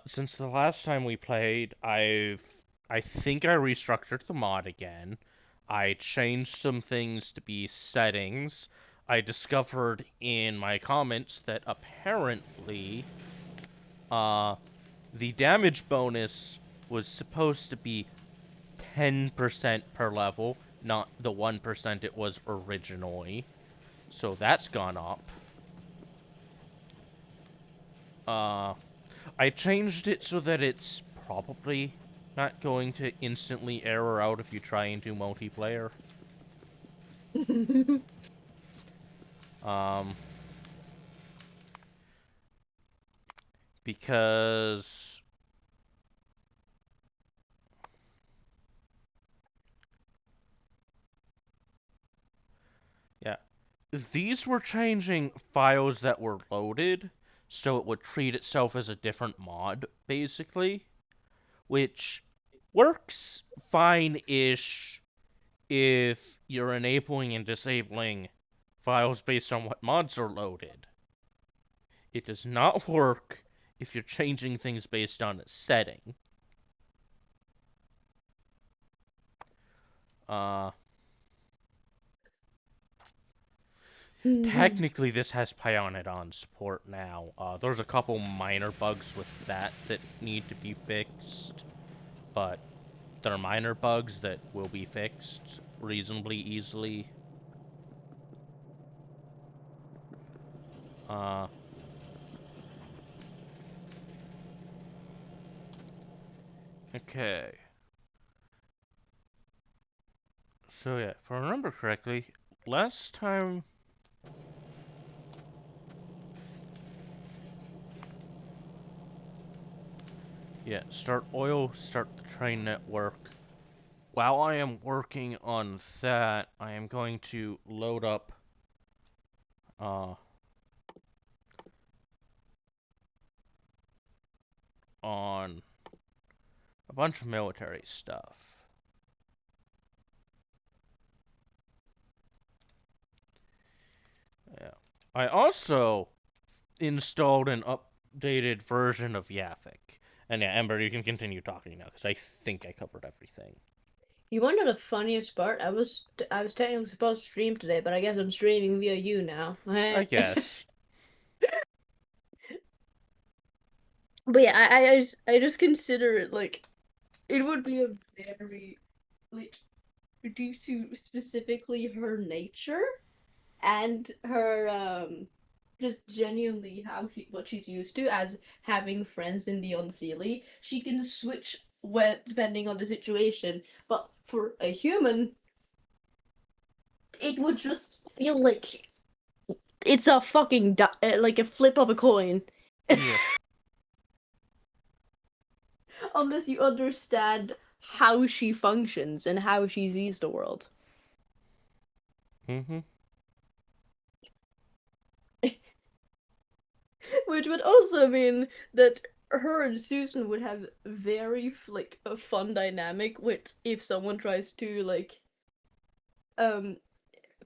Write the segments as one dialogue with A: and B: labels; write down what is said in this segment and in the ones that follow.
A: Since the last time we played, I think I restructured the mod again. I changed some things to be settings. I discovered in my comments that apparently, uh, the damage bonus was supposed to be 10% per level, not the 1% it was originally. So that's gone up. Uh, I changed it so that it's probably not going to instantly error out if you try and do multiplayer. Um, because yeah, these were changing files that were loaded, so it would treat itself as a different mod, basically, which works fine-ish if you're enabling and disabling files based on what mods are loaded. It does not work if you're changing things based on a setting. Uh, Technically, this has Pionodon support now. There's a couple minor bugs with that need to be fixed, but they're minor bugs that will be fixed reasonably easily. Uh, okay. So yeah, if I remember correctly, last time... Yeah, start oil, start the train network. While I am working on that, I am going to load up uh, on a bunch of military stuff. Yeah. I also installed an updated version of Yafik. And yeah, Ember, you can continue talking now, because I think I covered everything.
B: You want to know the funniest part? I was technically supposed to stream today, but I guess I'm streaming via you now.
A: I guess.
B: But yeah, I just consider it like it would be a very like due to specifically her nature and her just genuinely how what she's used to as having friends in the Unseelie. She can switch when depending on the situation, but for a human, it would just feel like it's a fucking like a flip of a coin.
A: Yeah.
B: Unless you understand how she functions and how she sees the world.
A: Mm-hmm.
B: Which would also mean that her and Susan would have very like a fun dynamic with if someone tries to like um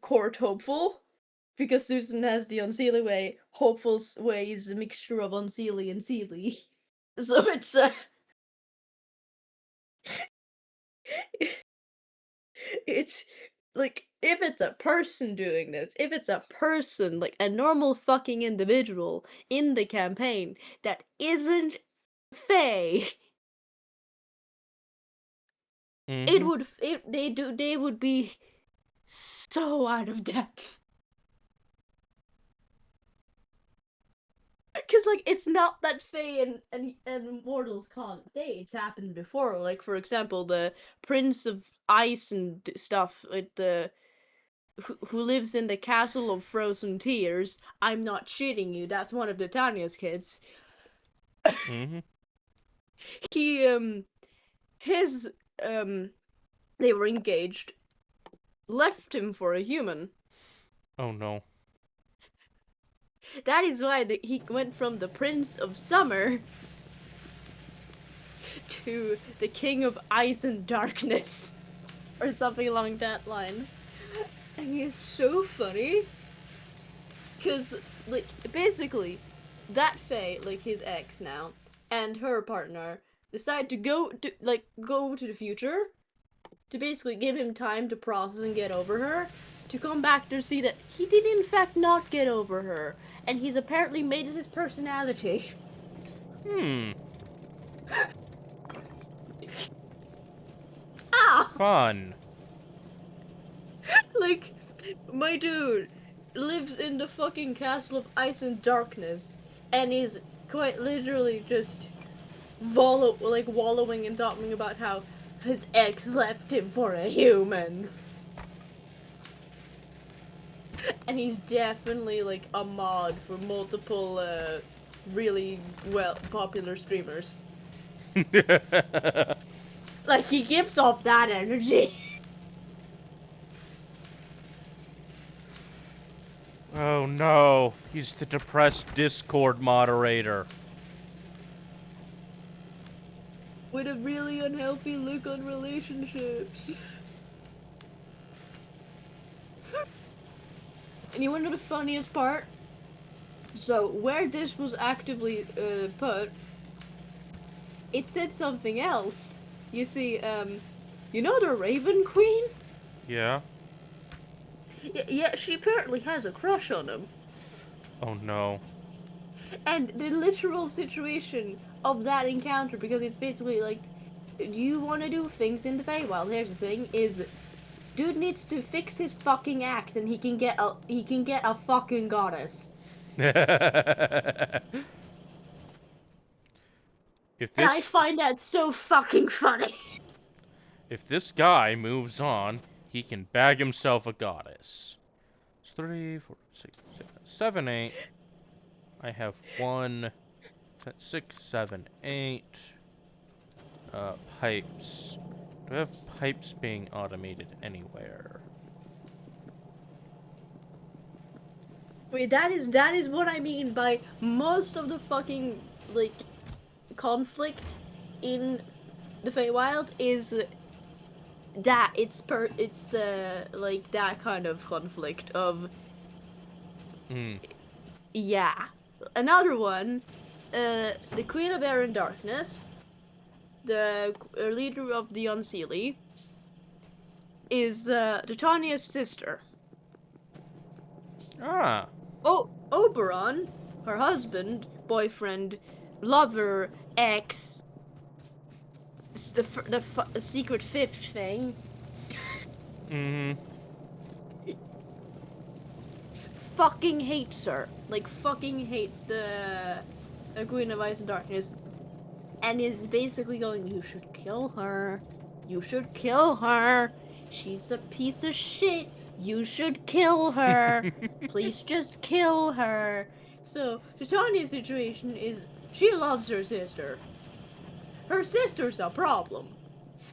B: court Hopeful, because Susan has the Unseelie way. Hopeful's way is a mixture of Unseelie and Seelie. So it's like if it's a person doing this, if it's a person, like a normal fucking individual in the campaign that isn't Faye, it
A: Mm-hmm.
B: would they would be so out of depth. Cause like it's not that Faye and mortals can't date. It's happened before. Like for example, the Prince of Ice and stuff with the who lives in the castle of frozen tears. I'm not shitting you. That's one of the Tanya's kids.
A: Mm-hmm.
B: He his they were engaged, left him for a human.
A: Oh no.
B: That is why he went from the Prince of Summer to the King of Ice and Darkness, or something along that lines. And he's so funny, cause like basically, that Faye, like his ex now, and her partner decide to go to the future to basically give him time to process and get over her, to come back to see that he did in fact not get over her, and he's apparently made it his personality.
A: Hmm.
B: Ah!
A: Fun.
B: Like, my dude lives in the fucking castle of ice and darkness, and is quite literally just wallowing and talking about how his ex left him for a human. And he's definitely like a mod for multiple really well popular streamers. Like, he gives off that energy.
A: Oh no, he's the depressed Discord moderator.
B: With a really unhealthy look on relationships. And you wanna know the funniest part? So, where this was actively put, it said something else. You see, you know the Raven Queen?
A: Yeah?
B: Yeah, she apparently has a crush on him.
A: Oh no.
B: And the literal situation of that encounter, because it's basically like, do you want to do things in the Feywild? Here's the thing: is dude needs to fix his fucking act, and he can get a fucking goddess.
A: if
B: And I
A: this
B: find that so fucking funny.
A: if this guy moves on, he can bag himself a goddess. It's 3, 4, 6, 7, 8. I have 1, 6, 7, 8. Pipes. Do I have pipes being automated anywhere?
B: Wait, that is what I mean by most of the fucking like conflict in the Feywild is that it's the like that kind of conflict of
A: Hmm.
B: yeah. Another one, the Queen of Air and Darkness, the leader of the Unseelie, is Titania's sister.
A: Ah.
B: Oh, Oberon, her husband, boyfriend, lover, ex, the secret fifth thing,
A: Mm-hmm.
B: fucking hates her. Like, fucking hates the Queen of Ice and Darkness. And is basically going, you should kill her. You should kill her. She's a piece of shit. You should kill her. Please just kill her. So, Titania's situation is she loves her sister. Her sister's a problem.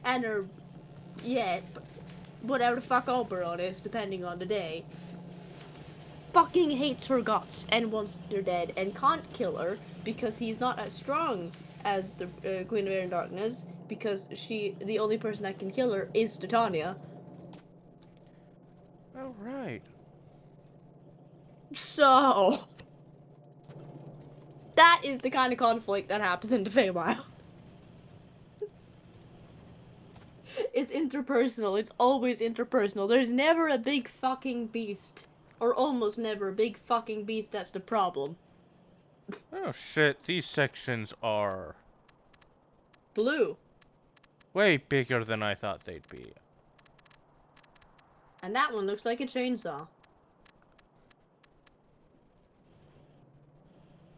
B: And her, yeah, whatever the fuck Oberon is, depending on the day, fucking hates her guts and wants her dead and can't kill her because he's not as strong as the Queen of Air and Darkness, because the only person that can kill her is Titania.
A: Oh, right.
B: So that is the kind of conflict that happens in the Feywild. It's interpersonal. It's always interpersonal. There's never a big fucking beast, or almost never a big fucking beast that's the problem.
A: Oh shit, these sections are
B: Blue.
A: way bigger than I thought they'd be.
B: And that one looks like a chainsaw.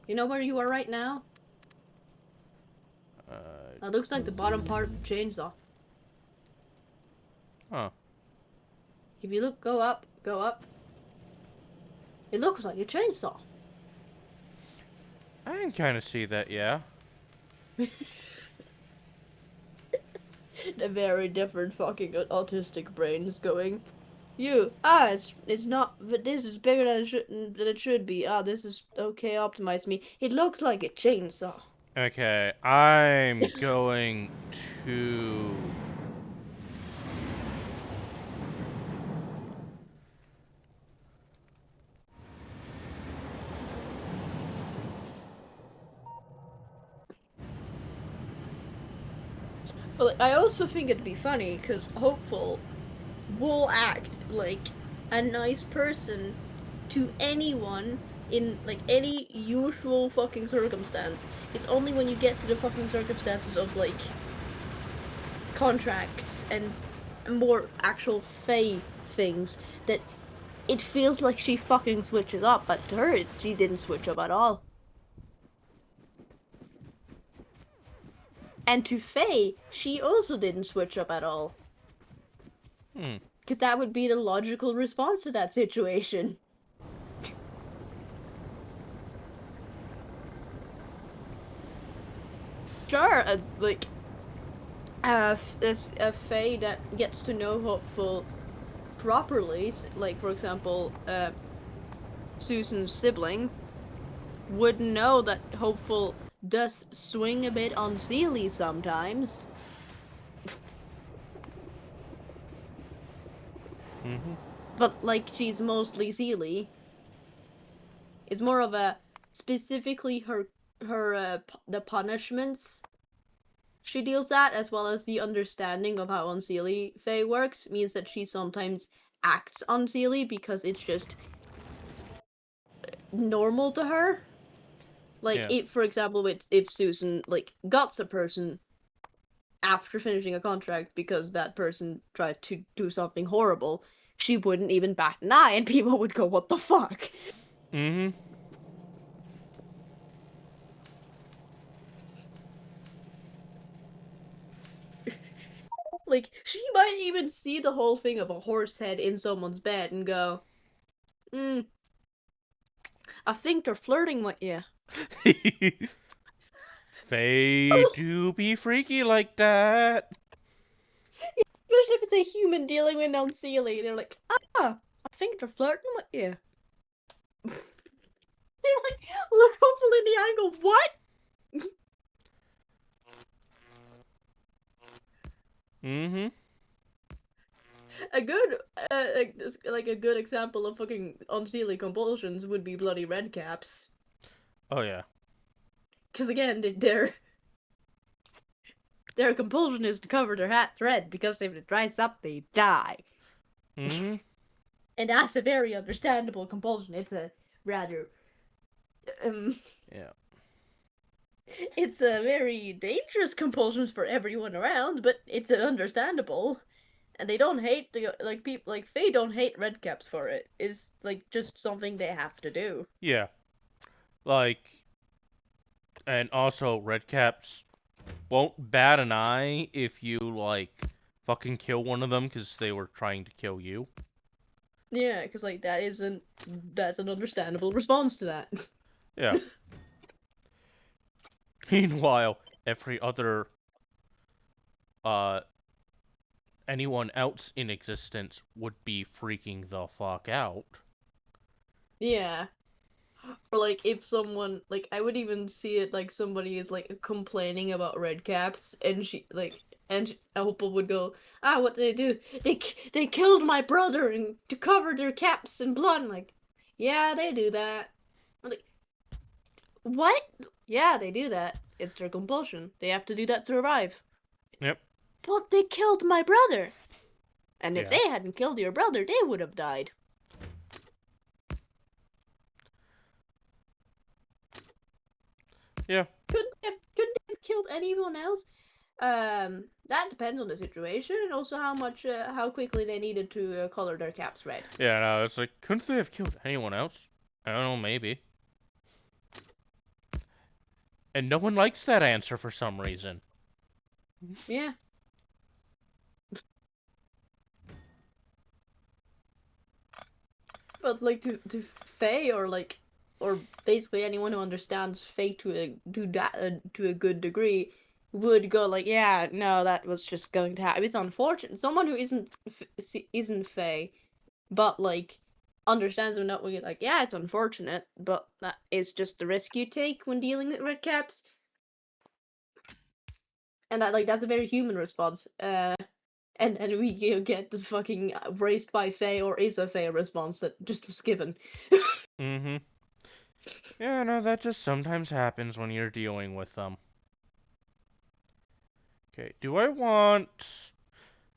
B: You know where you are right now? That looks like the bottom part of the chainsaw.
A: Huh.
B: If you look, go up, go up. It looks like a chainsaw.
A: I can kind of see that, yeah.
B: The very different fucking autistic brains going. It's not, but this is bigger than it should be. This is okay, optimize me. It looks like a chainsaw.
A: Okay, I'm going to...
B: Well, I also think it'd be funny because Hopeful will act like a nice person to anyone in like any usual fucking circumstance. It's only when you get to the fucking circumstances of like contracts and more actual Fae things that it feels like she fucking switches up, but to her she didn't switch up at all. And to Faye, she also didn't switch up at all.
A: Hmm.
B: Because that would be the logical response to that situation. Sure, like a Faye that gets to know Hopeful properly, like for example, Susan's sibling, would know that Hopeful does swing a bit on Seelie sometimes.
A: Mm-hmm.
B: But like she's mostly Seelie. It's more of a specifically her the punishments she deals at, as well as the understanding of how unseelie Faye works, means that she sometimes acts unseelie because it's just normal to her. Like,
A: Yeah.
B: if, for example, if Susan like guts a person after finishing a contract because that person tried to do something horrible, she wouldn't even bat an eye, and people would go, "What the fuck?"
A: Mm-hmm.
B: Like, she might even see the whole thing of a horse head in someone's bed and go, I think they're flirting with you.
A: They do be freaky like that.
B: Especially if it's a human dealing with non-Sealy. They're like, I think they're flirting with you. They're like, look hopeful in the angle, what?
A: Mm-hmm.
B: A good, like a good example of fucking unseelie compulsions would be bloody red caps.
A: Oh yeah.
B: Because again, their compulsion is to cover their hat thread because if it dries up, they die.
A: Mm-hmm.
B: And that's a very understandable compulsion. It's a rather um
A: Yeah.
B: it's a very dangerous compulsion for everyone around, but it's understandable. And they don't hate the like people like Faye don't hate redcaps for it. It's like just something they have to do.
A: Yeah. Like, and also redcaps won't bat an eye if you like fucking kill one of them because they were trying to kill you.
B: Yeah, because like that's an understandable response to that.
A: Yeah. Meanwhile, every other uh anyone else in existence would be freaking the fuck out.
B: Yeah. Or like if someone like I would even see it like somebody is like complaining about red caps and she like and Opal would go, what did they do? They killed my brother and to cover their caps in blood. I'm like, yeah, they do that. I'm like, what? Yeah, they do that. It's their compulsion. They have to do that to survive.
A: Yep.
B: But they killed my brother. And if
A: Yeah.
B: they hadn't killed your brother, they would have died.
A: Yeah.
B: Couldn't have killed anyone else. That depends on the situation and also how quickly they needed to color their caps red.
A: Yeah, no, it's like, couldn't they have killed anyone else? I don't know, maybe. And no one likes that answer for some reason.
B: Yeah, but like to Faye or basically anyone who understands Faye to a good degree would go like, yeah, no, that was just going to happen. It's unfortunate. Someone who isn't Faye, but like understands them not really like, yeah, it's unfortunate, but that is just the risk you take when dealing with red caps. And that like that's a very human response. And we get the fucking raised by Faye or is a Faye response that just was given.
A: Mm-hmm. Yeah, no, that just sometimes happens when you're dealing with them. Okay, do I want...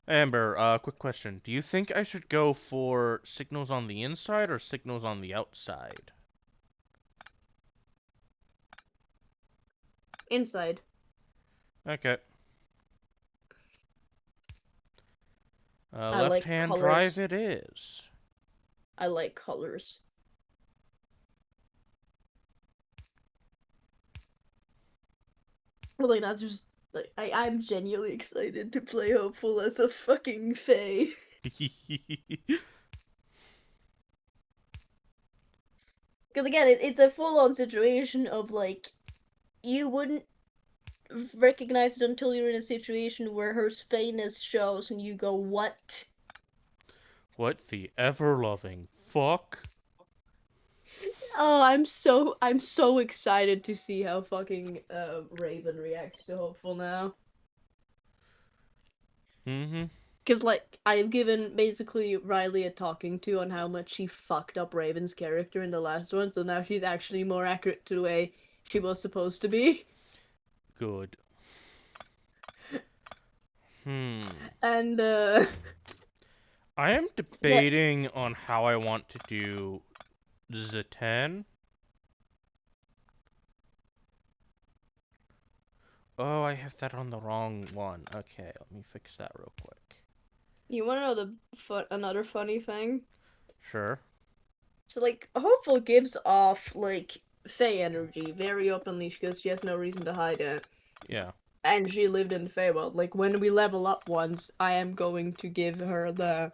A: Amber, quick question. Do you think I should go for signals on the inside or signals on the outside?
B: Inside.
A: Okay.
B: I like
A: Left-hand drive
B: colors.
A: it is.
B: I like colors. Like that's just like I'm genuinely excited to play Hopeful as a fucking Fae. Because again, it's a full-on situation of like you wouldn't recognize it until you're in a situation where her Faeness shows and you go, "What?"
A: What the ever-loving fuck?
B: Oh, I'm so excited to see how fucking Raven reacts to Hopeful now.
A: Mm-hmm.
B: Because, like, I've given basically Riley a talking to on how much she fucked up Raven's character in the last one, so now she's actually more accurate to the way she was supposed to be.
A: Good. Hmm.
B: And,
A: I am
B: yeah,
A: debating on how I want to do Zaten. Oh, I have that on the wrong one. Okay, let me fix that real quick.
B: you want to know another funny thing?
A: Sure.
B: So, like, Hopeful gives off, like, Fae energy very openly because she has no reason to hide it.
A: Yeah.
B: And she lived in the Feywild. Like, when we level up once, I am going to give her the...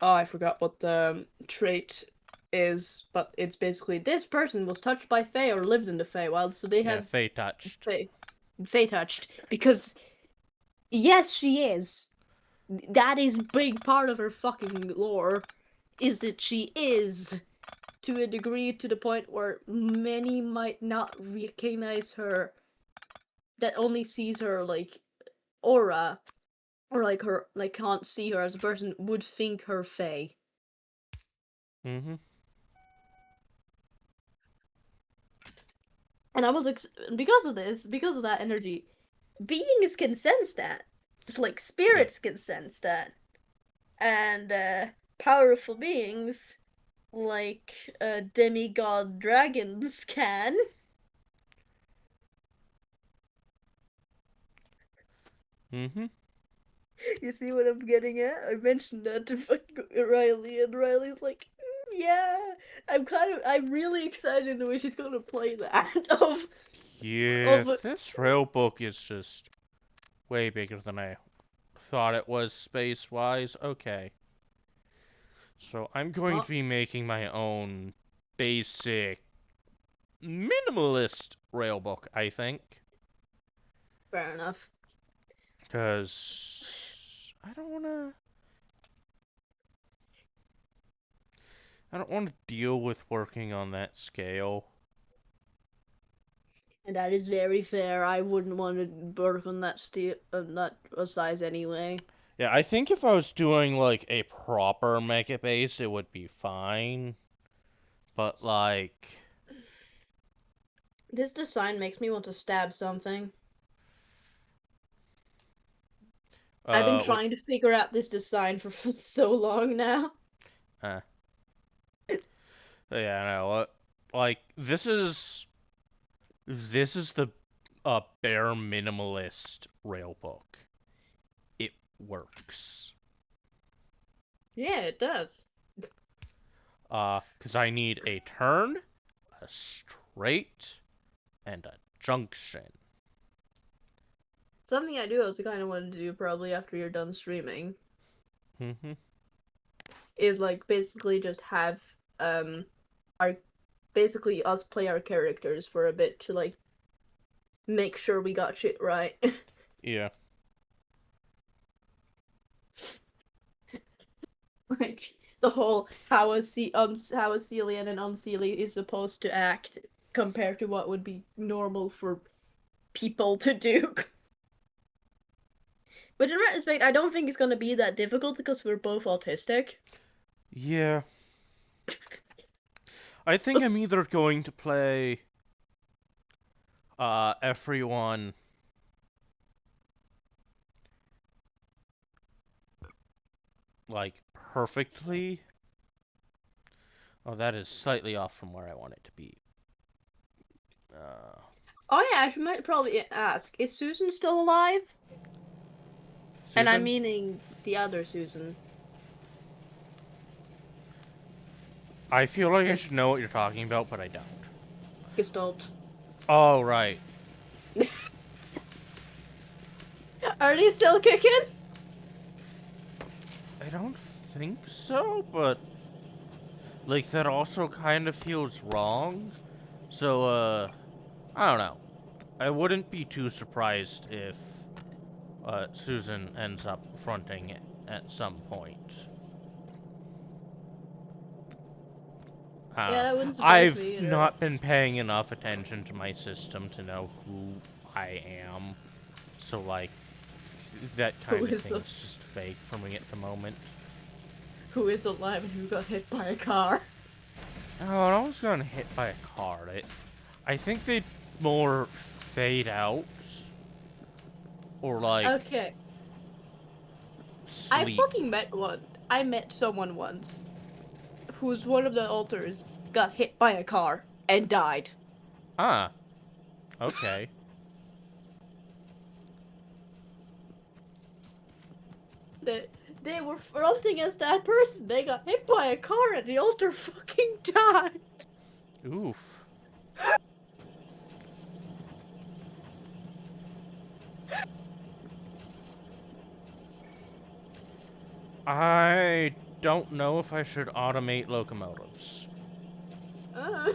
B: Oh, I forgot what the trait is, but it's basically this person was touched by Fae or lived in the Feywild, so they
A: Yeah,
B: have
A: Fey touched.
B: Fae touched. Because, yes, she is. That is big part of her fucking lore, is that she is, to a degree, to the point where many might not recognize her, that only sees her, like, aura, or like her, like can't see her as a person, would think her Fae.
A: Mm-hmm.
B: And I was because of this, because of that energy, beings can sense that. It's like
A: Yeah.
B: spirits can sense that, and powerful beings like demigod dragons can.
A: Mm-hmm.
B: You see what I'm getting at? I mentioned that to fucking Riley, and Riley's like, yeah. I'm really excited the way she's gonna play that
A: Yeah,
B: of
A: this rail book is just way bigger than I thought it was space-wise. Okay. So I'm going to
B: well,
A: be making my own basic minimalist railbook, I think.
B: fair enough.
A: Because I don't want to deal with working on that scale.
B: And that is very fair. I wouldn't want to work on that size anyway.
A: Yeah, I think if I was doing like a proper mega base, it would be fine. But like,
B: This design makes me want to stab something. I've been
A: what?
B: trying to figure out this design for so long now.
A: Uh, yeah, no, like this is the bare minimalist railbook. It works.
B: Yeah, it does.
A: 'Cause I need a turn, a straight, and a junction.
B: Something I do also kind of wanted to do probably after you're done streaming
A: Mhm.
B: is like basically just have um our basically us play our characters for a bit to like make sure we got shit right.
A: Yeah.
B: Like the whole how a Celian and Unseelie is supposed to act compared to what would be normal for people to do. But in retrospect, I don't think it's gonna be that difficult because we're both autistic.
A: Yeah. I think I'm either going to play everyone like, perfectly. Oh, that is slightly off from where I want it to be.
B: Oh yeah, I might probably ask, is Susan still alive? And I'm
A: Susan?
B: meaning the other Susan.
A: I feel like I
B: The
A: should know what you're talking about, but I don't.
B: Gestalt.
A: Oh, right.
B: Are they still kicking?
A: I don't think so, but like that also kind of feels wrong. So I don't know. I wouldn't be too surprised if Susan ends up fronting it at some point. I don't
B: Yeah,
A: know.
B: that wouldn't surprise
A: I've
B: me either.
A: not been paying enough attention to my system to know who I am. So like that
B: Who
A: kind of
B: is the
A: thing's just vague for me at the moment.
B: who is alive and who got hit by a car?
A: Oh, and I was getting hit by a car. I think they more fade out or like
B: Okay,
A: sleep.
B: I met someone once who's one of the alters got hit by a car and died.
A: Ah, okay.
B: They, they were fronting as that person. They got hit by a car and the alter fucking died.
A: Oof. I don't know if I should automate locomotives.
B: Uh,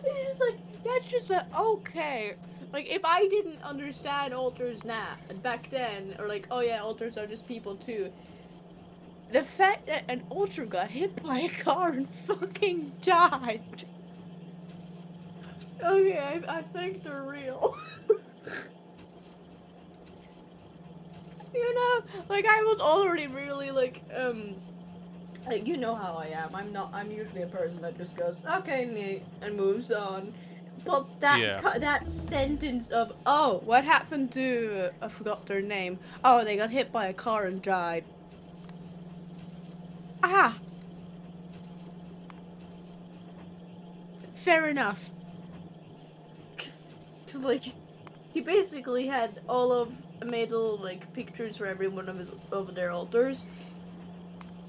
B: it's just like that's just like okay. Like if I didn't understand alters now back then, or like oh yeah, alters are just people too. The fact that an alter got hit by a car and fucking died. Okay, I think they're real. You know, like I was already really like you know how I am. I'm usually a person that just goes okay mate and moves on. But
A: Yeah.
B: that sentence of oh what happened to I forgot their name. Oh they got hit by a car and died. Ah, fair enough. Cause like he basically had all of made little like pictures for every one of his of their altars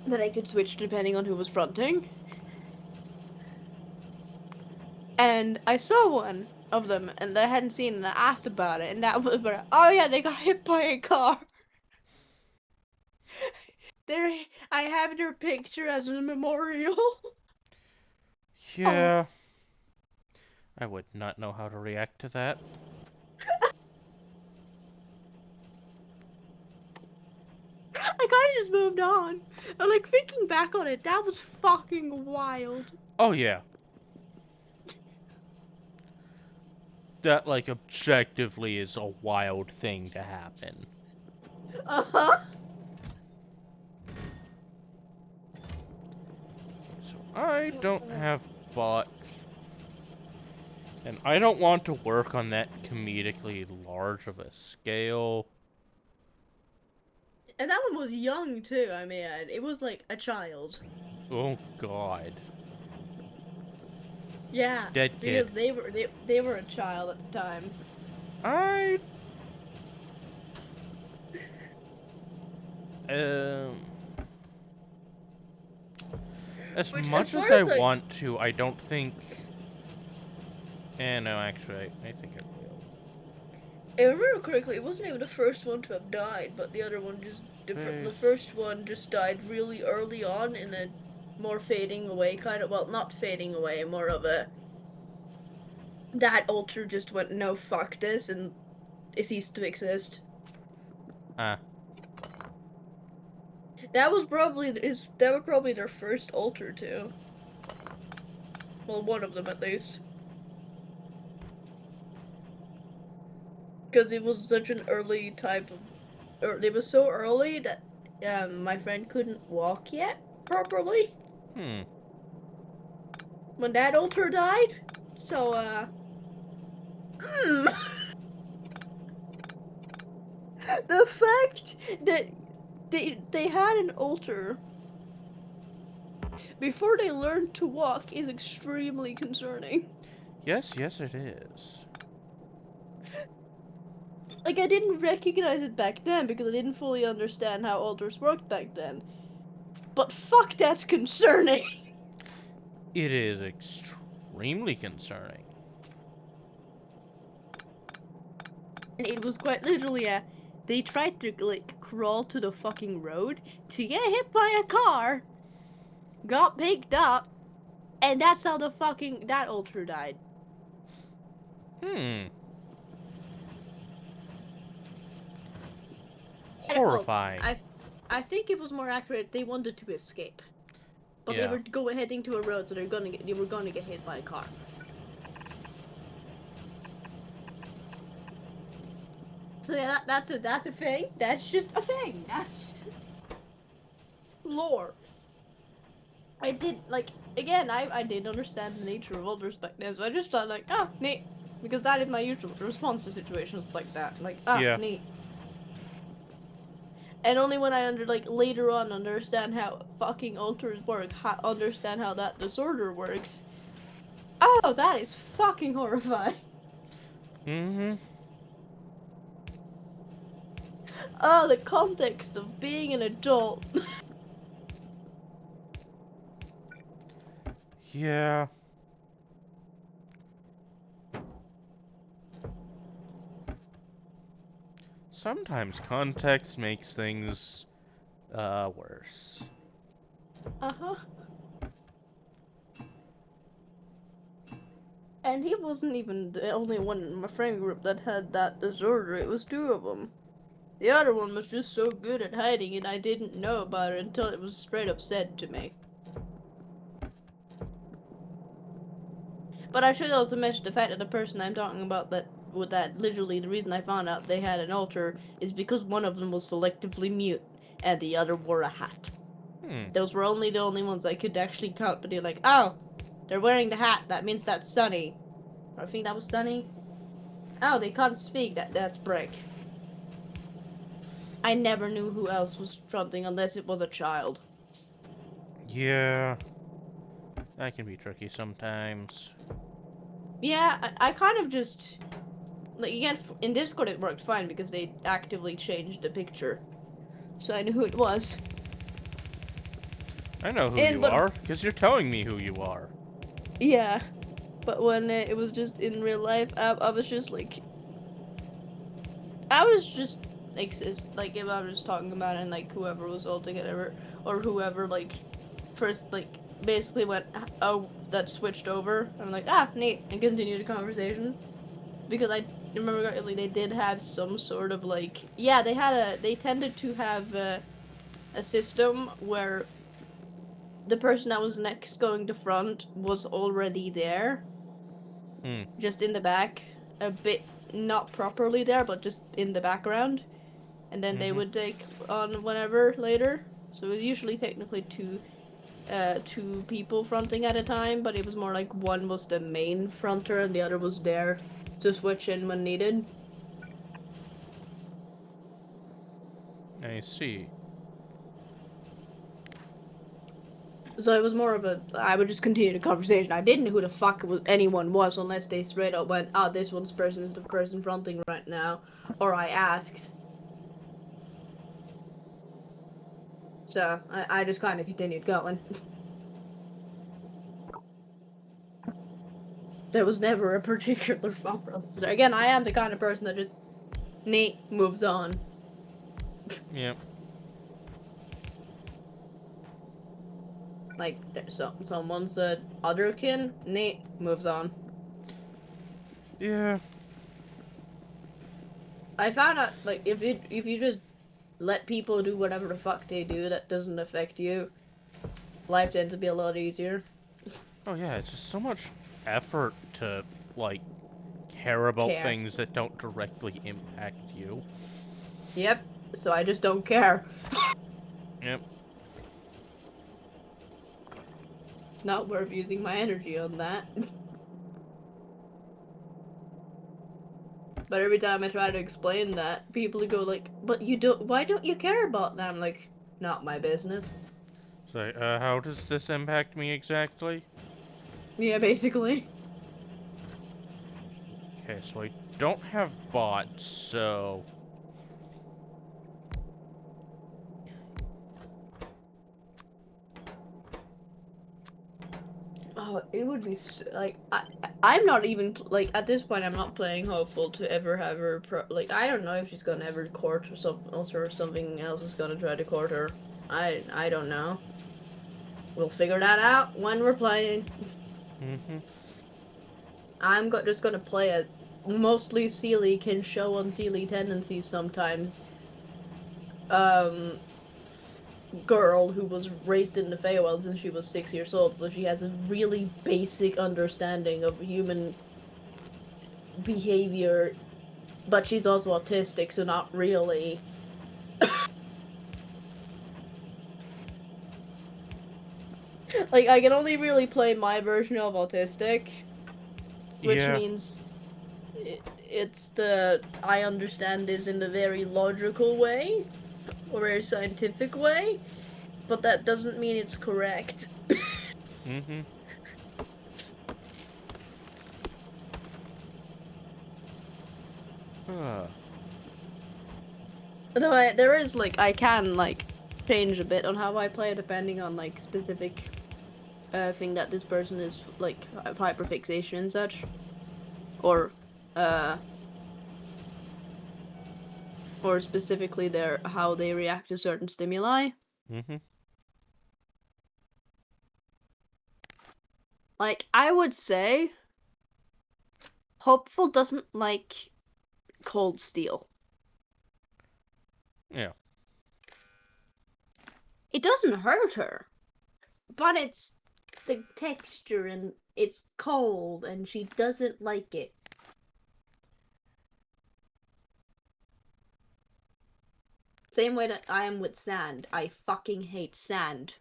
B: that I could switch depending on who was fronting. And I saw one of them and I hadn't seen and I asked about it and that was where oh yeah they got hit by a car. There I have their picture as a memorial. Oh,
A: Yeah. I would not know how to react to that.
B: I kind of just moved on. And like thinking back on it, that was fucking wild.
A: Oh yeah. That like objectively is a wild thing to happen.
B: Uh huh.
A: So I don't have bots. And I don't want to work on that comedically large of a scale.
B: And that one was young too. I mean, it was like a child.
A: Oh god.
B: Yeah,
A: Dead
B: because
A: kid.
B: they were a child at the time.
A: I um as
B: Which, as
A: much
B: far
A: as I
B: as like
A: want to, I don't think no, actually I think I will.
B: I remember correctly, it wasn't even the first one to have died, but the other one just different. The
A: Space.
B: first one just died really early on in a more fading away kind of. Well, not fading away, more of a that alter just went no fuck this and it ceased to exist.
A: Ah.
B: That was probably their first alter too. Well, one of them at least, because it was such an early type of. Or it was so early that my friend couldn't walk yet properly
A: Hmm.
B: when that alter died. So the fact that they had an altar before they learned to walk is extremely concerning.
A: Yes, yes, it is.
B: Like, I didn't recognize it back then because I didn't fully understand how altars worked back then. But fuck, that's concerning.
A: It is extremely concerning.
B: And it was quite literally they tried to like crawl to the fucking road to get hit by a car, got picked up, and that's how that altar died.
A: Hmm.
B: And well,
A: Horrifying.
B: I think it was more accurate. They wanted to escape, but they
A: Yeah.
B: were heading to a road, so they were gonna get hit by a car. So yeah, that's a thing. That's just a thing. That's lore. I did like again. I didn't understand the nature of altars back then, so I just thought like, oh, neat, because that is my usual response to situations like that. Like, ah,
A: Yeah.
B: neat. And only when I later on understand how fucking altars work, understand how that disorder works. Oh, that is fucking horrifying.
A: Mm-hmm.
B: Oh, the context of being an adult.
A: Yeah. Sometimes context makes things, worse.
B: Uh-huh. And he wasn't even the only one in my friend group that had that disorder. It was two of them. The other one was just so good at hiding it I didn't know about it until it was straight up said to me. But I should also mention the fact that the person I'm talking about that literally the reason I found out they had an altar is because one of them was selectively mute and the other wore a hat.
A: Hmm.
B: Those were the only ones I could actually count, but they're like, oh, they're wearing the hat, that means that's Sunny. I think that was Sunny. Oh, they can't speak, that's Brick. I never knew who else was fronting unless it was a child.
A: Yeah. That can be tricky sometimes.
B: Yeah, I kind of just like again in Discord it worked fine because they actively changed the picture, so I knew who it was.
A: I know who
B: And
A: you
B: but
A: are, because you're telling me who you are.
B: yeah, but when it was just in real life, I was just like, I was just like if I was talking about it and like whoever was holding it or whoever like first like basically went oh that switched over. I'm like ah neat and continued the conversation. Because I remember correctly, they did have some sort of like yeah they tended to have a system where the person that was next going to front was already there,
A: Hmm.
B: just in the back, a bit not properly there, but just in the background, and then they
A: Mm-hmm.
B: would take on whenever later. So it was usually technically two people fronting at a time, but it was more like one was the main fronter and the other was there to switch in when needed.
A: I see.
B: So it was more of a I would just continue the conversation. I didn't know who the fuck anyone was unless they straight up went, "Oh, this one's person is the person fronting right now," or I asked. So I just kind of continued going. There was never a particular thought process there. Again, I am the kind of person that just neat moves on.
A: Yep.
B: Like someone's otherkin, neat moves on.
A: Yeah.
B: I found out like if you just let people do whatever the fuck they do that doesn't affect you, life tends to be a lot easier.
A: Oh yeah, it's just so much effort to, like, care about
B: Care.
A: things that don't directly impact you.
B: Yep. So I just don't care.
A: Yep.
B: It's not worth using my energy on that. But every time I try to explain that, people go like, "But you don't. Why don't you care about them?" I'm like, not my business.
A: So, how does this impact me exactly?
B: Yeah, basically.
A: Okay, so I don't have bots, so...
B: Oh, it would be like I'm not even like at this point. I'm not playing hopeful to ever have her. Like I don't know if she's gonna ever court or something else, or something else is gonna try to court her. I don't know. We'll figure that out when we're playing.
A: Mm-hmm.
B: Just gonna play it. Mostly Seely can show unseelie tendencies sometimes. Um, girl who was raised in the Feywild since she was 6 years old, so she has a really basic understanding of human behavior, but she's also autistic, so not really. Like, I can only really play my version of autistic, which
A: Yeah.
B: means it's the I understand this in a very logical way, or very scientific way, but that doesn't mean it's correct.
A: Mm-hmm. Huh.
B: No, there is like I can like change a bit on how I play depending on like specific thing that this person is like hyperfixation and such, or uh or specifically their how they react to certain stimuli.
A: Mm-hmm.
B: Like I would say, Hopeful doesn't like cold steel.
A: Yeah.
B: It doesn't hurt her, but it's the texture and it's cold and she doesn't like it. Same way that I am with sand. I fucking hate sand.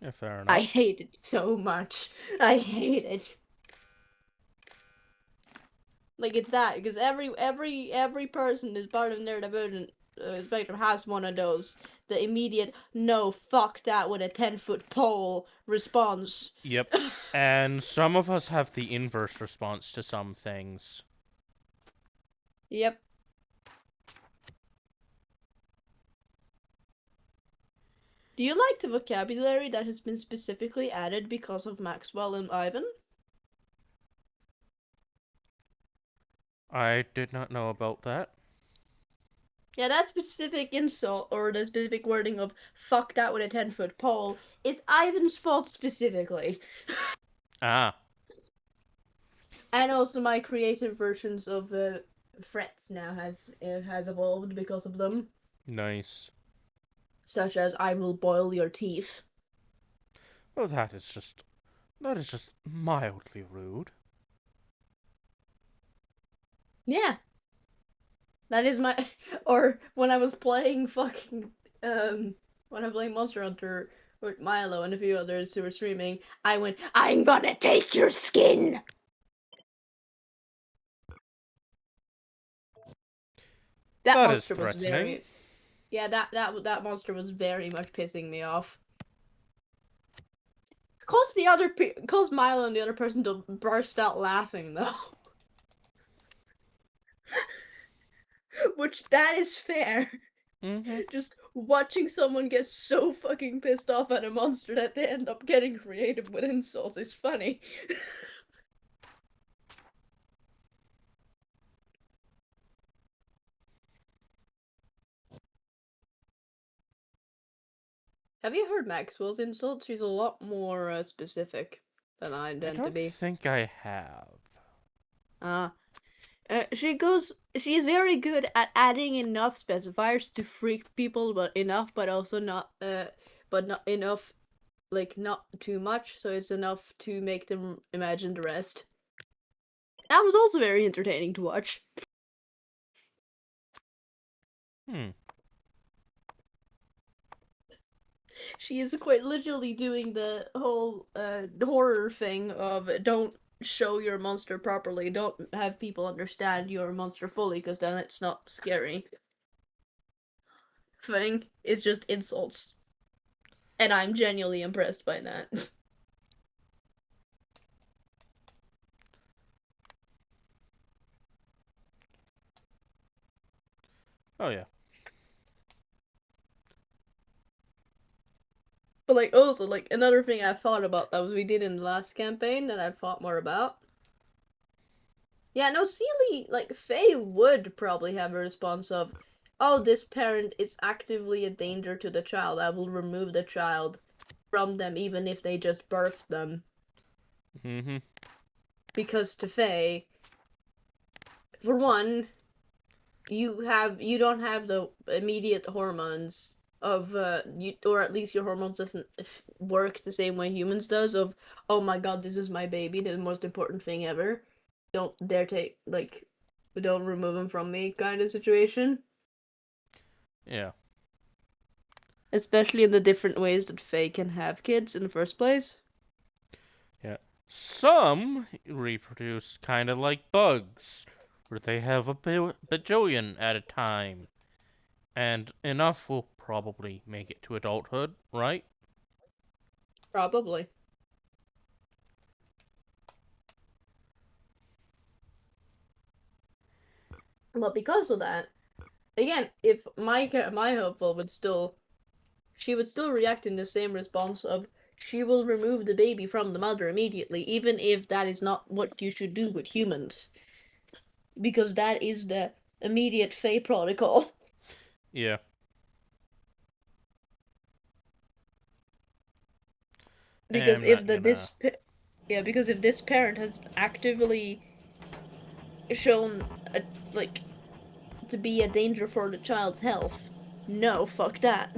A: Yeah, fair
B: I
A: enough.
B: hate it so much. I hate it. Like it's that because every person is part of neurodivergent spectrum has one of those. The immediate no fuck that with a 10-foot pole response.
A: Yep. And some of us have the inverse response to some things.
B: Yep. Do you like the vocabulary that has been specifically added because of Maxwell and Ivan?
A: I did not know about that.
B: Yeah, that specific insult or the specific wording of fuck that with a 10-foot pole is Ivan's fault specifically.
A: Ah,
B: And also my creative versions of threats now has evolved because of them,
A: nice.
B: such as I will boil your teeth.
A: Well, that is just mildly rude.
B: Yeah, that is my. Or when I was playing when I playing Monster Hunter with Milo and a few others who were streaming, I went, "I'm gonna take your skin." That
A: That is
B: monster was
A: threatening.
B: very. Yeah, that monster was very much pissing me off. Cause Milo and the other person to burst out laughing though. Which that is fair.
A: Mm-hmm.
B: Just watching someone get so fucking pissed off at a monster that they end up getting creative with insults is funny. Have you heard Maxwell's insults? She's a lot more specific than I
A: I
B: intend to
A: don't
B: be.
A: think I have.
B: Uh, she's very good at adding enough specifiers to freak people, but enough, but also not, but not enough, like not too much, so it's enough to make them imagine the rest. That was also very entertaining to watch.
A: Hmm.
B: She is quite literally doing the whole horror thing of don't show your monster properly. Don't have people understand your monster fully, because then it's not scary. Thing is just insults. And I'm genuinely impressed by that.
A: Oh yeah.
B: But like also like another thing I thought about that was we did in the last campaign that I thought more about. Yeah, no, Seely, like Faye would probably have a response of, oh, this parent is actively a danger to the child. I will remove the child from them even if they just birthed them.
A: Mm-hmm.
B: Because to Faye, for one, you don't have the immediate hormones of you, or at least your hormones doesn't work the same way humans does of, oh my god, this is my baby, the most important thing ever, don't dare take, like, don't remove him from me kind of situation,
A: Yeah.
B: especially in the different ways that Faye can have kids in the first place.
A: Yeah. Some reproduce kind of like bugs, where they have a bajillion at a time. And enough will probably make it to adulthood, right?
B: Probably. But because of that, again, if my hopeful would still, she would still react in the same response of, she will remove the baby from the mother immediately, even if that is not what you should do with humans. Because that is the immediate Fae protocol.
A: Yeah.
B: Because
A: I'm
B: if
A: not
B: the
A: gonna.
B: this yeah, because if this parent has actively shown a, like, to be a danger for the child's health, no, fuck that.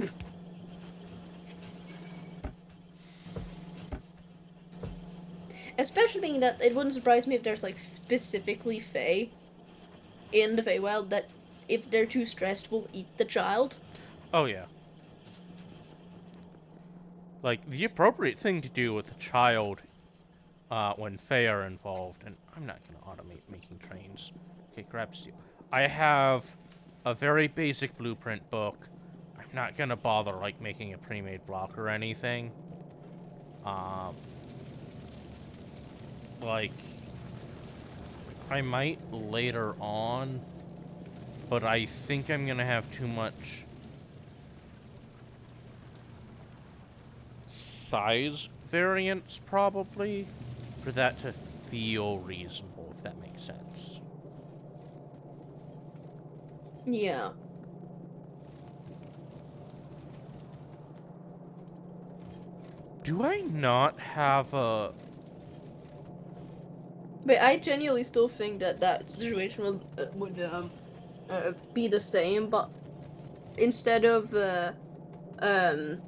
B: Especially being that it wouldn't surprise me if there's like specifically Fae in the Feywild that if they're too stressed will eat the child.
A: Oh yeah. Like the appropriate thing to do with a child when Fae are involved, and I'm not gonna automate making trains. Okay, grab steel. I have a very basic blueprint book. I'm not gonna bother like making a pre-made block or anything. Um, like I might later on, but I think I'm gonna have too much size variance probably for that to feel reasonable, if that makes sense.
B: Yeah.
A: Do I not have a...
B: But I genuinely still think that that situation would be the same, but instead of um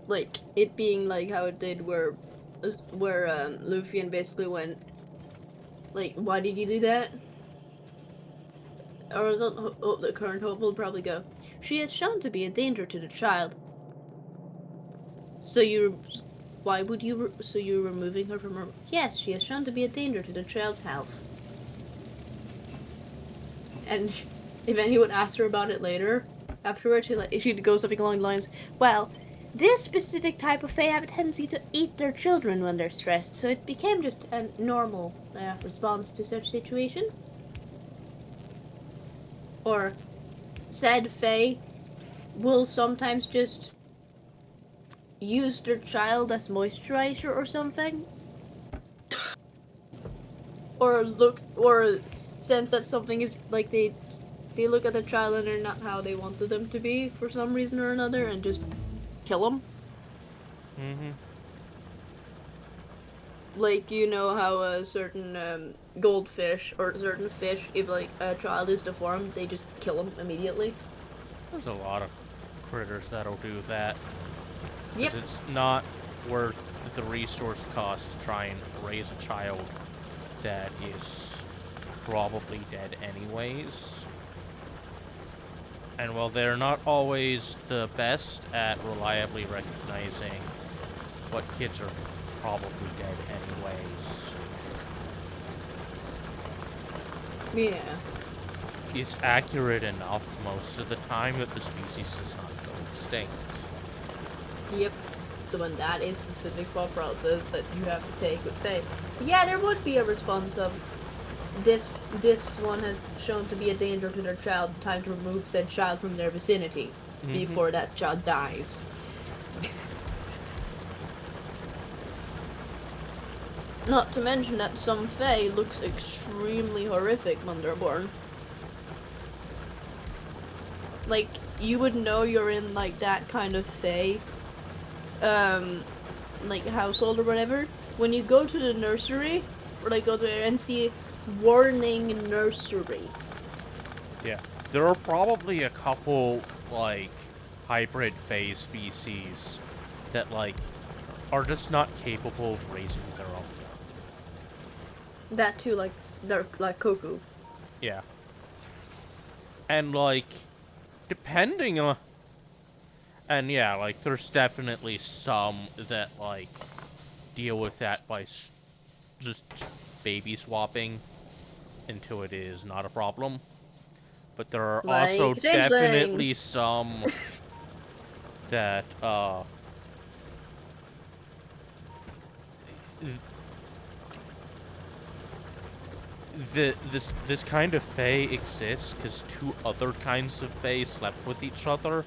B: like it being like how it did where Luffy basically went like, why did you do that? Or is the current hope will probably go, she has shown to be a danger to the child. So you, why would you? So you're removing her from her? Yes, she has shown to be a danger to the child's health. And if anyone asks her about it later, afterwards, she'd go something along the lines, well, this specific type of Fae have a tendency to eat their children when they're stressed, so it became just a normal response to such situation. Or said Fae will sometimes just use their child as moisturizer or something. Or look, or sense that something is like they look at the child and they're not how they wanted them to be for some reason or another and just kill them.
A: Mm-hmm.
B: Like, you know how a certain goldfish or certain fish, if like a child is deformed, they just kill them immediately.
A: There's a lot of critters that'll do that.
B: Yep.
A: Because it's not worth the resource cost to try and raise a child that is probably dead anyways. And while they're not always the best at reliably recognizing what kids are probably dead anyways,
B: Yeah.
A: It's accurate enough most of the time that the species does not go extinct.
B: Yep. So when that is the specific thought process that you have to take with Faye, yeah, there would be a response of this one has shown to be a danger to their child. Time to remove said child from their vicinity
A: Mm-hmm.
B: before that child dies. Not to mention that some Fae looks extremely horrific when they're born. Like, you would know you're in, like, that kind of Fae, um, like, household or whatever, when you go to the nursery, or, like, go there and see warning nursery.
A: Yeah. There are probably a couple, like, hybrid phase species that, like, are just not capable of raising their own young.
B: That too, like, they're like cuckoo.
A: Yeah. And, like, depending on. And yeah, like, there's definitely some that, like, deal with that by just baby swapping until it is not a problem. But there are also
B: Like
A: definitely
B: changelings.
A: some that, this kind of fae exists because two other kinds of fae slept with each other,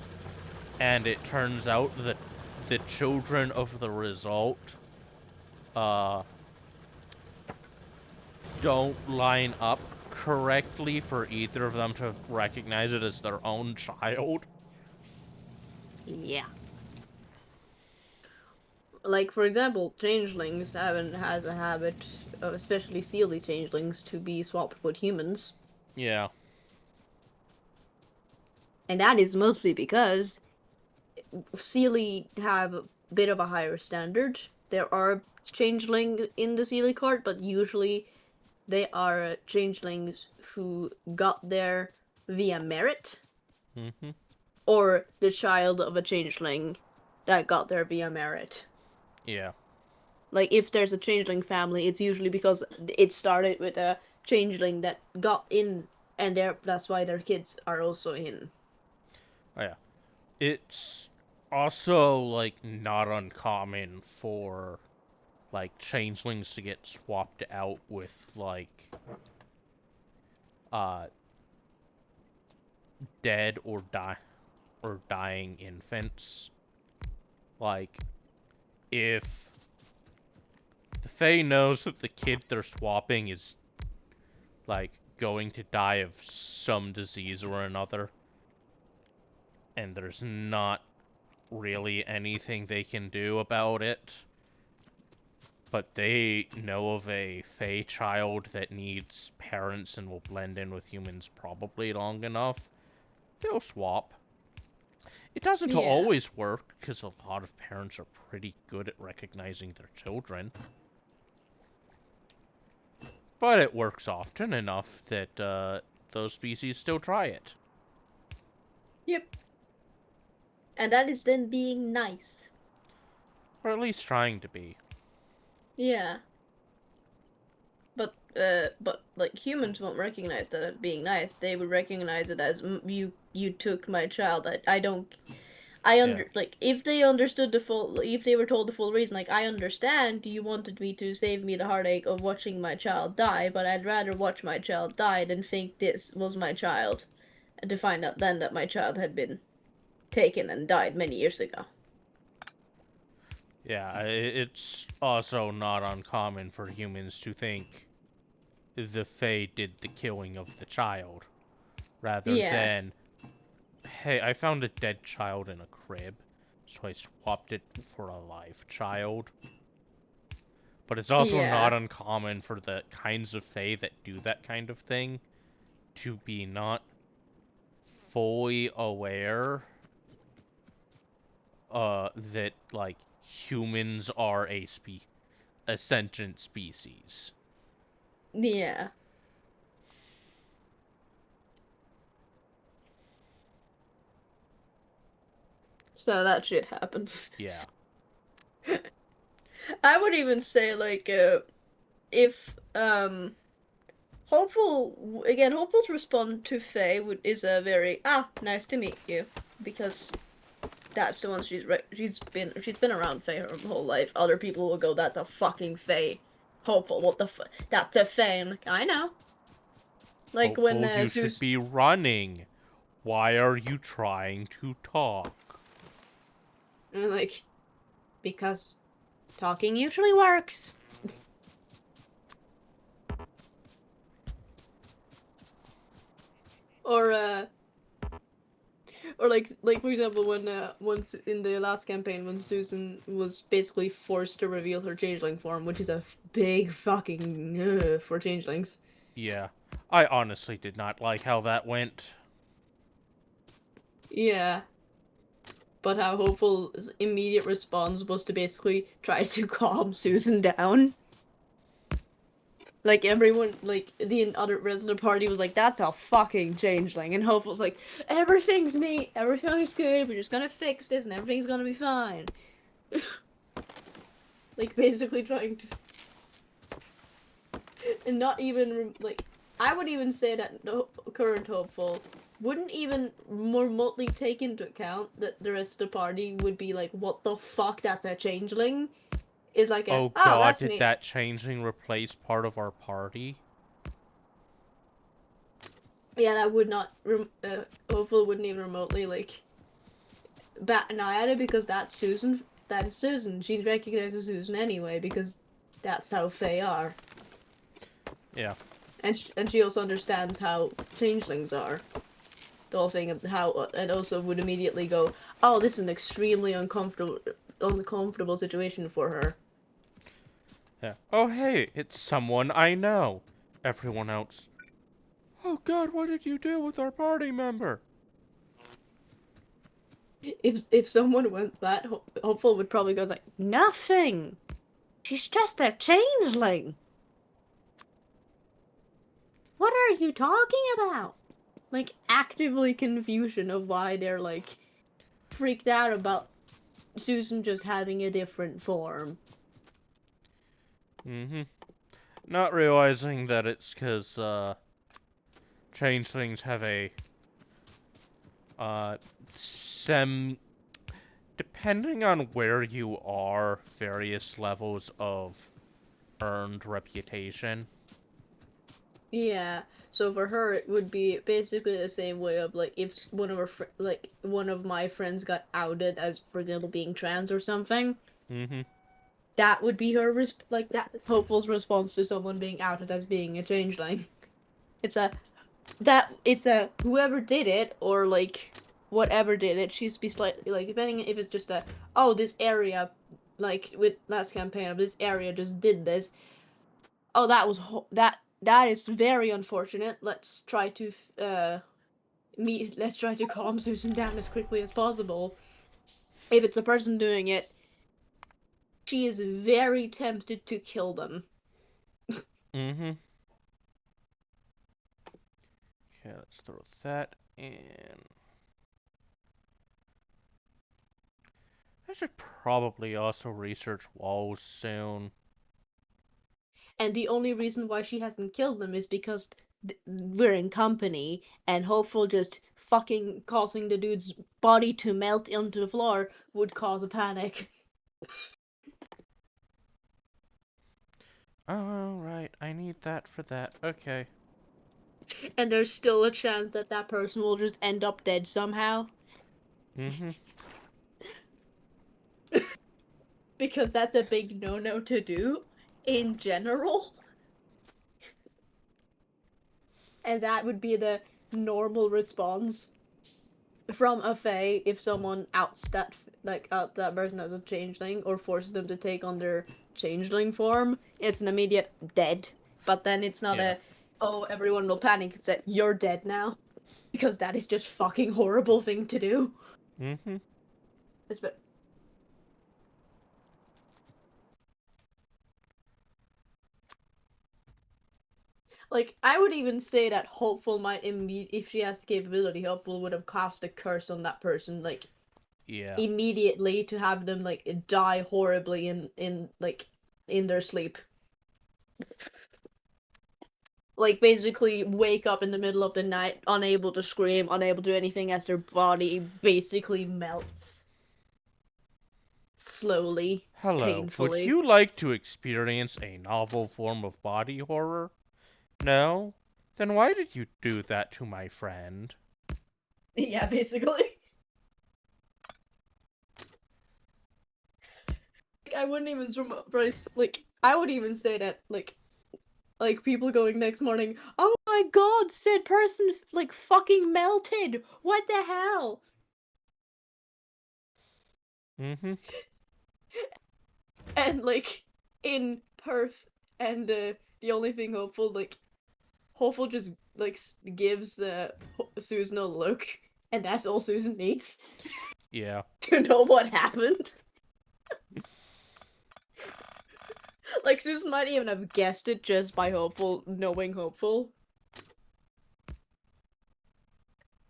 A: and it turns out that the children of the result uh don't line up correctly for either of them to recognize it as their own child.
B: Yeah. Like, for example, changelings has a habit of, especially sealy changelings, to be swapped with humans.
A: Yeah.
B: And that is mostly because Sealy have a bit of a higher standard. There are changeling in the Sealy court, but usually they are changelings who got there via merit,
A: Mhm.
B: or the child of a changeling that got there via merit.
A: Yeah.
B: Like, if there's a changeling family, it's usually because it started with a changeling that got in, and that's why their kids are also in.
A: Oh, yeah. It's also like not uncommon for like changelings to get swapped out with like uh dead or dying infants. Like if the Fae knows that the kid they're swapping is like going to die of some disease or another, and there's not really anything they can do about it, but they know of a Fae child that needs parents and will blend in with humans probably long enough, they'll swap. It doesn't
B: Yeah.
A: always work, because a lot of parents are pretty good at recognizing their children, but it works often enough that those species still try it.
B: Yep. And that is then being nice.
A: Or at least trying to be.
B: Yeah. But like humans won't recognize that as being nice. They would recognize it as you took my child. I don't. I
A: Yeah.
B: like if they understood the full, if they were told the full reason, like I understand you wanted me to save me the heartache of watching my child die, but I'd rather watch my child die than think this was my child, and to find out then that my child had been taken and died many years ago.
A: Yeah, it's also not uncommon for humans to think the Fae did the killing of the child, rather
B: Yeah,
A: than, hey, I found a dead child in a crib, so I swapped it for a live child. But it's also not
B: yeah,
A: uncommon for the kinds of Fae that do that kind of thing to be not fully aware that like humans are a sentient species.
B: yeah. So that shit happens.
A: Yeah.
B: I would even say like if Hopeful's response to Faye is a very nice to meet you, because that's the one she's been around Faye her whole life. Other people will go, that's a fucking Faye. Hopeful, what the fuck? That's a Faye. And like, I know. Like when
A: Hopeful, you should
B: Sue's
A: be running. Why are you trying to talk?
B: like, because talking usually works. Or like for example, when once in the last campaign, when Susan was basically forced to reveal her changeling form, which is a big fucking for changelings.
A: Yeah, I honestly did not like how that went.
B: Yeah, but how Hopeful's immediate response was to basically try to calm Susan down. Like everyone, like the other rest of the party was like, "That's a fucking changeling," and Hopeful's like, "Everything's neat, everything's good. We're just gonna fix this, and everything's gonna be fine." Like basically trying to, and not even like, I would even say that no current Hopeful wouldn't even more remotely take into account that the rest of the party would be like, "What the fuck? That's a changeling." Is like
A: Oh
B: oh,
A: god,
B: that's
A: did
B: neat.
A: that changeling replace part of our party?
B: Yeah, that would not. Hopeful wouldn't even remotely like bat an eye at it, because that's Susan. That is Susan. She recognizes Susan anyway, because that's how Fae are,
A: Yeah.
B: and she also understands how changelings are. The whole thing of how, and also would immediately go, "Oh, this is an extremely uncomfortable situation for her."
A: Yeah. Oh hey, it's someone I know. Everyone else. Oh god, what did you do with our party member?
B: If someone went that, Hopeful would probably go like, "Nothing. She's just a changeling. What are you talking about?" Like actively confusion of why they're like freaked out about Susan just having a different form.
A: Mm-hmm. Not realizing that it's because, changelings have a, uh, sem... Depending on where you are, various levels of earned reputation.
B: Yeah. So for her, it would be basically the same way of like if one of my friends got outed as, for example, being trans or something.
A: Mm-hmm.
B: That would be her like that's Hopeful's response to someone being outed as being a changeling. It's a it's a whoever did it, or like whatever did it. She's be slightly like, depending if it's just a, oh, this area, like with last campaign of this area just did this. Oh, that is very unfortunate. Let's try to let's try to calm Susan down as quickly as possible. If it's a person doing it, she is very tempted to kill them.
A: Mm-hmm. Okay, let's throw that in. I should probably also research walls soon.
B: And the only reason why she hasn't killed them is because we're in company, and Hopeful just fucking causing the dude's body to melt into the floor would cause a panic.
A: Oh, right, I need that for that. Okay.
B: And there's still a chance that that person will just end up dead somehow.
A: Mm-hmm.
B: Because that's a big no-no to do in general. And that would be the normal response from a fae if someone out that person as a changeling, or forces them to take on their changeling form. It's an immediate dead. But then it's not
A: Yeah.
B: a, oh, everyone will panic. It's a, you're dead now, because that is just fucking horrible thing to do.
A: Mm-hmm.
B: It's but like, I would even say that Hopeful might if she has the capability, Hopeful would have cast a curse on that person like
A: Yeah.
B: immediately, to have them like die horribly in like in their sleep. like basically wake up in the middle of the night, unable to scream, unable to do anything as their body basically melts slowly,
A: Hello, would
B: painfully.
A: you like to experience a novel form of body horror? No? Then why did you do that to my friend?
B: Yeah, basically. I wouldn't even like I would even say that like people going next morning, oh my god, said person like fucking melted. What the hell?
A: Mm-hmm.
B: And like in Perth, and the only thing hopeful just like gives Susan a look, and that's all Susan needs
A: Yeah.
B: to know what happened. Like Susan might even have guessed it just by hopeful knowing hopeful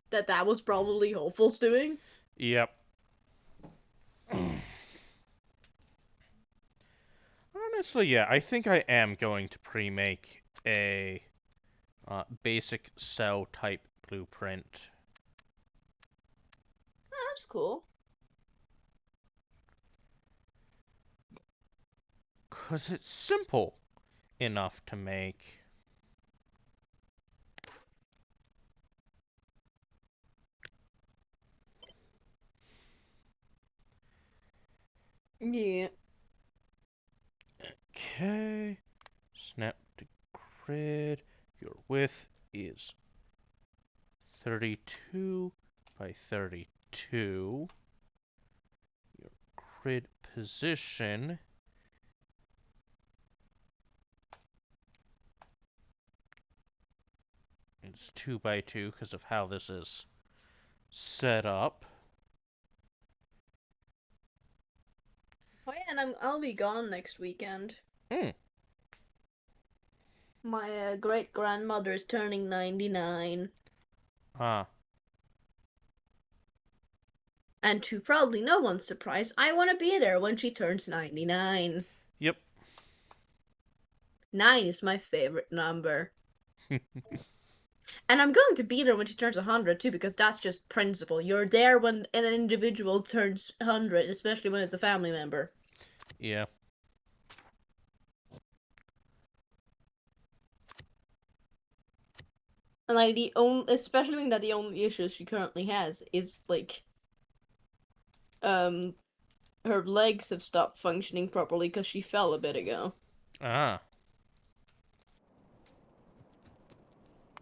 B: that was probably hopeful's doing.
A: Yep. Honestly, yeah, I think I am going to pre-make a basic cell type blueprint.
B: Oh, that's cool.
A: 'Cause it's simple enough to make.
B: Yeah.
A: Okay. Snap to grid. Your width is 32 by 32. Your grid position is 2 by 2 because of how this is set up.
B: Oh yeah, and I'll be gone next weekend.
A: Hmm.
B: My great grandmother is turning 99.
A: Ah.
B: And to probably no one's surprise, I want to be there when she turns 99.
A: Yep.
B: 9 is my favorite number. And I'm going to be there when she turns 100 too, because that's just principle. You're there when an individual turns 100, especially when it's a family member.
A: Yeah.
B: And like the only, especially that the only issue she currently has is like, um, her legs have stopped functioning properly because she fell a bit ago.
A: Ah.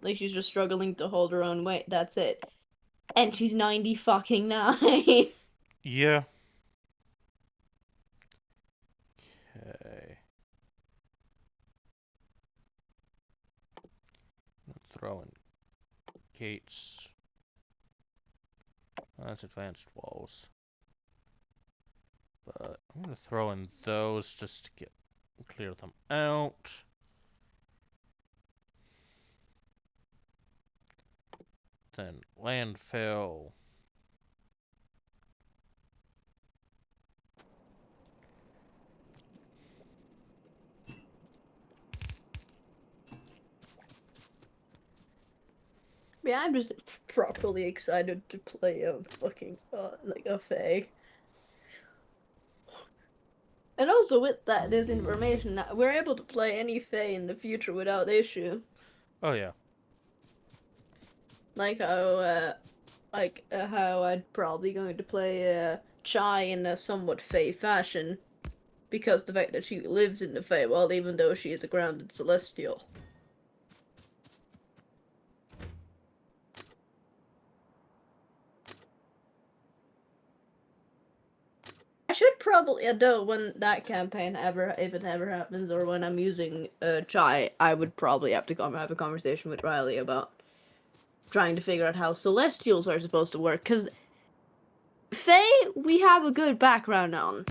B: Like she's just struggling to hold her own weight. That's it. And she's 90 fucking 9.
A: Yeah. Okay. Throwing gates. That's advanced walls. But I'm gonna throw in those just to clear them out. Then landfill.
B: Yeah, I'm just properly excited to play a fucking like a Fae. And also with this information, we're able to play any Fae in the future without issue.
A: Oh yeah.
B: Like how I'm probably going to play Chai in a somewhat Fae fashion, because the fact that she lives in the Fae world, even though she is a grounded celestial. I should probably, though, when that campaign ever, if it ever happens, or when I'm using Chai, I would probably have to come have a conversation with Riley about trying to figure out how Celestials are supposed to work, because Faye, we have a good background on.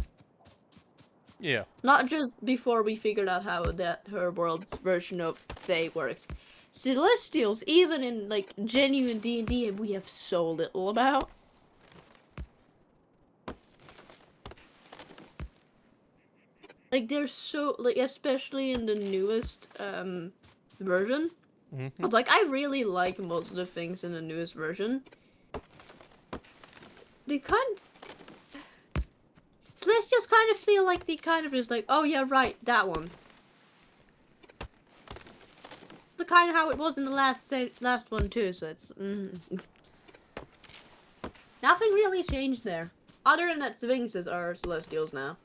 A: Yeah.
B: Not just before we figured out how that her world's version of Faye works. Celestials, even in like genuine D&D, we have so little about. Like they're so like, especially in the newest version, It's like, I really like most of the things in the newest version. They Celestials kind of feel like they kind of just like, oh yeah, right, that one. It's kind of how it was in the last one too, so it's... Nothing really changed there. Other than that Sphinxes are Celestials now.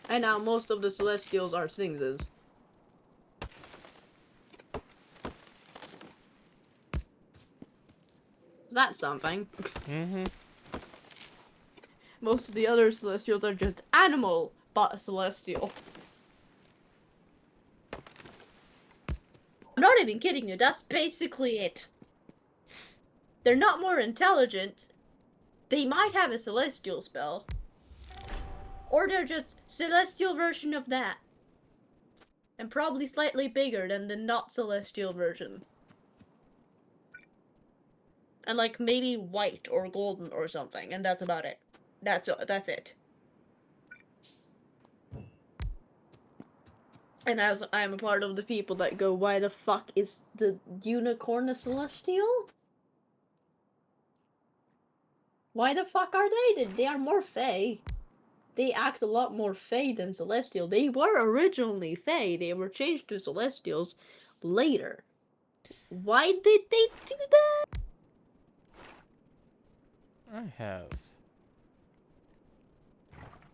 B: And now most of the Celestials are Sphinxes. That's something. Most of the other Celestials are just animal, but celestial. I'm not even kidding you, that's basically it. They're not more intelligent. They might have a celestial spell. Or they're just celestial version of that. And probably slightly bigger than the not celestial version. And like maybe white or golden or something, and that's about it. That's it. And as I'm a part of the people that go, why the fuck is the unicorn a celestial? Why the fuck are they? They are more fae. They act a lot more fae than celestial. They were originally fae. They were changed to celestials later. Why did they do that?
A: I have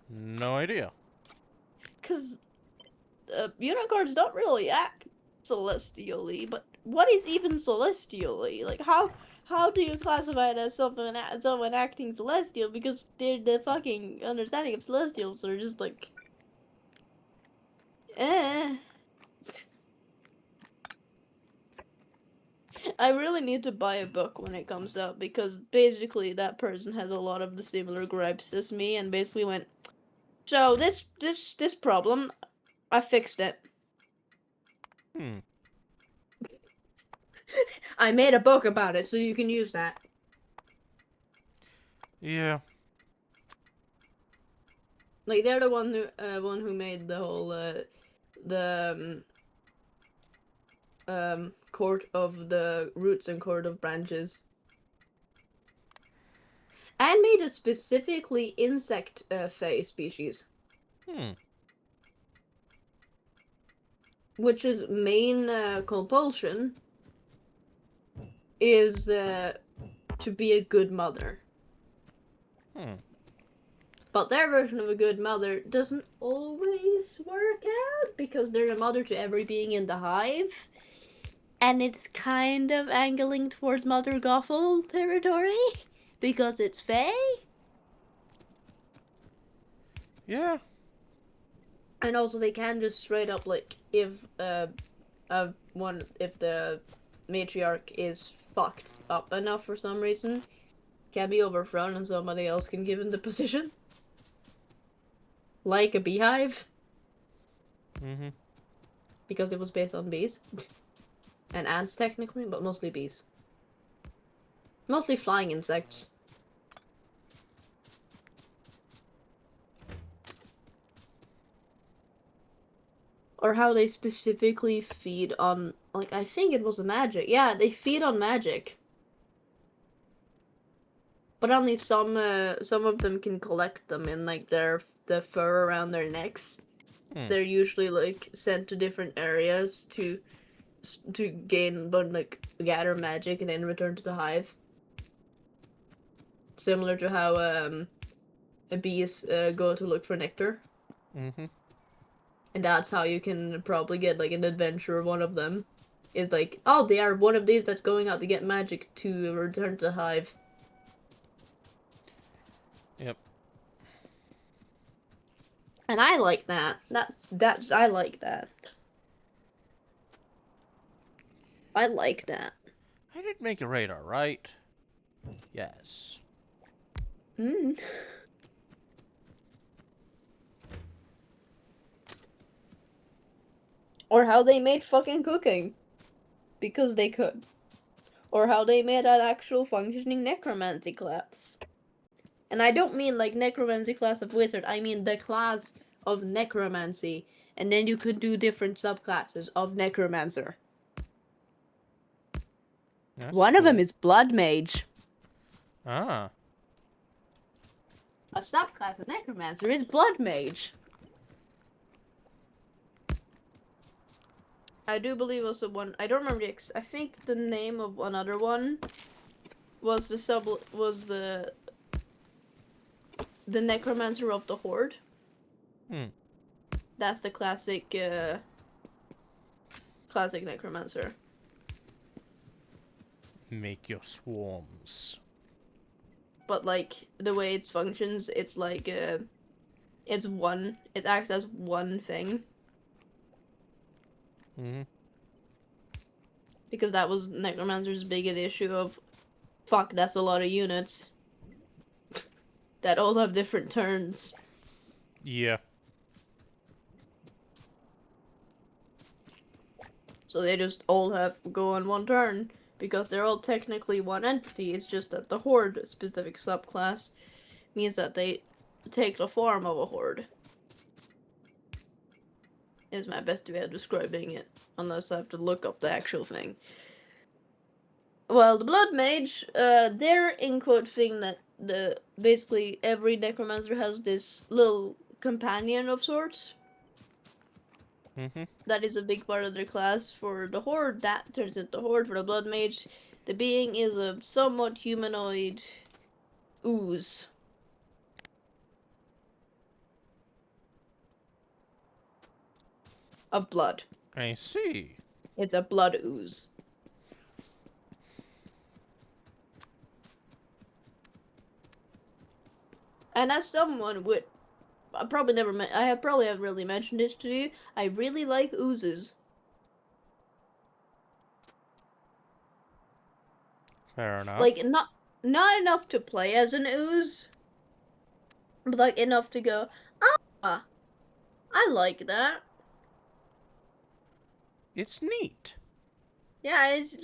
A: no idea.
B: Because unicorns don't really act celestially, but what is even celestially? Like, how do you classify it as someone acting celestial? Because the fucking understanding of celestials are just like, I really need to buy a book when it comes out, because basically that person has a lot of the similar gripes as me, and basically went, so this problem, I fixed it. I made a book about it, so you can use that.
A: Yeah.
B: Like, they're the one who made the whole court of the roots and court of branches, and made a specifically insect fae species, which is main compulsion is to be a good mother. But their version of a good mother doesn't always work out, because they're a mother to every being in the hive. And it's kind of angling towards Mother Gothel territory, because it's fae.
A: Yeah.
B: And also they can just straight up, like, if the matriarch is fucked up enough for some reason, can be overthrown and somebody else can give him the position. Like a beehive. Because it was based on bees. And ants, technically, but mostly bees. Mostly flying insects. Or how they specifically feed on, like, I think it was a magic. Yeah, they feed on magic. But only some of them can collect them in, like, the fur around their necks. They're usually, like, sent to different areas to gain, but like, gather magic and then return to the hive. Similar to how bees go to look for nectar. And that's how you can probably get, like, an adventure. One of them is like, oh, they are one of these that's going out to get magic to return to the hive.
A: Yep.
B: And I like that. I like that. I like that.
A: I did make a radar, right? Yes.
B: Or how they made fucking cooking. Because they could. Or how they made an actual functioning necromancy class. And I don't mean like necromancy class of wizard, I mean the class of necromancy. and then you could do different subclasses of necromancer.
A: That's
B: One of them
A: cool.
B: is blood mage.
A: Ah.
B: A subclass of necromancer is blood mage. I do believe also one. I don't remember I think the name of another one was the necromancer of the horde. That's the classic necromancer.
A: Make your swarms.
B: But like the way it functions, it's like it acts as one thing. Because that was Necromancer's biggest issue of, fuck, that's a lot of units that all have different turns.
A: Yeah.
B: So they just all go on one turn, because they're all technically one entity. It's just that the Horde specific subclass means that they take the form of a Horde. Is my best way of describing it, unless I have to look up the actual thing. Well, the Blood Mage, their in-quote thing that basically every Necromancer has this little companion of sorts. That is a big part of their class. For the Horde, that turns into Horde. For the Blood Mage, the being is a somewhat humanoid ooze. Of blood.
A: I see.
B: It's a blood ooze. And as someone with, I have probably really mentioned this to you, I really like oozes.
A: Fair enough.
B: Like, not enough to play as an ooze, but like enough to go, ah, I like that.
A: It's neat.
B: Yeah, it's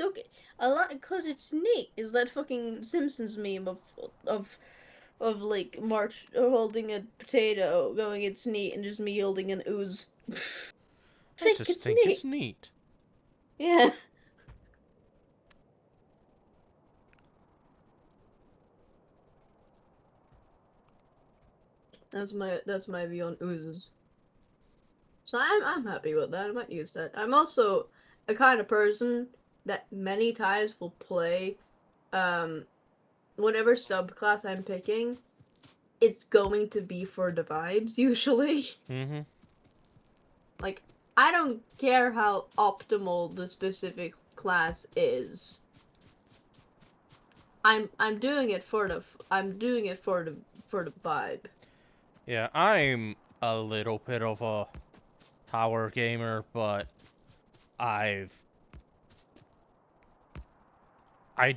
B: a lot because it's neat. Is that fucking Simpsons meme of like March holding a potato, going it's neat, and just me holding an ooze.
A: I just think it's neat.
B: Yeah. That's my view on oozes. So I'm happy with that. I might use that. I'm also a kind of person that many times will play whatever subclass I'm picking, it's going to be for the vibes usually. Like, I don't care how optimal the specific class is. I'm doing it for the vibe.
A: Yeah, I'm a little bit of a power gamer, but I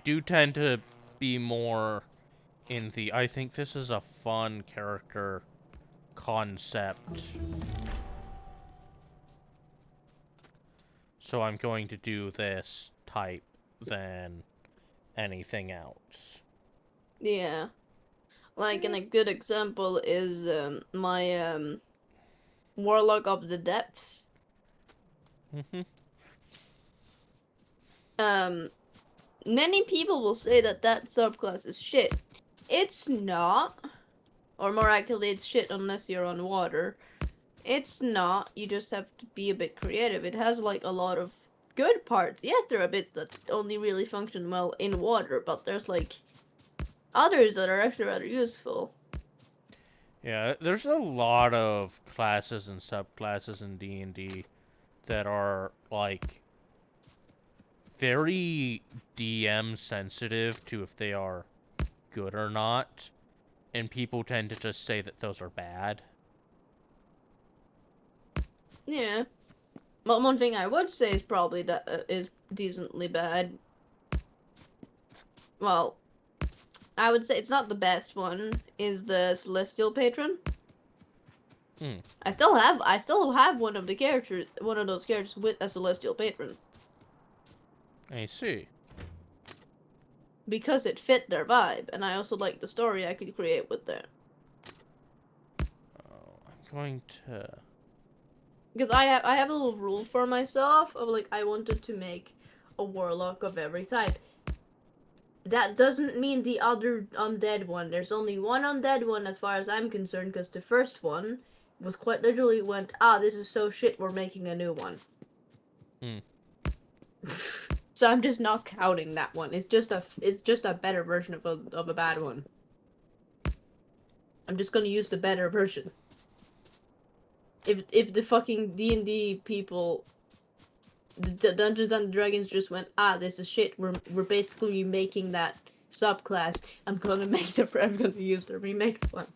A: do tend to be more in the I think this is a fun character concept. So I'm going to do this type than anything else.
B: Yeah. Like, and a good example is my Warlock of the Depths. Many people will say that subclass is shit. It's not. Or more accurately, it's shit unless you're on water. It's not. You just have to be a bit creative. It has, like, a lot of good parts. Yes, there are bits that only really function well in water, but there's, like, others that are actually rather useful.
A: Yeah, there's a lot of classes and subclasses in D&D that are, like, very DM sensitive to if they are good or not, and people tend to just say that those are bad.
B: Yeah. Well, one thing I would say is probably is decently bad. Well, I would say it's not the best one, is the Celestial Patron. I still have one of those characters with a Celestial Patron.
A: I see.
B: Because it fit their vibe, and I also like the story I could create with that.
A: Oh, I'm going to...
B: Because I have a little rule for myself of like I wanted to make a warlock of every type. That doesn't mean the other undead one. There's only one undead one as far as I'm concerned, because the first one was quite literally went, this is so shit, we're making a new one.
A: Hmm.
B: So I'm just not counting that one. It's just a better version of a bad one. I'm just gonna use the better version. If the fucking D&D people, the Dungeons and Dragons just went, this is shit, we're basically making that subclass, I'm gonna use the remake one.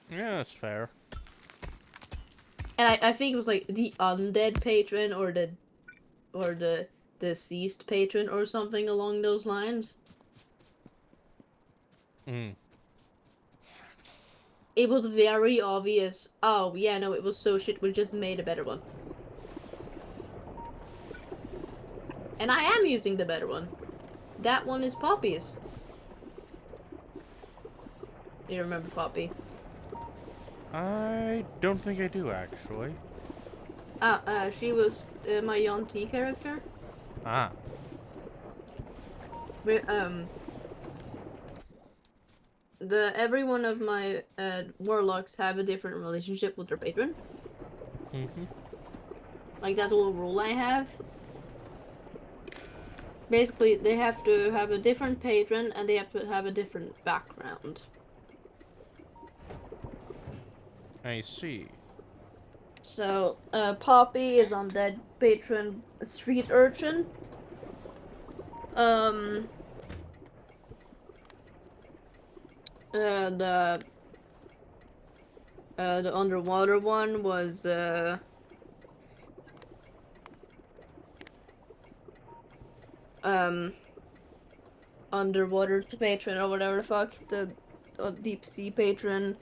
A: Yeah, that's fair.
B: And I think it was like the undead patron or the deceased patron or something along those lines.
A: Hmm.
B: It was very obvious. Oh yeah, no, it was so shit. We just made a better one. And I am using the better one. That one is Poppy's. You remember Poppy?
A: I don't think I do, actually.
B: She was my Yanti character.
A: Ah.
B: But, every one of my warlocks have a different relationship with their patron.
A: Mm-hmm.
B: Like that little rule I have. Basically, they have to have a different patron and they have to have a different background.
A: I see.
B: So, Poppy is undead patron street urchin. Um, the underwater one was underwater patron or whatever the fuck, the deep sea patron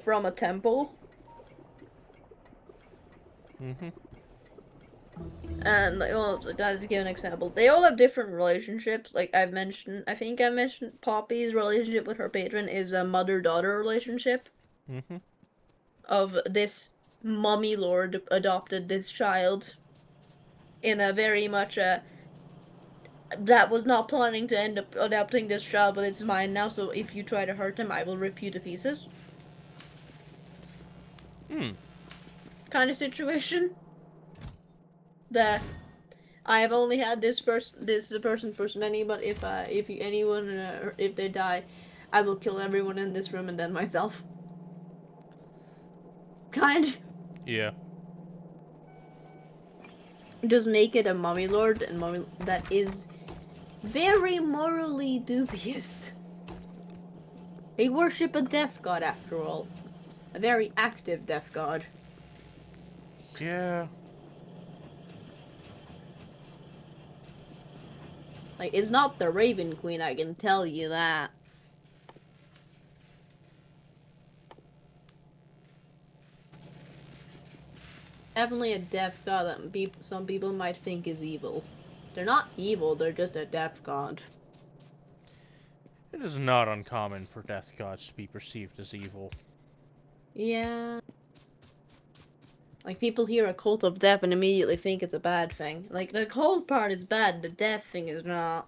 B: from a temple.
A: Mm-hmm.
B: And that is to give an example. They all have different relationships. Like I think I mentioned Poppy's relationship with her patron is a mother-daughter relationship.
A: Mm-hmm.
B: Of this mummy lord adopted this child in a very much that was not planning to end up adopting this child, but it's mine now, so if you try to hurt him, I will rip you to pieces.
A: Hmm.
B: Kind of situation. That I have only had this person for many, but if if they die, I will kill everyone in this room and then myself. Kind.
A: Yeah.
B: Just make it a mummy lord and mummy that is very morally dubious. They worship a death god after all. A very active death god.
A: Yeah.
B: Like, it's not the Raven Queen, I can tell you that. Definitely a death god that some people might think is evil. They're not evil, they're just a death god.
A: It is not uncommon for death gods to be perceived as evil.
B: Yeah. Like, people hear a cult of death and immediately think it's a bad thing. Like, the cult part is bad, the death thing is not.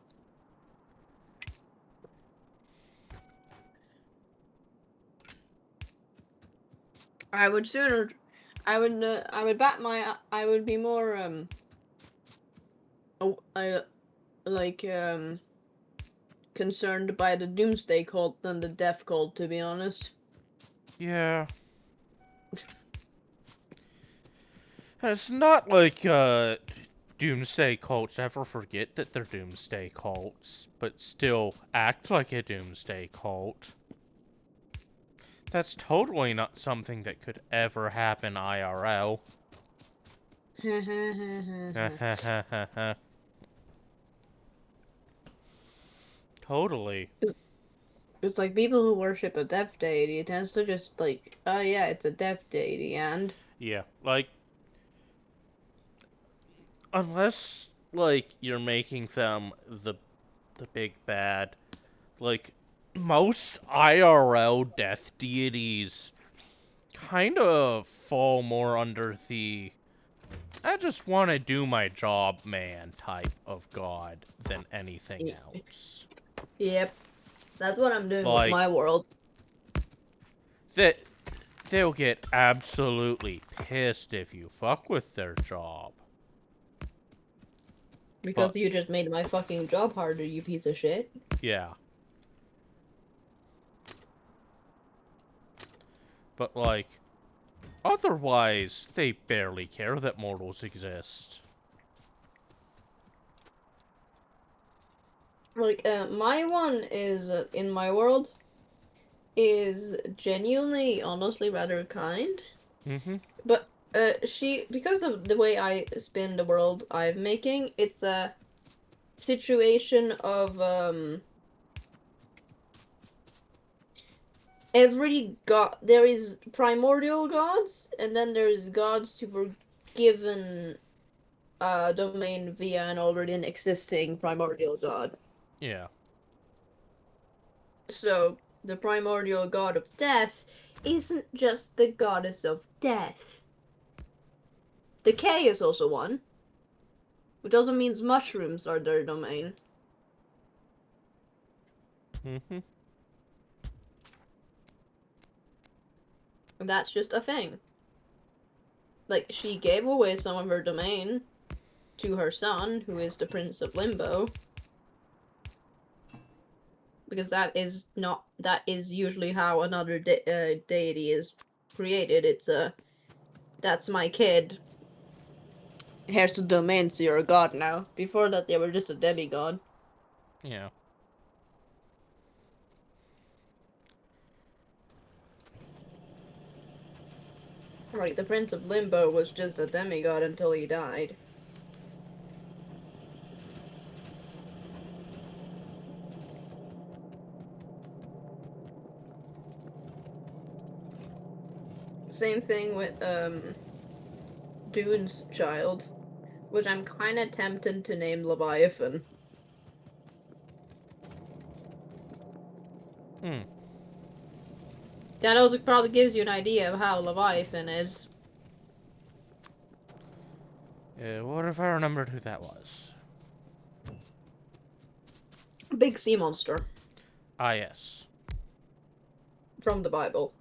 B: I would sooner... I would be more, concerned by the Doomsday cult than the Death cult, to be honest.
A: Yeah. It's not like, doomsday cults ever forget that they're doomsday cults, but still act like a doomsday cult. That's totally not something that could ever happen IRL. Totally.
B: It's like people who worship a death deity, it tends to just like, oh yeah, it's a death deity, and
A: Yeah, like, unless, like, you're making them the big bad, like, most IRL death deities kind of fall more under the I just want to do my job, man type of god than anything else.
B: Yep, that's what I'm doing with
A: Like,
B: my world.
A: that they'll get absolutely pissed if you fuck with their job.
B: Because
A: But,
B: you just made my fucking job harder, you piece of shit.
A: yeah. But, like, otherwise, they barely care that mortals exist.
B: Like, my one is, in my world, is genuinely, honestly rather kind.
A: Mm-hmm.
B: But, she, because of the way I spin the world I'm making, it's a situation of, every god, there is primordial gods, and then there's gods who were given a domain via an already existing primordial god.
A: Yeah.
B: So, the primordial god of death isn't just the goddess of death. Decay is also one, which also means mushrooms are their domain.
A: Mm-hmm.
B: And that's just a thing. Like, she gave away some of her domain to her son, who is the Prince of Limbo, because that is usually how another deity is created. It's that's my kid. Here's the domain, so you're a god now. Before that, they were just a demigod.
A: Yeah.
B: Like, the Prince of Limbo was just a demigod until he died. Same thing with Dune's child, which I'm kind of tempted to name Leviathan.
A: Hmm.
B: That also probably gives you an idea of how Leviathan is.
A: What if I remembered who that was?
B: Big sea monster
A: Ah, yes.
B: from the Bible.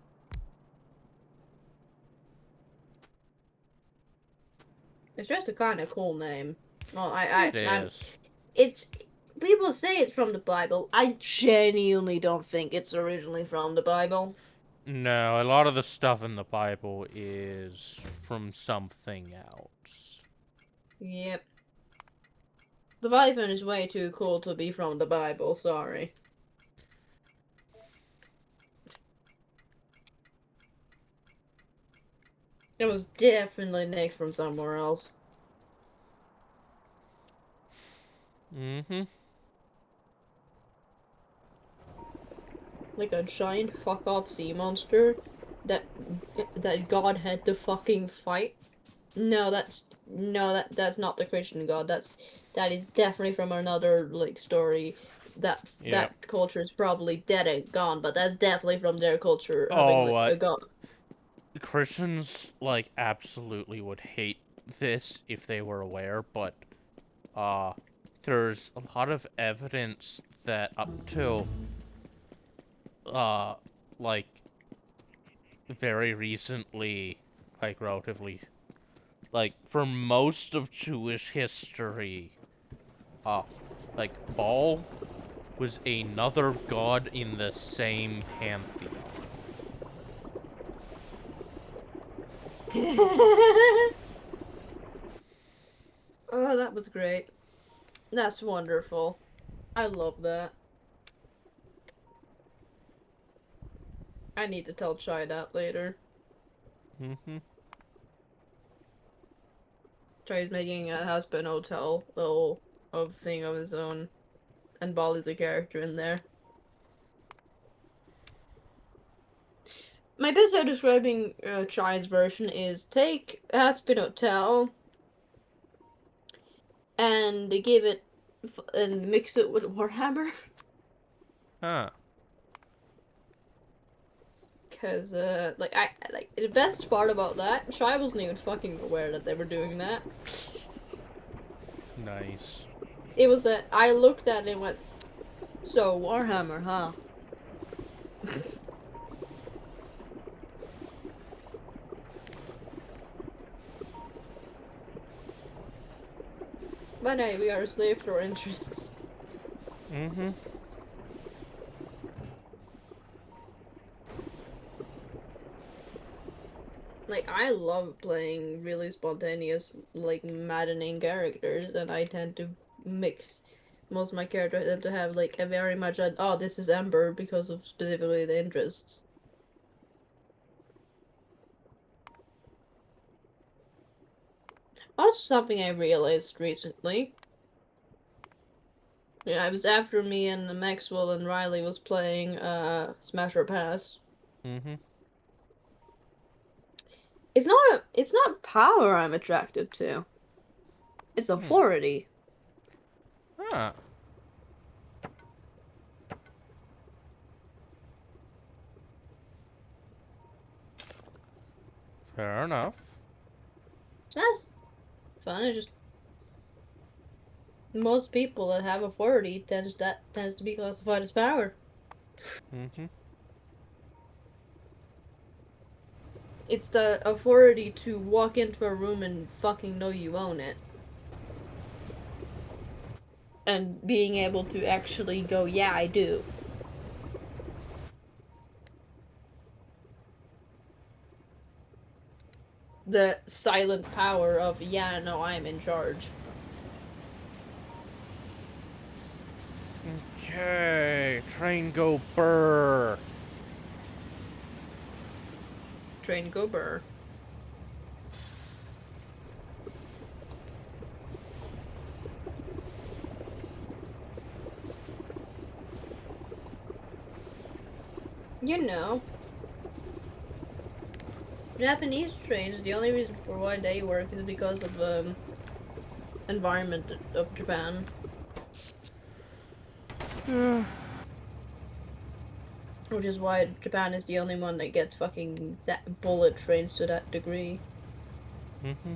B: It's just a kind of cool name. Well,
A: It
B: I'm.
A: is.
B: It's people say it's from the Bible. I genuinely don't think it's originally from the Bible.
A: No, a lot of the stuff in the Bible is from something else.
B: Yep. Leviathan is way too cool to be from the Bible. Sorry. It was definitely nicked from somewhere else.
A: Mm-hmm.
B: Like a giant fuck off sea monster that God had to fucking fight. That's not the Christian God. That is definitely from another like story.
A: Yep.
B: That culture is probably dead and gone, but that's definitely from their culture having
A: Oh,
B: like a god.
A: Christians, like, absolutely would hate this if they were aware, but, uh, there's a lot of evidence that up till, uh, like, very recently, like, relatively, like, for most of Jewish history, uh, like, Baal was another god in the same pantheon.
B: Oh, that was great. That's wonderful. I love that. I need to tell Chai that later.
A: Mm-hmm.
B: Chai's making a husband hotel little of thing of his own, and Ball is a character in there. My best way of describing Chai's version is take Aspen Hotel and give it and mix it with Warhammer.
A: Huh.
B: Cause like the best part about that, Shy wasn't even fucking aware that they were doing that.
A: Nice.
B: It was I looked at it and went, so Warhammer, huh? But hey, we are a slave to our interests.
A: Mm-hmm.
B: Like, I love playing really spontaneous, like, maddening characters, and I tend to mix most of my characters tend to have, like, a very much, oh, this is Ember because of specifically the interests. Also, something I realized recently. Yeah, it was after me and Maxwell and Riley was playing, Smash or Pass.
A: Mm-hmm.
B: It's not power I'm attracted to. It's
A: Hmm.
B: authority.
A: Ah, fair enough.
B: That's fun. It's just most people that have authority tends to be classified as power.
A: Mm-hmm.
B: It's the authority to walk into a room and fucking know you own it. And being able to actually go, yeah, I do. The silent power of, yeah, no, I'm in charge.
A: Okay, train go burr.
B: Train go burr. You know, Japanese trains, the only reason for why they work is because of environment of Japan. Which is why Japan is the only one that gets fucking that bullet trains to that degree.
A: Mm-hmm.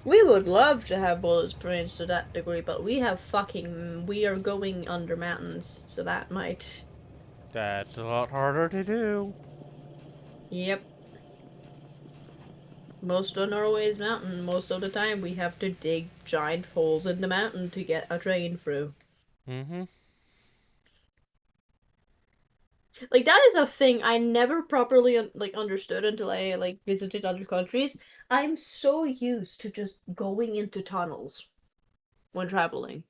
B: We would love to have bullet trains to that degree, but we are going under mountains, so that might.
A: That's a lot harder to do.
B: Yep. Most of Norway's mountain, most of the time we have to dig giant holes in the mountain to get a train through.
A: Mm-hmm.
B: Like that is a thing I never properly like understood until I like visited other countries. I'm so used to just going into tunnels when traveling.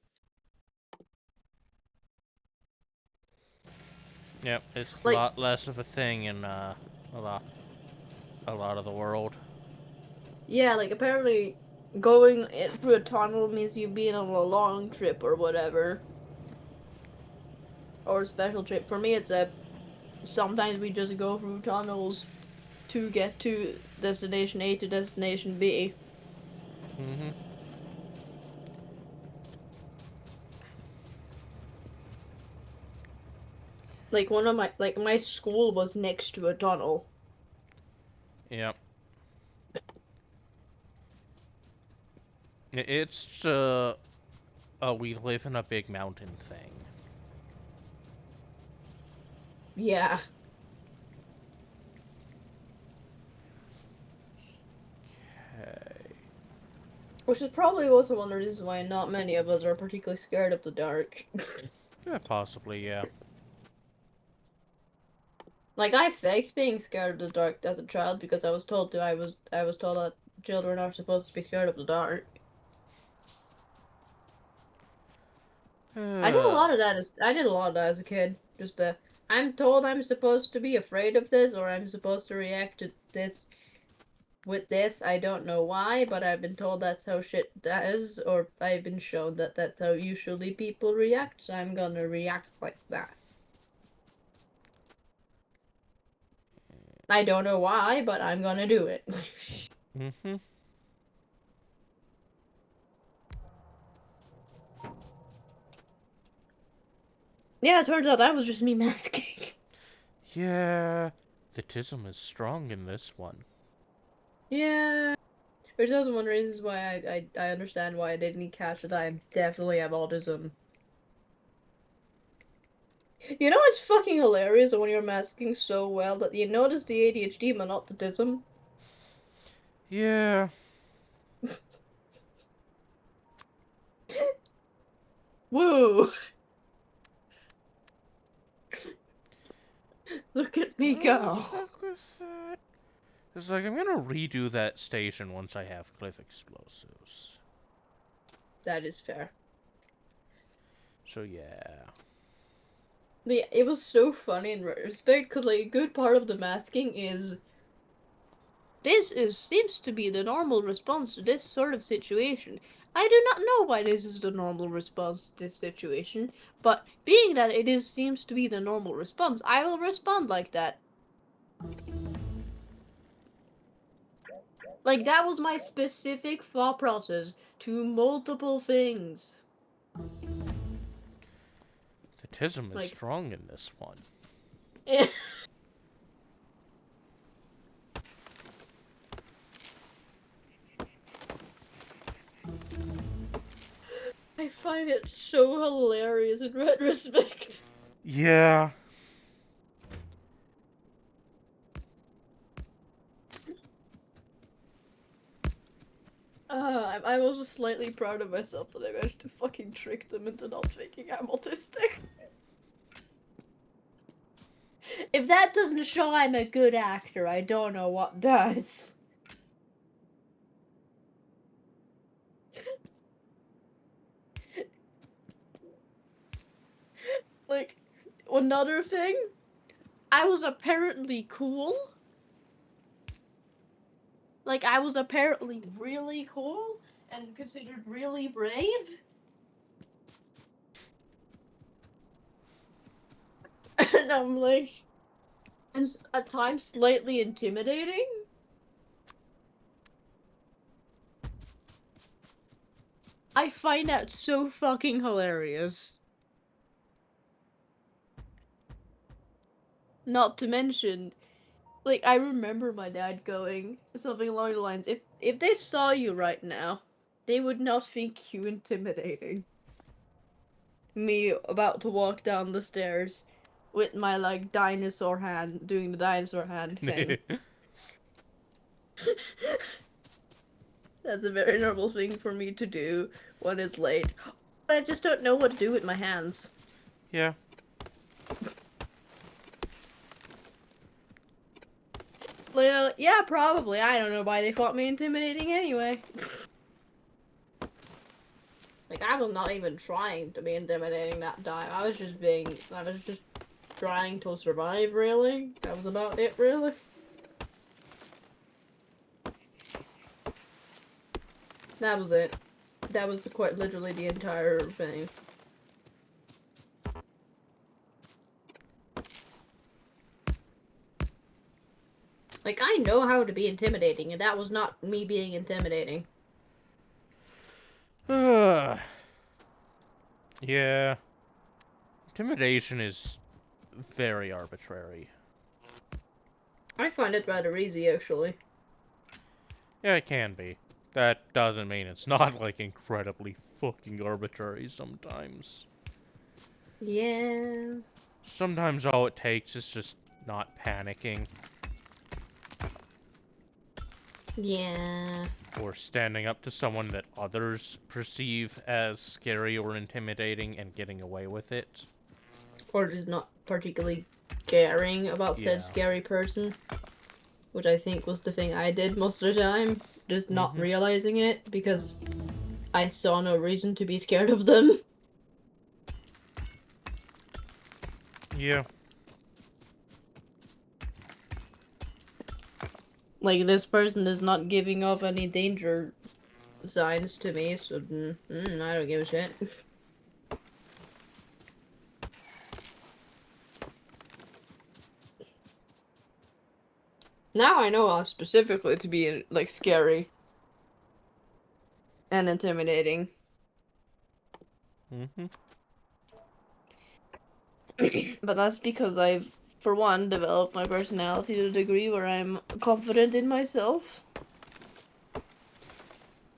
A: Yep, it's a
B: Like
A: lot less of a thing in a lot a lot of the world.
B: yeah, like apparently going through a tunnel means you being on a long trip or whatever, or a special trip. For me, it's a sometimes we just go through tunnels to get to destination A to destination B.
A: Mm-hmm.
B: Like my school was next to a tunnel.
A: Yep. It's we live in a big mountain thing.
B: Yeah,
A: Okay.
B: which is probably also one of the reasons why not many of us are particularly scared of the dark.
A: Yeah, possibly, yeah.
B: Like I faked being scared of the dark as a child because I was told that children are supposed to be scared of the dark. I did a lot of that as a kid. Just I'm told I'm supposed to be afraid of this or I'm supposed to react to this with this. I don't know why, but I've been told that's how shit does, or I've been shown that that's how usually people react, so I'm gonna react like that. I don't know why, but I'm gonna do it.
A: Mm-hmm.
B: Yeah, it turns out that was just me masking.
A: Yeah, the tism is strong in this one.
B: Yeah. Which is one reason why I understand why I didn't catch it. I definitely have autism. You know it's fucking hilarious when you're masking so well that you notice the ADHD but not the autism?
A: Yeah,
B: Woo! Look at me
A: what the
B: go.
A: fuck was that? It's like, I'm gonna redo that station once I have cliff explosives.
B: That is fair.
A: So yeah.
B: It was so funny in retrospect because like a good part of the masking is seems to be the normal response to this sort of situation. I do not know why this is the normal response to this situation, but being that it is seems to be the normal response, I will respond like that. Like that was my specific thought process to multiple things.
A: The tism is
B: Like
A: strong in this one.
B: I find it so hilarious in retrospect.
A: Yeah.
B: I'm also slightly proud of myself that I managed to fucking trick them into not thinking I'm autistic. If that doesn't show I'm a good actor, I don't know what does. Like, another thing, I was apparently cool. Like, I was apparently really cool and considered really brave. And I'm like, and at times slightly intimidating. I find that so fucking hilarious. Not to mention, like, I remember my dad going something along the lines, if they saw you right now, they would not think you intimidating. Me about to walk down the stairs with my, like, dinosaur hand, doing the dinosaur hand thing. That's a very normal thing for me to do when it's late. But I just don't know what to do with my hands.
A: Yeah.
B: Well, yeah, probably. I don't know why they thought me intimidating anyway. Like, I was not even trying to be intimidating that time. I was just trying to survive, really. That was about it, really. That was it. That was quite literally the entire thing. Like, I know how to be intimidating, and that was not me being intimidating.
A: Yeah. Intimidation is very arbitrary.
B: I find it rather easy, actually.
A: Yeah, it can be. That doesn't mean it's not, like, incredibly fucking arbitrary sometimes.
B: Yeah.
A: Sometimes all it takes is just not panicking.
B: Yeah.
A: Or standing up to someone that others perceive as scary or intimidating and getting away with it.
B: Or just not particularly caring about said
A: Yeah.
B: scary person. Which I think was the thing I did most of the time. Just not realizing it because I saw no reason to be scared of them.
A: Yeah.
B: Like, this person is not giving off any danger signs to me, so I don't give a shit. Now I know how specifically to be, like, scary and intimidating.
A: Mm-hmm.
B: But that's because I've for one, develop my personality to a degree where I'm confident in myself.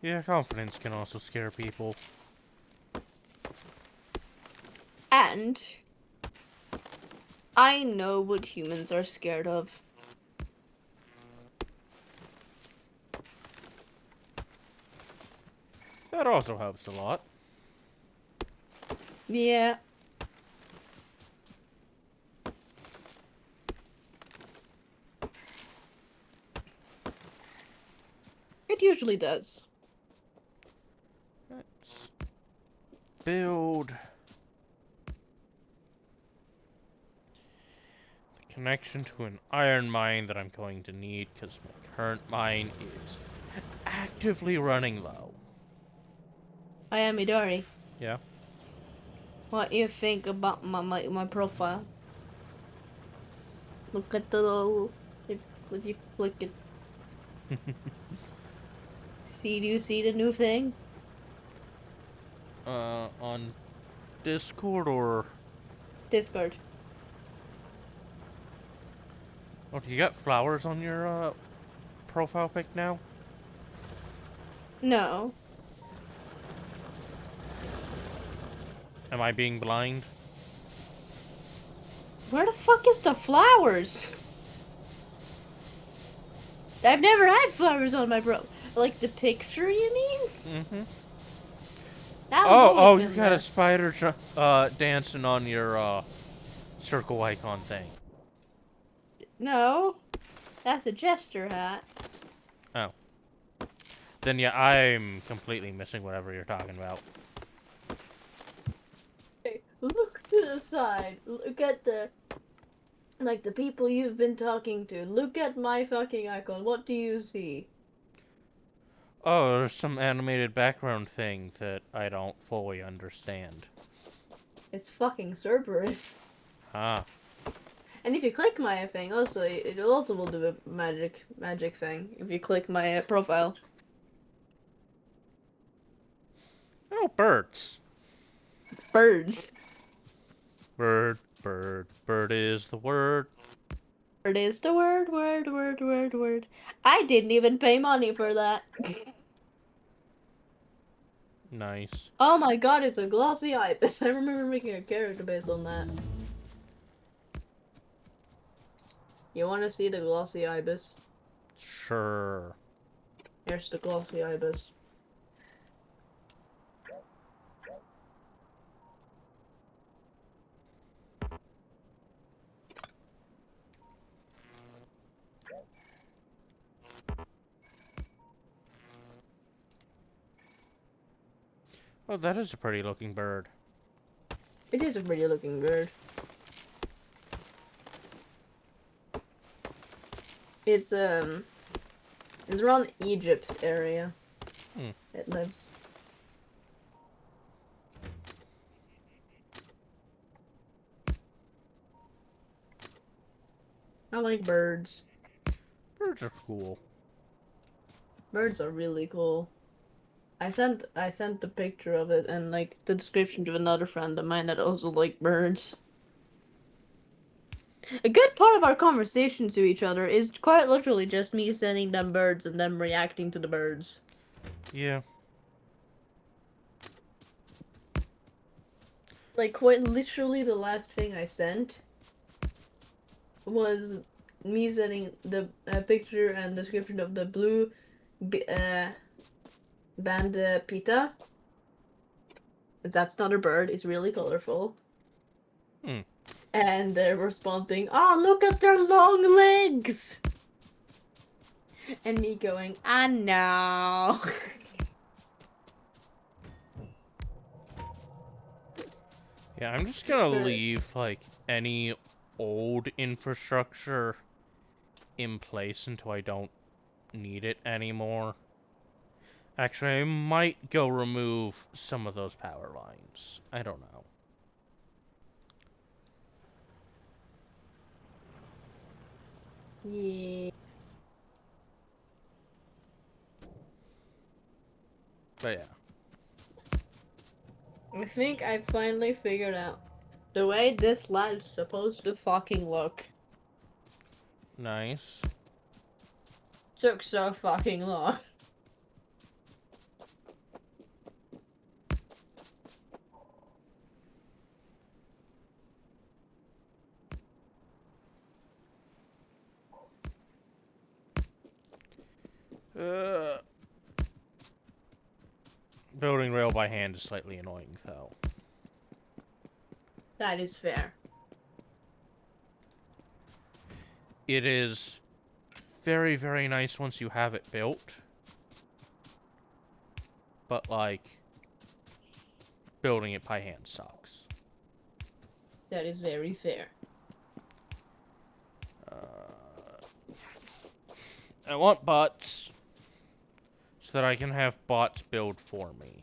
A: Yeah, confidence can also scare people.
B: And I know what humans are scared of.
A: That also helps a lot.
B: Yeah. It usually does.
A: Let's build the connection to an iron mine that I'm going to need because my current mine is actively running low.
B: I am Midori.
A: Yeah.
B: What do you think about my profile? Look at the little. If you click it, see, do you see the new thing?
A: On Discord or...
B: Discord.
A: Oh, do you got flowers on your, profile pic now?
B: No.
A: Am I being blind?
B: Where the fuck is the flowers? I've never had flowers on my Like the picture, you mean?
A: Mm-hmm.
B: That one's always
A: Oh, you
B: been
A: got
B: there.
A: a spider dancing on your, circle icon thing.
B: No. That's a jester hat.
A: Oh. Then yeah, I'm completely missing whatever you're talking about.
B: Hey, look to the side. Look at the... Like the people you've been talking to. Look at my fucking icon. What do you see?
A: Oh, there's some animated background thing that I don't fully understand.
B: It's fucking Cerberus.
A: Ah.
B: And if you click my thing, also it also will do a magic thing. If you click my profile.
A: Oh, birds.
B: Birds.
A: Bird, bird is the word.
B: Bird is the word, word. I didn't even pay money for that.
A: Nice.
B: Oh my god, it's a glossy ibis. I remember making a character based on that. You want to see the glossy ibis?
A: Sure.
B: Here's the glossy ibis.
A: Oh, that is a pretty looking bird.
B: It is a pretty looking bird. It's around Egypt area.
A: Hmm.
B: It lives. I like birds.
A: Birds are cool.
B: Birds are really cool. I sent the picture of it and like the description to another friend of mine that also liked birds. A good part of our conversation to each other is quite literally just me sending them birds and them reacting to the birds.
A: Yeah.
B: Like quite literally the last thing I sent was me sending the picture and description of the blue band pita. That's not a bird, it's really colorful.
A: Hmm.
B: And their response being, "Oh, look at their long legs!" And me going, "I know."
A: Yeah, I'm just gonna
B: But
A: leave, like, any old infrastructure in place until I don't need it anymore. Actually, I might go remove some of those power lines. I don't know.
B: yeah.
A: But yeah.
B: I think I finally figured out the way this lad's supposed to fucking look.
A: Nice.
B: Took so fucking long.
A: Uh, Building rail by hand is slightly annoying, though.
B: That is fair.
A: It is very, very nice once you have it built. But, like, building it by hand sucks.
B: That is very fair.
A: I want bots so that I can have bots build for me.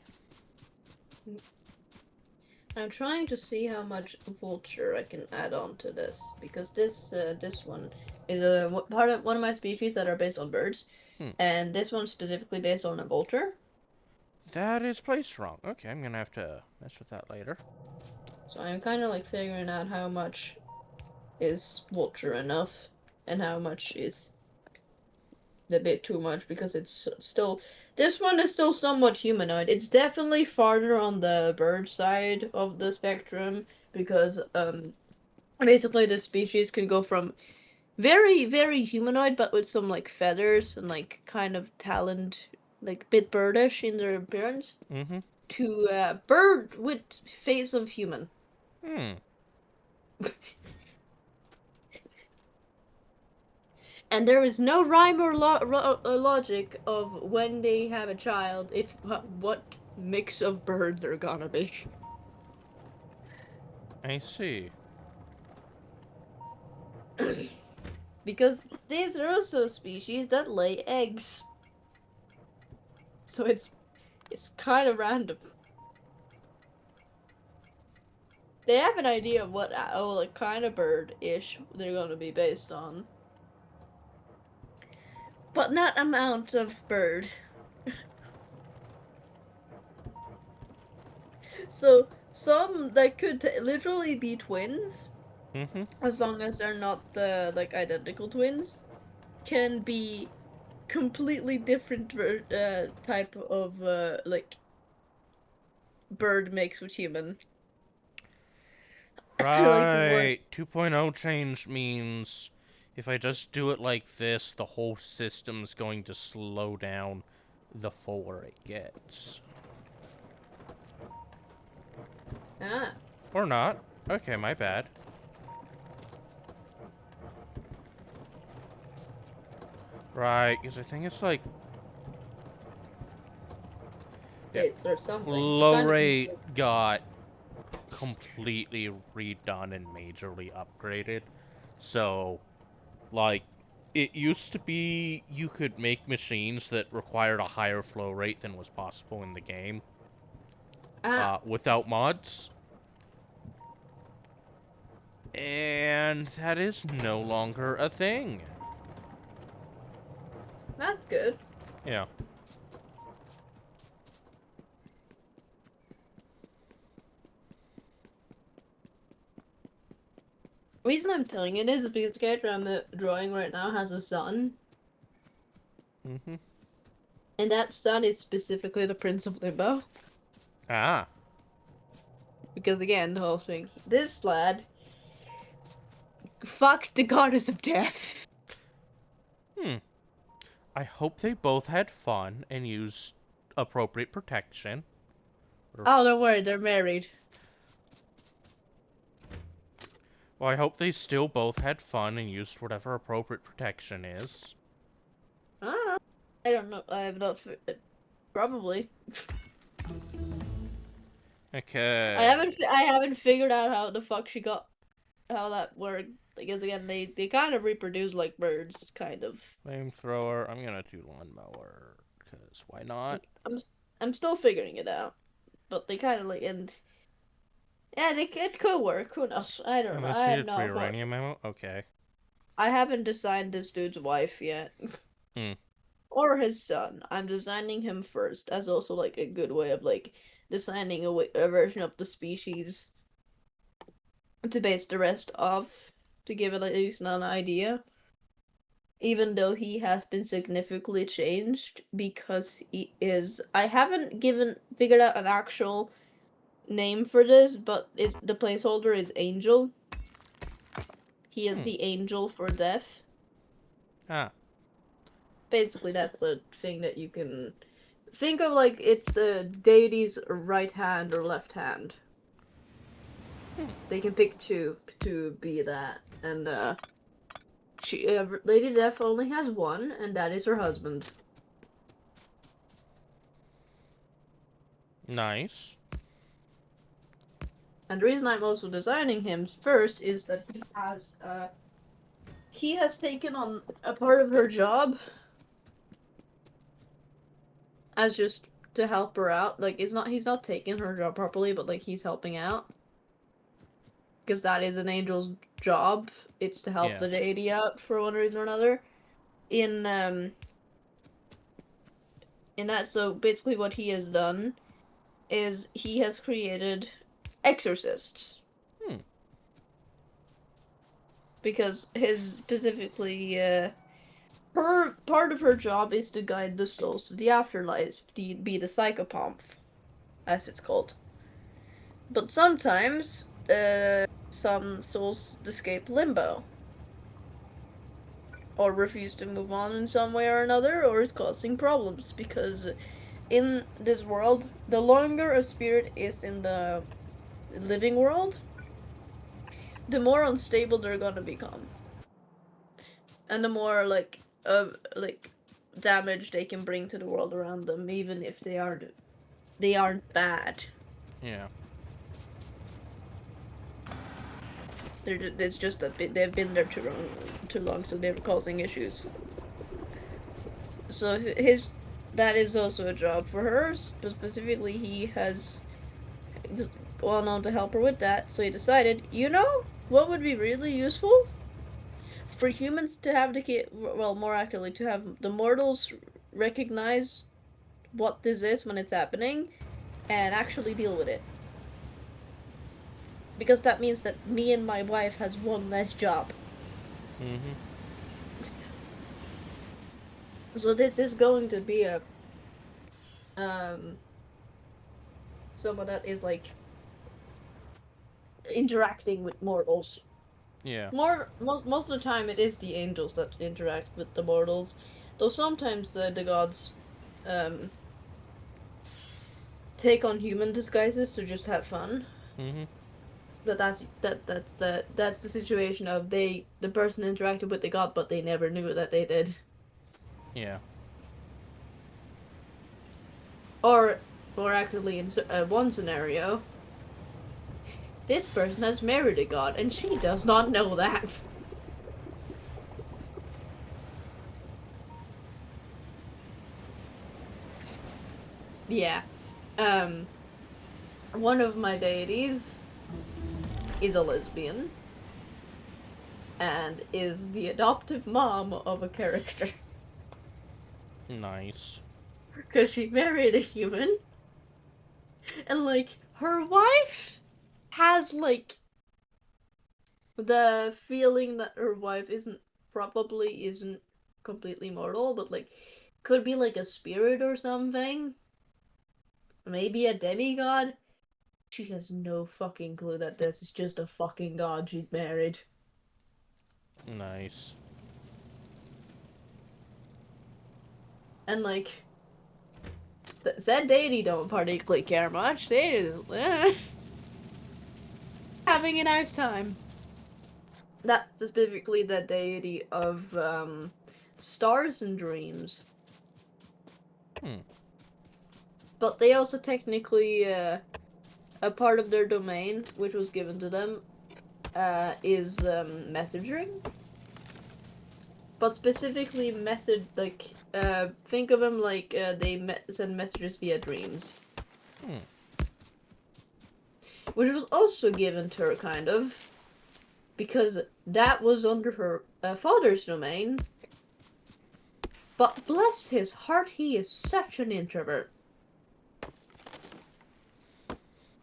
B: I'm trying to see how much vulture I can add on to this, because this one is one of my species that are based on birds, and this one's specifically based on a vulture.
A: That is placed wrong. Okay, I'm gonna have to mess with that later.
B: So I'm kind of like figuring out how much is vulture enough, and how much is a bit too much, because it's still, this one is still somewhat humanoid. It's definitely farther on the bird side of the spectrum, because basically the species can go from very, very humanoid, but with some like feathers and like kind of taloned, like bit birdish in their appearance, to bird with face of human. And there is no rhyme or logic of when they have a child, if what mix of bird they're gonna be.
A: I see.
B: Because these are also species that lay eggs. So it's kind of random. They have an idea of what like kind of bird-ish they're gonna be based on. But not amount of bird. So some that could literally be twins, as long as they're not like identical twins, can be completely different type of like bird mix with human. Like one.
A: Right. 2.0 change means if I just do it like this, the whole system's going to slow down the fuller it gets.
B: Ah.
A: Or not. Okay, my bad. Right, because I think it's like... Yeah,
B: It's or something.
A: flow
B: Kind of
A: rate got completely redone and majorly upgraded. So, like, it used to be you could make machines that required a higher flow rate than was possible in the game without mods. And that is no longer a thing.
B: That's good.
A: Yeah.
B: Reason I'm telling it is because the character I'm drawing right now has a son. And that son is specifically the Prince of Limbo.
A: Ah.
B: Because again, the whole thing, this lad fucked the goddess of death.
A: I hope they both had fun and used appropriate protection.
B: Oh, don't worry, they're married.
A: Well, I hope they still both had fun and used whatever appropriate protection is.
B: I don't know. I have not. Probably.
A: Okay.
B: I haven't figured out how the fuck she got, how that worked. Because again, they kind of reproduce like birds, kind of.
A: Flamethrower. I'm gonna do lawnmower because why not?
B: I'm still figuring it out, but they kind of like and yeah, it could work. Who knows? I don't know.
A: Unless
B: I
A: you
B: have
A: did 3
B: no fuck.
A: uranium ammo. Okay.
B: I haven't designed this dude's wife yet. Or his son. I'm designing him first, as also like a good way of like designing a version of the species to base the rest off, to give it at least an idea. even though he has been significantly changed because he is. I haven't given figured out an actual name for this, but the placeholder is Angel. He is the angel for death.
A: Ah.
B: Basically, that's the thing that you can think of, like it's the deity's right hand or left hand. They can pick two to be that, and Lady Death only has one, and that is her husband.
A: Nice.
B: And the reason I'm also designing him first is that he has taken on a part of her job as just to help her out. Like he's not taking her job properly, but like he's helping out. Because that is an angel's job. It's to help
A: Yeah.
B: the deity out for one reason or another. In in that, so basically what he has done is he has created exorcists.
A: Hmm.
B: Because his specifically her part of her job is to guide the souls to the afterlife, to be the psychopomp, as it's called. But sometimes some souls escape limbo or refuse to move on in some way or another, or is causing problems because in this world, the longer a spirit is in the living world, the more unstable they're gonna become, and the more like damage they can bring to the world around them, even if they aren't bad.
A: Yeah.
B: It's just that they've been there too long, so they're causing issues. So his that is also a job for hers, but specifically he has gone on to help her with that. So he decided, you know, what would be really useful for humans to have well, more accurately, to have the mortals recognize what this is when it's happening and actually deal with it. Because that means that me and my wife has one less job.
A: Mm-hmm.
B: So this is going to be a um someone that is like interacting with mortals.
A: Yeah.
B: Most of the time it is the angels that interact with the mortals, though sometimes the gods um take on human disguises to just have fun.
A: Mm-hmm.
B: But that's the situation of the person interacted with the god, but they never knew that they did.
A: Yeah.
B: Or actually, in one scenario, this person has married a god, and she does not know that. Yeah. Um, one of my deities is a lesbian and is the adoptive mom of a character.
A: Nice.
B: Because she married a human, and like her wife has like the feeling that her wife probably isn't completely mortal, but like could be like a spirit or something. Maybe a demigod. She has no fucking clue that this is just a fucking god she's married.
A: Nice.
B: And like said deity don't particularly care much. They just having a nice time. That's specifically the deity of stars and dreams.
A: Hmm.
B: But they also technically a part of their domain, which was given to them, is messaging. But specifically, think of them like they send messages via dreams.
A: Hmm.
B: Which was also given to her, kind of, because that was under her father's domain. But bless his heart, he is such an introvert.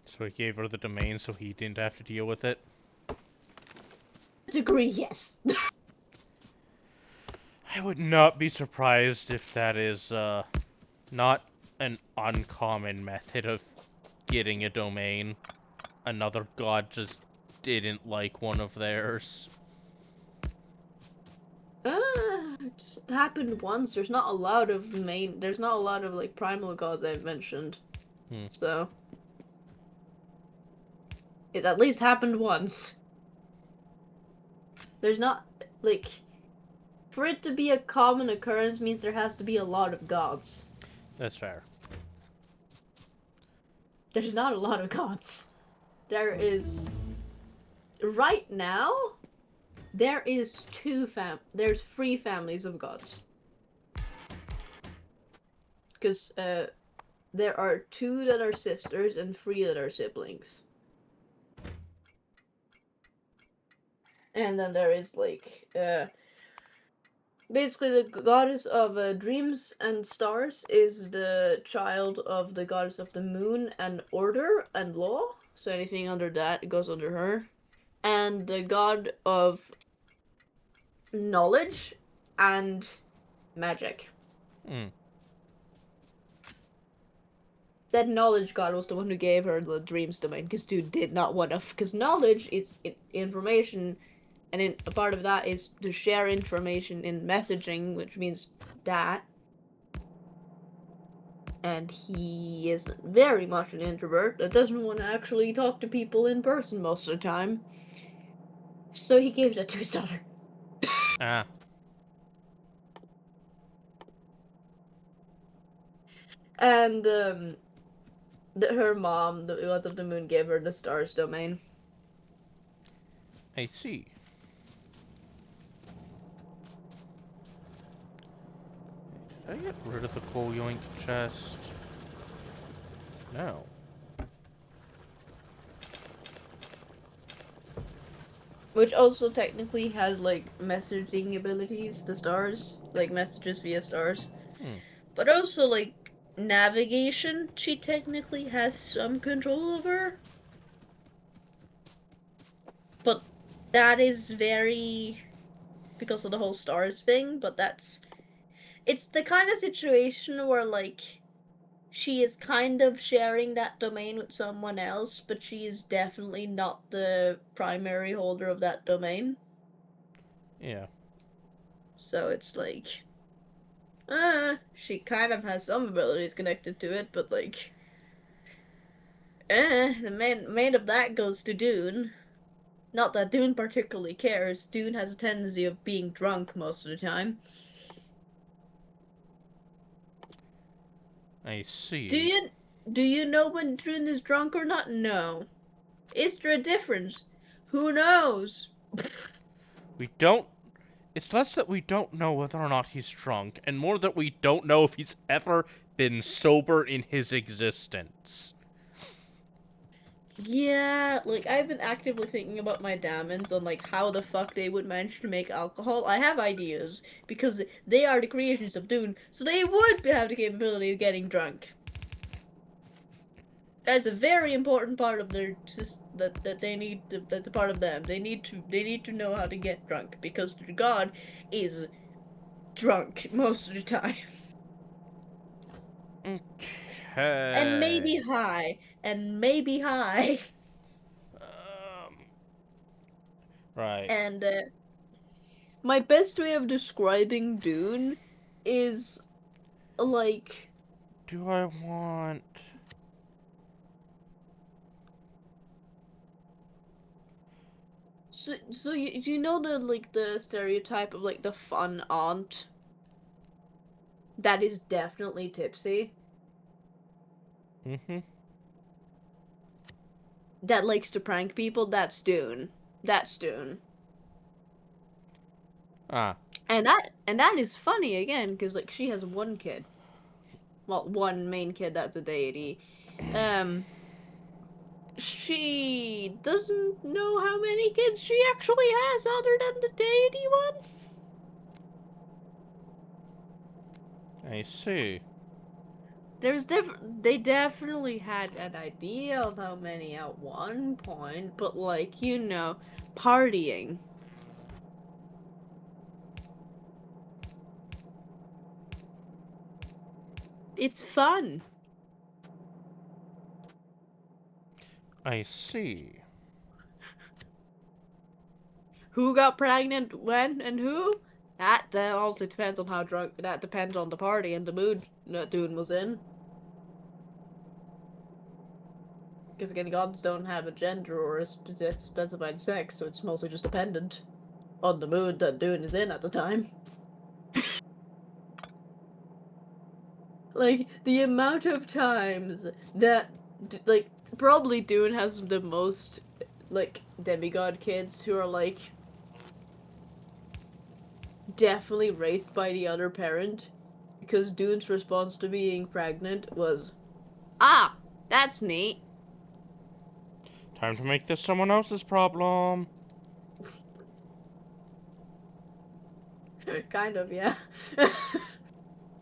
A: So he gave her the domain so he didn't have to deal with it.
B: Degree, yes.
A: I would not be surprised if that is not an uncommon method of getting a domain. Another god just didn't like one of theirs.
B: It's happened once. There's not a lot of There's not a lot of like primal gods I've mentioned.
A: Hmm.
B: So it's at least happened once. There's not like for it to be a common occurrence means there has to be a lot of gods.
A: That's fair.
B: There's not a lot of gods. There is right now. There's 3 families of gods. Because there are 2 that are sisters and 3 that are siblings. And then there is like basically the goddess of dreams and stars is the child of the goddess of the moon and order and law. So anything under that goes under her. And the god of knowledge and magic.
A: Hmm.
B: Said knowledge god was the one who gave her the dreams domain because dude did not want to. Because knowledge is information, and a part of that is to share information in messaging, which means that. And he is very much an introvert that doesn't want to actually talk to people in person most of the time. So he gave that to his daughter.
A: Ah.
B: And her mom, the gods of the moon, gave her the stars domain.
A: I see. Did I get rid of the coal yoink chest? No.
B: Which also technically has like messaging abilities, the stars, like messages via stars.
A: Hmm.
B: But also like navigation, she technically has some control over. But that is very because of the whole stars thing, but it's the kind of situation where like she is kind of sharing that domain with someone else, but she is definitely not the primary holder of that domain.
A: Yeah.
B: So it's like she kind of has some abilities connected to it, but like the main of that goes to Dune. Not that Dune particularly cares. Dune has a tendency of being drunk most of the time.
A: I
B: Do
A: see.
B: you do you know when Dune is drunk or not? No. Is there a difference? Who knows?
A: We don't. It's less that we don't know whether or not he's drunk, and more that we don't know if he's ever been sober in his existence.
B: Yeah, like I've been actively thinking about my damons on like how the fuck they would manage to make alcohol. I have ideas because they are the creations of Dune, so they would have the capability of getting drunk. That's a very important part of their that they need to, that's a part of them. They need to know how to get drunk because their god is drunk most of the time. And maybe
A: Okay.
B: high. And maybe high.
A: Um. Right.
B: And my best way of describing Dune is like
A: Do I want?
B: so you know the like the stereotype of like the fun aunt that is definitely tipsy
A: Mm-hmm.
B: that likes to prank people. That's Dune.
A: Ah.
B: And that is funny again because like she has one kid, well, one main kid that's a deity. um she doesn't know how many kids she actually has other than the deity one.
A: I see.
B: They definitely had an idea of how many at one point, but like, partying. It's fun.
A: I see.
B: Who got pregnant when and who? That also depends on how drunk. That depends on the party and the mood that Dune was in. Because again, gods don't have a gender or a specified sex, so it's mostly just dependent on the mood that Dune is in at the time. Like, the amount of times that, like, probably Dune has the most, like, demigod kids who are, like, definitely raised by the other parent. Because Dune's response to being pregnant was, ah, that's neat.
A: Time to make this someone else's problem.
B: Kind of, yeah.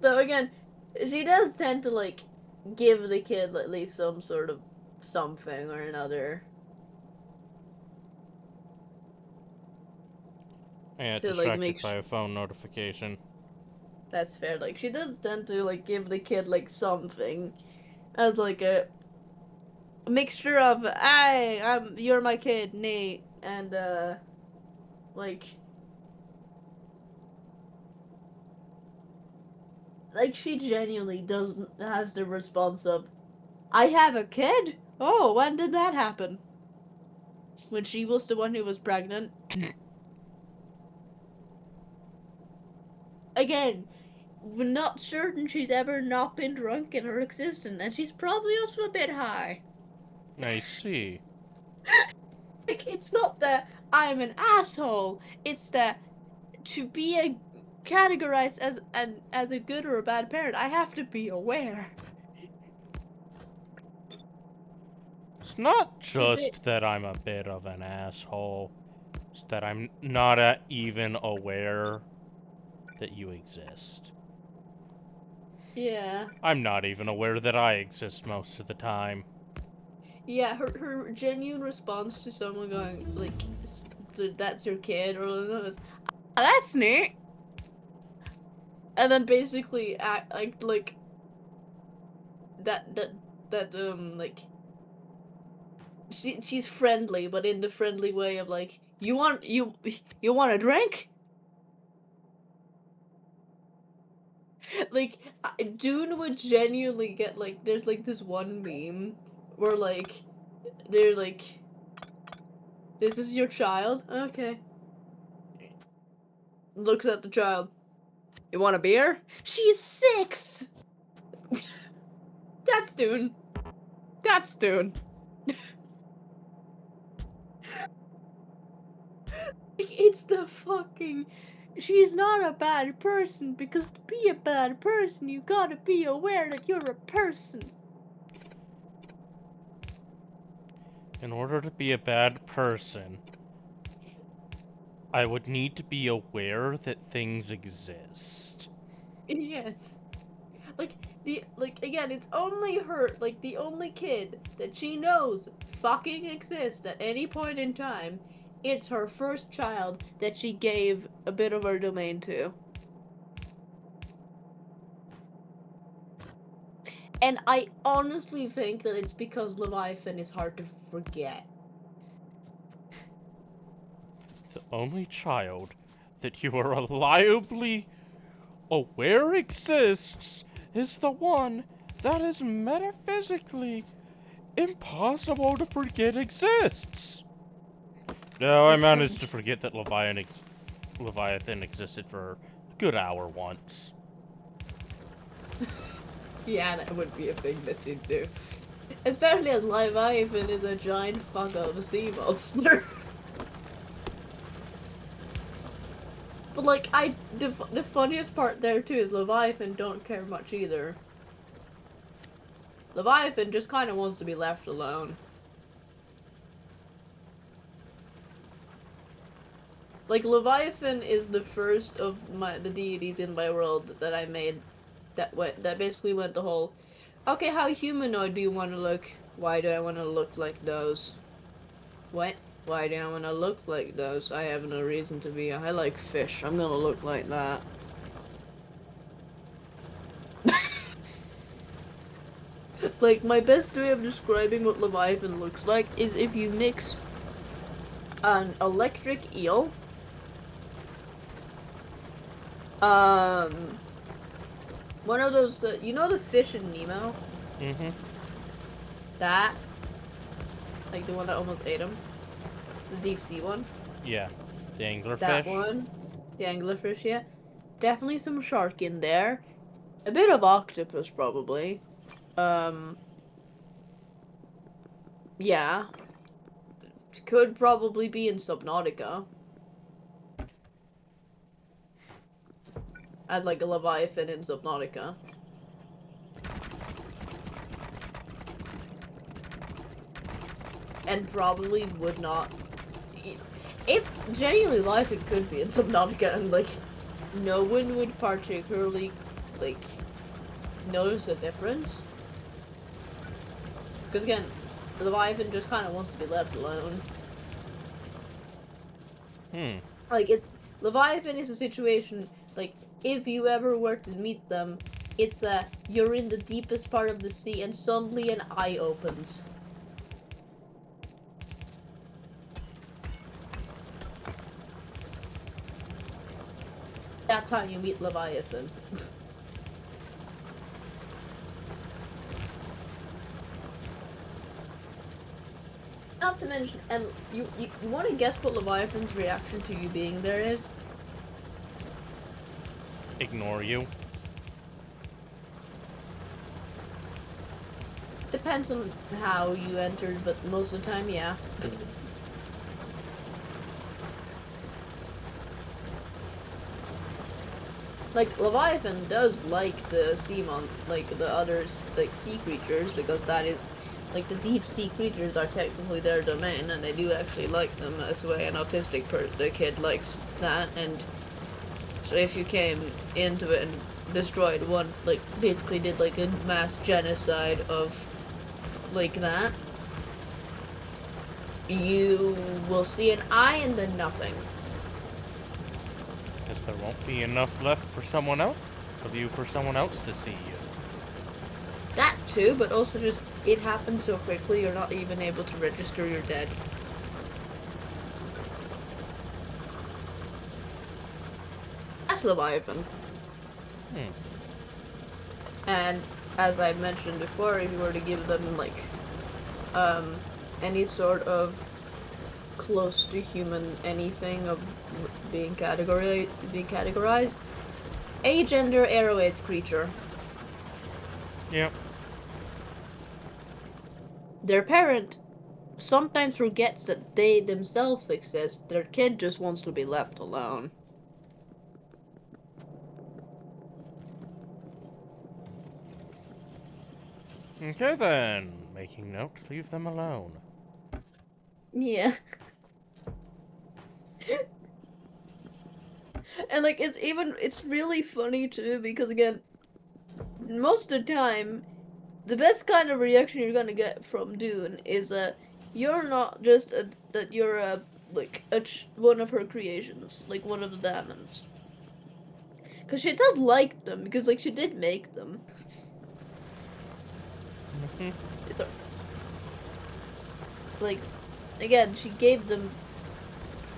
B: Though again, she does tend to like give the kid at least some sort of something or another
A: I got
B: to like
A: distracted
B: make
A: by a phone notification.
B: that's fair. Like she does tend to like give the kid like something as like a mixture of you're my kid, Nate, and like she genuinely doesn't has the response of I have a kid? Oh, when did that happen? When she was the one who was pregnant? Again, we're not certain she's ever not been drunk in her existence, and she's probably also a bit high.
A: I see.
B: Like, it's not that I'm an asshole, it's that to be categorized as a good or a bad parent, I have to be aware.
A: It's not
B: It's a bit.
A: just that I'm a bit of an asshole. It's that I'm not even aware that you exist.
B: Yeah.
A: I'm not even aware that I exist most of the time.
B: Yeah, her genuine response to someone going, like, that's your kid, or was, oh, that's neat. And then basically act like like she's friendly, but in the friendly way of like, you want a drink? Like, Dune would genuinely get like, there's like this one meme where like they're like, this is your child, okay. Looks at the child. You want a beer? She's 6. That's Dune. That's Dune. It's the fucking. She's not a bad person because to be a bad person, you gotta be aware that you're a person.
A: In order to be a bad person, I would need to be aware that things exist.
B: Yes. Like again, it's only her, like the only kid that she knows fucking exists at any point in time. It's her first child that she gave a bit of her domain to. And I honestly think that it's because Leviathan is hard to forget.
A: The only child that you are reliably aware exists is the one that is metaphysically impossible to forget exists. No, I
B: It's kind
A: managed to forget that Leviathan existed for a good hour once.
B: yeah, that would be a thing that you'd do. Especially as Leviathan is a giant fuck of a sea monster. But like, the funniest part there too is Leviathan don't care much either. Leviathan just kind of wants to be left alone. Like, Leviathan is the first of the deities in my world that I made that basically went the whole, okay, how humanoid do you want to look? Why do I want to look like those? What? Why do I want to look like those? I have no reason to be. I like fish. I'm gonna look like that. Like, my best way of describing what Leviathan looks like is if you mix an electric eel, um, one of those, you know the fish in Nemo?
A: Mm-hmm.
B: That, like the one that almost ate him, the deep sea one.
A: Yeah. The
B: That
A: anglerfish.
B: one, the anglerfish, yeah. Definitely some shark in there. A bit of octopus, probably. Um, yeah. Could probably be in Subnautica. As like a Leviathan in Subnautica. And probably would not. If genuinely Leviathan could be in Subnautica and like no one would particularly like notice a difference. Because again, Leviathan just kind of wants to be left alone.
A: Hmm.
B: Like it's Leviathan is a situation like if you ever were to meet them, it's you're in the deepest part of the sea and suddenly an eye opens. That's how you meet Leviathan. Not to mention, and you want to guess what Leviathan's reaction to you being there is?
A: Ignore you.
B: Depends on how you entered, but most of the time, yeah. Like, Leviathan does like the like the others, like sea creatures, because that is, like, the deep sea creatures are technically their domain, and they do actually like them as way an autistic the kid likes that, and so if you came into it and destroyed one, like, basically did, like, a mass genocide of, like, that, you will see an eye and then nothing.
A: Guess there won't be enough left for someone else of you for someone else to see you.
B: That too, but also just it happens so quickly you're not even able to register you're dead. That's Leviathan.
A: Hmm.
B: And as I mentioned before, if you were to give them like any sort of close to human anything of being categorized, agender airways creature.
A: Yep.
B: Their parent sometimes forgets that they themselves exist. Their kid just wants to be left alone.
A: Okay then. Making note, leave them alone.
B: Yeah. And like it's really funny too because again, most of the time the best kind of reaction you're gonna get from Dune is you're not just that you're like one of her creations, like one of the diamonds. Cause she does like them because like she did make them.
A: Mm-hmm.
B: It's a, like again she gave them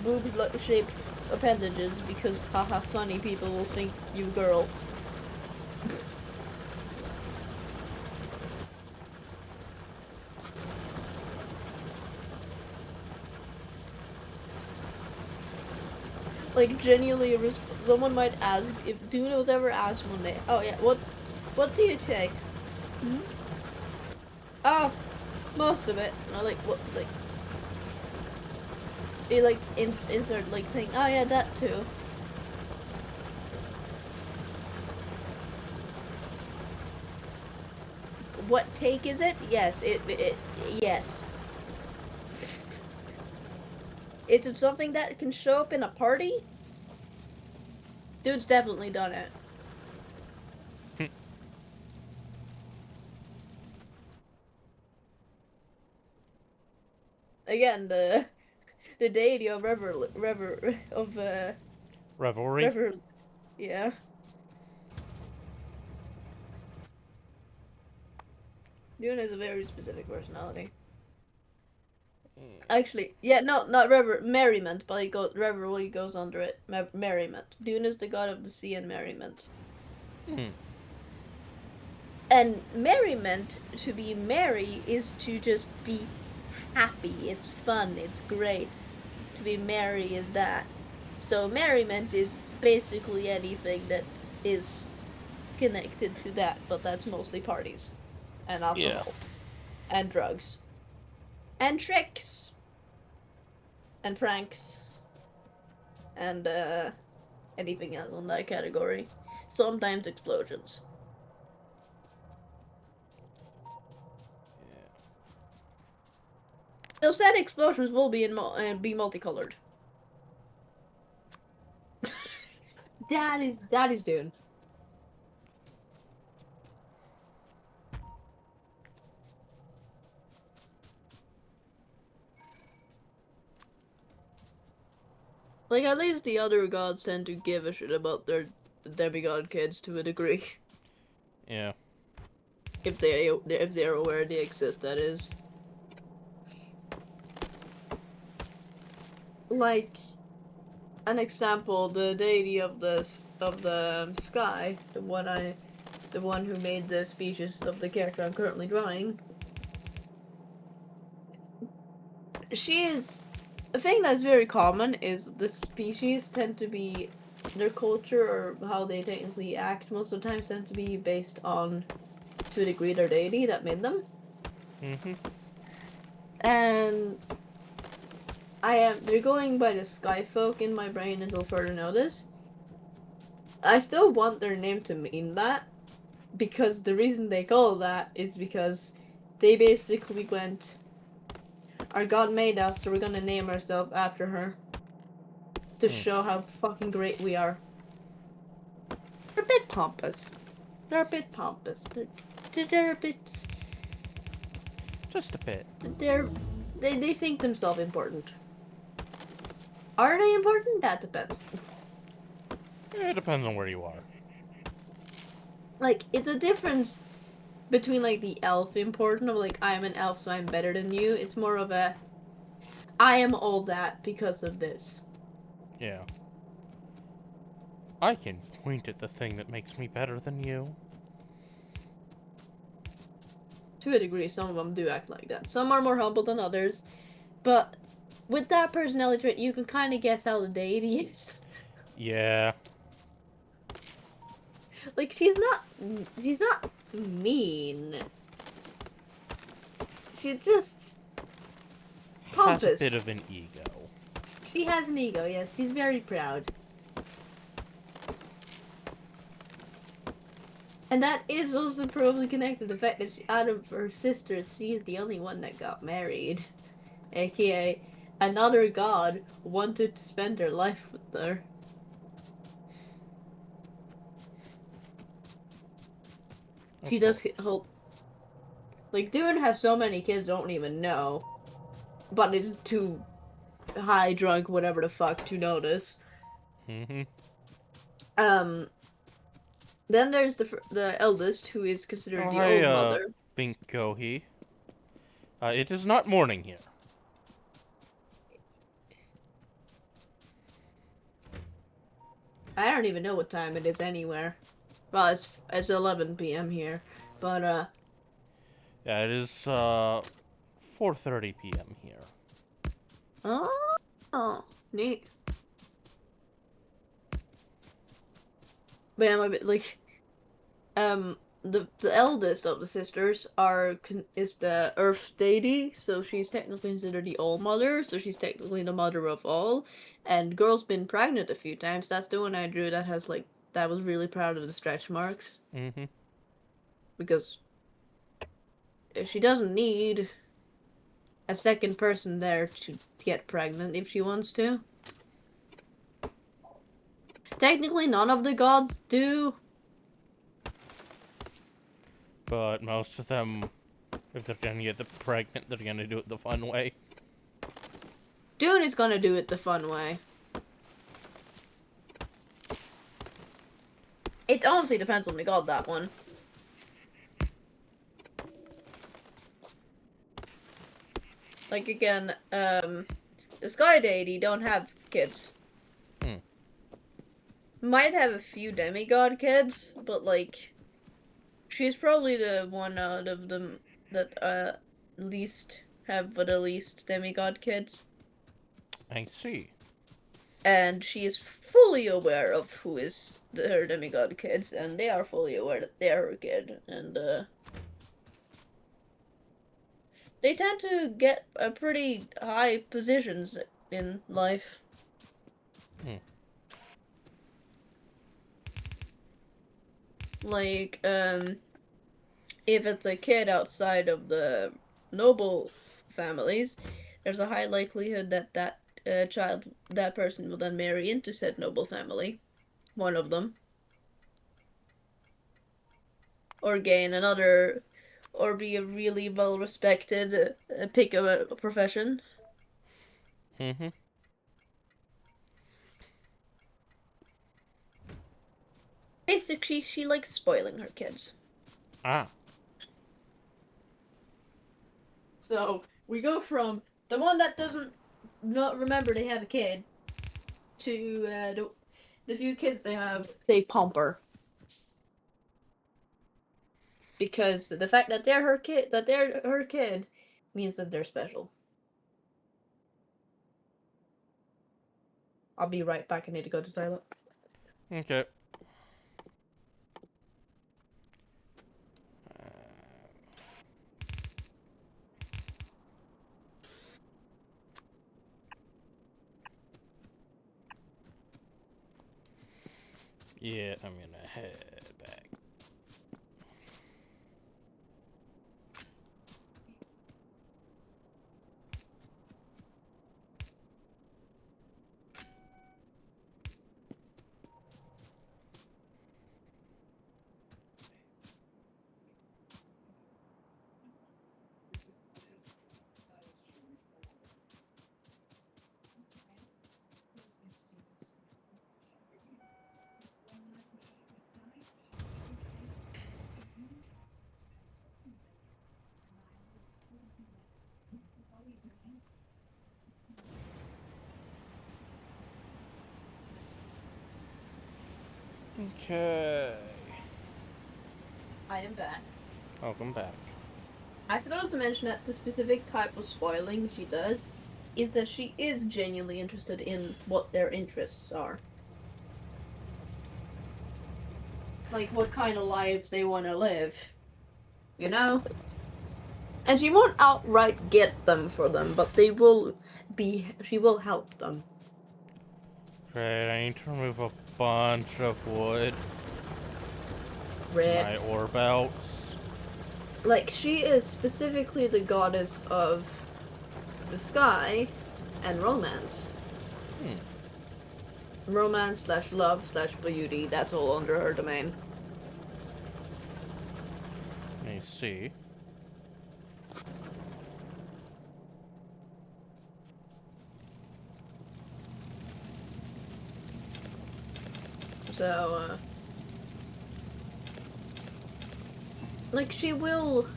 B: boob-shaped appendages because haha funny people will think you girl. Like genuinely, someone might ask if Dune was ever asked one day. Oh yeah, what do you take? Hmm? Oh, most of it. And I like what like they like insert like thing. Oh yeah, that too. What take is it? Yes, it yes. Is it something that can show up in a party? Dude's definitely done it. Again, the deity of
A: Revelry.
B: rever yeah. Dune has a very specific personality.
A: Mm.
B: Actually, yeah, no, not merriment, but revelry goes under it. Merriment. Dune is the god of the sea and merriment.
A: Hmm.
B: And merriment, to be merry, is to just be happy. It's fun. It's great. To be merry is that. So merriment is basically anything that is connected to that, but that's mostly parties and
A: Yeah.
B: alcohol and drugs and tricks and pranks and anything else on that category. Sometimes explosions.
A: Yeah.
B: Those said explosions will be be multicolored. That is Dune. Like at least the other gods tend to give a shit about their demigod kids to a degree.
A: Yeah.
B: If they're aware they exist, that is. Like an example, the deity of the sky, the one who made the species of the character I'm currently drawing. She is a thing that's very common is the species tend to be their culture or how they technically act most of the time tend to be based on to a degree their deity that made them.
A: Mm-hmm.
B: And they're going by the sky folk in my brain until further notice. I still want their name to mean that because the reason they call that is because they basically went, our god made us, so we're gonna name ourselves after her to
A: Mm.
B: show how fucking great we are. They're a bit pompous. They're a bit pompous. They're a bit.
A: Just a bit.
B: They're they think themselves important. Are they important? That depends.
A: Yeah, it depends on where you are.
B: Like it's a difference between like the elf important of like I'm an elf so I'm better than you. It's more of a I am all that because of this.
A: Yeah. I can point at the thing that makes me better than you.
B: To a degree, some of them do act like that. Some are more humble than others, but with that personality trait, you can kind of guess how the deity is.
A: Yeah.
B: Like she's not mean. She's just
A: Has a bit
B: pompous.
A: of an ego.
B: She has an ego, yes. She's very proud. And that is also probably connected to the fact that out of her sisters, she is the only one that got married. AKA, another god wanted to spend her life with her. She
A: Of
B: does
A: course.
B: hold. Like, Dune has so many kids, don't even know. But it's too high, drunk, whatever the fuck to notice.
A: Mm-hmm.
B: Um, then there's the eldest, who is considered
A: Oh,
B: the
A: hi,
B: old mother.
A: Binkohi. It is not morning here.
B: I don't even know what time it is anywhere. Well, it's 11 p.m. here, but
A: Yeah, it is, 4:30 p.m. here.
B: oh, neat. But yeah, my like the eldest of the sisters is the Earth deity, so she's technically considered the All Mother, so she's technically the mother of all. And girl's been pregnant a few times. That's the one I drew that has like that was really proud of the stretch marks
A: Mm-hmm.
B: because she doesn't need a second person there to get pregnant if she wants to. Technically, none of the gods do.
A: But most of them, if they're gonna get pregnant, they're gonna do it the fun way.
B: Dune is gonna do it the fun way. It honestly depends on the god, that one. Like again, the Sky Deity don't have kids.
A: Hmm.
B: Might have a few demigod kids, but like she's probably the one out of them that least have the least demigod kids.
A: I see.
B: And she is fully aware of who is her demigod kids, and they are fully aware that they are her kid, and they tend to get a pretty high positions in life.
A: Hmm.
B: Like, if it's a kid outside of the noble families, there's a high likelihood that that person will then marry into said noble family, one of them, or gain another, or be a really well respected pick of a profession.
A: Mm-hmm.
B: Basically, she likes spoiling her kids.
A: Ah.
B: So we go from the one that doesn't not remember they have a kid to the few kids they have, they pump her because the fact that they're her kid, means that they're special. I'll be right back. I need to go to the toilet.
A: Okay. Yeah, I'm gonna head back. Okay.
B: I am back.
A: Welcome back.
B: I could also mention that the specific type of spoiling she does is that she is genuinely interested in what their interests are. Like what kind of lives they want to live. You know? And she won't outright get them for them, but she will help them.
A: Great, I need to remove a bunch of wood from
B: Rip.
A: my ore belts.
B: Like, she is specifically the goddess of the sky and romance. Romance slash love slash beauty, that's all under her domain.
A: Let me see.
B: So, like, she will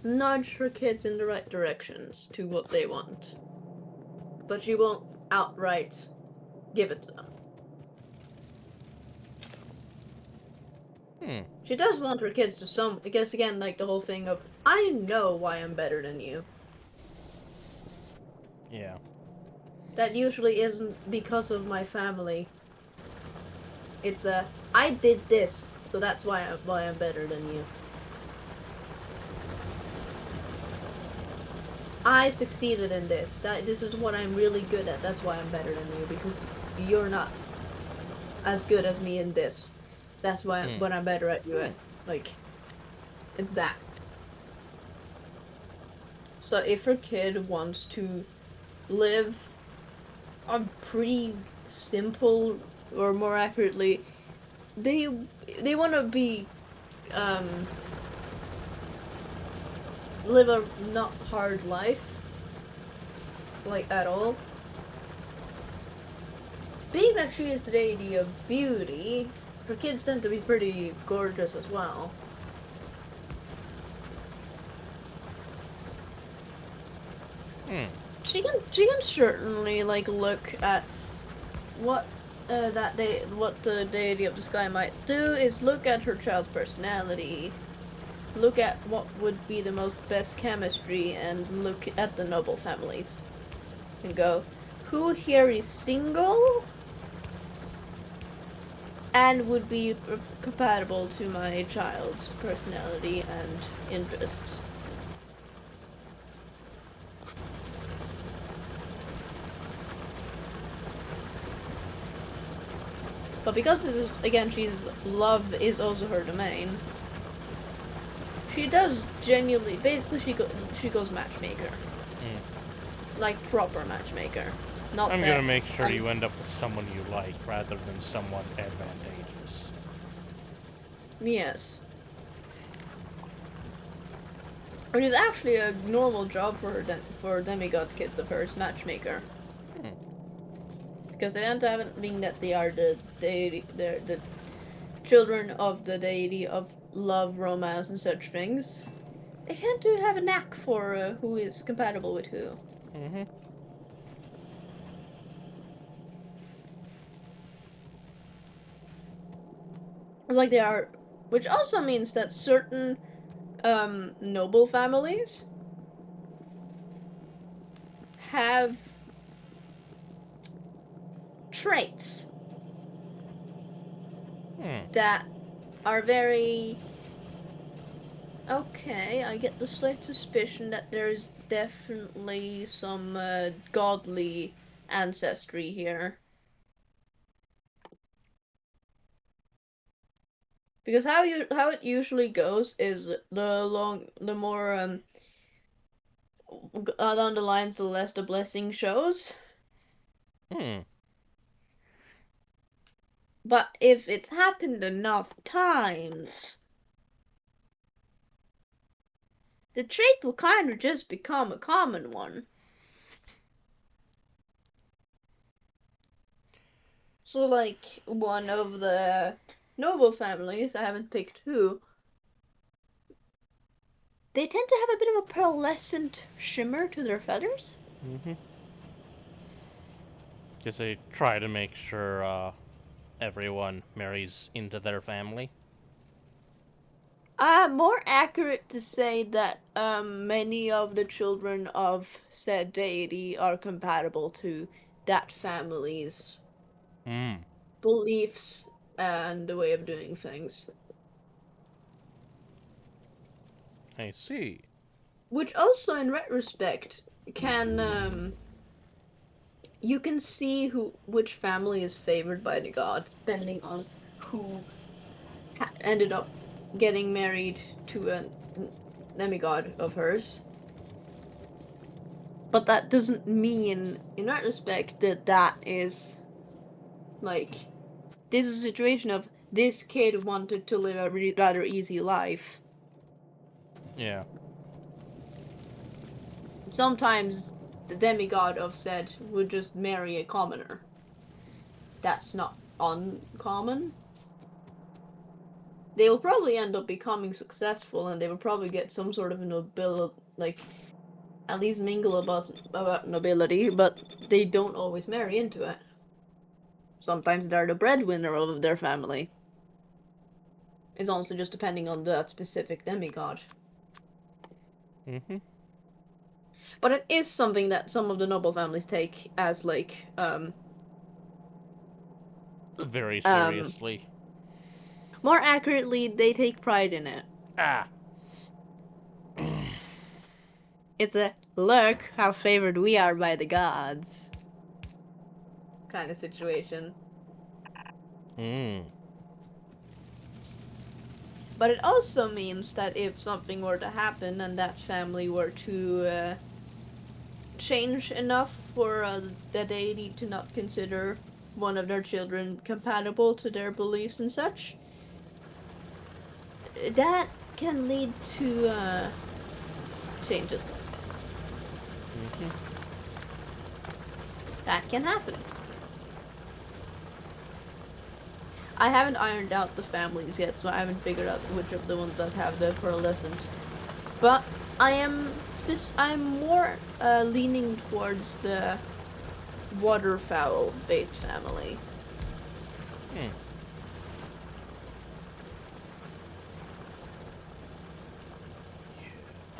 B: nudge her kids in the right directions to what they want. But she won't outright give it to them. She does want her kids to some, I guess again, like the whole thing of, I know why I'm better than you.
A: Yeah.
B: That usually isn't because of my family. It's I did this, so that's why I'm better than you. I succeeded in this. This is what I'm really good at. That's why I'm better than you, because you're not as good as me in this. That's why what I'm better at you at. Like, it's that. So if her kid wants to live a pretty simple, or more accurately, they want to be live a not hard life, like at all. Being that she is the deity of beauty, her kids tend to be pretty gorgeous as well. She can certainly like look at what what the deity of the sky might do is look at her child's personality, look at what would be the most best chemistry, and look at the noble families, and go, who here is single and would be compatible to my child's personality and interests. But because this is, again, love is also her domain, she does genuinely, basically she goes matchmaker. Like proper matchmaker. Not
A: I'm
B: that,
A: gonna make sure you end up with someone you like rather than someone advantageous.
B: Yes. Which is actually a normal job for her for demigod kids of hers, matchmaker. Because they end up having that they are the deity, the children of the deity of love, romance, and such things. They tend to have a knack for who is compatible with who. Like they are, which also means that certain noble families have traits that are very okay. I get the slight suspicion that there's definitely some godly ancestry here. Because how it usually goes is the more down the lines, the less the blessing shows. But if it's happened enough times, the trait will kind of just become a common one. So, like, one of the noble families, I haven't picked who, they tend to have a bit of a pearlescent shimmer to their feathers.
A: Because they try to make sure everyone marries into their family.
B: More accurate to say that many of the children of said deity are compatible to that family's beliefs and the way of doing things.
A: I see.
B: Which also, in retrospect, can you can see which family is favored by the god depending on who ended up getting married to a demigod of hers. But that doesn't mean, in that respect, that is like this is a situation of this kid wanted to live a rather easy life.
A: Yeah.
B: Sometimes the demigod of said would just marry a commoner. That's not uncommon. They will probably end up becoming successful, and they will probably get some sort of nobility, like at least mingle about nobility, but they don't always marry into it. Sometimes they're the breadwinner of their family. It's also just depending on that specific demigod. But it is something that some of the noble families take as like
A: very seriously.
B: More accurately, they take pride in it. It's a look how favored we are by the gods kind of situation. But it also means that if something were to happen and that family were to change enough for the deity to not consider one of their children compatible to their beliefs and such, that can lead to changes. That can happen. I haven't ironed out the families yet, so I haven't figured out which of the ones that have the pearlescent. But I'm more leaning towards the waterfowl-based family.
A: Hmm.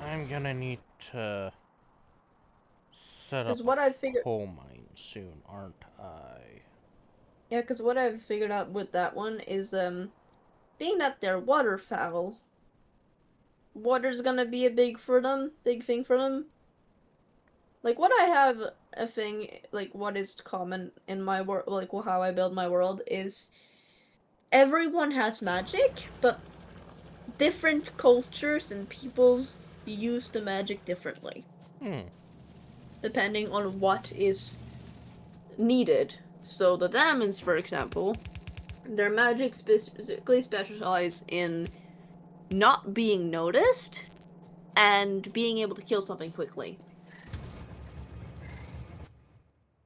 A: I'm gonna need to set
B: Because
A: up a
B: what I've figured,
A: coal mine soon, aren't I?
B: yeah, because what I've figured out with that one is, being that they're waterfowl, water's gonna be a big thing for them. Like what I have a thing, like what is common in my world, like how I build my world is everyone has magic, but different cultures and peoples use the magic differently,
A: Hmm.
B: depending on what is needed. So the Damons, for example, their magic specifically specialize in not being noticed and being able to kill something quickly.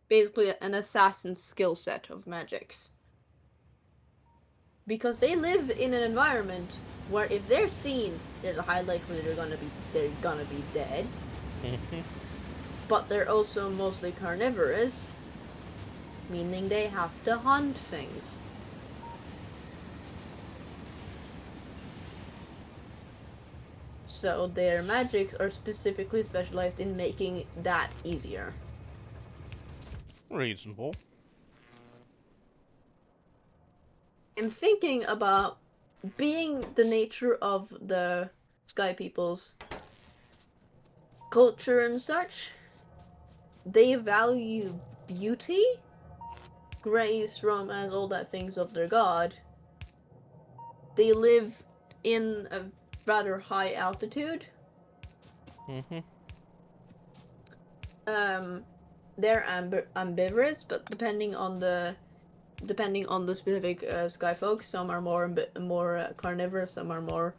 B: Basically, an assassin's skill set of magics. Because they live in an environment where if they're seen, there's a high likelihood they're gonna be dead. But they're also mostly carnivorous, meaning they have to hunt things. So their magics are specifically specialized in making that easier.
A: Reasonable.
B: I'm thinking about being the nature of the Sky People's culture and such. They value beauty, grace, romance, all that things of their god. They live in a rather high altitude.
A: Mm-hmm.
B: Um, they're ambivalent, but depending on the specific sky folk, some are more carnivorous, some are more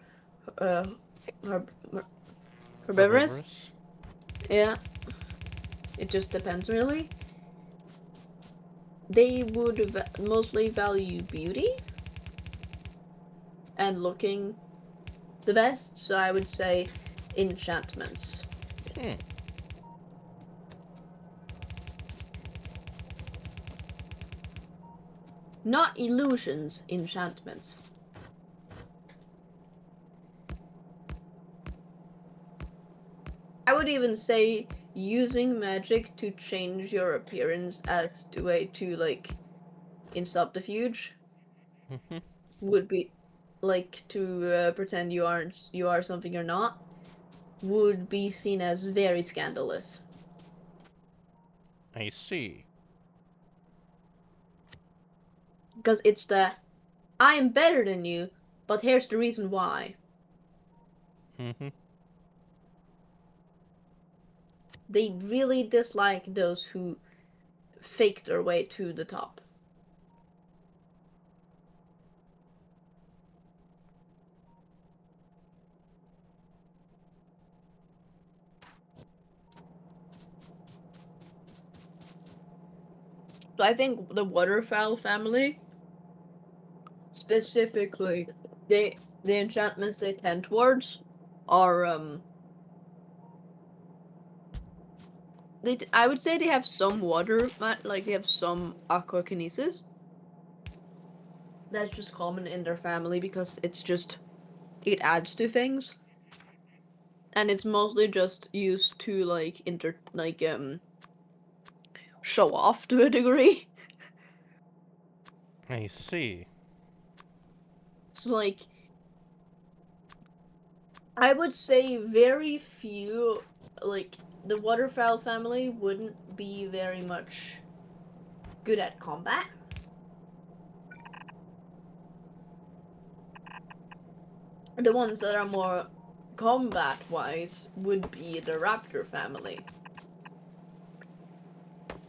B: uh, herbivorous.
A: Herbivorous.
B: Yeah, it just depends really. They would mostly value beauty and looking the best, so I would say enchantments.
A: Hmm.
B: Not illusions, enchantments. I would even say using magic to change your appearance as a way to, like, in subterfuge
A: Mm-hmm.
B: would be like to pretend you are something you're not would be seen as very scandalous.
A: I see.
B: Because it's the I am better than you, but here's the reason why.
A: Mm-hmm.
B: They really dislike those who fake their way to the top. So I think the waterfowl family, specifically, they the enchantments they tend towards are I would say they have some water, like they have some aquakinesis. That's just common in their family because it adds to things, and it's mostly just used to like show off to a degree.
A: I see.
B: So like I would say very few, like the waterfowl family wouldn't be very much good at combat. The ones that are more combat wise would be the raptor family,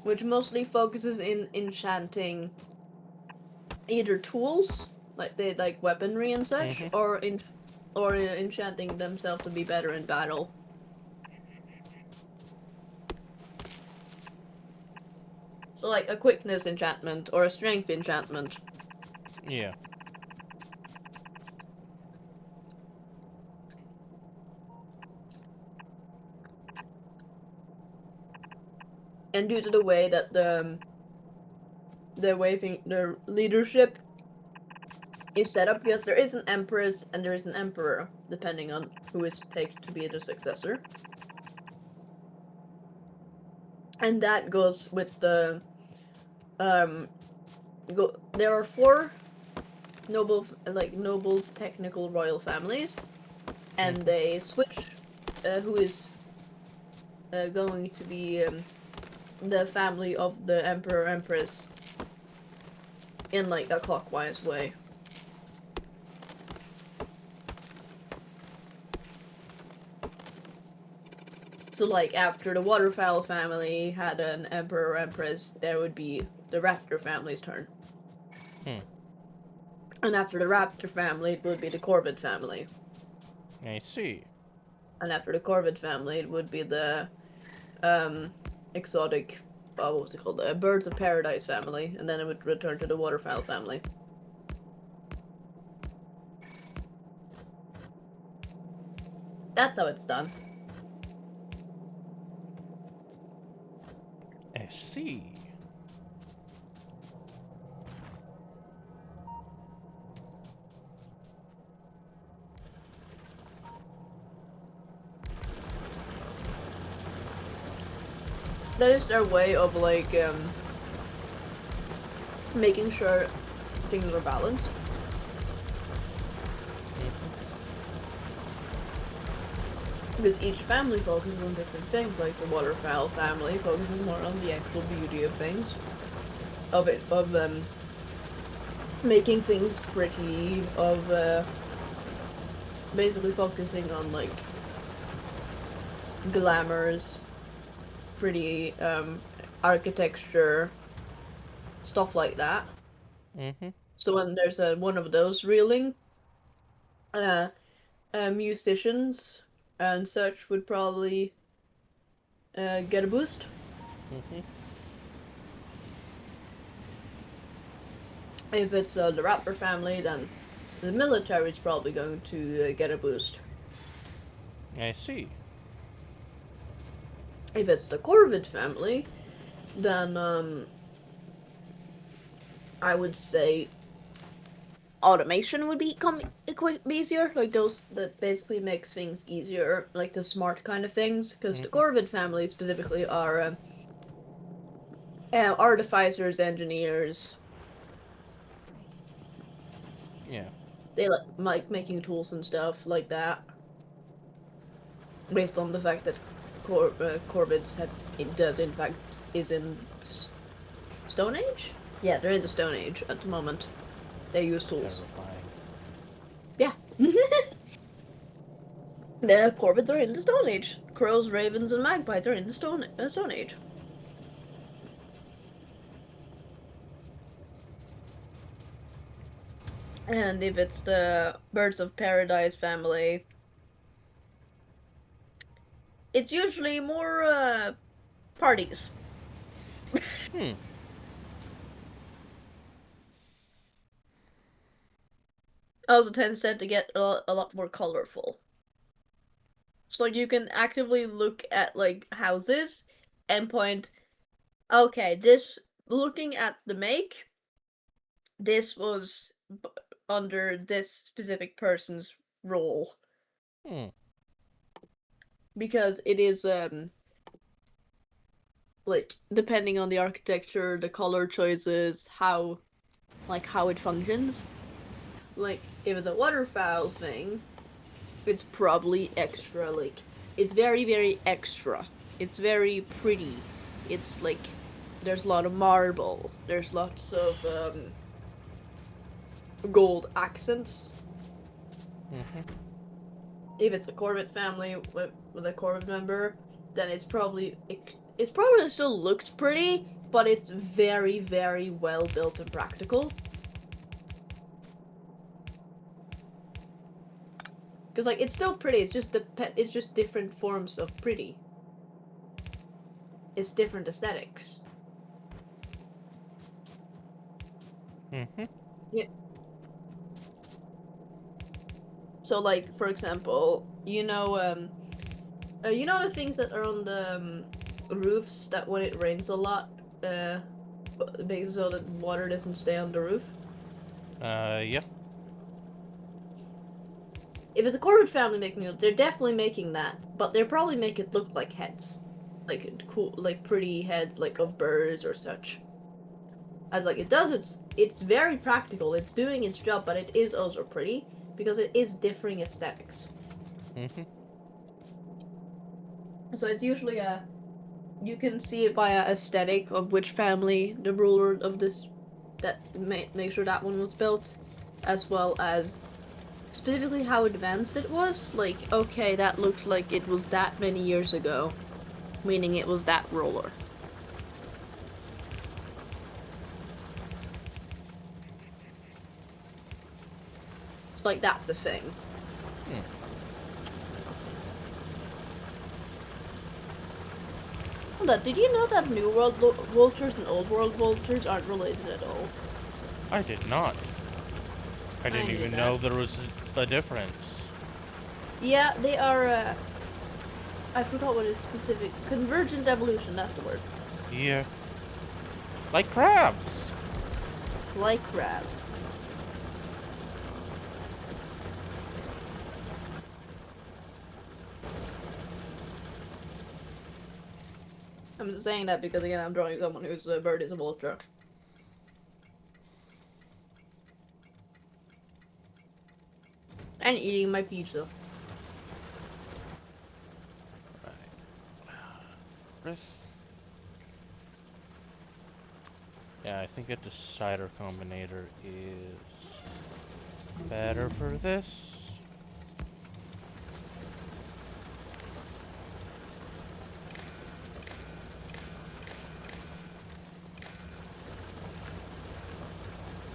B: which mostly focuses in enchanting either tools, like they like weaponry and such,
A: Mm-hmm.
B: or enchanting themselves to be better in battle. So like a quickness enchantment or a strength enchantment.
A: Yeah.
B: And due to the way that the leadership is set up, because there is an empress and there is an emperor, depending on who is picked to be the successor. And that goes with the there are 4 noble technical royal families, and they switch who is going to be the family of the emperor empress in like a clockwise way. So like after the waterfowl family had an emperor empress, there would be the raptor family's turn. And after the raptor family, it would be the corvid family.
A: I see.
B: And after the corvid family, it would be the exotic, what was it called? The birds of paradise family, and then it would return to the waterfowl family. That's how it's done.
A: I see.
B: That is their way of like making sure things are balanced. Because each family focuses on different things, like the waterfowl family focuses more on the actual beauty of things. Of making things pretty, of basically focusing on like glamours, pretty architecture, stuff like that. So when there's one of those reeling, musicians and such would probably get a boost. If it's the raptor family, then the military is probably going to get a boost.
A: I see.
B: If it's the corvid family, then I would say automation would become quite easier, like those that basically makes things easier, like the smart kind of things, because the corvid family specifically are artificers, engineers.
A: Yeah.
B: They like making tools and stuff like that, based on the fact that corvids is in Stone Age. Yeah, they're in the Stone Age at the moment. They use tools.
A: Terrifying.
B: Yeah. The corvids are in the Stone Age. Crows, ravens, and magpies are in the Stone Age. And if it's the birds of paradise family, it's usually more parties. Also tends to get a lot more colorful. So like you can actively look at like houses and point, okay, this looking at the make, this was under this specific person's role. Because it is like depending on the architecture, the color choices, how it functions. Like if it's a waterfowl thing, it's probably extra, like it's very very extra. It's very pretty. It's like there's a lot of marble. There's lots of gold accents. If it's a corvid family with a corvid member, then it probably still looks pretty, but it's very very well built and practical. Because like it's still pretty. It's just different forms of pretty. It's different aesthetics. Yeah. So like for example, you know the things that are on the roofs that when it rains a lot, makes it so that water doesn't stay on the roof.
A: Yeah.
B: If it's a corporate family making it, they're definitely making that, but they're probably make it look like heads, like cool, like pretty heads, like of birds or such. As like it does, it's very practical. It's doing its job, but it is also pretty because it is differing aesthetics.
A: Mhm.
B: So it's usually a you can see it by a aesthetic of which family the ruler of this that make sure that one was built, as well as specifically how advanced it was. Like, okay, that looks like it was that many years ago, meaning it was that ruler. It's like that's a thing. Hold on, did you know that New World vultures and Old World vultures aren't related at all?
A: I did not. I didn't
B: knew
A: even
B: that.
A: know there was a difference.
B: Yeah, they are. I forgot what is specific. Convergent evolution. That's the word.
A: Yeah. Like crabs.
B: Like crabs. I'm just saying that because again, I'm drawing someone whose bird is a vulture. And eating my peach though.
A: Right. Yeah, I think a decider combinator is better for this.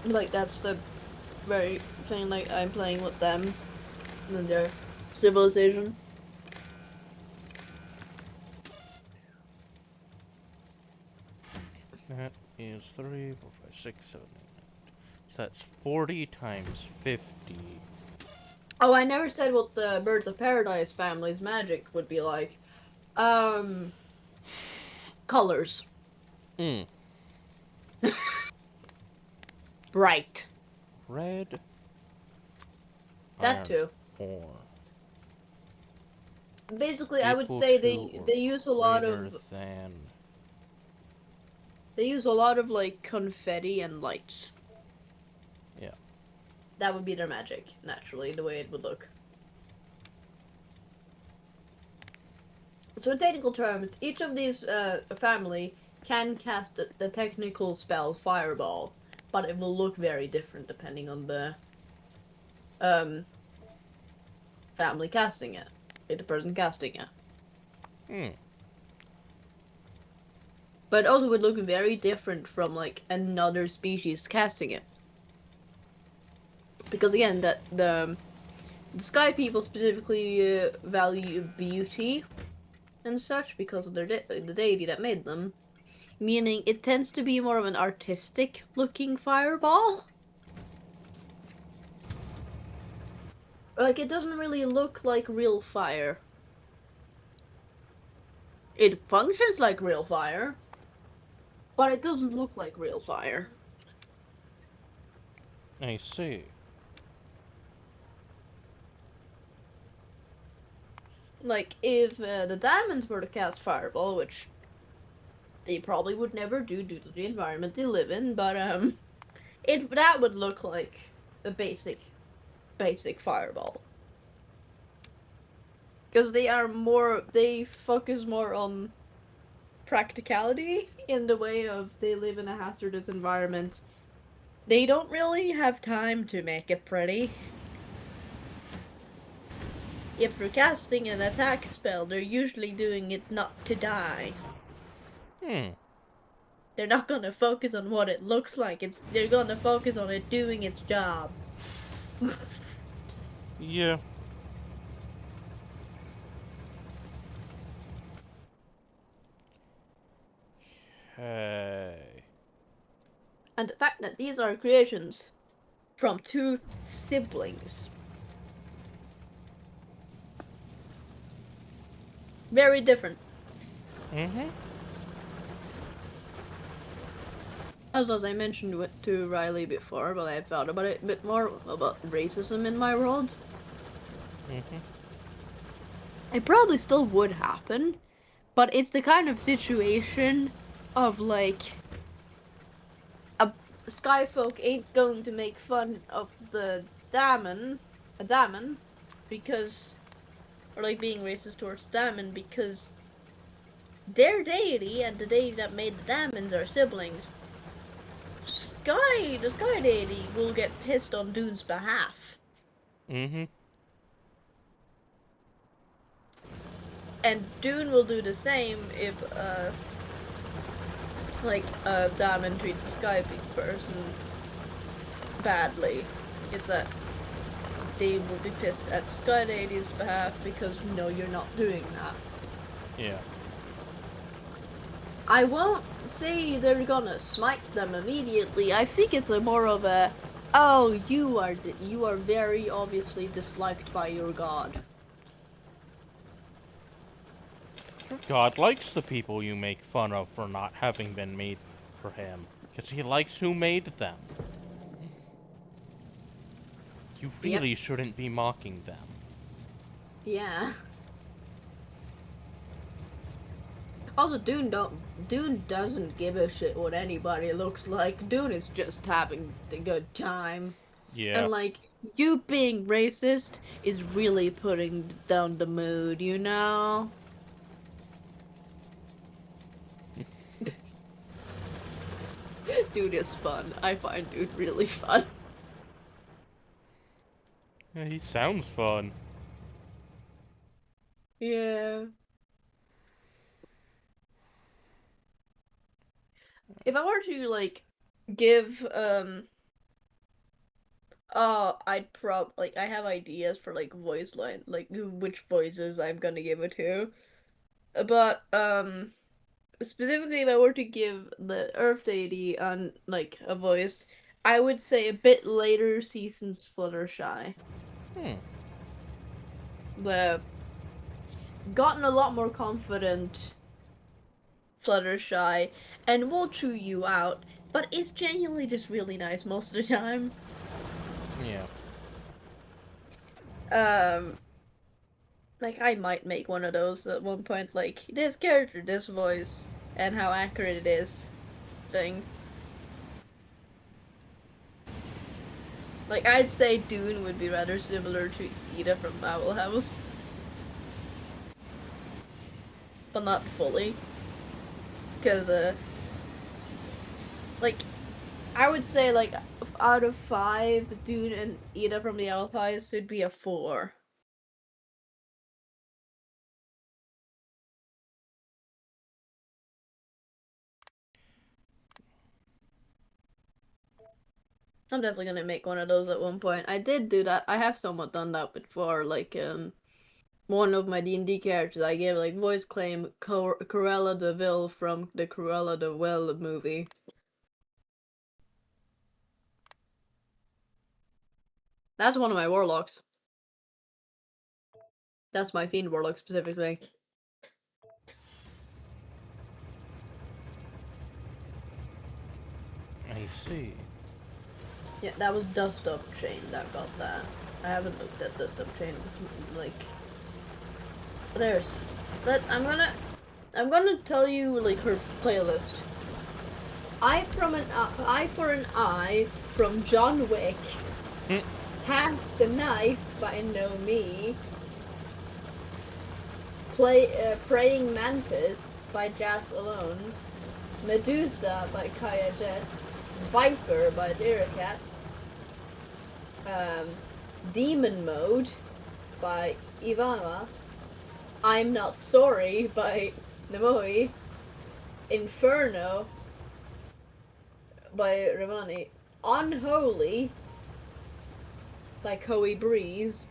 B: Like that's the very thing. Like I'm playing with them and their civilization.
A: That is 3, 4, 5, 6, 7, 8, 9. So that's 40 times 50.
B: Oh, I never said what the Birds of Paradise family's magic would be like. Colors.
A: Hmm.
B: Bright.
A: Red.
B: That
A: Iron
B: too.
A: ore.
B: Basically, I would
A: Equal
B: say
A: to or
B: they use a lot
A: greater
B: of
A: than.
B: like confetti and lights.
A: Yeah.
B: That would be their magic, naturally, the way it would look. So in technical terms, each of these family can cast the technical spell Fireball, but it will look very different depending on the um, family casting it, the person casting it.
A: Hmm.
B: But it also would look very different from like another species casting it. Because again, that the sky people specifically value beauty and such because of their the deity that made them, meaning it tends to be more of an artistic looking fireball. Like it doesn't really look like real fire. It functions like real fire, but it doesn't look like real fire.
A: I see.
B: Like if the diamonds were to cast fireball, which they probably would never do due to the environment they live in, but that would look like a basic fireball. Because they focus more on practicality in the way of they live in a hazardous environment. They don't really have time to make it pretty. If they're casting an attack spell, they're usually doing it not to die.
A: Hmm.
B: They're not gonna focus on what it looks like. They're gonna focus on it doing its job.
A: Yeah. Okay.
B: And the fact that these are creations from two siblings. Very different.
A: Mm-hmm.
B: As I mentioned to Riley before, but I thought about it a bit more about racism in my world.
A: Mm-hmm.
B: It probably still would happen, but it's the kind of situation of like a skyfolk ain't going to make fun of the a daemon, because, or like being racist towards daemon because their deity and the deity that made the daemons are siblings. The sky deity will get pissed on Dune's behalf.
A: Mm-hmm.
B: And Dune will do the same if, Diamond treats a sky person badly. It's that they will be pissed at Sky Deity's behalf because, no, you're not doing that.
A: Yeah.
B: I won't say they're gonna smite them immediately. I think it's more of a, oh, you are very obviously disliked by your god.
A: Your god likes the people you make fun of for not having been made for him, because he likes who made them. You
B: Yep.
A: really shouldn't be mocking them.
B: Yeah. Also, Dune doesn't give a shit what anybody looks like. Dune is just having the good time.
A: Yeah.
B: And like, you being racist is really putting down the mood, you know? Dude is fun. I find Dude really fun.
A: Yeah, he sounds fun.
B: Yeah. If I were to like give I'd I have ideas for like voice line, like which voices I'm gonna give it to. But specifically if I were to give the Earth deity on like a voice, I would say a bit later seasons Fluttershy.
A: Hmm.
B: The gotten a lot more confident Fluttershy and will chew you out, but it's genuinely just really nice most of the time.
A: Yeah.
B: Um like I might make one of those at one point, like this character, this voice, and how accurate it is thing. Like I'd say Dune would be rather similar to Ida from Owl House, but not fully. Cause like I would say like out of 5, Dune and Ida from the Owl House would be a 4. I'm definitely gonna make one of those at one point. I did do that. I have somewhat done that before. Like one of my D&D characters, I gave like voice claim Cruella de Vil from the Cruella de Vil movie. That's one of my warlocks. That's my fiend warlock specifically.
A: I see.
B: Yeah, that was Dust Up Chain that got that. I haven't looked at Dust Up Chain. Just like there's I'm gonna tell you like her playlist. Eye for an Eye from John Wick.
A: Hmm.
B: Pass the Knife by No Me. Praying Mantis by Jazz Alone. Medusa by Kaya Jet. Viper by Lyricat. Demon Mode by Ivana. I'm Not Sorry by Nemoi. Inferno by Ramani. Unholy by Coe Breeze.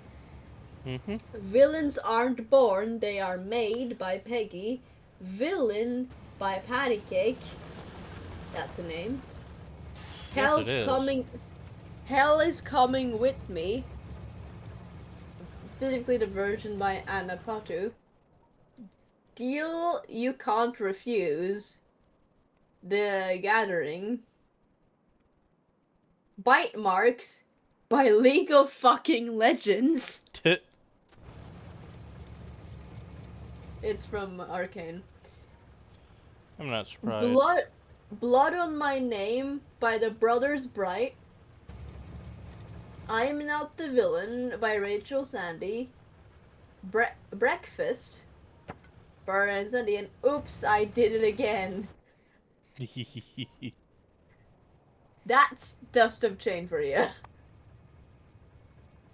A: Mm-hmm.
B: Villains Aren't Born, They Are Made by Peggy. Villain by Patty Cake. That's a name.
A: Yes, it is.
B: Hell is Coming With Me. Specifically the version by Anna Patu. Deal You Can't Refuse. The Gathering. Bite marks by League of fucking Legends. It's from Arcane.
A: I'm not surprised.
B: Blood on My Name by the Brothers Bright. I'm Not the Villain by Rachel Sandy. Breakfast by Sandy, and Oops, I Did It Again. That's Dust of Chain for you.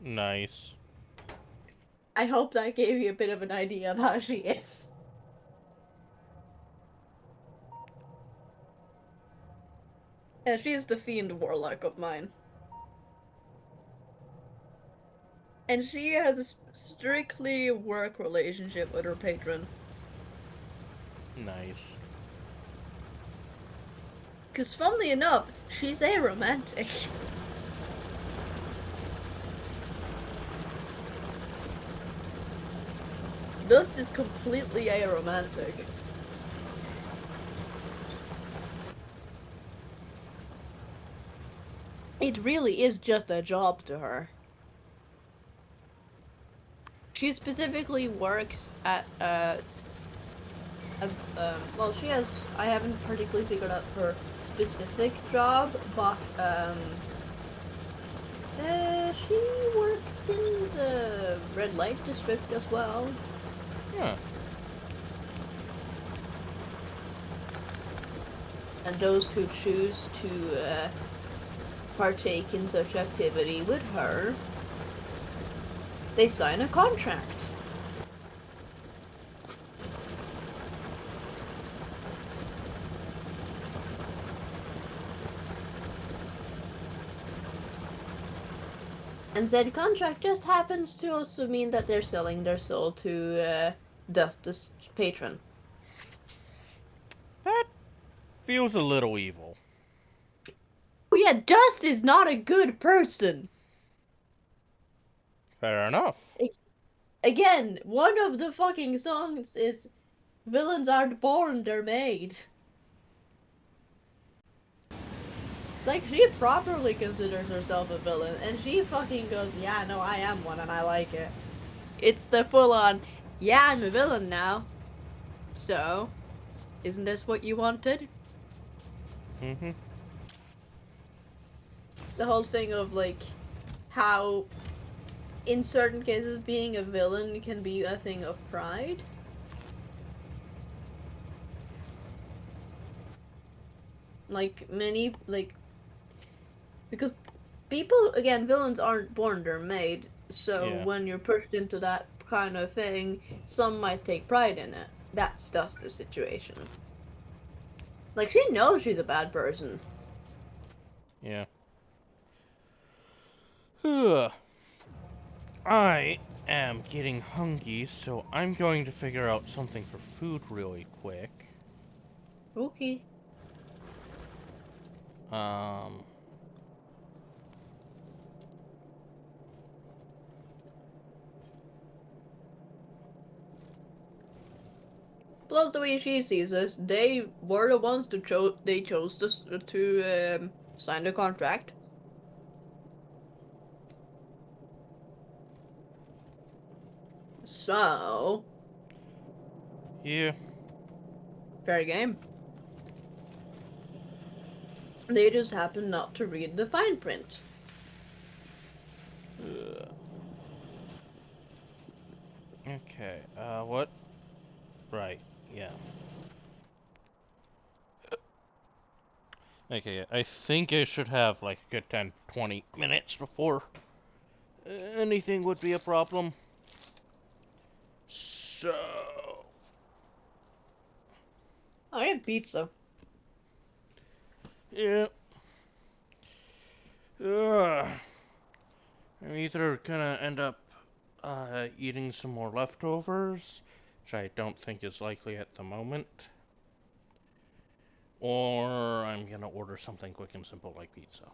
A: Nice.
B: I hope that gave you a bit of an idea of how she is. Yeah, she's the fiend warlock of mine. And she has a strictly work relationship with her patron.
A: Nice.
B: Because, funnily enough, she's aromantic. Dust is completely aromantic. It really is just a job to her. She specifically works at well, she has, I haven't particularly figured out her specific job, but she works in the red light district as well.
A: Yeah.
B: And those who choose to partake in such activity with her, they sign a contract. And said contract just happens to also mean that they're selling their soul to Dust's patron.
A: That feels a little evil.
B: Oh yeah, Dust is not a good person.
A: Fair enough.
B: Again, one of the fucking songs is villains aren't born, they're made. Like, she properly considers herself a villain, and she fucking goes, yeah, no, I am one, and I like it. It's the full-on, yeah, I'm a villain now. So, isn't this what you wanted?
A: Mm-hmm.
B: The whole thing of, like, how, in certain cases, being a villain can be a thing of pride. Like, because people, again, villains aren't born, they're made. So
A: Yeah.
B: when you're pushed into that kind of thing, some might take pride in it. That's just the situation. Like, she knows she's a bad person.
A: Yeah. I am getting hungry, so I'm going to figure out something for food really quick.
B: Okay.
A: Um,
B: Plus, the way she sees this, they were the ones they chose to sign the contract. So,
A: yeah.
B: fair game. They just happen not to read the fine print.
A: Okay, what? Right, yeah. Okay, I think I should have like a good 10, 20 minutes before anything would be a problem. So,
B: I have pizza.
A: yeah. I'm either gonna end up eating some more leftovers, which I don't think is likely at the moment, or I'm gonna order something quick and simple like pizza.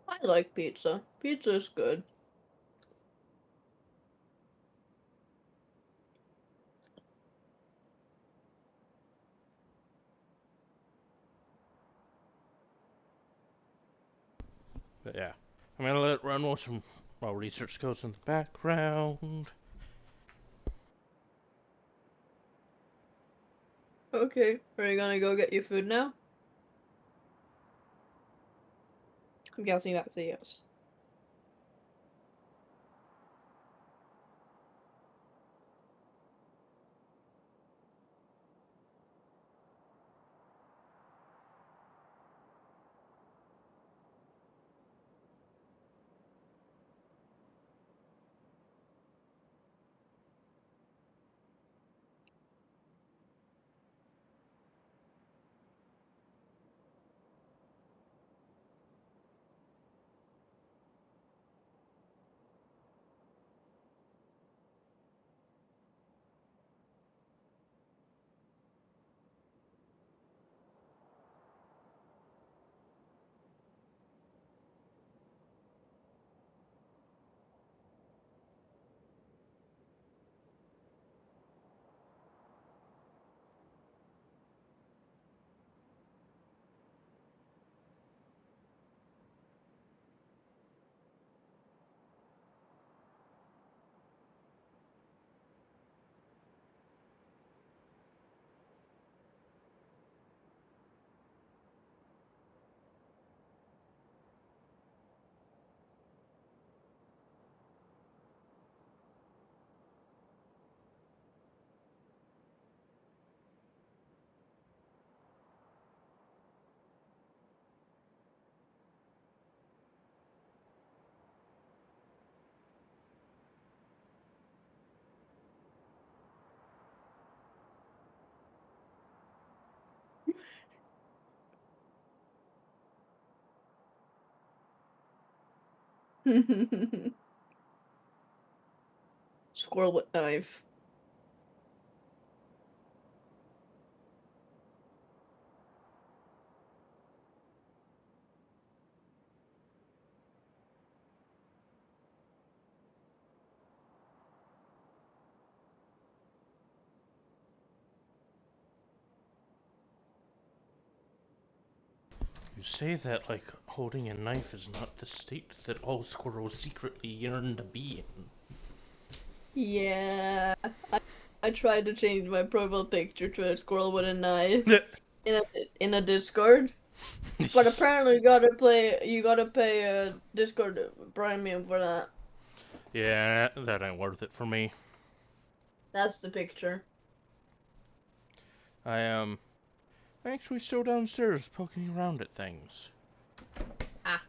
B: I like pizza. Pizza's good.
A: But yeah, I'm gonna let it run while research goes in the background.
B: Okay, are you gonna go get your food now? I'm guessing that's a yes. Squirrel with knife.
A: You say that like holding a knife is not the state that all squirrels secretly yearn to be in.
B: Yeah, I tried to change my profile picture to a squirrel with a knife in a in a Discord, but apparently you gotta pay a Discord premium for that.
A: Yeah, that ain't worth it for me.
B: That's the picture.
A: I'm actually still downstairs poking around at things.
B: Ah.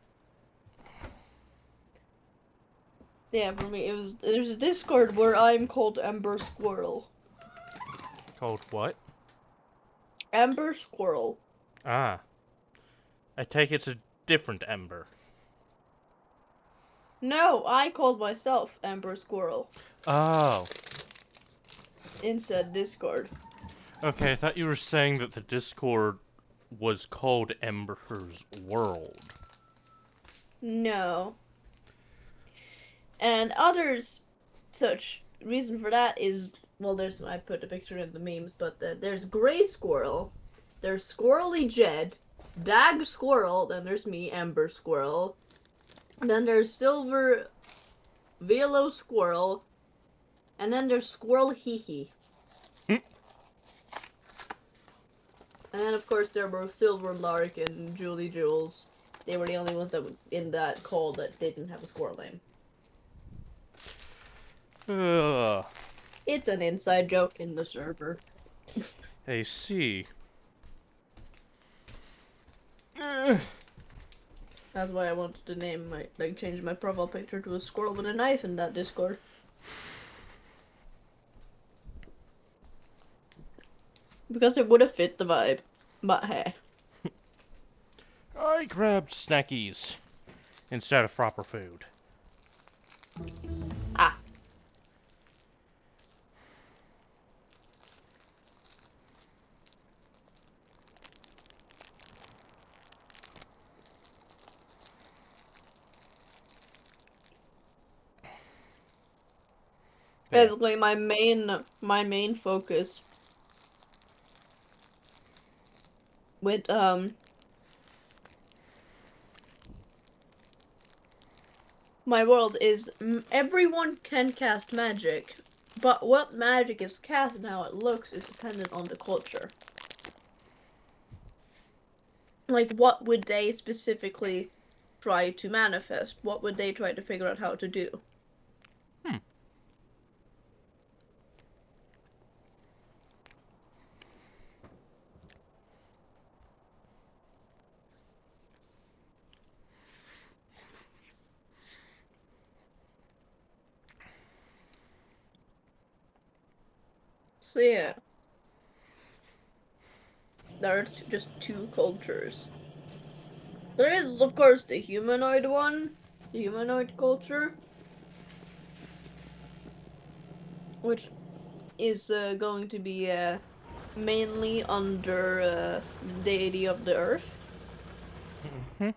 B: Yeah, for me there's a Discord where I'm called Ember Squirrel.
A: Called what?
B: Ember Squirrel.
A: Ah, I take it's a different Ember.
B: No, I called myself Ember Squirrel
A: Oh,
B: in said Discord.
A: okay. I thought you were saying that the Discord was called Ember's World.
B: No. And others such reason for that is, well, there's, I put a picture in the memes, but there's Gray Squirrel, there's Squirrely Jed, Dag Squirrel, then there's me, Ember Squirrel, then there's Silver Velo Squirrel, and then there's Squirrel Hee Hee. And then, of course, there were Silver Lark and Julie Jules. They were the only ones that were in that call that didn't have a squirrel name.
A: Ugh.
B: It's an inside joke in the server.
A: I see.
B: That's why I wanted to name my, like, change my profile picture to a squirrel with a knife in that Discord. Because it would have fit the vibe. But hey.
A: I grabbed snackies instead of proper food.
B: Ah.
A: Yeah.
B: Basically, my main focus with my world is everyone can cast magic, but what magic is cast and how it looks is dependent on the culture. Like, what would they specifically try to manifest? What would they try to figure out how to do? So yeah, there are just two cultures. There is, of course, the humanoid one, the humanoid culture, which is going to be mainly under the deity of the earth.
A: Mm-hmm.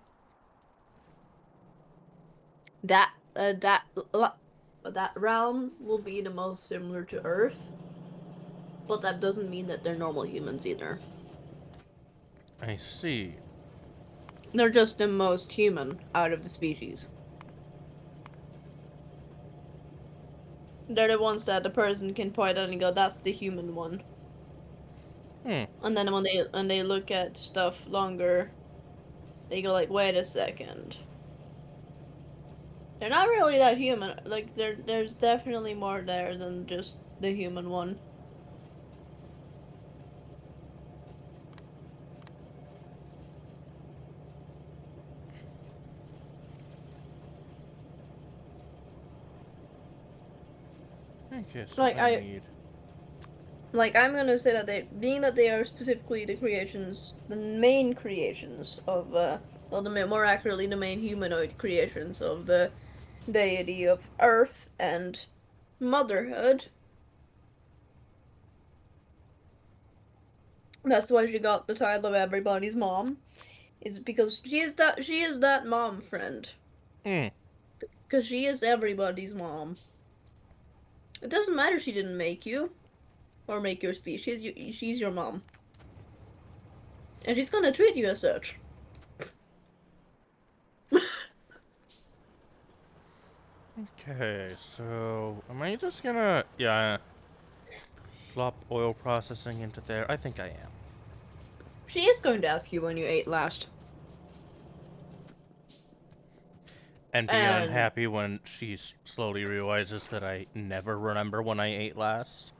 B: That realm will be the most similar to Earth, but that doesn't mean that they're normal humans either.
A: I see.
B: They're just the most human out of the species. They're the ones that the person can point at and go, "That's the human one."
A: Hmm.
B: And then when they look at stuff longer, they go like, "Wait a second. They're not really that human. Like there's definitely more there than just the human one."
A: Okay, so
B: Like
A: I
B: I
A: need.
B: Like, I'm gonna say that being that they are specifically the creations, the main creations of, well, more accurately, the main humanoid creations of the deity of Earth and motherhood. That's why she got the title of everybody's mom. Is because she is that mom friend.
A: Hmm.
B: Because she is everybody's mom. It doesn't matter she didn't make you or make your species. She's your mom, and she's gonna treat you as such.
A: Okay, so am I just gonna plop oil processing into there? I think I am.
B: She is going to ask you when you ate last.
A: And be
B: And
A: unhappy when she slowly realizes that I never remember when I ate last.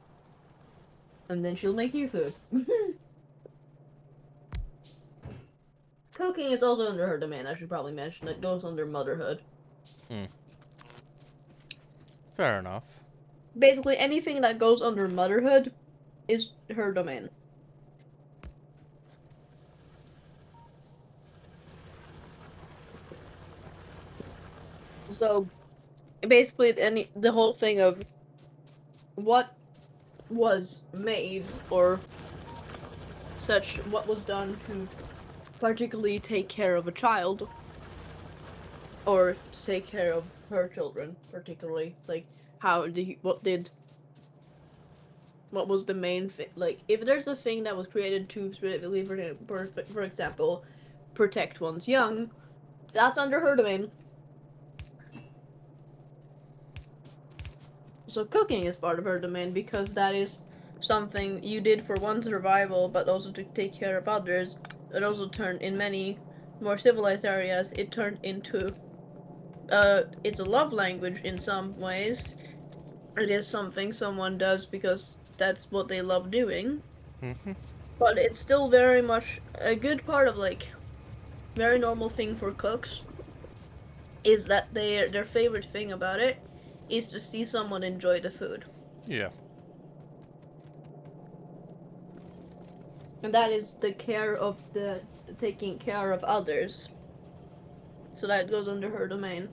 B: then she'll make you food. Cooking is also under her domain. I should probably mention it goes under motherhood.
A: Hmm. Fair enough.
B: Basically, anything that goes under motherhood is her domain. So basically, the whole thing of what was made or such, what was done to particularly take care of a child or to take care of her children, particularly like what was the main thing? Like, if there's a thing that was created to specifically, for example, protect one's young, that's under her domain. So cooking is part of her domain because that is something you did for one survival, but also to take care of others. It also turned in many more civilized areas. It turned into it's a love language in some ways. It is something someone does because that's what they love doing.
A: Mm-hmm.
B: But it's still very much a good part of like very normal thing for cooks is that their favorite thing about it is to see someone enjoy the food.
A: Yeah.
B: And that is the care of the taking care of others. So that goes under her domain.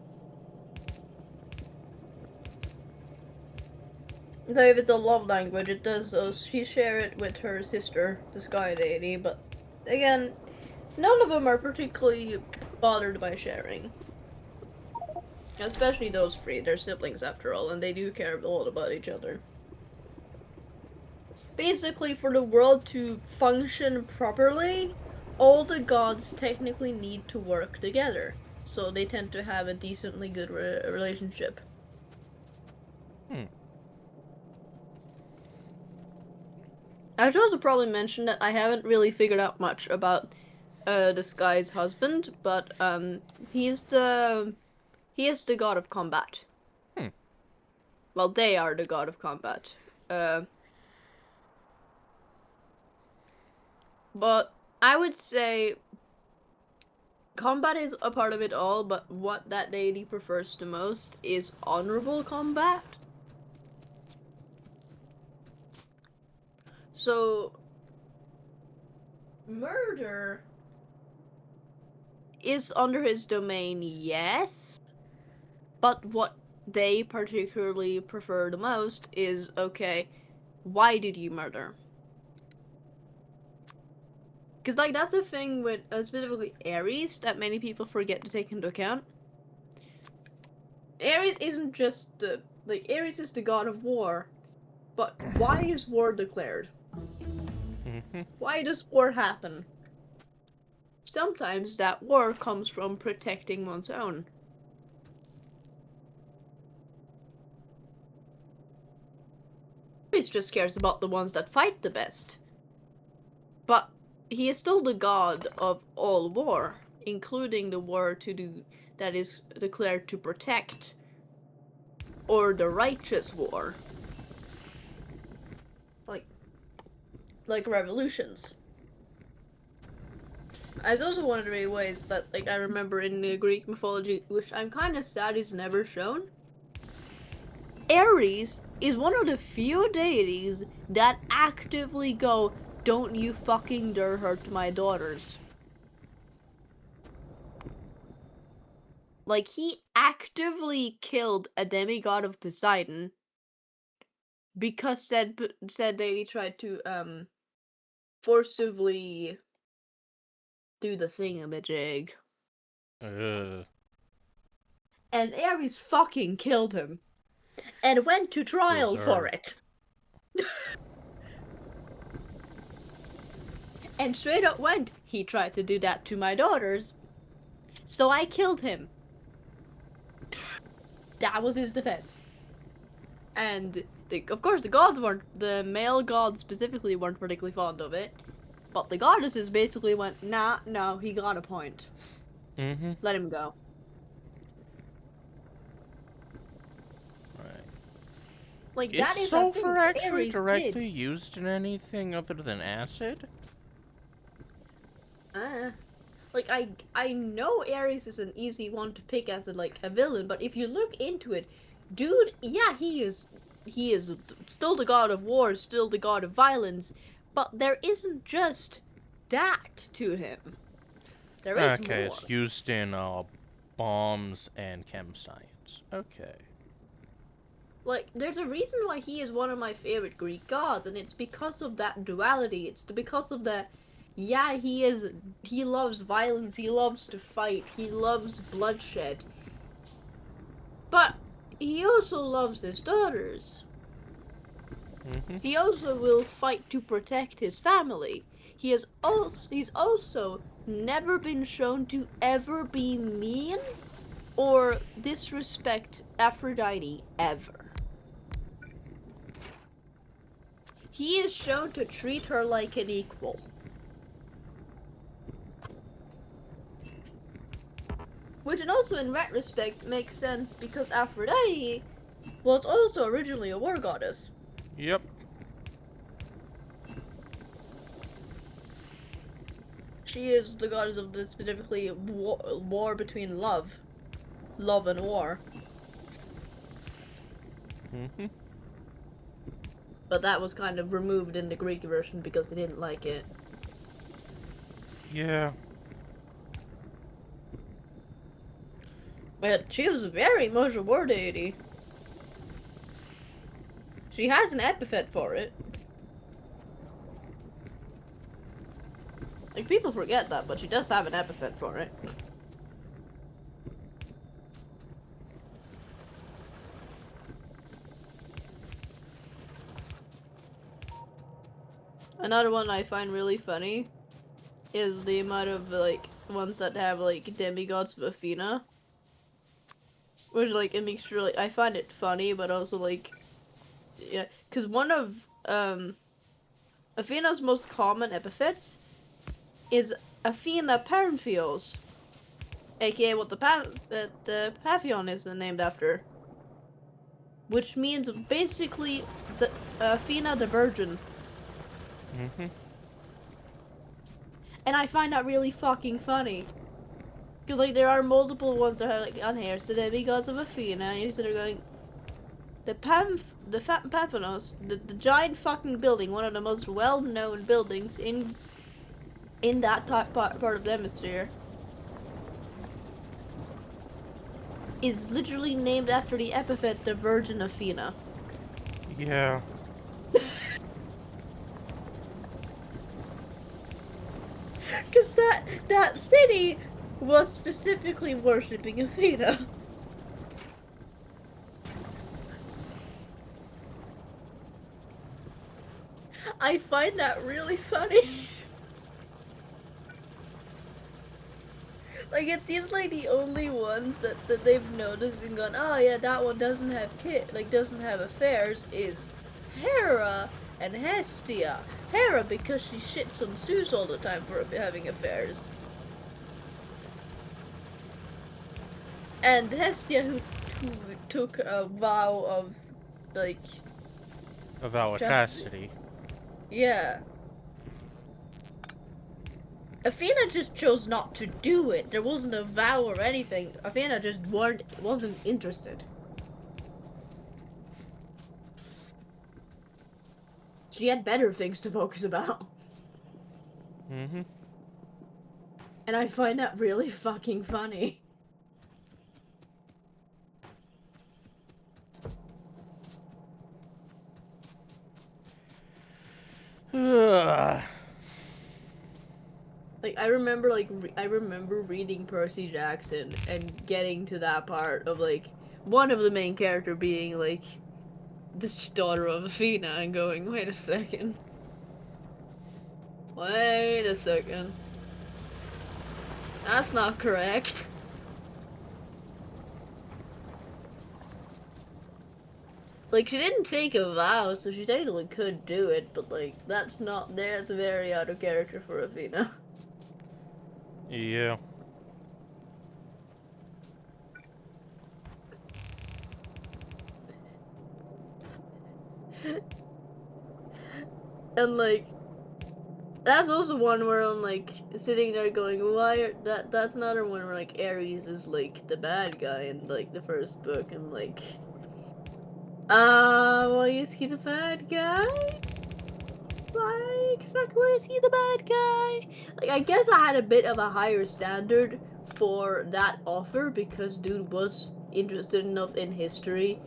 B: So if it's a love language, it does those. She share it with her sister, the Sky Deity, but again, none of them are particularly bothered by sharing. Especially those three. They're siblings after all, and they do care a lot about each other. Basically, for the world to function properly, all the gods technically need to work together. so they tend to have a decently good relationship. I should also probably mention that I haven't really figured out much about this guy's husband, but he is the god of combat. Well, they are the god of combat. But I would say combat is a part of it all, but what that deity prefers the most is honorable combat. So, murder is under his domain, yes, but what they particularly prefer the most is, okay, why did you murder? Because, like, that's a thing with specifically Ares that many people forget to take into account. Ares isn't just the, like, Ares is the god of war, but why is war declared? Why does war happen? Sometimes that war comes from protecting one's own. Ares just cares about the ones that fight the best. But he is still the god of all war, including the war that is declared to protect, or the righteous war. Like revolutions. There's also one of the ways that, like, I remember in the Greek mythology, which I'm kind of sad is never shown. Ares is one of the few deities that actively go, "Don't you fucking dare hurt my daughters." Like, he actively killed a demigod of Poseidon because said deity tried to forcibly do the thingamajig. And Ares fucking killed him. And went to trial for it. And straight up went, "He tried to do that to my daughters, so I killed him." That was his defense. And of course the male gods specifically weren't particularly fond of it. But the goddesses basically went, "Nah, no, he got a point. Let him go."
A: Right.
B: Like,
A: Is
B: that is
A: sulfur
B: a thing
A: actually
B: Ares
A: directly
B: did.
A: used in anything other than acid?
B: Like, I know Ares is an easy one to pick as a villain, but if you look into it, dude, yeah, he is still the god of war, still the god of violence, but there isn't just that to him. There is
A: Okay,
B: more.
A: it's used in bombs and chem science. Okay.
B: Like, there's a reason why he is one of my favorite Greek gods, and it's because of that duality. It's because of the, yeah, he loves violence, he loves to fight, he loves bloodshed. But he also loves his daughters. He also will fight to protect his family. He's also never been shown to ever be mean or disrespect Aphrodite ever. He is shown to treat her like an equal. Which, and also in retrospect, makes sense because Aphrodite was also originally a war goddess.
A: Yep.
B: She is the goddess of the specifically war between love and war. But that was kind of removed in the Greek version because they didn't like it.
A: Yeah.
B: But she was very much a war deity. She has an epithet for it. Like, people forget that, but she does have an epithet for it. Another one I find really funny is the amount of, like, ones that have like demigods of Athena, which like a mixture. Like I find it funny, but also like yeah, because one of Athena's most common epithets is Athena Parentheos, aka what the Pantheon is named after, which means basically the Athena the Virgin.
A: Mm-hmm.
B: And I find that really fucking funny. Because, like, there are multiple ones that are, like, on here. So the demigods of Athena, and you're sort of going, the Pampanos, the giant fucking building, one of the most well-known buildings in that part of the hemisphere, is literally named after the epithet, the Virgin Athena.
A: Yeah.
B: Because that city was specifically worshipping Athena. I find that really funny. Like, it seems like the only ones that they've noticed and gone, oh yeah, that one doesn't have doesn't have affairs is Hera and Hestia. Hera because she shits on Zeus all the time for having affairs. And Hestia who took a vow of, like...
A: A vow of chastity.
B: Yeah. Athena just chose not to do it. There wasn't a vow or anything. Athena just wasn't interested. She had better things to focus about.
A: Mm-hmm.
B: And I find that really fucking funny. Like, I remember reading Percy Jackson and getting to that part of, like, one of the main character being, like, this daughter of Athena and going, wait a second. Wait a second. That's not correct. Like, she didn't take a vow, so she technically could do it, but, like, that's very out of character for Athena.
A: Yeah.
B: And, like, that's also one where I'm, like, sitting there going, that's another one where, like, Ares is, like, the bad guy in, like, the first book, and, like, why is he the bad guy? Like, exactly, is he the bad guy? Like, I guess I had a bit of a higher standard for that offer because dude was interested enough in history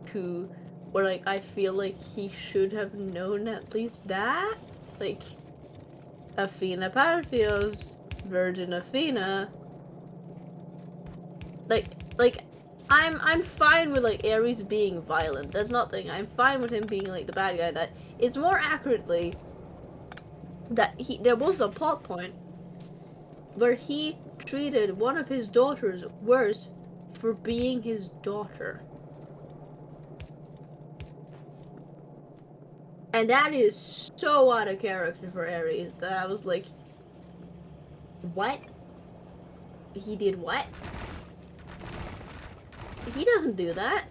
B: to where, like, I feel like he should have known at least that. Like, Athena Parthios, Virgin Athena. Like, I'm fine with, like, Ares being violent. That's nothing. I'm fine with him being, like, the bad guy. That it's more accurately that there was a plot point where he treated one of his daughters worse for being his daughter. And that is so out of character for Ares that I was like, what? He did what? He doesn't do that.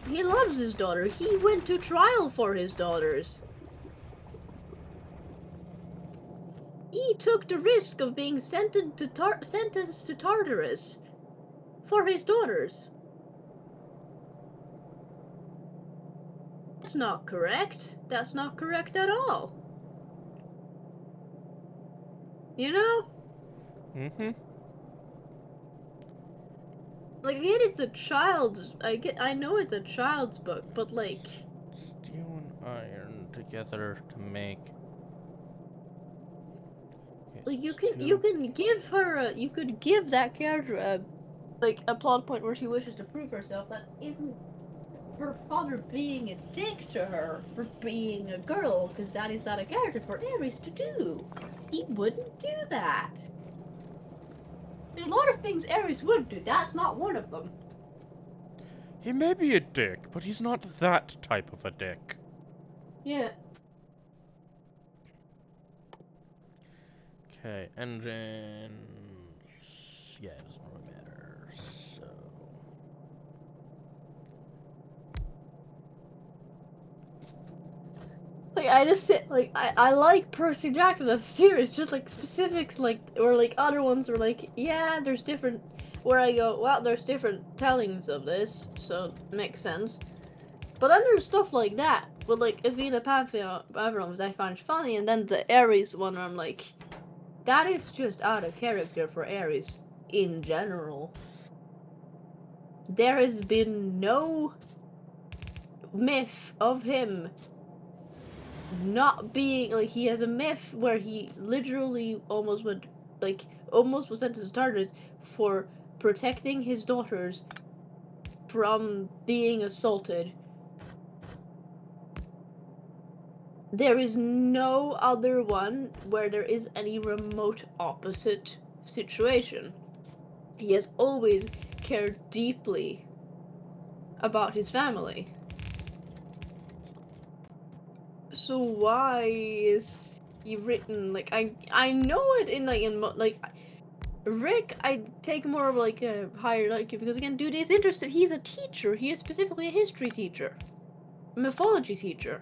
B: He loves his daughter. He went to trial for his daughters. He took the risk of being sentenced to Tartarus for his daughters. That's not correct. That's not correct at all. You know?
A: Mm-hmm.
B: Like, I get it's a child's... I know it's a child's book, but, like...
A: Steel and iron together to make...
B: Like, you can give her a... You could give that character a... Like, a plot point where she wishes to prove herself that isn't her father being a dick to her for being a girl, because that is not a character for Ares to do. He wouldn't do that. There's a lot of things Aries would do. That's not one of them.
A: He may be a dick, but he's not that type of a dick.
B: Yeah.
A: Okay, and then... yeah, it doesn't really matter, so...
B: Like, I just sit, like, I like Percy Jackson as a series, just, like, specifics, like, or, like, other ones were like, yeah, there's different, where I go, well, there's different tellings of this, so it makes sense. But then there's stuff like that, with, like, Athena Pantheon, which I find funny, and then the Ares one, where I'm like, that is just out of character for Ares in general. There has been no myth of him not being like he has a myth where he literally almost went like almost was sent to the Tartarus for protecting his daughters from being assaulted. There is no other one where there is any remote opposite situation. He has always cared deeply about his family. So why is he written like I know it in like Rick, I take more of like a higher like because again, dude is interested. He's a teacher. He is specifically a history teacher, a mythology teacher.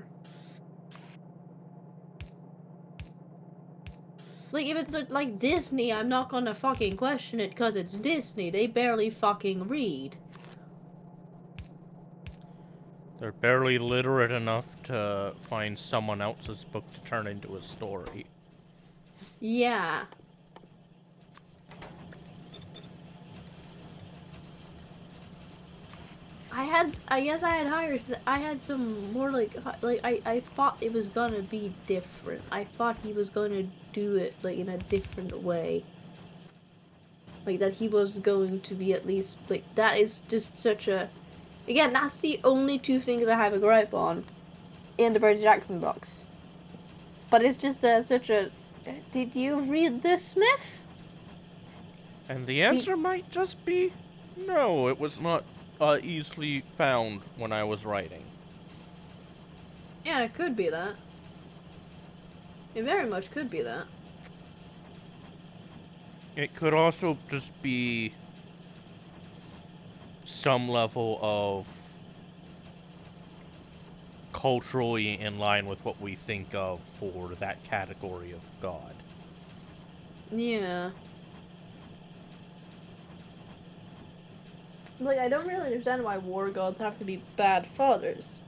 B: Like if it's like Disney, I'm not gonna fucking question it because it's Disney. They barely fucking read.
A: They're barely literate enough to find someone else's book to turn into a story.
B: Yeah. I guess I had higher, I had some more like I thought it was gonna be different. I thought he was gonna do it like in a different way. Like that he was going to be at least like that is just such a again, that's the only two things I have a gripe on in the Percy Jackson books. But it's just such a did you read this, Smith?
A: And the
B: Did,
A: answer might just be no, it was not easily found when I was writing.
B: yeah, it could be that. It very much could be that.
A: It could also just be some level of culturally in line with what we think of for that category of god.
B: Yeah. Like, I don't really understand why war gods have to be bad fathers.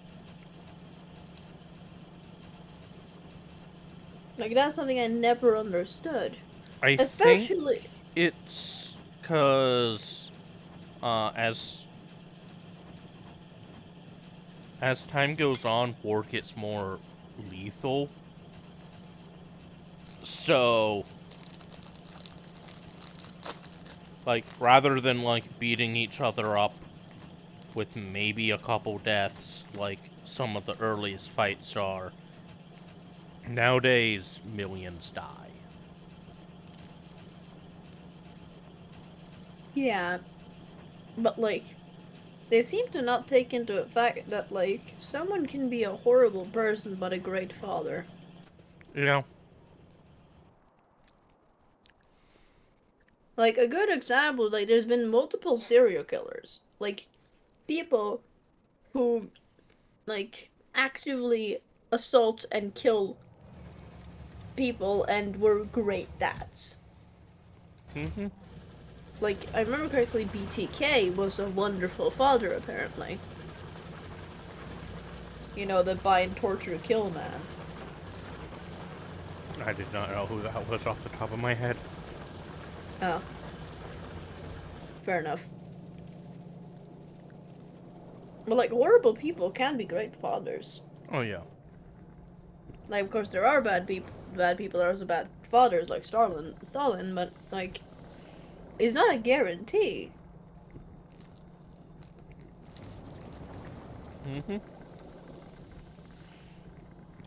B: Like, that's something I never understood.
A: I think
B: Especially.
A: it's because as time goes on, war gets more lethal. So, like, rather than like beating each other up with maybe a couple deaths, like some of the earliest fights are, nowadays millions die.
B: Yeah. But, like, they seem to not take into the fact that, like, someone can be a horrible person but a great father.
A: You know,
B: Like, a good example, like, there's been multiple serial killers. Like, people who, like, actively assault and kill people and were great dads.
A: mm-hmm.
B: Like, I remember correctly, BTK was a wonderful father, apparently. You know, the buy and torture kill man.
A: I did not know who that was off the top of my head.
B: Oh, fair enough. But, like, horrible people can be great fathers.
A: Oh yeah.
B: Like, of course, there are bad people. Bad people are also bad fathers, like Stalin. But like, it's not a guarantee.
A: Mm-hmm.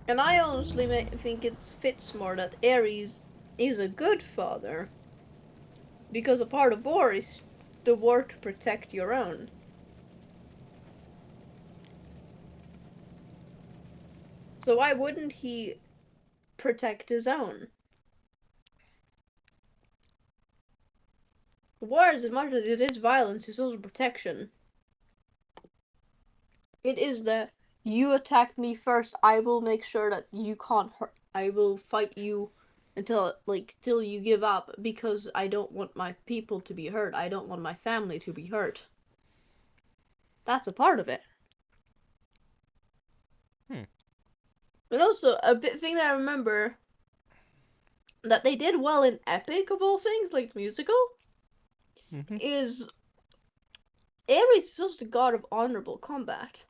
B: And I honestly think it fits more that Ares is a good father Because a part of war is the war to protect your own. So why wouldn't he protect his own? War, as much as it is violence, is also protection. It is the you attack me first, I will make sure that you can't hurt. I will fight you till you give up because I don't want my people to be hurt. I don't want my family to be hurt. That's a part of it. But also a bit thing that I remember that they did well in Epic of all things, like the musical, is Ares is just the god of honorable combat.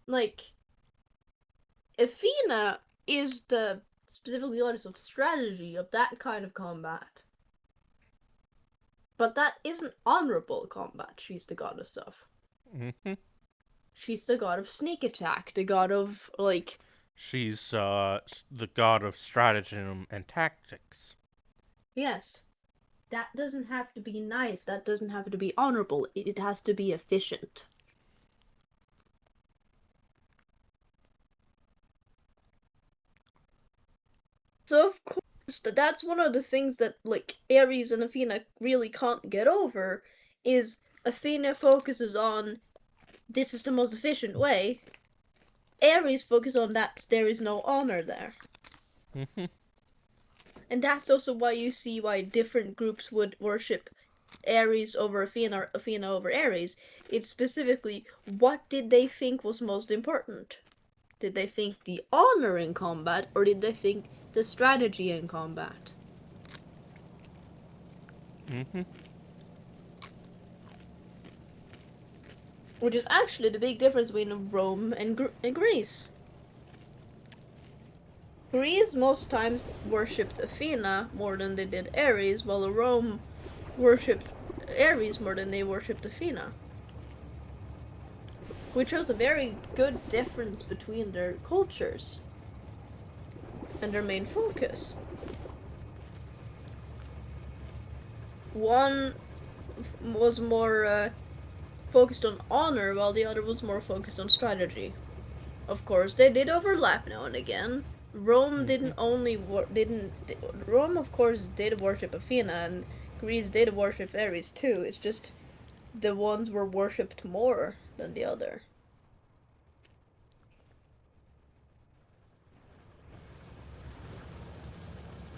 B: Like, Athena is the specifically goddess of strategy, of that kind of combat. But that isn't honorable combat she's the goddess of. She's the god of sneak attack, the god of, like...
A: She's the god of stratagem and tactics.
B: Yes. That doesn't have to be nice, that doesn't have to be honorable, it has to be efficient. So of course, that's one of the things that, like, Ares and Athena really can't get over, is Athena focuses on, this is the most efficient way. Ares focuses on that there is no honor there. And that's also why you see why different groups would worship Ares over Athena or Athena over Ares. It's specifically, what did they think was most important? Did they think the honor in combat, or did they think the strategy in combat? Which is actually the big difference between Rome and Greece. Greece most times worshipped Athena more than they did Ares, while Rome worshipped Ares more than they worshipped Athena. Which shows a very good difference between their cultures and their main focus. One was more focused on honor, while the other was more focused on strategy. Of course, they did overlap now and again. Rome Rome of course did worship Athena, and Greece did worship Ares too. It's just the ones were worshipped more than the other.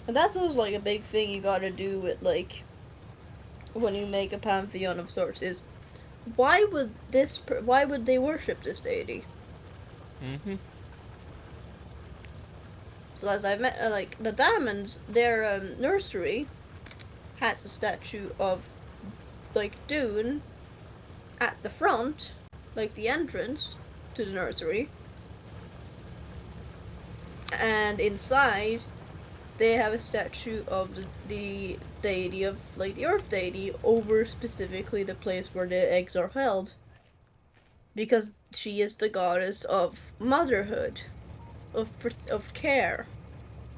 B: And that's always like a big thing you gotta do with, like, when you make a pantheon of sorts, is why would they worship this deity? So as I met, like, the Diamonds, their nursery has a statue of, like, Dune at the front, like the entrance to the nursery, and inside they have a statue of the deity of, like, the earth deity over specifically the place where the eggs are held, because she is the goddess of motherhood, of care,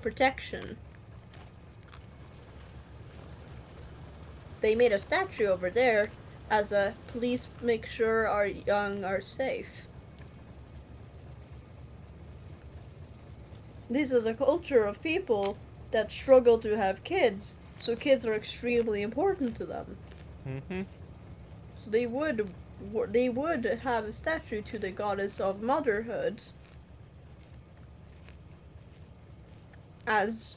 B: protection. They made a statue over there as a please make sure our young are safe. This is a culture of people that struggle to have kids, so kids are extremely important to them. So they would have a statue to the goddess of motherhood as,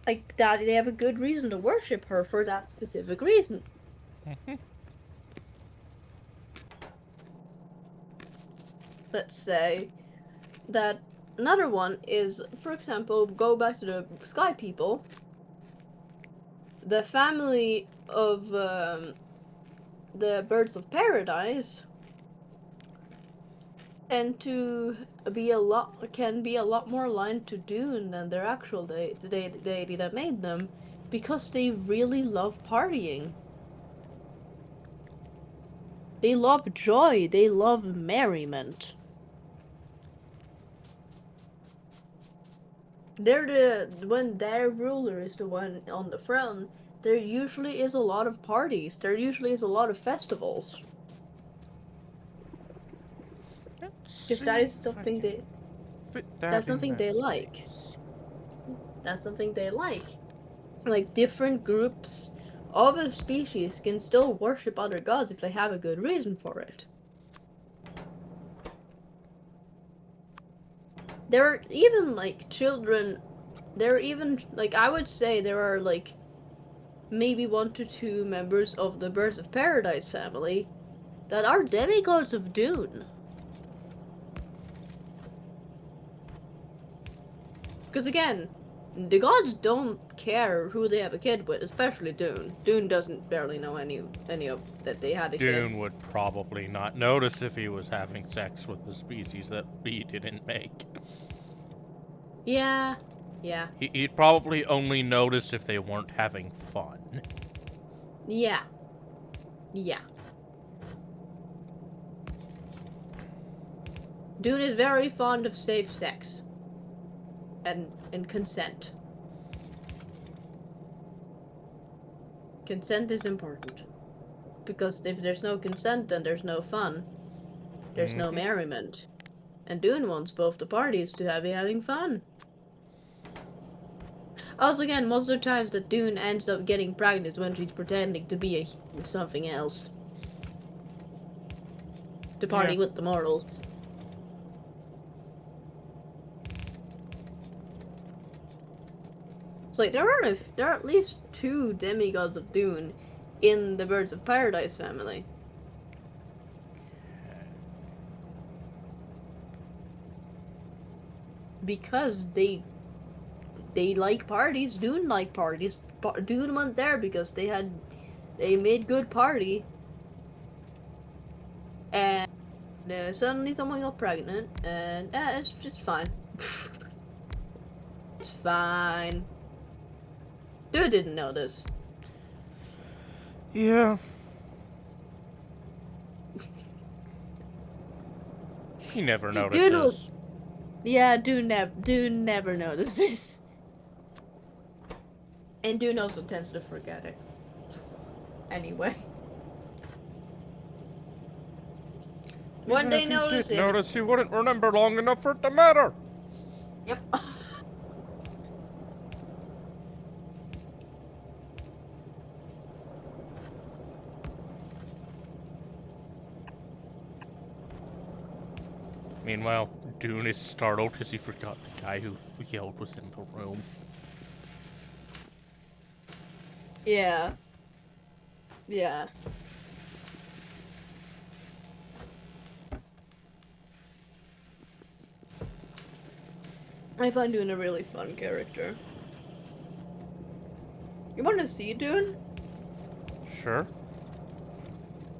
B: like, that. They have a good reason to worship her for that specific reason. Let's say that another one is, for example, go back to the sky people. The family of the birds of paradise tend to can be a lot more aligned to Dune than their actual deity that made them, because they really love partying. They love joy, they love merriment. when their ruler is the one on the throne, there usually is a lot of parties. There usually is a lot of festivals.
A: Let's
B: Because that
A: see
B: is
A: if I
B: something
A: can
B: they
A: fit that
B: that's
A: in
B: something
A: that
B: they like.
A: phrase.
B: That's something they like. Like different groups of a species can still worship other gods if they have a good reason for it. There are even like children. There are even like I would say there are like maybe 1 to 2 members of the Birds of Paradise family that are demigods of Dune. Because again, the gods don't care who they have a kid with, especially Dune. Dune doesn't barely know any of that they had a kid.
A: Dune would probably not notice if he was having sex with the species that he didn't make.
B: Yeah, yeah,
A: He'd probably only notice if they weren't having fun.
B: yeah, yeah. Dune is very fond of safe sex and consent. Consent is important because if there's no consent, then there's no fun. There's no
A: Mm-hmm.
B: merriment. And Dune wants both the parties to be having fun. Also, again, most of the times that Dune ends up getting pregnant when she's pretending to be something else. To
A: Yeah.
B: party with the mortals. So, like, there are at least 2 demigods of Dune in the Birds of Paradise family. Because they like parties. Dune like parties. Dune went there because they made good party, and suddenly someone got pregnant, and it's fine. It's fine. Dude didn't know this.
A: Yeah. He never
B: Dude will,
A: notices.
B: yeah, Dune never notices, and Dune also tends to forget it. Anyway, one
A: Even
B: day
A: if he
B: notice
A: did
B: it.
A: notice, he wouldn't remember long enough for it to matter.
B: Yep.
A: Meanwhile, Dune is startled because he forgot the guy who yelled was in the room.
B: Yeah. Yeah. I find Dune a really fun character. You want to see Dune?
A: Sure.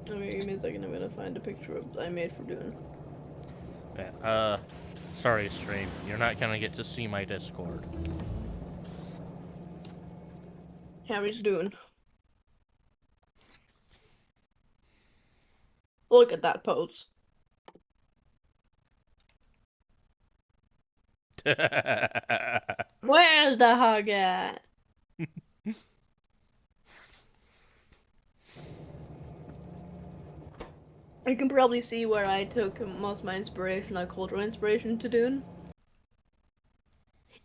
B: Okay, give me a second. I'm gonna find a picture of I made for Dune.
A: Yeah, sorry, stream. You're not gonna get to see my Discord.
B: Harry's Dune. Look at that pose. Where's the hug at? You can probably see where I took most of my inspiration, like cultural inspiration, to Dune.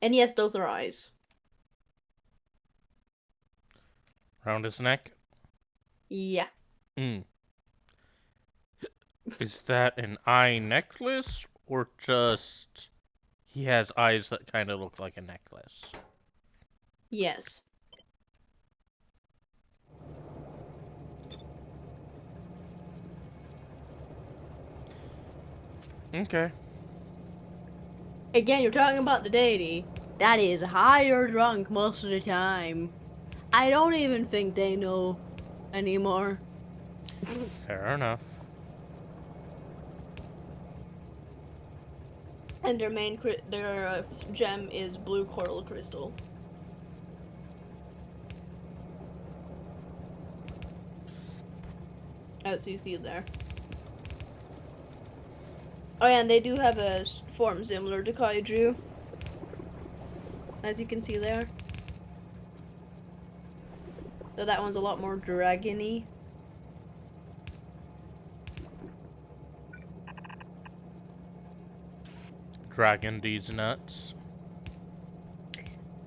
B: And yes, those are eyes.
A: Round his neck?
B: Yeah.
A: Hmm. Is that an eye necklace, or just he has eyes that kind of look like a necklace?
B: Yes.
A: Okay.
B: Again, you're talking about the deity. That is high or drunk most of the time. I don't even think they know anymore.
A: Fair enough.
B: And their gem is blue coral crystal. As you see there. Oh yeah, and they do have a form similar to kaiju. as you can see there. So that one's a lot more dragon-y.
A: Dragon these nuts.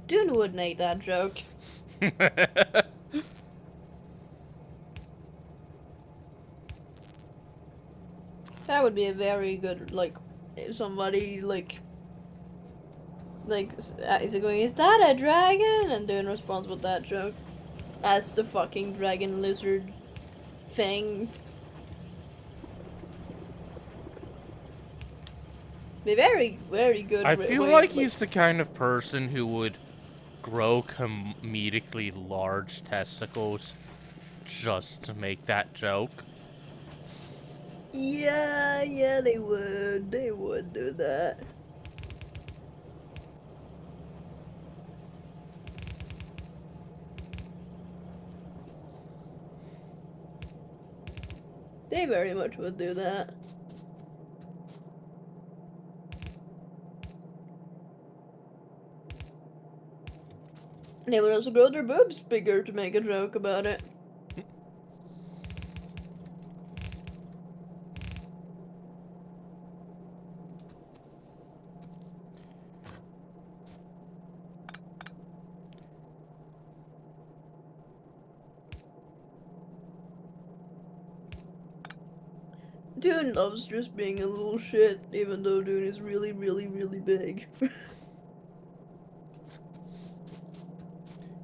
B: Dune would make that joke. That would be a very good, like, if somebody, like, is it going, is that a dragon? And Dune responds with that joke. As the fucking dragon lizard thing. Be very, very good
A: I feel
B: way
A: like
B: of, like,
A: he's the kind of person who would grow comedically large testicles just to make that joke.
B: yeah, they would do that. They very much would do that. They would also grow their boobs bigger to make a joke about it. Dune loves just being a little shit, even though Dune is really, really, really big.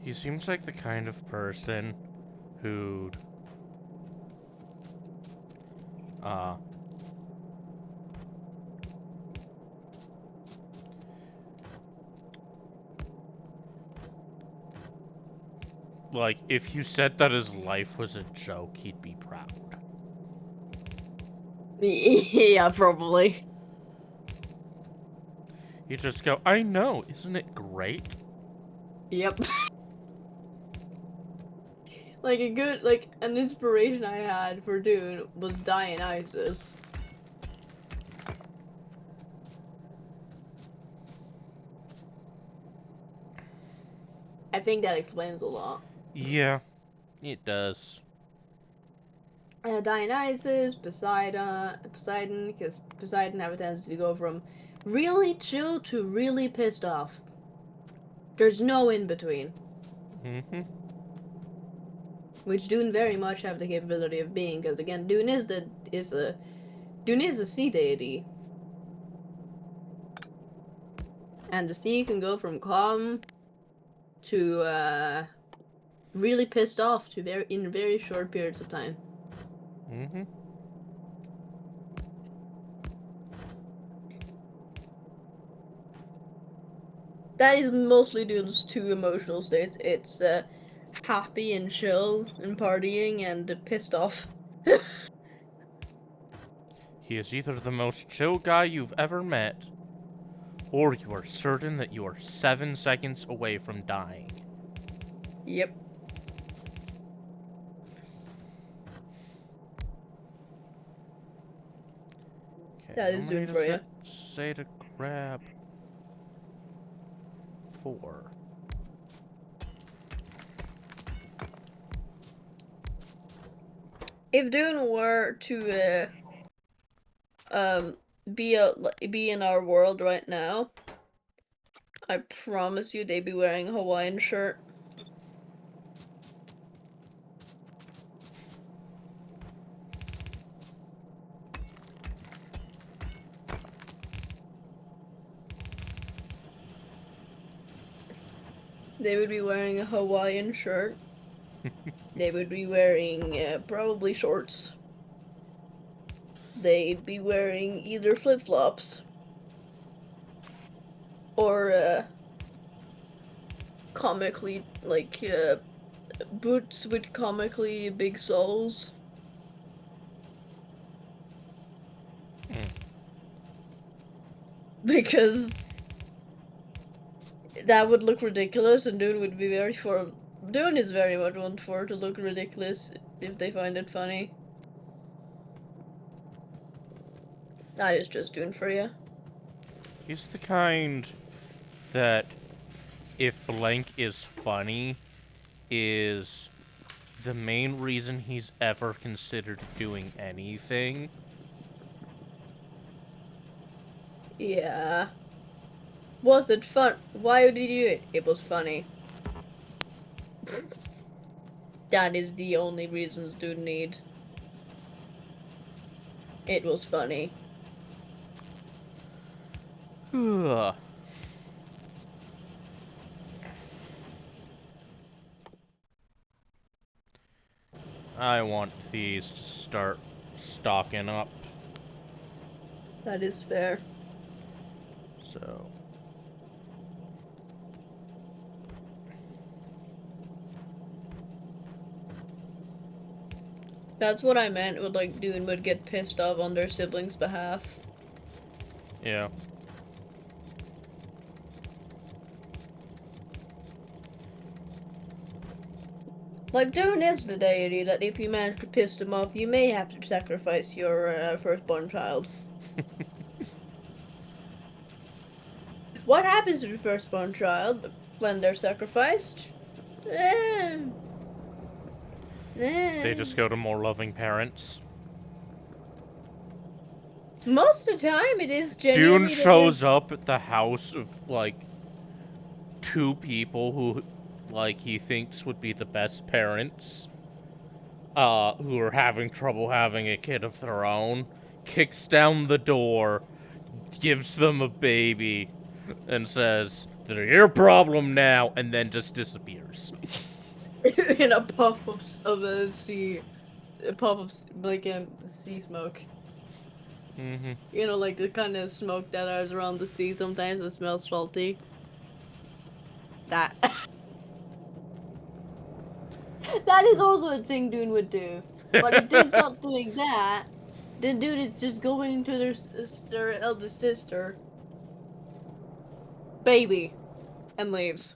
A: He seems like the kind of person who like, if you said that his life was a joke, he'd be proud.
B: Yeah, probably.
A: He'd just go, I know, isn't it great?
B: Yep. Like a good, like, an inspiration I had for Dune was Dionysus. I think that explains a lot.
A: Yeah, it does.
B: Dionysus, Poseidon, because Poseidon have a tendency to go from really chill to really pissed off. There's no in between.
A: Mm-hmm.
B: Which Dune very much have the capability of being, because again, Dune is a sea deity. And the sea can go from calm to really pissed off to in very short periods of time.
A: Mm-hmm.
B: That is mostly Dune's two emotional states. It's happy and chill and partying and pissed off.
A: He is either the most chill guy you've ever met, or you are certain that you are 7 seconds away from dying.
B: Yep.
A: Okay,
B: That
A: how
B: is
A: many
B: Dune
A: does
B: for you.
A: it say to grab? 4.
B: If Dune were to um be in our world right now, I promise you they'd be wearing a Hawaiian shirt. They would be wearing a Hawaiian shirt. They would be wearing probably shorts. They'd be wearing either flip-flops or comically like boots with comically big soles. Because that would look ridiculous, and Dune would be very for. Dune is very much one for to look ridiculous if they find it funny. That is just Dune for you.
A: He's the kind that if blank is funny is the main reason he's ever considered doing anything.
B: Yeah. Was it fun? Why did he do it? It was funny. That is the only reasons dude need. It was funny.
A: Ugh. I want these to start stocking up.
B: That is fair.
A: So.
B: That's what I meant with like Dune would get pissed off on their siblings' behalf.
A: Yeah.
B: Like Dune is the deity that if you manage to piss them off, you may have to sacrifice your firstborn child. What happens to the firstborn child when they're sacrificed? Eh,
A: They just go to more loving parents.
B: Most of the time, it is
A: Dune
B: genuinely
A: shows up at the house of, like, two people who, like, he thinks would be the best parents, who are having trouble having a kid of their own, kicks down the door, gives them a baby, and says, "They're your problem now," and then just disappears.
B: in a puff of a sea, a puff of like sea smoke.
A: Mm-hmm.
B: You know, like the kind of smoke that is around the sea. Sometimes it smells salty. That that is also a thing Dune would do. But if Dune's not doing that, then Dune is just going to their eldest sister, baby, and leaves.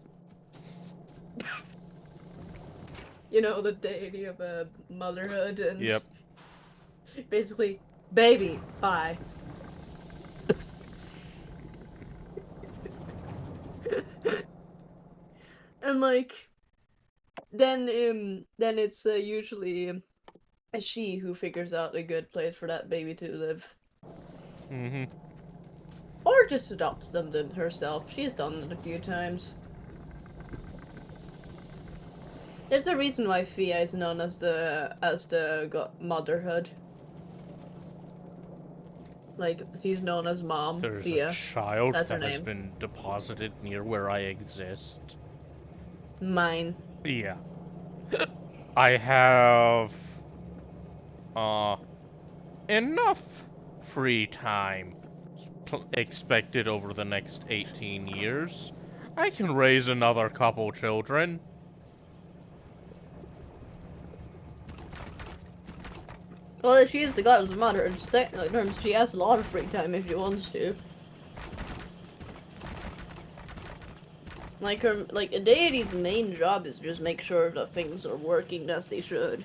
B: You know, the deity of motherhood and
A: Yep.
B: basically, baby, bye. And like, then it's usually a she who figures out a good place for that baby to live.
A: Mm-hmm.
B: Or just adopts them herself. She's done it a few times. There's a reason why Fia is known as the motherhood. Like she's known as Mom
A: There's a
B: Fia.
A: child
B: That's her
A: that has
B: name.
A: been deposited near where I exist.
B: Mine.
A: Yeah. I have enough free time expected over the next 18 years. I can raise another couple children.
B: Well, if she is the goddess of mother, in technical terms, she has a lot of free time if she wants to. Like like a deity's main job is just make sure that things are working as they should.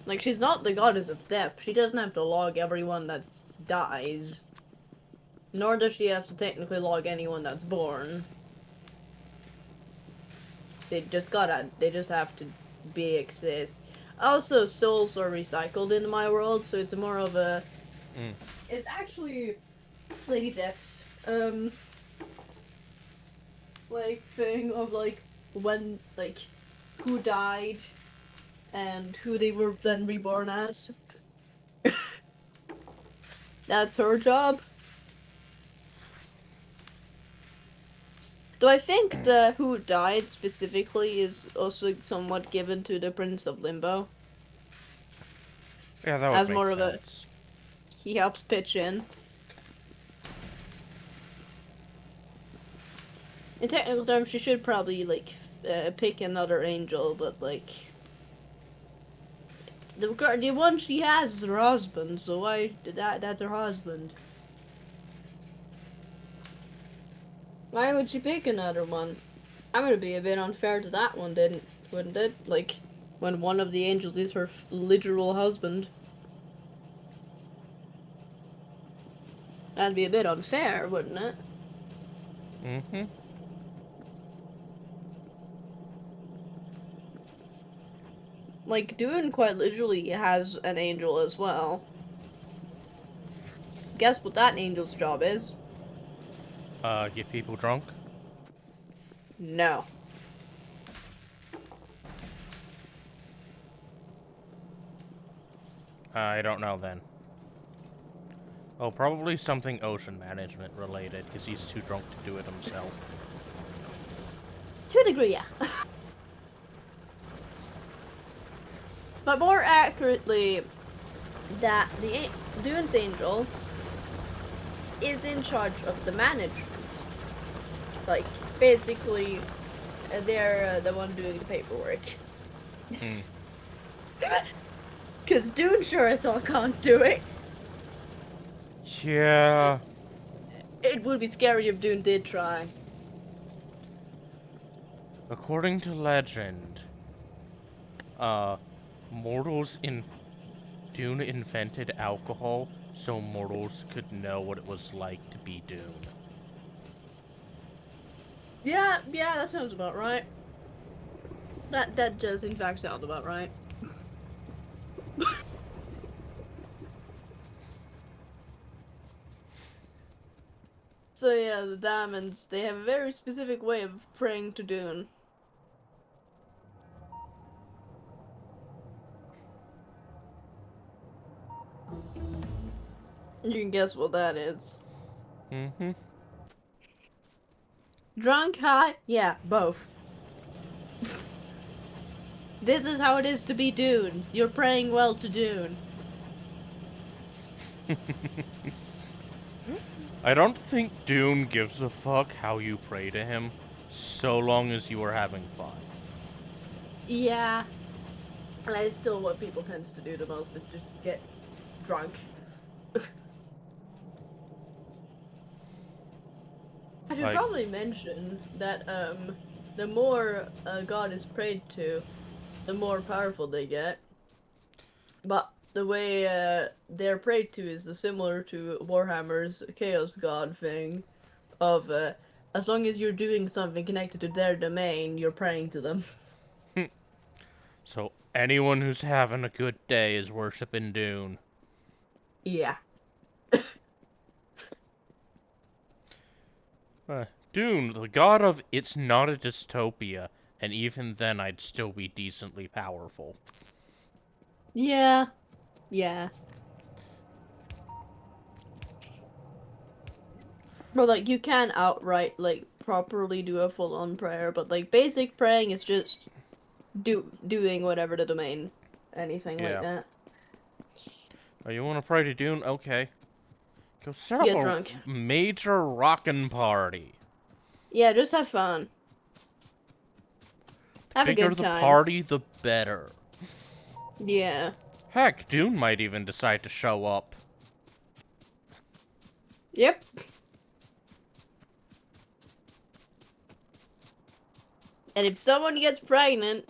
B: Like she's not the goddess of death. She doesn't have to log everyone that dies. Nor does she have to technically log anyone that's born. They just have to exist. Also, souls are recycled in my world, so it's more of a.
A: Mm.
B: It's actually lady deaths. Like thing of like when like who died and who they were then reborn as. That's her job. Do I think the who died specifically is also somewhat given to the Prince of Limbo?
A: Yeah, that would
B: As
A: make
B: more of a
A: sense.
B: he helps pitch in. In technical terms, she should probably like pick another angel, but like the one she has is her husband. So why did that's her husband? Why would she pick another one? I'm gonna be a bit unfair to that one, wouldn't it? Like when one of the angels is her literal husband. That'd be a bit unfair, wouldn't it?
A: Mm-hmm.
B: Like, Dune quite literally has an angel as well. Guess what that angel's job is?
A: Get people drunk?
B: No.
A: I don't know then. Oh, probably something ocean management related, because he's too drunk to do it himself.
B: To a degree, yeah. But more accurately, that the Dune's angel is in charge of the management. Like, basically, they're the one doing the paperwork.
A: Hmm.
B: Because Dune sure as hell can't do it.
A: Yeah.
B: It would be scary if Dune did try.
A: According to legend, uh, mortals in Dune invented alcohol so mortals could know what it was like to be Dune.
B: Yeah, that sounds about right. That does in fact sound about right. So yeah, the diamonds, they have a very specific way of praying to Dune. You can guess what that is.
A: Mm-hmm.
B: Drunk, high? Yeah, both. This is how it is to be Dune. You're praying well to Dune.
A: I don't think Dune gives a fuck how you pray to him, so long as you are having fun.
B: Yeah, and that is still what people tend to do the most, is just get drunk. I should
A: Like,
B: probably mention that the more God is prayed to, the more powerful they get. But the way they're prayed to is similar to Warhammer's Chaos God thing of as long as you're doing something connected to their domain, you're praying to them.
A: so anyone who's having a good day is worshiping Dune.
B: Yeah.
A: Dune, the god of it's not a dystopia, and even then I'd still be decently powerful.
B: Yeah. Yeah. But like you can outright like properly do a full on prayer, but like basic praying is just doing whatever the domain, anything like
A: Yeah.
B: that.
A: Oh, you want to pray to Dune? Okay. Go set up
B: Get
A: a
B: drunk.
A: major rockin' party.
B: Yeah, just have fun.
A: The
B: Have a
A: bigger
B: good
A: the
B: time.
A: party, the better.
B: Yeah.
A: Heck, Dune might even decide to show up.
B: Yep. And if someone gets pregnant,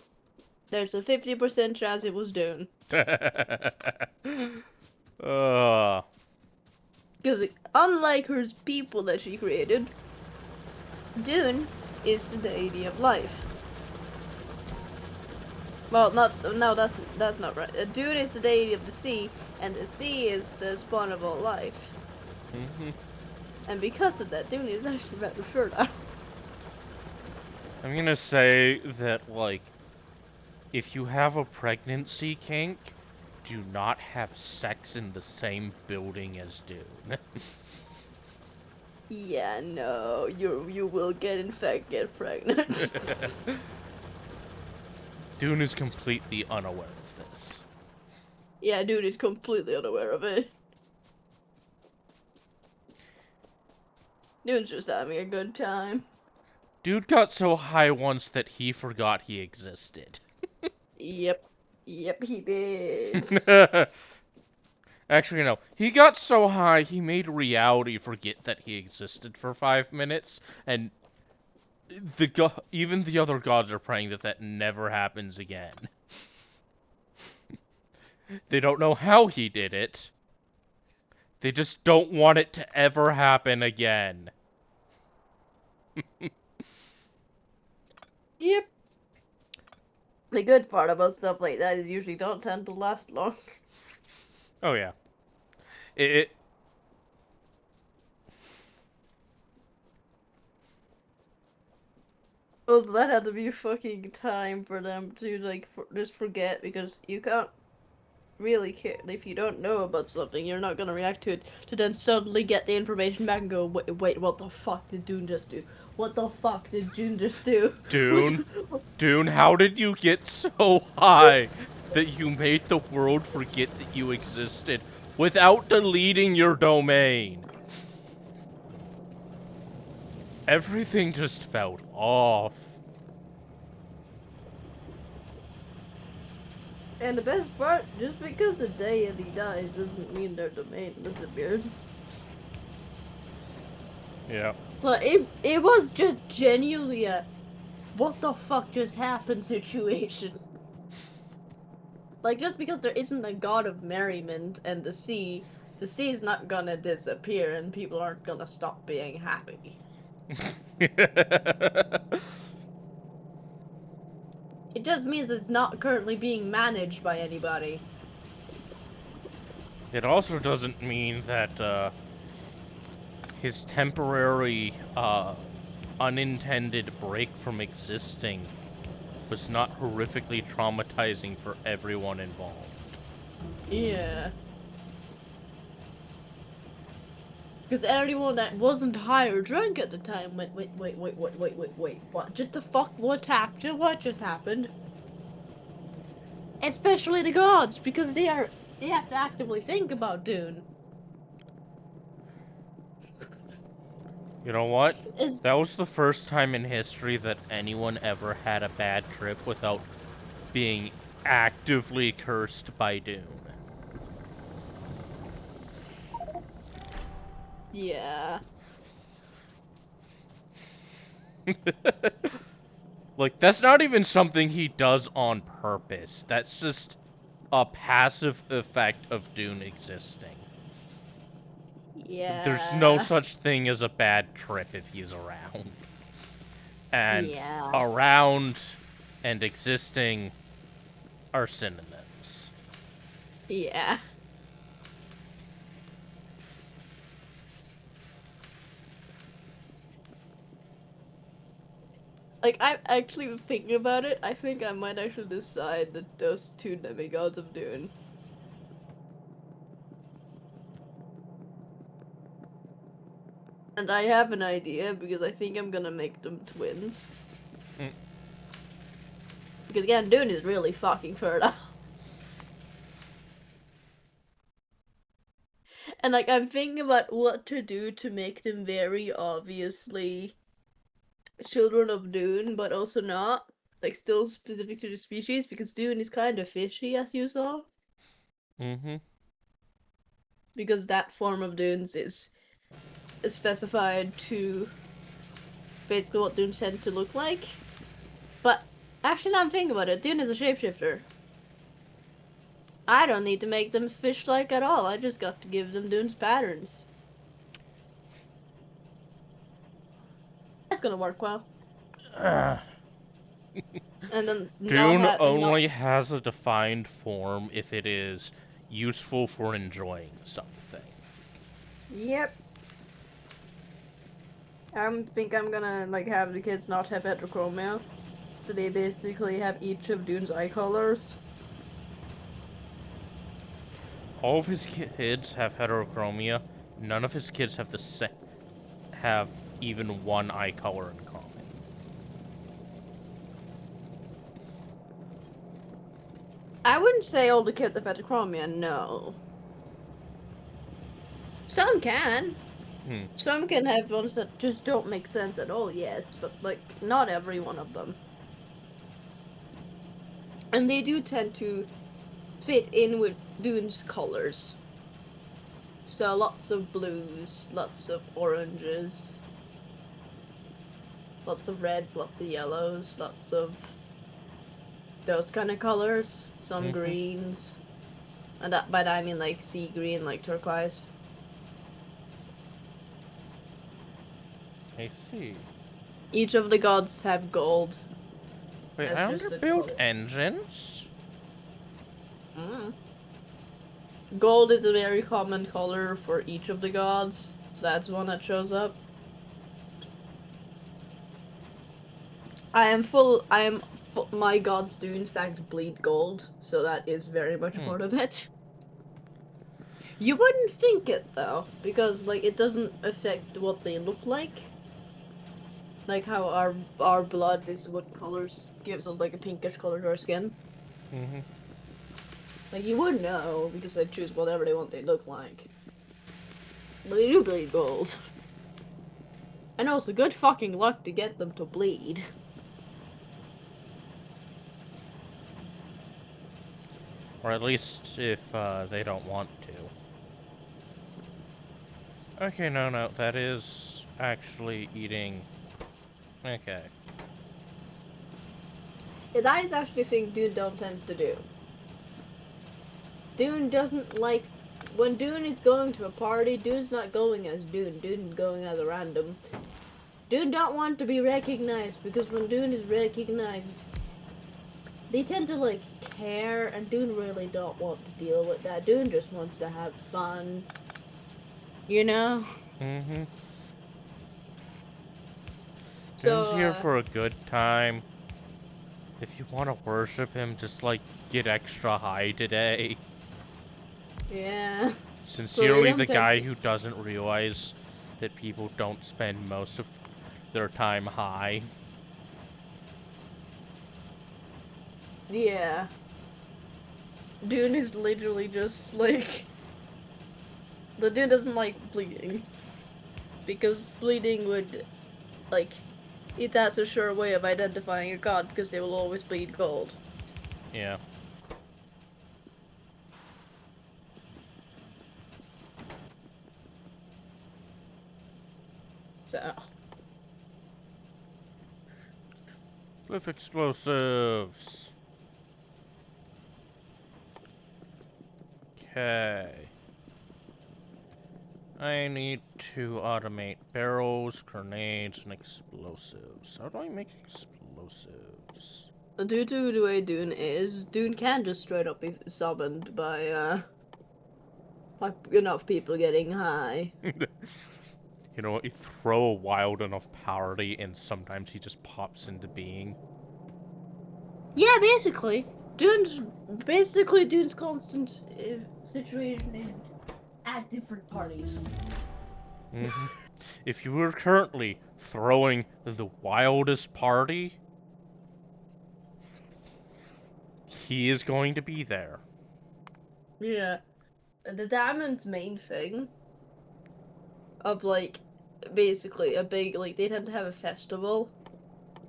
B: there's a 50% chance it was Dune.
A: uh,
B: Because unlike her people that she created, Dune is the deity of life. Well, no, that's not right. Dune is the deity of the sea, and the sea is the spawn of all life.
A: mhm.
B: And because of that, Dune is actually rather fertile.
A: I'm gonna say that, like, if you have a pregnancy kink, do not have sex in the same building as Dune.
B: Yeah, no, you will in fact get pregnant.
A: Dune is completely unaware of this.
B: Yeah, Dune is completely unaware of it. Dune's just having a good time.
A: Dude got so high once that he forgot he existed.
B: Yep. Yep, he did.
A: Actually, no. He got so high he made reality forget that he existed for 5 minutes, and even the other gods are praying that that never happens again. They don't know how he did it. They just don't want it to ever happen again.
B: Yep. The good part about stuff like that is usually don't tend to last long.
A: Oh yeah. It
B: Also, that had to be fucking time for them to like just forget because you can't really care if you don't know about something. You're not gonna react to it to then suddenly get the information back and go, wait, what the fuck did Dune just do? What the fuck did Dune just do?
A: Dune, Dune, how did you get so high that you made the world forget that you existed without deleting your domain? Everything just felt off.
B: And the best part, just because the deity dies doesn't mean their domain disappears.
A: Yeah.
B: So it was just genuinely a what the fuck just happened situation. Like, just because there isn't a god of merriment and the sea is not gonna disappear and people aren't gonna stop being happy. It just means it's not currently being managed by anybody.
A: It also doesn't mean that his temporary unintended break from existing was not horrifically traumatizing for everyone involved.
B: Yeah. Because anyone that wasn't high or drunk at the time went, wait, what? Just the fuck, what happened? What just happened? Especially the gods, because they have to actively think about Dune.
A: You know what?
B: It's,
A: That was the first time in history that anyone ever had a bad trip without being actively cursed by Dune.
B: yeah.
A: Like, that's not even something he does on purpose. That's just a passive effect of Dune existing. There's no
B: Yeah.
A: such thing as a bad trip if he's around. And
B: Yeah.
A: around and existing are synonyms.
B: Yeah. Like, I'm actually thinking about it, I think I might actually decide that those two demigods of Dune. And I have an idea because I think I'm gonna make them twins.
A: Mm.
B: Because again, Dune is really fucking fertile. And like, I'm thinking about what to do to make them very obviously children of Dune, but also not. Like, still specific to the species, because Dune is kind of fishy, as you saw.
A: Mm-hmm.
B: Because that form of Dunes is specified to basically what Dunes tend to look like. But actually, now I'm thinking about it, Dune is a shapeshifter. I don't need to make them fish-like at all. I just got to give them Dune's patterns. That's gonna work well. And then not
A: Dune
B: have and not.
A: only has a defined form if it is useful for enjoying something.
B: Yep. I think I'm gonna like have the kids not have heterochromia, so they basically have each of Dune's eye colors.
A: All of his kids have heterochromia. None of his kids have have even one eye color in common.
B: I wouldn't say all the kids have heterochromia, no. Some can.
A: Hmm.
B: Some can have ones that just don't make sense at all, yes, but like not every one of them. And they do tend to fit in with Dune's colors. So lots of blues, lots of oranges, lots of reds, lots of yellows, lots of those kind of colors. Some
A: Mm-hmm.
B: greens. And that by that I mean like sea green, like turquoise.
A: I see.
B: Each of the gods have gold.
A: Wait,
B: As
A: I
B: just a
A: underbuilt
B: color.
A: engines?
B: Mm. Gold is a very common color for each of the gods, so that's one that shows up. My gods do in fact bleed gold, so that is very much a part of it. You wouldn't think it though, because like it doesn't affect what they look like. Like how our blood is what colors gives us like a pinkish color to our skin.
A: Mm-hmm.
B: Like you would know because they choose whatever they want they look like. But they do bleed gold. And also good fucking luck to get them to bleed.
A: Or at least if they don't want to. Okay, no, that is actually eating. Okay.
B: Yeah, that is actually a thing Dune don't tend to do. Dune doesn't like when Dune is going to a party, Dune's not going as Dune. Dune's going as a random. Dune don't want to be recognized because when Dune is recognized, they tend to like care, and Dune really don't want to deal with that. Dune just wants to have fun, you know.
A: Mm-hmm. Dune's
B: So
A: here for a good time. If you want to worship him, just like get extra high today.
B: yeah. So they
A: Sincerely,
B: don't
A: the
B: tend
A: guy
B: to.
A: who doesn't realize that people don't spend most of their time high.
B: Yeah. Dune is literally just like the Dune doesn't like bleeding because bleeding would like that's a sure way of identifying a god because they will always bleed gold.
A: Yeah.
B: So
A: Cliff explosives. Okay. I need to automate barrels, grenades, and explosives. How do I make explosives?
B: due to the way Dune is, Dune can just straight up be summoned by like enough people getting high.
A: You know, you throw a wild enough party, and sometimes he just pops into being.
B: Yeah, Dune's constant situation is at different parties.
A: Mm-hmm. If you were currently throwing the wildest party, he is going to be there.
B: Yeah, the Diamond's main thing of like basically a big like they tend to have a festival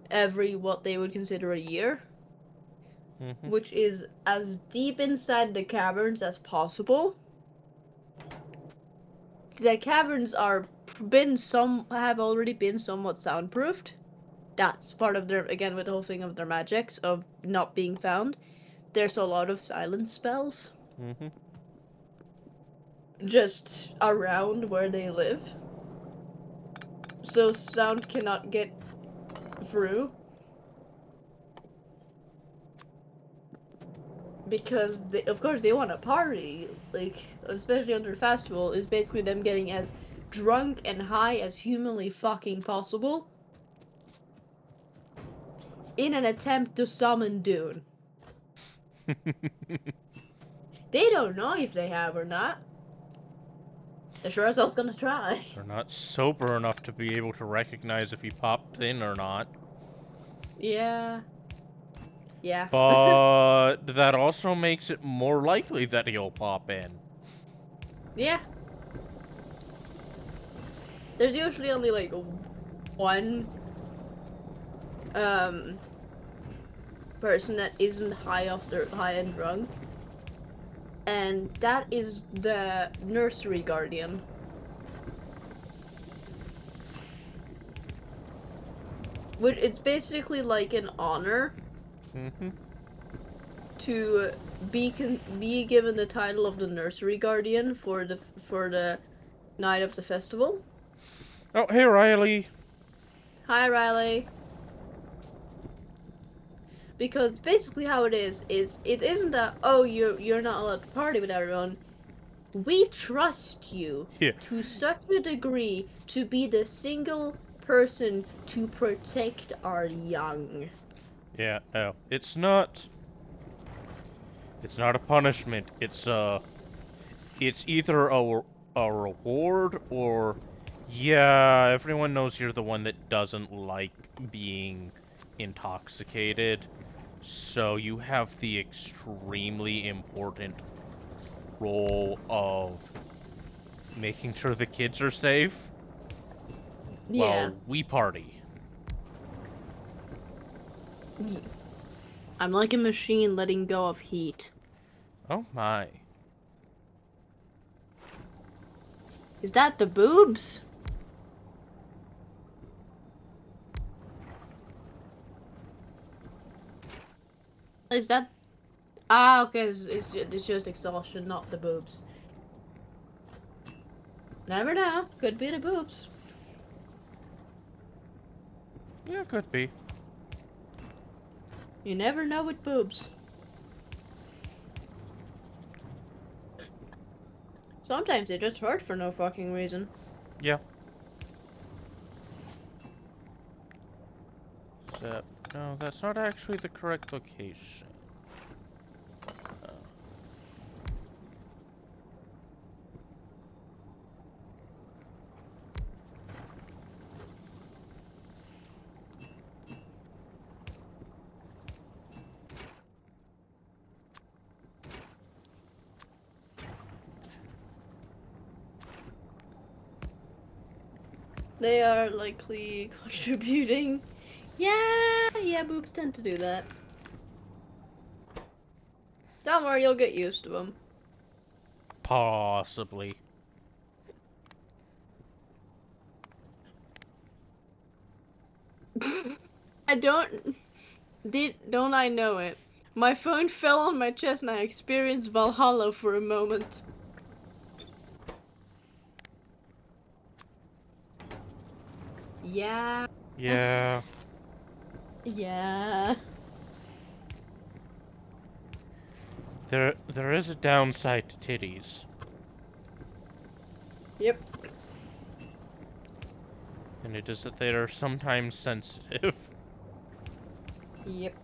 B: every what they would consider a year,
A: Mm-hmm.
B: which is as deep inside the caverns as possible. The caverns are been some have already been somewhat soundproofed. That's part of their again with the whole thing of their magics of not being found. There's a lot of silence spells
A: Mm-hmm.
B: just around where they live, so sound cannot get through because of course they want a party, like especially under festival is basically them getting as drunk and high as humanly fucking possible in an attempt to summon Dune. They don't know if they have or not. They're sure as hell's gonna try.
A: They're not sober enough to be able to recognize if he popped in or not.
B: Yeah. Yeah.
A: But that also makes it more likely that he'll pop in.
B: Yeah. There's usually only like one um person that isn't high and drunk. And that is the nursery guardian. Which it's basically like an honor
A: Mm-hmm.
B: to be given the title of the nursery guardian for the night of the festival.
A: Oh, hey, Riley.
B: Hi, Riley. Because basically how it is it isn't that, oh, you're not allowed to party with everyone. We trust you
A: Yeah.
B: to such a degree to be the single person to protect our young.
A: Yeah, no. It's not a punishment. It's either a reward or yeah, everyone knows you're the one that doesn't like being intoxicated. So you have the extremely important role of making sure the kids are safe
B: Yeah.
A: while we party.
B: I'm like a machine letting go of heat.
A: Oh my.
B: Is that the boobs? Is that... Ah, okay, it's just exhaustion, not the boobs. Never know. Could be the boobs.
A: Yeah, could be.
B: You never know with boobs. Sometimes they just hurt for no fucking reason.
A: Yeah. So, no, that's not actually the correct location.
B: They are likely contributing. Yeah, boobs tend to do that. Don't worry, you'll get used to them.
A: Possibly.
B: Don't I know it? My phone fell on my chest and I experienced Valhalla for a moment. Yeah.
A: Yeah.
B: Yeah.
A: There is a downside to titties.
B: Yep.
A: And it is that they are sometimes sensitive.
B: Yep.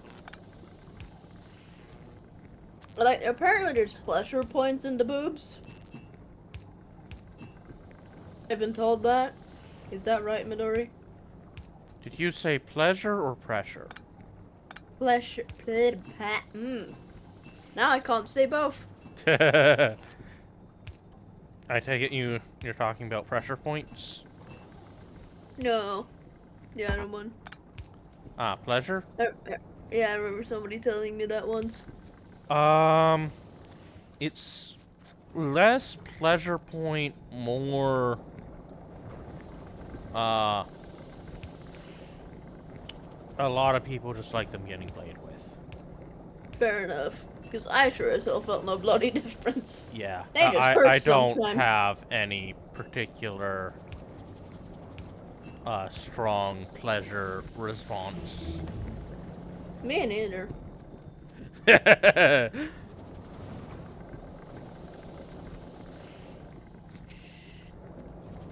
B: Like, apparently there's pleasure points in the boobs. I've been told that. Is that right, Midori?
A: Did you say pleasure or pressure?
B: Pleasure. Now I can't say both.
A: I take it you're talking about pressure points?
B: No. The other one.
A: Ah, pleasure?
B: Yeah, I remember somebody telling me that once.
A: Um, it's less pleasure point, more uh a lot of people just like them getting played with.
B: Fair enough. Because I sure as hell felt no bloody difference.
A: Yeah,
B: They just
A: I
B: hurt
A: don't
B: sometimes.
A: have any particular strong pleasure response.
B: Me neither.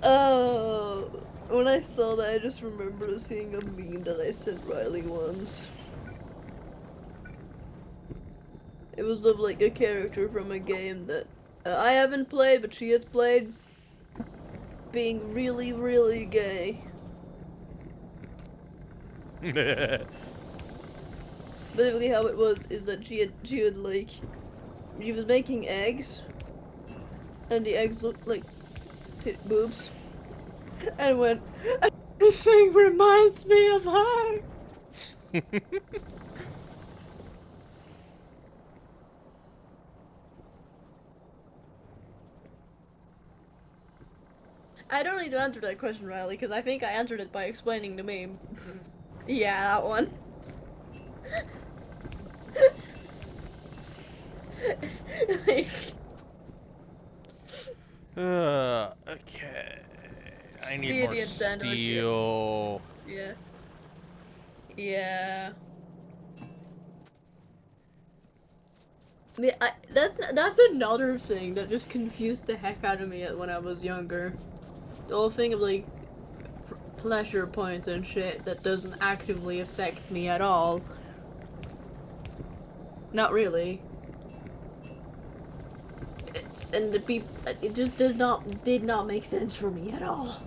B: Oh, when I saw that, I just remember seeing a meme that I sent Riley once. It was of like a character from a game that I haven't played, but she has played, being really, really gay. Basically, how it was is that she was making eggs, and the eggs looked like boobs, and went, everything reminds me of her. I don't need to answer that question, Riley, because I think I answered it by explaining the meme. Yeah, that one. Like,
A: Okay. I need
B: the
A: more
B: idiot sandwich.
A: steel.
B: Yeah. Yeah. That's another thing that just confused the heck out of me when I was younger. The whole thing of like pleasure points and shit that doesn't actively affect me at all. Not really. And the people, it just did not make sense for me at all.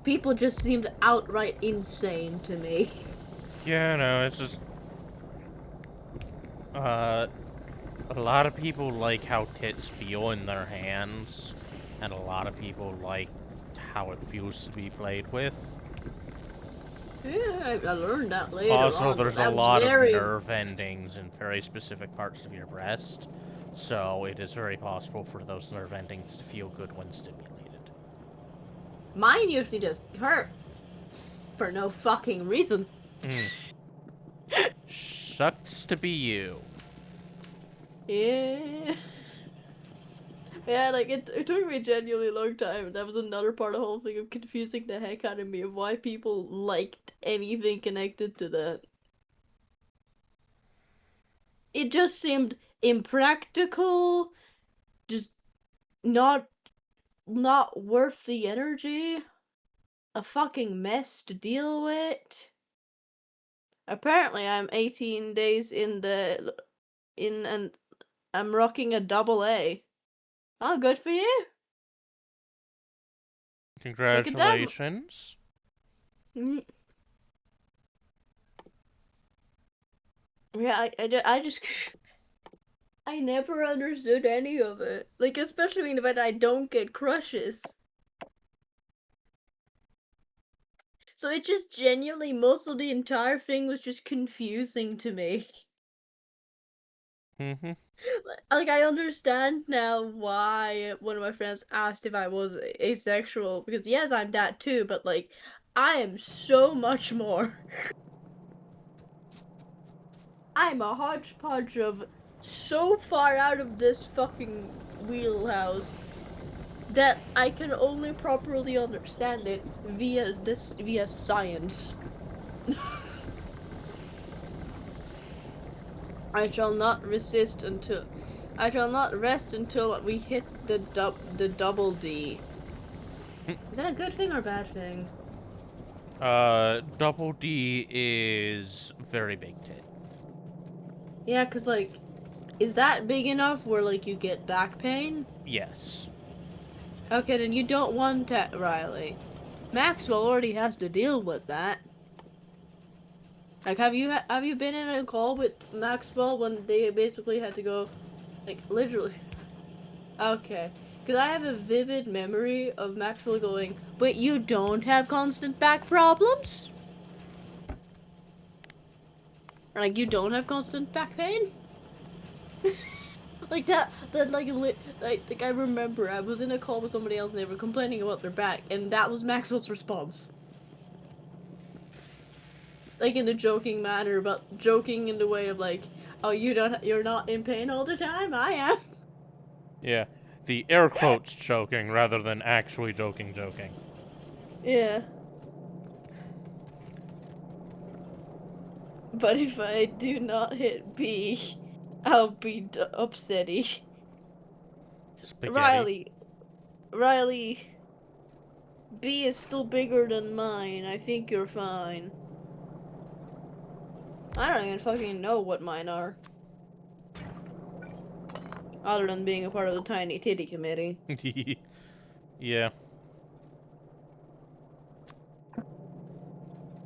B: People just seemed outright insane to me.
A: Yeah, no, it's just uh a lot of people like how tits feel in their hands, and a lot of people like how it feels to be played with.
B: Yeah, I learned that later
A: Also,
B: on, but
A: there's a
B: that was
A: lot of
B: very.
A: nerve endings in very specific parts of your breast, so it is very possible for those nerve endings to feel good when stimulated.
B: Mine usually just hurt for no fucking reason.
A: Mm. Sucks to be you.
B: Yeah. Yeah, like it took me a genuinely long time. That was another part of the whole thing of confusing the heck out of me of why people liked anything connected to that. It just seemed impractical, just not not worth the energy, a fucking mess to deal with. Apparently, I'm 18 days in and I'm rocking a double A. Oh, good for you. Take a dab.
A: Congratulations.
B: Mm. Yeah, I just I never understood any of it. Like, especially in the fact I don't get crushes. So it just genuinely, most of the entire thing was just confusing to me.
A: Mm-hmm.
B: Like, I understand now why one of my friends asked if I was asexual, because yes, I'm that too, but like, I am so much more. I'm a hodgepodge of so far out of this fucking wheelhouse that I can only properly understand it via science. I shall not resist until I shall not rest until we hit the double D. Is that a good thing or a bad thing?
A: Double D is very big tit.
B: Yeah, cause like, is that big enough where like you get back pain?
A: Yes.
B: Okay, then you don't want that, Riley. Maxwell already has to deal with that. Like, have you been in a call with Maxwell when they basically had to go, like, literally? Okay, because I have a vivid memory of Maxwell going, "But you don't have constant back problems? Or, like, you don't have constant back pain?" Like that, like I remember I was in a call with somebody else and they were complaining about their back, and that was Maxwell's response. Like in a joking manner, but joking in the way of like, "Oh, you're not in pain all the time. I am."
A: Yeah. The air quotes joking rather than actually joking.
B: Yeah, but if I do not hit B, I'll be upsetty.
A: Spaghetti.
B: Riley, Riley, B is still bigger than mine. I think you're fine. I don't even fucking know what mine are, other than being a part of the tiny titty committee.
A: Yeah.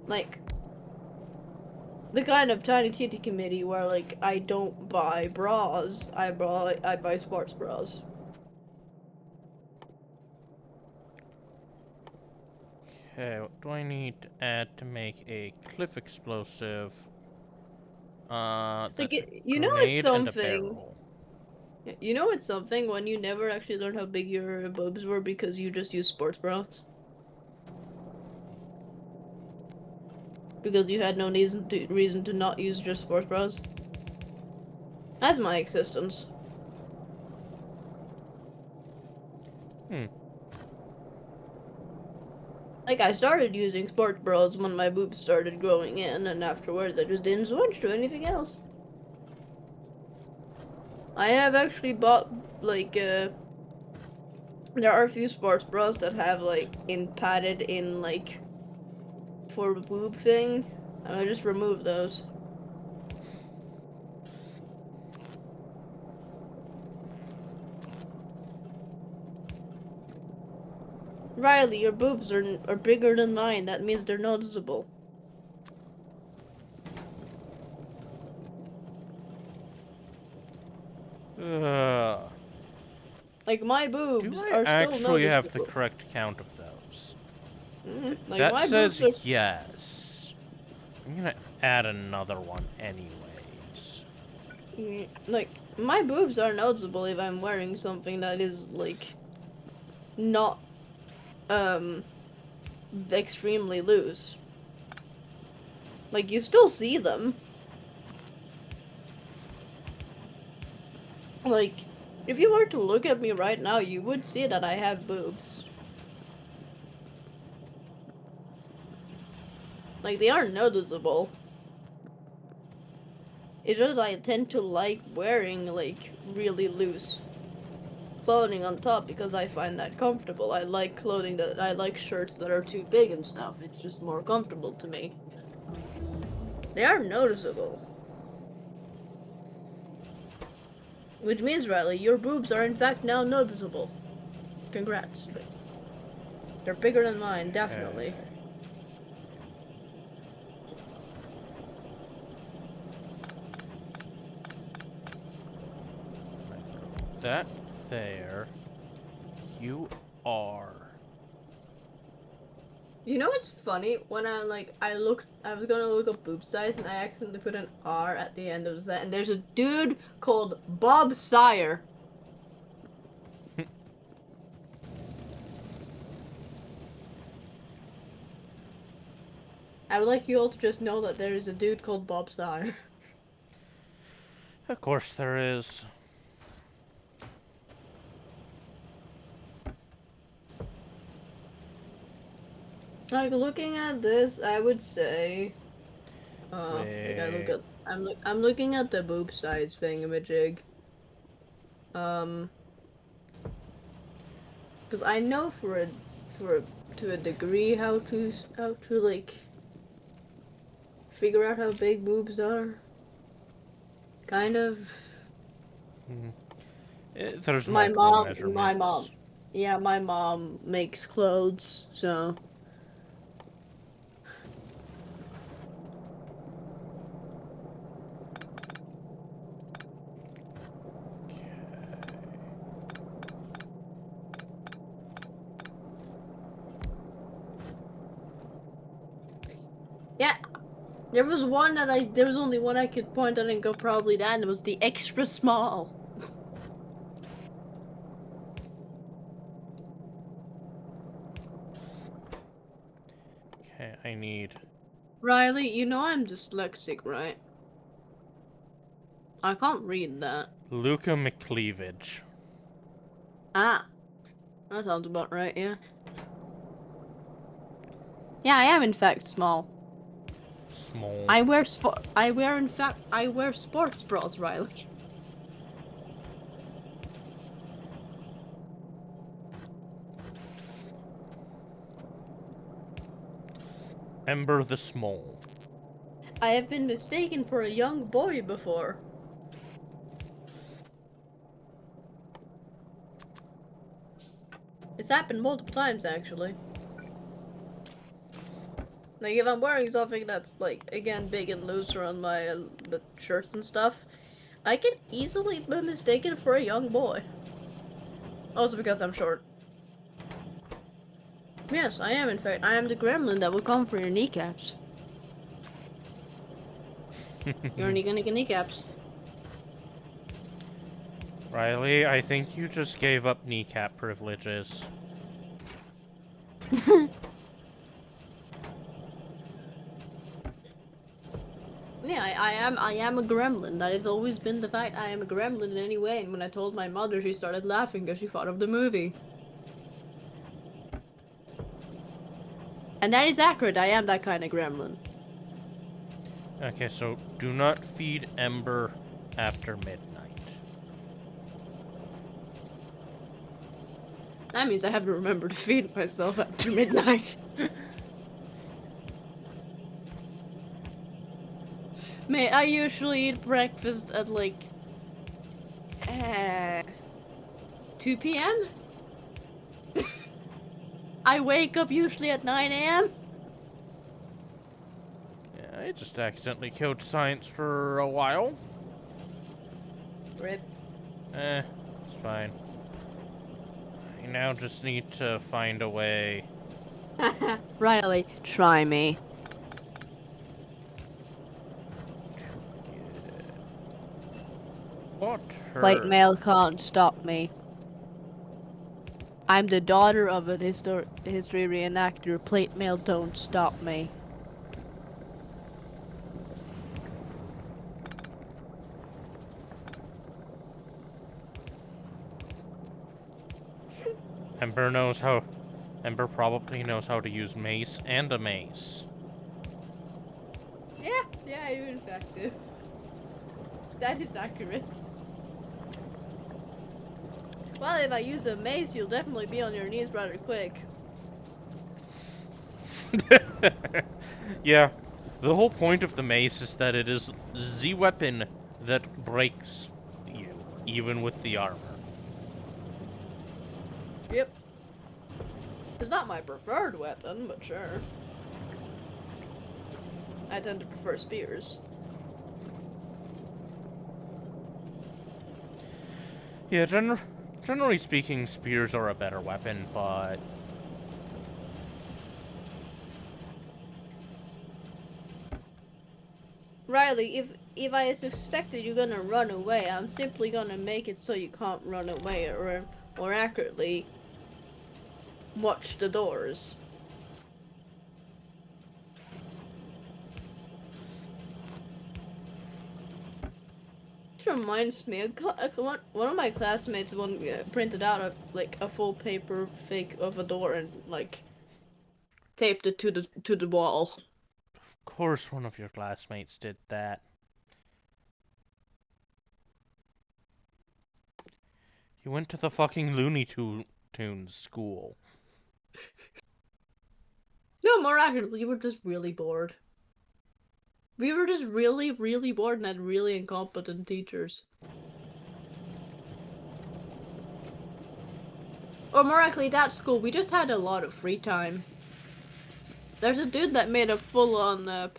B: Like, the kind of tiny titty committee where like I don't buy bras, I buy sports bras.
A: Okay, what do I need to add to make a cliff explosive?
B: Like
A: That's a
B: you know it's
A: grenade and a
B: something.
A: barrel.
B: You know it's something when you never actually learned how big your boobs were because you just used sports bras. Because you had no reason to not use just sports bras. That's my existence.
A: Hmm.
B: Like, I started using sports bras when my boobs started growing in, and afterwards I just didn't switch to anything else. I have actually bought, like, there are a few sports bras that have, like, padded in, like, for the boob thing, and I just removed those. Riley, your boobs are bigger than mine. That means they're noticeable. Like, my
A: Do
B: boobs
A: I
B: are still
A: actually have the
B: noticeable.
A: correct count of those?
B: Like,
A: That
B: my boobs are...
A: says yes. I'm gonna add another one anyways.
B: Like, my boobs are noticeable if I'm wearing something that is, like, not, extremely loose. Like, you still see them. Like, if you were to look at me right now, you would see that I have boobs. Like, they are noticeable. It's just I tend to like wearing, like, really loose clothing on top because I find that comfortable. I like I like shirts that are too big and stuff. It's just more comfortable to me. They are noticeable. Which means, Riley, your boobs are in fact now noticeable. Congrats. They're bigger than mine, definitely.
A: That there. You are.
B: You know what's funny? When I was gonna look up boob size and I accidentally put an R at the end of that, and there's a dude called Bob Sire. I would like you all to just know that there is a dude called Bob Sire.
A: Of course there is.
B: Like, looking at this, I would say, like,
A: Wait.
B: I'm looking at the boob size thingamajig. Because I know to a degree how to like figure out how big boobs are. Kind of.
A: There's
B: My
A: multiple
B: mom,
A: measurements.
B: yeah, my mom makes clothes, so. Yeah, there was only one I could point at and go probably that, and it was the extra small.
A: Okay, I need...
B: Riley, you know I'm dyslexic, right? I can't read that.
A: Luca McCleavage.
B: Ah, that sounds about right, yeah. Yeah, I am in fact small.
A: Small.
B: I wear sports bras, Riley.
A: Ember the Small.
B: I have been mistaken for a young boy before. It's happened multiple times, actually. Like, if I'm wearing something that's, like, again, big and loose around my the shirts and stuff, I can easily be mistaken for a young boy. Also because I'm short. Yes, I am, in fact. I am the gremlin that will come for your kneecaps. You're gonna get kneecaps.
A: Riley, I think you just gave up kneecap privileges.
B: Yeah, I am a gremlin. That has always been the fact. I am a gremlin in any way. And when I told my mother, she started laughing because she thought of the movie. And that is accurate, I am that kind of gremlin.
A: Okay, so do not feed Ember after midnight.
B: That means I have to remember to feed myself after midnight. Mate, I usually eat breakfast at like 2 p.m. I wake up usually at 9 a.m.
A: Yeah, I just accidentally killed science for a while.
B: Rip.
A: It's fine. I now just need to find a way.
B: Riley, try me.
A: What
B: Plate
A: her?
B: mail can't stop me. I'm the daughter of a history reenactor. Plate mail don't stop me.
A: Ember knows how. Ember probably knows how to use mace and a mace.
B: Yeah, I do in fact do. That is accurate. Well, if I use a mace, you'll definitely be on your knees rather quick.
A: Yeah, the whole point of the mace is that it is the weapon that breaks you, even with the armor.
B: Yep. It's not my preferred weapon, but sure. I tend to prefer spears.
A: Yeah, generally speaking, spears are a better weapon, but
B: Riley, if I suspected you're gonna run away, I'm simply gonna make it so you can't run away, or more accurately, watch the doors. Which reminds me, one of my classmates printed out a full paper fake of a door and like taped it to the wall.
A: of course one of your classmates did that. You went to the fucking Looney Tunes school.
B: No, more accurately, we were just really bored. We were just really, really bored and had really incompetent teachers. Or more accurately, that school, we just had a lot of free time. There's a dude that made a full-on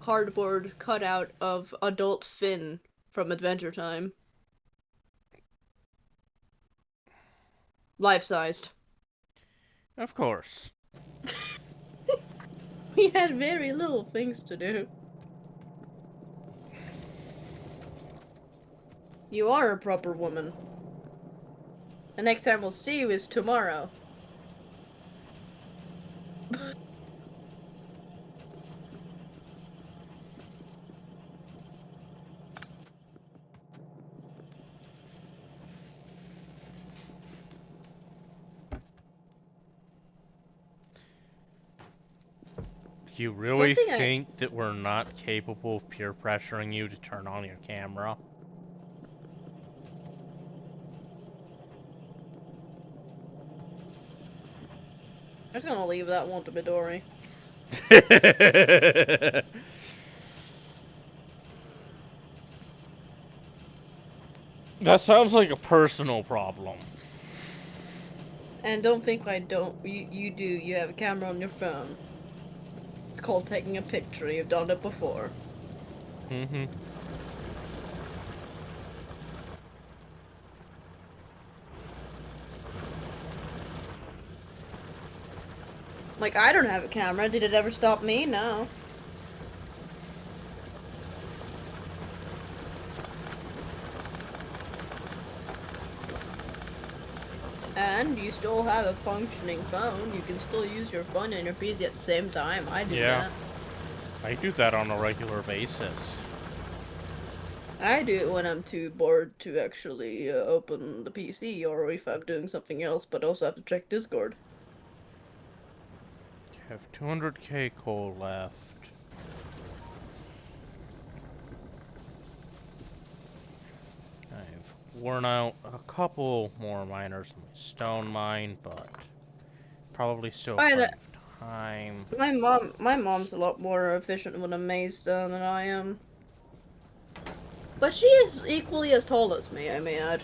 B: cardboard cutout of adult Finn from Adventure Time. Life-sized.
A: Of course.
B: We had very little things to do. You are a proper woman. The next time we'll see you is tomorrow.
A: Do you
B: One
A: really
B: thing
A: think that we're not capable of peer pressuring you to turn on your camera?
B: I'm just gonna leave that one to Midori.
A: That sounds like a personal problem.
B: And don't think I don't. You do. You have a camera on your phone. It's called taking a picture. You've done it before.
A: Mm-hmm.
B: Like, I don't have a camera. Did it ever stop me? No. And you still have a functioning phone. You can still use your phone and your PC at the same time. I do
A: Yeah.
B: that.
A: I do that on a regular basis.
B: I do it when I'm too bored to actually open the PC or if I'm doing something else, but also have to check Discord.
A: have 200k coal left. I've worn out a couple more miners on my stone mine, but probably still
B: I
A: plenty of time.
B: my mom's a lot more efficient with a maze stone than I am. But she is equally as tall as me, I may add.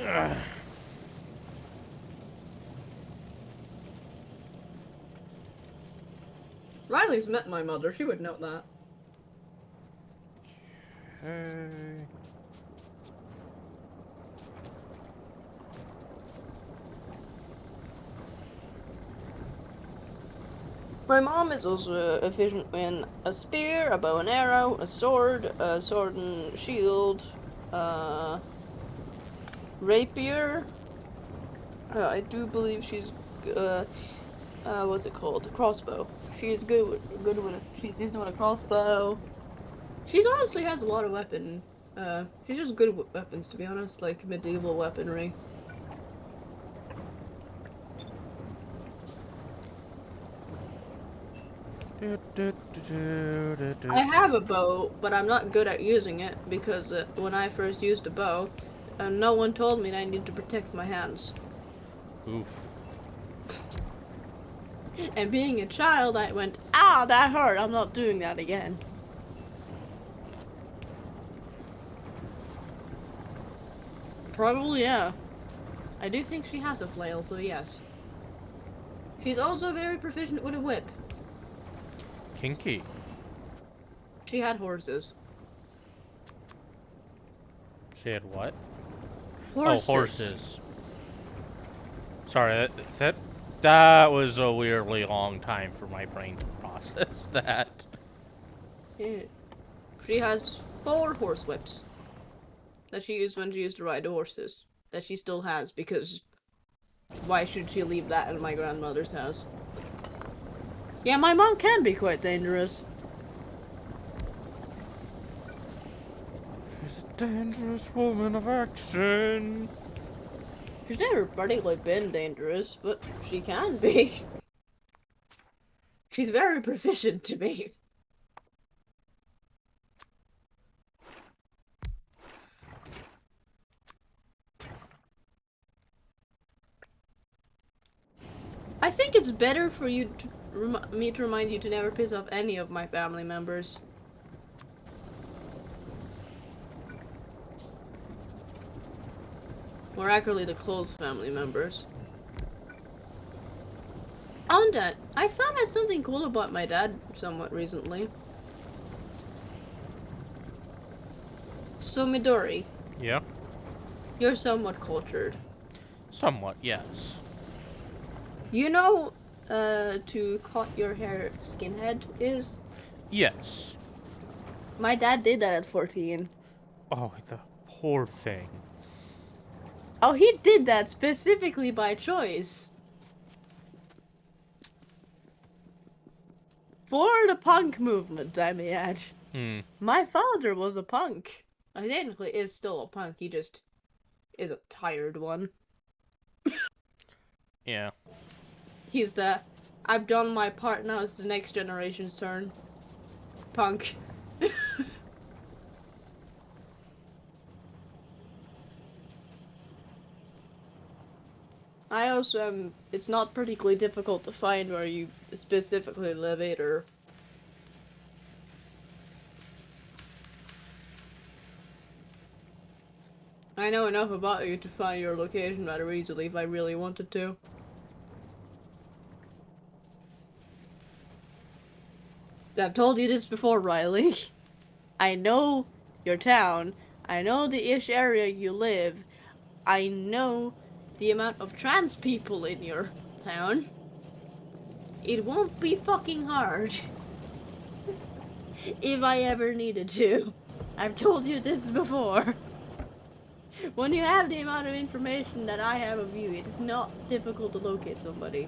A: Ugh.
B: Riley's met my mother, she would know that.
A: Okay.
B: My mom is also efficient in a spear, a bow and arrow, a sword and shield, rapier. I do believe she's, what's it called? Crossbow. She's good with it. She's decent with a crossbow. She honestly has a lot of she's just good with weapons, to be honest, like medieval weaponry. I have a bow, but I'm not good at using it because when I first used a bow, no one told me that I needed to protect my hands.
A: Oof.
B: And being a child, I went, "Ah, that hurt! I'm not doing that again." Probably, yeah. I do think she has a flail, so yes. She's also very proficient with a whip.
A: Kinky.
B: She had horses.
A: She had what?
B: Horses.
A: Oh, horses. Sorry, that was a weirdly long time for my brain to process that.
B: Yeah. She has 4 horse whips that she used when she used to ride horses. That she still has, because why should she leave that in my grandmother's house? Yeah, my mom can be quite dangerous.
A: She's a dangerous woman of action.
B: She's never particularly been dangerous, but she can be. She's very proficient to me. I think it's better for you to me to remind you to never piss off any of my family members. More accurately, the close family members. On that, I found out something cool about my dad somewhat recently. So Midori,
A: Yeah?
B: you're somewhat cultured.
A: Somewhat, yes.
B: You know, to cut your hair skinhead is?
A: Yes.
B: My dad did that at 14.
A: Oh, the poor thing.
B: Oh, he did that specifically by choice. For the punk movement, I may add. My father was a punk. I technically is still a punk, he just is a tired one.
A: Yeah.
B: He's the, I've done my part, now it's the next generation's turn. Punk. I also it's not particularly difficult to find where you specifically live either. I know enough about you to find your location rather easily if I really wanted to. I've told you this before, Riley. I know your town. I know the ish area you live. I know the amount of trans people in your town. It won't be fucking hard. If I ever needed to. I've told you this before. When you have the amount of information that I have of you, it's not difficult to locate somebody.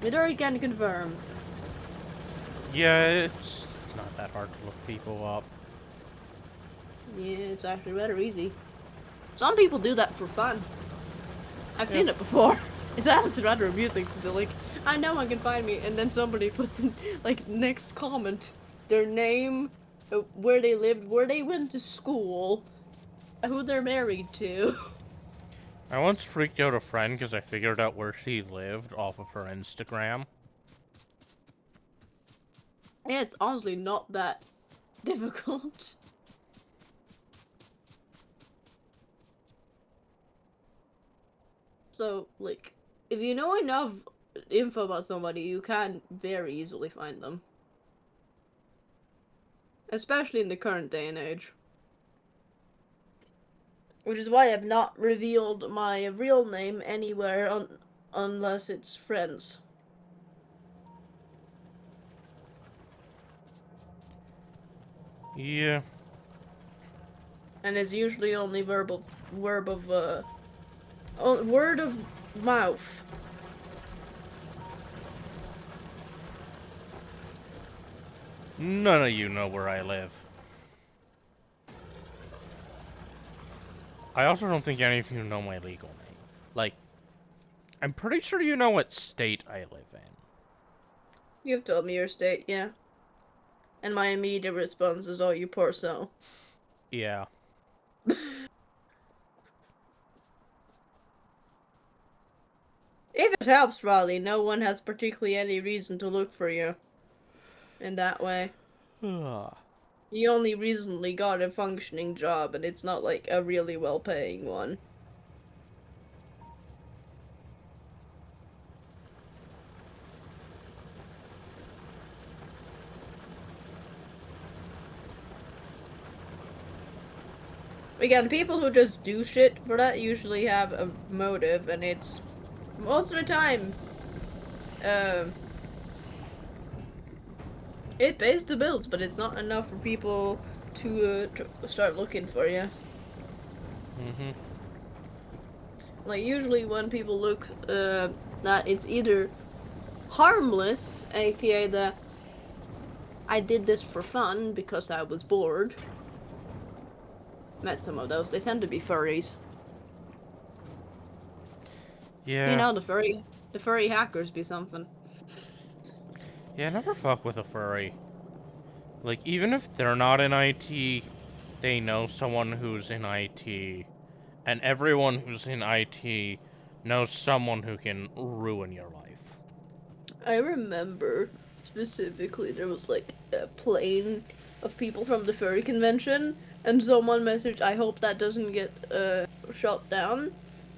B: Midori can confirm.
A: Yeah, it's not that hard to look people up.
B: Yeah, it's actually rather easy. Some people do that for fun. I've seen it before. It's honestly rather amusing to see, like, I know one can find me, and then somebody puts in, like, next comment, their name, where they lived, where they went to school, who they're married to.
A: I once freaked out a friend because I figured out where she lived off of her Instagram.
B: Yeah, it's honestly not that difficult. So, like, if you know enough info about somebody, you can very easily find them. Especially in the current day and age. Which is why I've not revealed my real name anywhere unless it's friends.
A: Yeah.
B: And it's usually only word of mouth.
A: None of you know where I live. I also don't think any of you know my legal name. Like, I'm pretty sure you know what state I live in.
B: You've told me your state, yeah. And my immediate response is, oh, you poor soul.
A: Yeah.
B: If it helps, Raleigh, no one has particularly any reason to look for you. In that way. You only recently got a functioning job, and it's not like a really well-paying one. Again, people who just do shit for that usually have a motive, and it's most of the time, it pays the bills, but it's not enough for people to start looking for you.
A: Mm-hmm.
B: Like, usually when people look, that it's either harmless, aka the I did this for fun because I was bored. Met some of those. They tend to be furries.
A: Yeah.
B: You know, the furry hackers be something.
A: Yeah, never fuck with a furry. Like, even if they're not in IT, they know someone who's in IT. And everyone who's in IT knows someone who can ruin your life.
B: I remember specifically there was like a plane of people from the furry convention, and someone messaged, I hope that doesn't get shot down,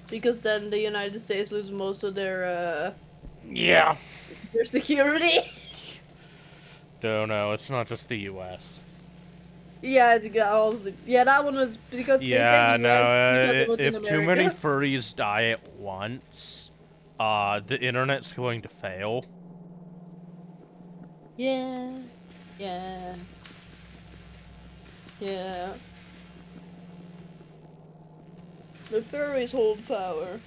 B: because then the United States lose most of
A: Yeah.
B: their security.
A: Don't know, it's not just the US.
B: Yeah, it's got all the, yeah, that one was because they say
A: Yeah,
B: the US
A: no,
B: because it was in
A: if too many
B: America.
A: furries die at once, the internet's going to fail.
B: Yeah, yeah, yeah. The furries hold power.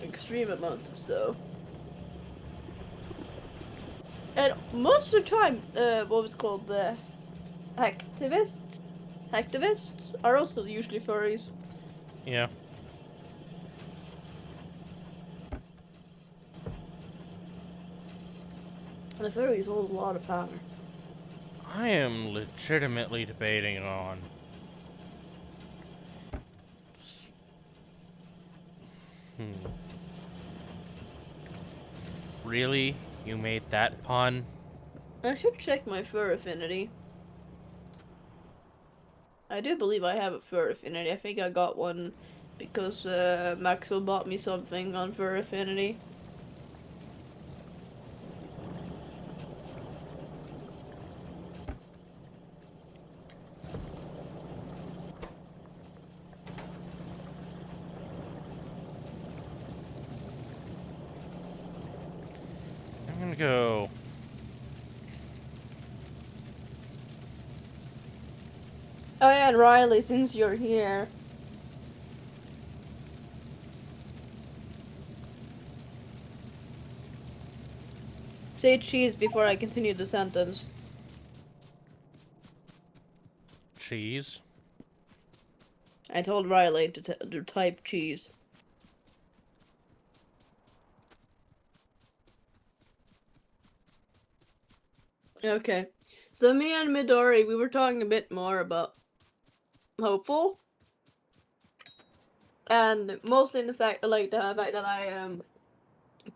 B: Extreme amounts of so. And most of the time, what was called the activists? Activists are also usually furries.
A: Yeah.
B: And the furries hold a lot of power.
A: I am legitimately debating on... Hmm. Really? You made that pun?
B: I should check my fur affinity. I do believe I have a fur affinity. I think I got one because Maxwell bought me something on fur affinity.
A: I'm gonna go...
B: Oh yeah, and Riley, since you're here. Say cheese before I continue the sentence.
A: Cheese?
B: I told Riley to type cheese. Okay. So me and Midori, we were talking a bit more about Hopeful. And mostly in the fact, that I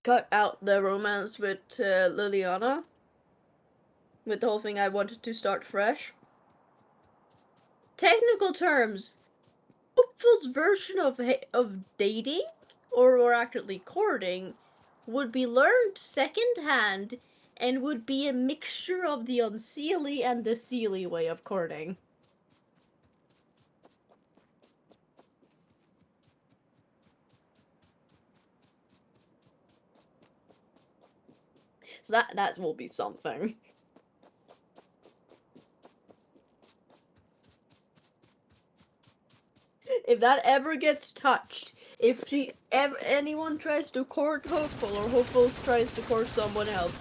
B: cut out the romance with Liliana. With the whole thing, I wanted to start fresh. Technical terms, Hopeful's version of dating, or accurately courting, would be learned secondhand and would be a mixture of the unseelie and the seelie way of courting. So that will be something. If that ever gets touched, if anyone tries to court Hopeful or Hopeful tries to court someone else,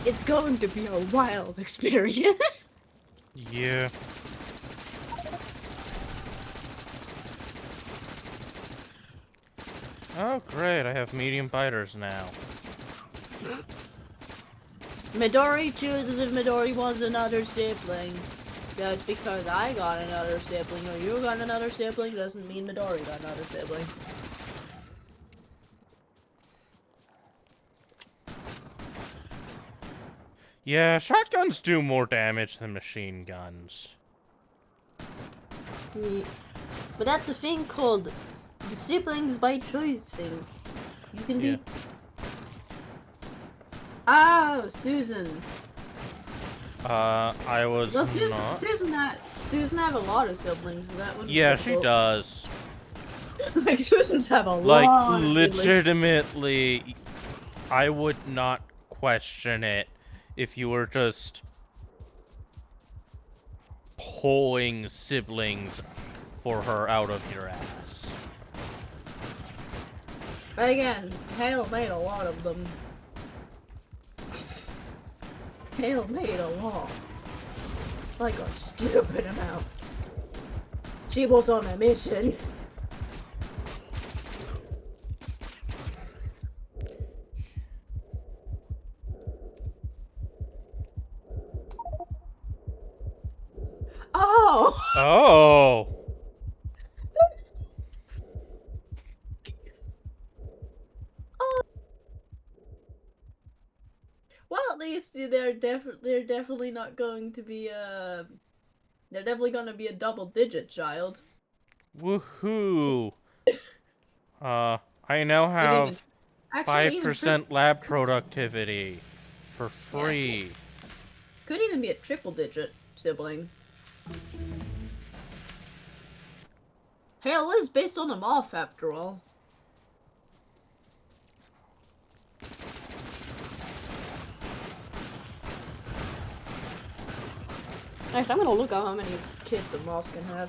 B: it's going to be a wild experience.
A: Yeah. Oh, great, I have medium biters now.
B: Midori chooses if Midori wants another sibling. Just because I got another sibling or you got another sibling doesn't mean Midori got another sibling.
A: Yeah, shotguns do more damage than machine guns.
B: Yeah. But that's a thing called the siblings by choice thing. You can
A: Yeah.
B: be... Oh, Susan.
A: I was
B: Well,
A: not.
B: Susan have a lot of siblings, so that wouldn't be
A: Yeah, she
B: difficult.
A: does.
B: Like, Susans have a
A: Like,
B: lot of siblings.
A: legitimately, I would not question it if you were just pulling siblings for her out of your ass.
B: But again, Hale made a lot of them. Hale made a lot. Like a stupid amount. She was on a mission. Oh!
A: Oh!
B: Well, at least they're definitely not going to be they're definitely going to be a double-digit child.
A: Woohoo! I now
B: If even,
A: have
B: actually even
A: 5% lab productivity for
B: yeah,
A: free.
B: could even be a triple-digit sibling. Hale is based on a moth after all. Actually, I'm gonna look at how many kids a moth can have.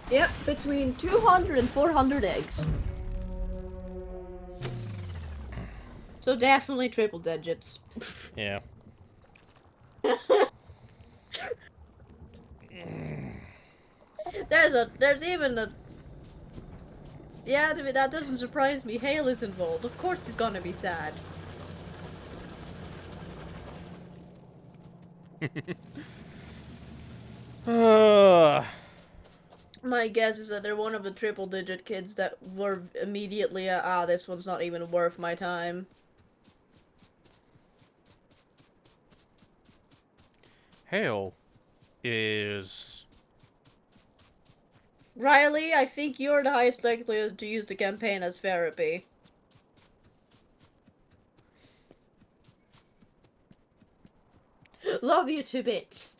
B: Yep, between 200 and 400 eggs. So definitely triple digits.
A: Yeah.
B: There's even a... Yeah, that doesn't surprise me. Hale is involved. Of course he's gonna be sad. My guess is that they're one of the triple digit kids that were immediately, this one's not even worth my time.
A: Hale is...
B: Riley, I think you're the highest likelihood to use the campaign as therapy. Love you to bits.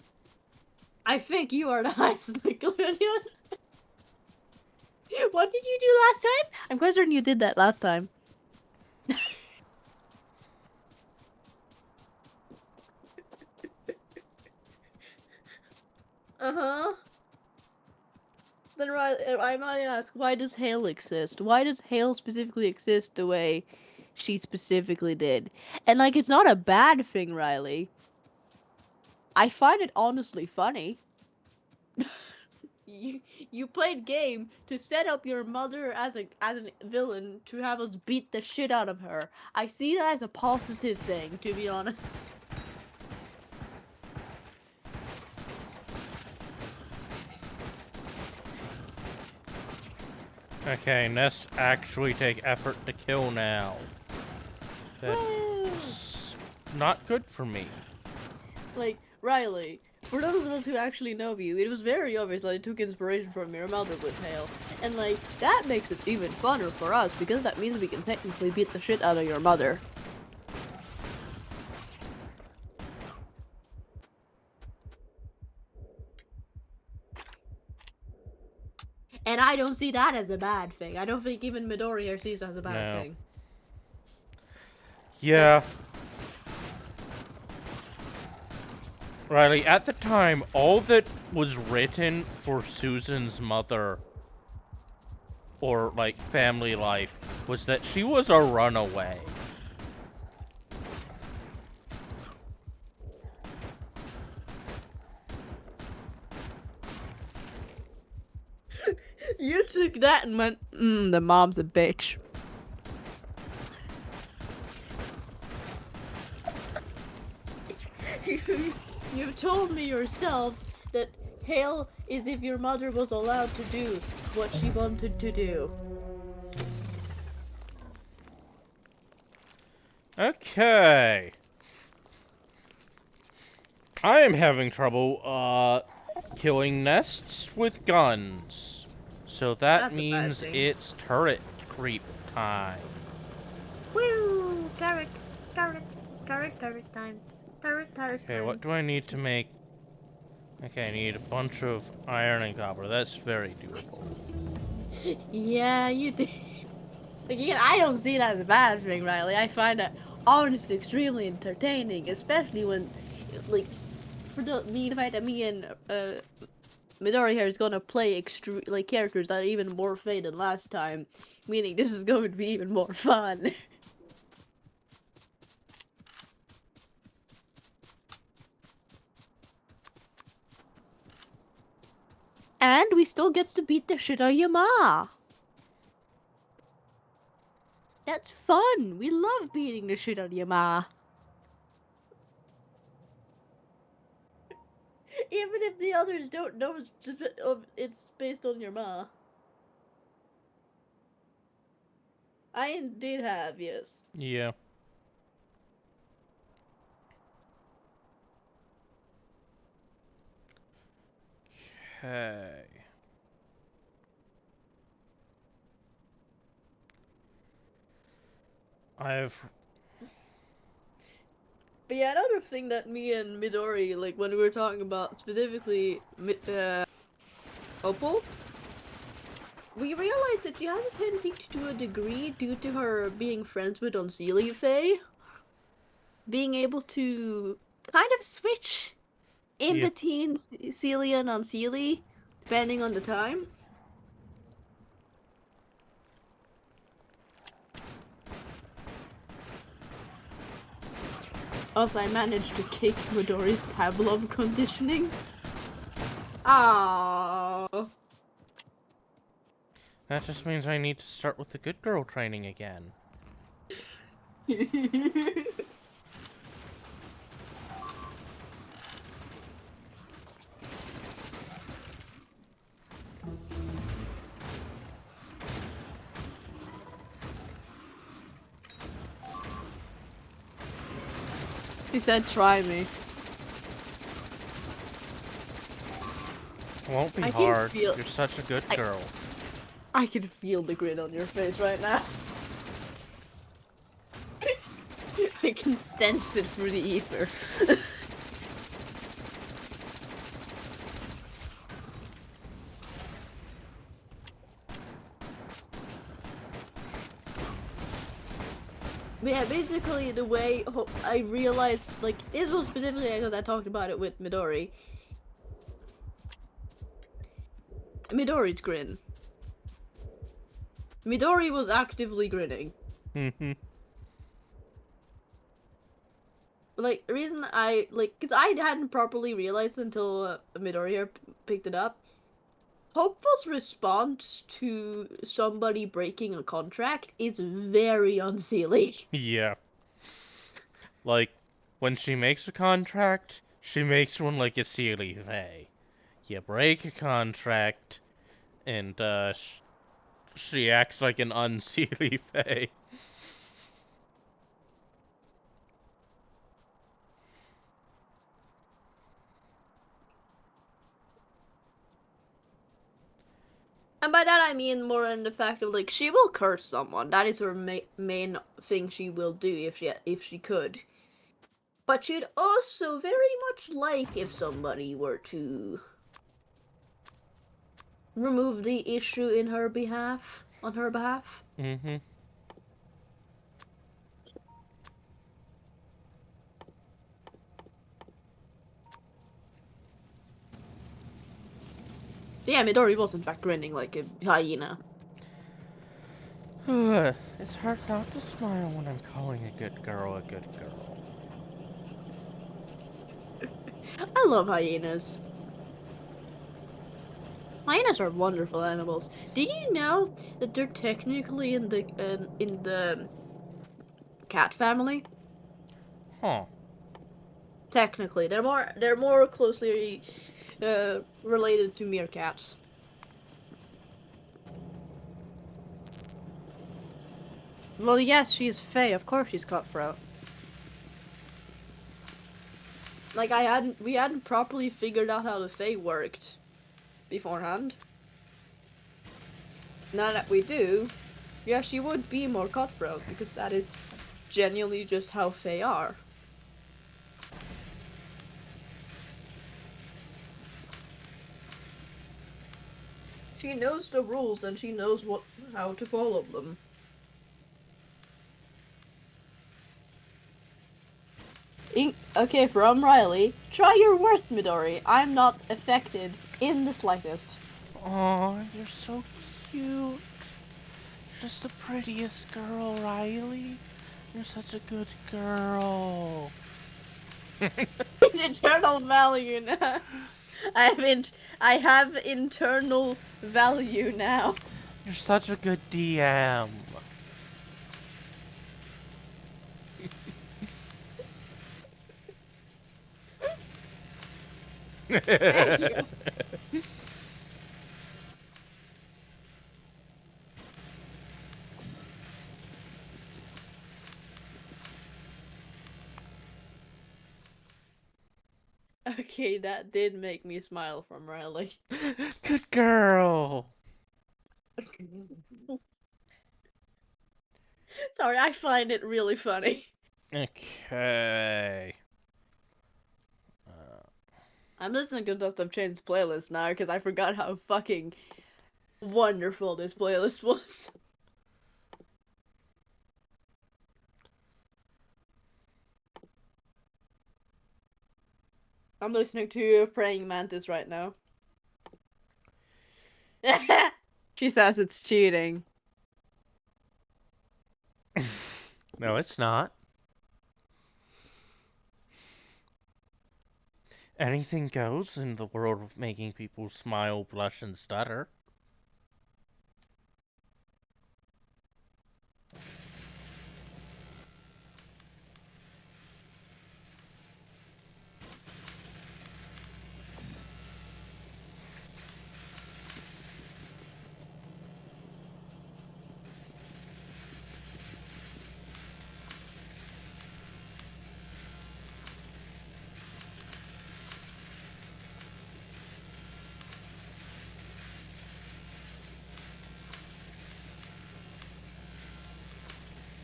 B: I think you are the highest likelihood. What did you do last time? I'm quite certain you did that last time. Uh-huh. Then I might ask, why does Hale exist? Why does Hale specifically exist the way she specifically did? And like, it's not a bad thing, Riley. I find it honestly funny. You played game to set up your mother as a villain to have us beat the shit out of her. I see that as a positive thing, to be honest.
A: Okay, Ness actually take effort to kill now. That's not good for me.
B: Like, Riley, for those of us who actually know you, it was very obvious that I took inspiration from your mother with Hale. And like, that makes it even funner for us, because that means we can technically beat the shit out of your mother. And I don't see that as a bad thing. I don't think even Midori here sees it as a bad thing.
A: Yeah. Riley, at the time, all that was written for Susan's mother, or like family life, was that she was a runaway.
B: You took that and went, the mom's a bitch. You've told me yourself that Hale is if your mother was allowed to do what she wanted to do.
A: Okay. I am having trouble, killing nests with guns. So that means it's turret creep time.
B: Woo! Turret time. Turret time.
A: Okay, what do I need to make? Okay, I need a bunch of iron and copper. That's very doable.
B: Yeah, you did. Again, I don't see that as a bad thing, Riley. I find that honestly extremely entertaining, especially when, like, for the fact that me and Midori here is gonna play like characters that are even more fade than last time, meaning this is going to be even more fun. And we still get to beat the shit out of your ma. That's fun. We love beating the shit out of your ma. Even if the others don't know it's based on your ma. I indeed have, yes.
A: Yeah. Okay.
B: But yeah, another thing that me and Midori, like, when we were talking about specifically Opal, we realized that she has a tendency to do a degree due to her being friends with Unseelie Faye. Being able to kind of switch in between Celia and Unseelie, depending on the time. Also, I managed to kick Midori's Pavlov conditioning. Aww.
A: That just means I need to start with the good girl training again.
B: He said, try me.
A: It won't be hard. You're such a good girl.
B: I can feel the grin on your face right now. I can sense it through the ether. But yeah, basically the way I realized, like, this was specifically because I talked about it with Midori. Midori's grin. Midori was actively grinning.
A: Mm-hmm.
B: Like, the reason because I hadn't properly realized until Midori here picked it up. Hopeful's response to somebody breaking a contract is very unseelie.
A: Yeah. Like, when she makes a contract, she makes one like a Sealy Faye. You break a contract, and she acts like an unseelie Faye.
B: And by that I mean more in the fact of like she will curse someone. That is her main thing she will do if she could. But she'd also very much like if somebody were to remove the issue in her behalf, on her behalf.
A: Mm-hmm.
B: Yeah, Midori was in fact grinning like a hyena.
A: It's hard not to smile when I'm calling a good girl a good girl.
B: I love hyenas. Hyenas are wonderful animals. Do you know that they're technically in the cat family?
A: Huh.
B: Technically, they're more closely related to meerkats. Well, yes, she's Fae. Of course, she's cutthroat. Like we hadn't properly figured out how the Fae worked beforehand. Now that we do, yeah, she would be more cutthroat because that is genuinely just how Fae are. She knows the rules and she knows how to follow them. Okay, from Riley, try your worst, Midori. I'm not affected in the slightest.
A: Aw, you're so cute. Just the prettiest girl, Riley. You're such a good girl.
B: Eternal value now. I have internal value now.
A: You're such a good DM.
B: Thank you. Okay, that did make me smile from Riley.
A: Good girl.
B: Sorry, I find it really funny.
A: Okay.
B: I'm listening to Dustin Chain's playlist now because I forgot how fucking wonderful this playlist was. I'm listening to Praying Mantis right now. She says it's cheating.
A: No, it's not. Anything goes in the world of making people smile, blush, and stutter.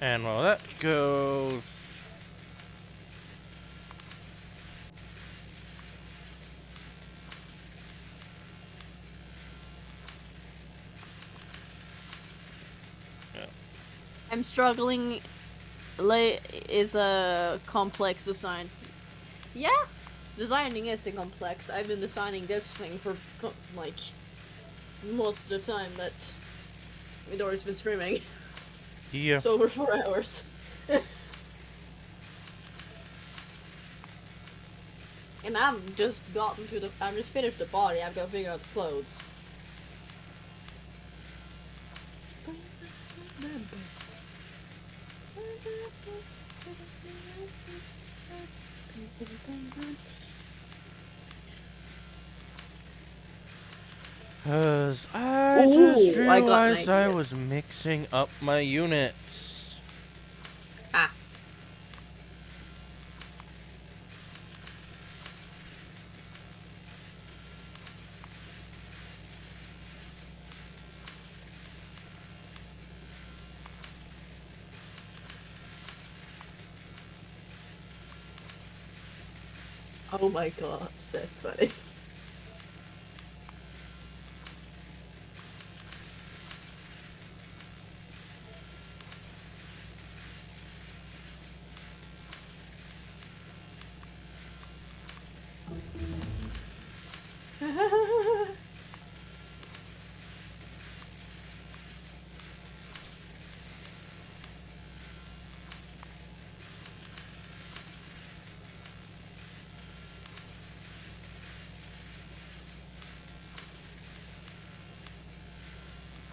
A: And well, that goes.
B: I'm struggling. Is a complex design. Yeah, designing is a complex. I've been designing this thing for like most of the time that Midori's been streaming.
A: Yeah.
B: It's over 4 hours. And I'm just finished the body, I've got to figure out the clothes.
A: Cause I just
B: Ooh, I got an
A: realized I
B: idea.
A: was mixing up my units.
B: Ah. Oh my god, that's funny.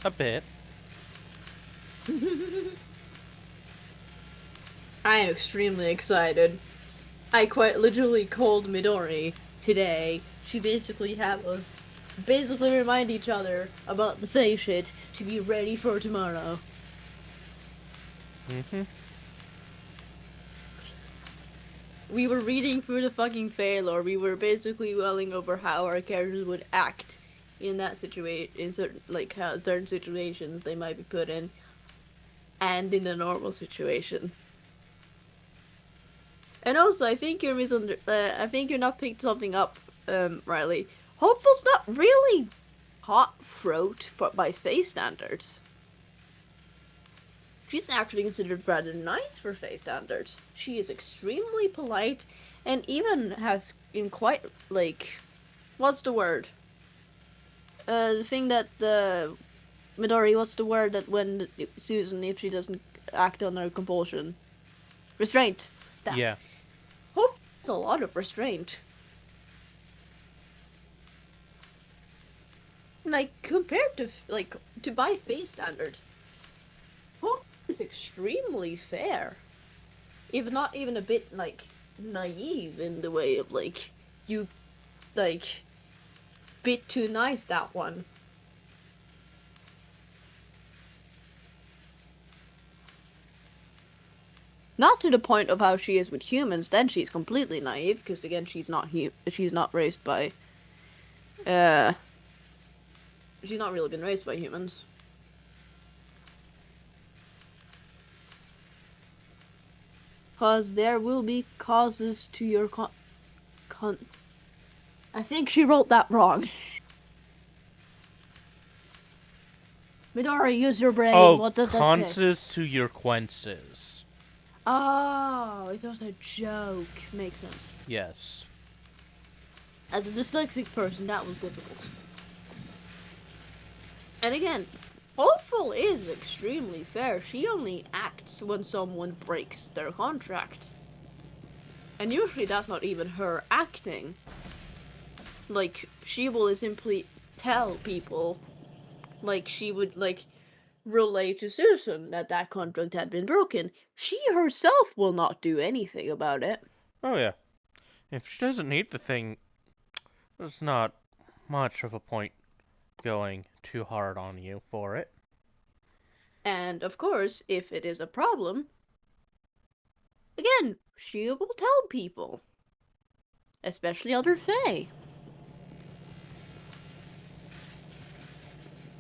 A: A bit.
B: I am extremely excited. I quite literally called Midori today. She basically had us remind each other about the face shit to be ready for tomorrow.
A: Mm-hmm.
B: We were reading through the fucking Failure. We were basically welling over how our characters would act in that situation, in certain how certain situations they might be put in, and in a normal situation. And also, I think I think you're not picked something up, Riley. Hopeful's not really cutthroat by face standards. She's actually considered rather nice for face standards. She is extremely polite, and even has in quite what's the word? The thing that Midori, what's the word that when Susan, if she doesn't act on her compulsion, restraint. That's
A: Yeah.
B: hope that's a lot of restraint. Like compared to to by face standards, hope is extremely fair. If not even a bit naive in the way of you like bit too nice that one. Not to the point of how she is with humans. Then she's completely naive because again she's not raised by uh she's not really been raised by humans. Cause there will be causes to your I think she wrote that wrong. Midori, use your brain.
A: Oh,
B: What does that say?
A: conses to your quences.
B: Oh, it was a joke. Makes sense.
A: Yes.
B: As a dyslexic person, that was difficult. And again, Hopeful is extremely fair. She only acts when someone breaks their contract. And usually that's not even her acting. She will simply tell people, she would, relay to Susan that that contract had been broken. She herself will not do anything about it.
A: Oh yeah. If she doesn't need the thing, there's not much of a point going too hard on you for it.
B: And of course, if it is a problem, again, she will tell people. Especially other Fae.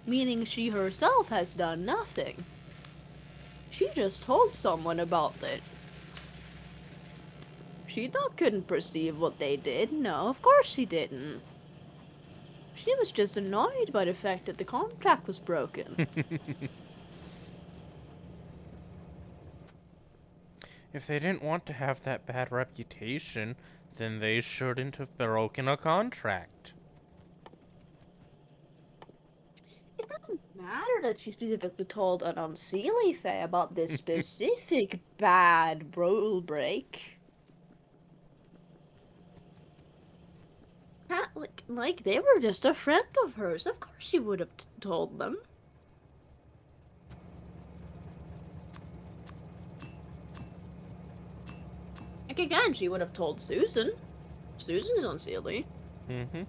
B: Meaning she herself has done nothing. She just told someone about it. She couldn't perceive what they did. No, of course she didn't. She was just annoyed by the fact that the contract was broken.
A: If they didn't want to have that bad reputation, then they shouldn't have broken a contract.
B: It doesn't matter that she specifically told an unseelie fae about this specific bad rule break. Like they were just a friend of hers. Of course she would have told them. Like again, she would have told Susan. Susan's unseelie.
A: Mm-hmm.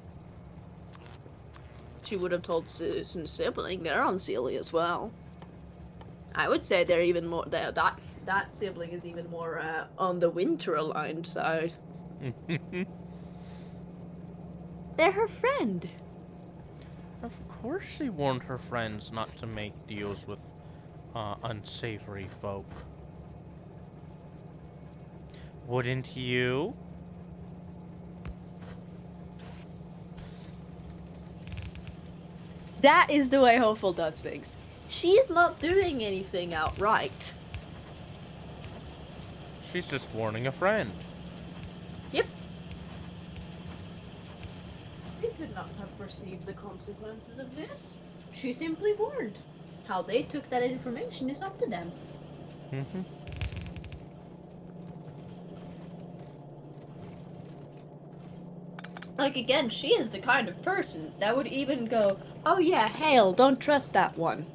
B: She would have told Susan's sibling. They're unseelie as well. I would say they're even more. That sibling is even more on the winter aligned side. They're her friend.
A: Of course she warned her friends not to make deals with unsavory folk. Wouldn't you?
B: That is the way Hopeful does things. She's not doing anything outright.
A: She's just warning a friend.
B: Yep. They could not have perceived the consequences of this. She simply warned. How they took that information is up to them.
A: Mm-hmm.
B: Like, again, she is the kind of person that would even go, oh yeah, Hale, don't trust that one.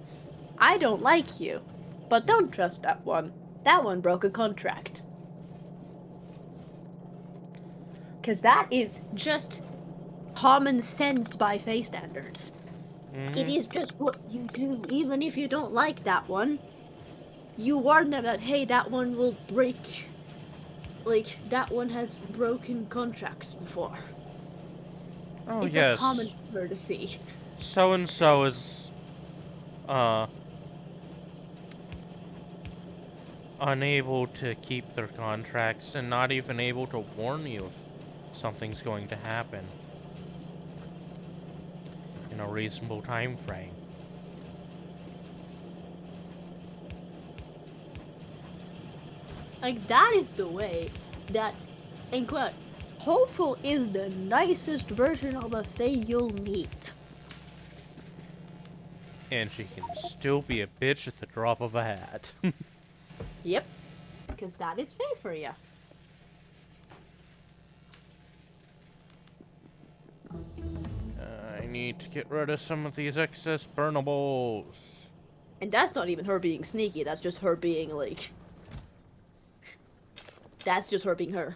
B: I don't like you, but don't trust that one. That one broke a contract. Because that is just common sense by Fae standards.
A: Mm-hmm.
B: It is just what you do, even if you don't like that one. You warn them that, hey, that one will break. Like, that one has broken contracts before.
A: Oh,
B: It's
A: yes.
B: a common courtesy.
A: So-and-so is, unable to keep their contracts and not even able to warn you if something's going to happen in a reasonable time frame.
B: Like, that is the way that, in quote, Hopeful is the nicest version of a Fae you'll meet.
A: And she can still be a bitch at the drop of a hat.
B: Yep. Because that is Fae for you.
A: I need to get rid of some of these excess burnables.
B: And that's not even her being sneaky, that's just her being, like... That's just her being her.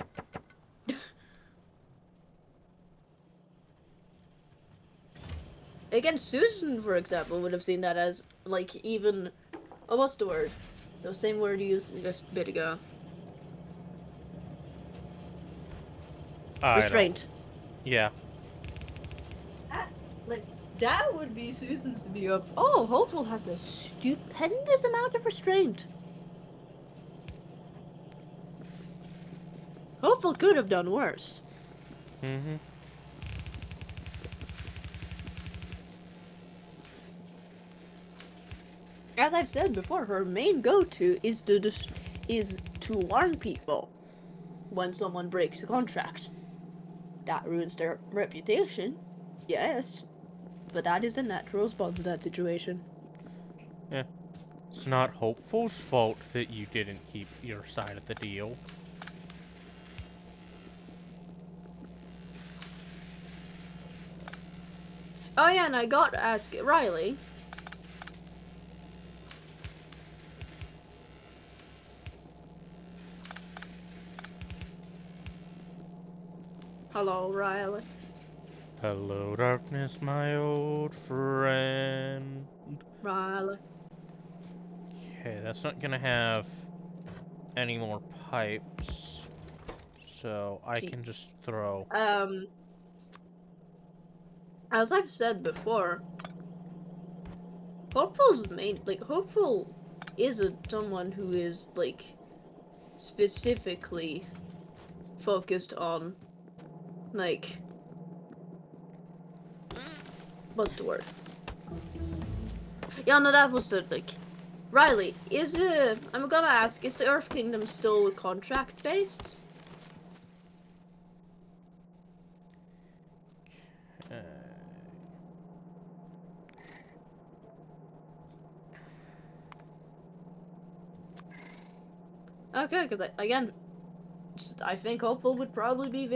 B: Again, Susan, for example, would have seen that as, like, even... Oh, what's the word? The same word you used just a bit ago. Restraint.
A: Yeah.
B: Like, that would be Susan's view of, oh, Hopeful has a stupendous amount of restraint. Hopeful could have done worse.
A: Mm-hmm.
B: As I've said before, her main go-to is to warn people when someone breaks a contract. That ruins their reputation, yes, but that is the natural response to that situation.
A: Yeah. It's not Hopeful's fault that you didn't keep your side of the deal.
B: Oh yeah, and I got to ask Riley. Hello, Riley.
A: Hello, darkness, my old friend.
B: Riley.
A: Okay, that's not gonna have any more pipes. So I can just throw.
B: As I've said before, Hopeful is someone who is, like, specifically focused on, like, what's the word? Yeah, no, that was the, like, Riley, I'm gonna ask, is the Earth Kingdom still contract-based?
A: Uh,
B: Okay, because again, I think Hopeful would probably be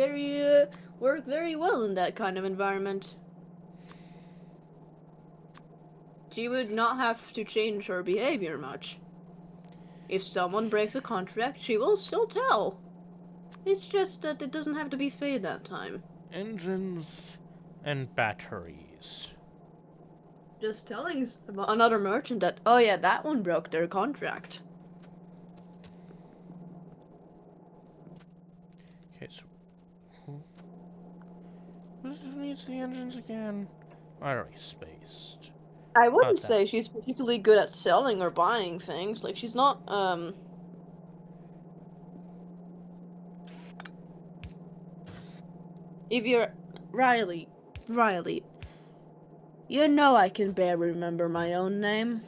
B: work very well in that kind of environment. She would not have to change her behavior much. If someone breaks a contract, she will still tell. It's just that it doesn't have to be Faye that time.
A: Engines and batteries.
B: Just telling another merchant that, oh yeah, that one broke their contract.
A: Okay, so who needs the engines again? I already spaced.
B: I wouldn't
A: Not that.
B: say she's particularly good at selling or buying things. Like, she's not, If you're... Riley. Riley. You know I can barely remember my own name.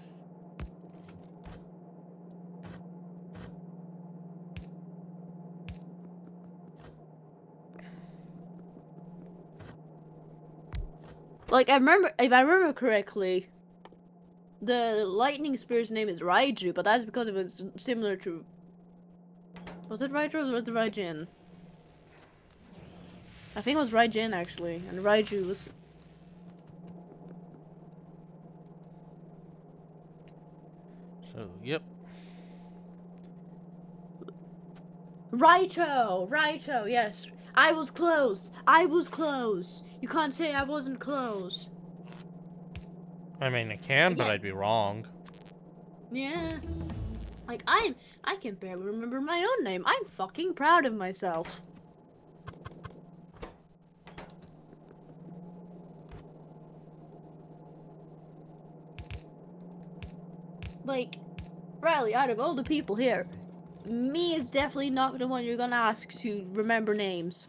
B: Like, if I remember correctly, the lightning spear's name is Raiju, but that's because it was similar to... Was it Raiju or was it Raijin? I think it was Raijin, actually, and Raiju was...
A: So, yep.
B: Raito, yes. I was close. You can't say I wasn't close.
A: I mean, I can, but
B: Yeah.
A: I'd be wrong.
B: Yeah. Like, I can barely remember my own name. I'm fucking proud of myself. Like, Riley, out of all the people here, me is definitely not the one you're gonna ask to remember names.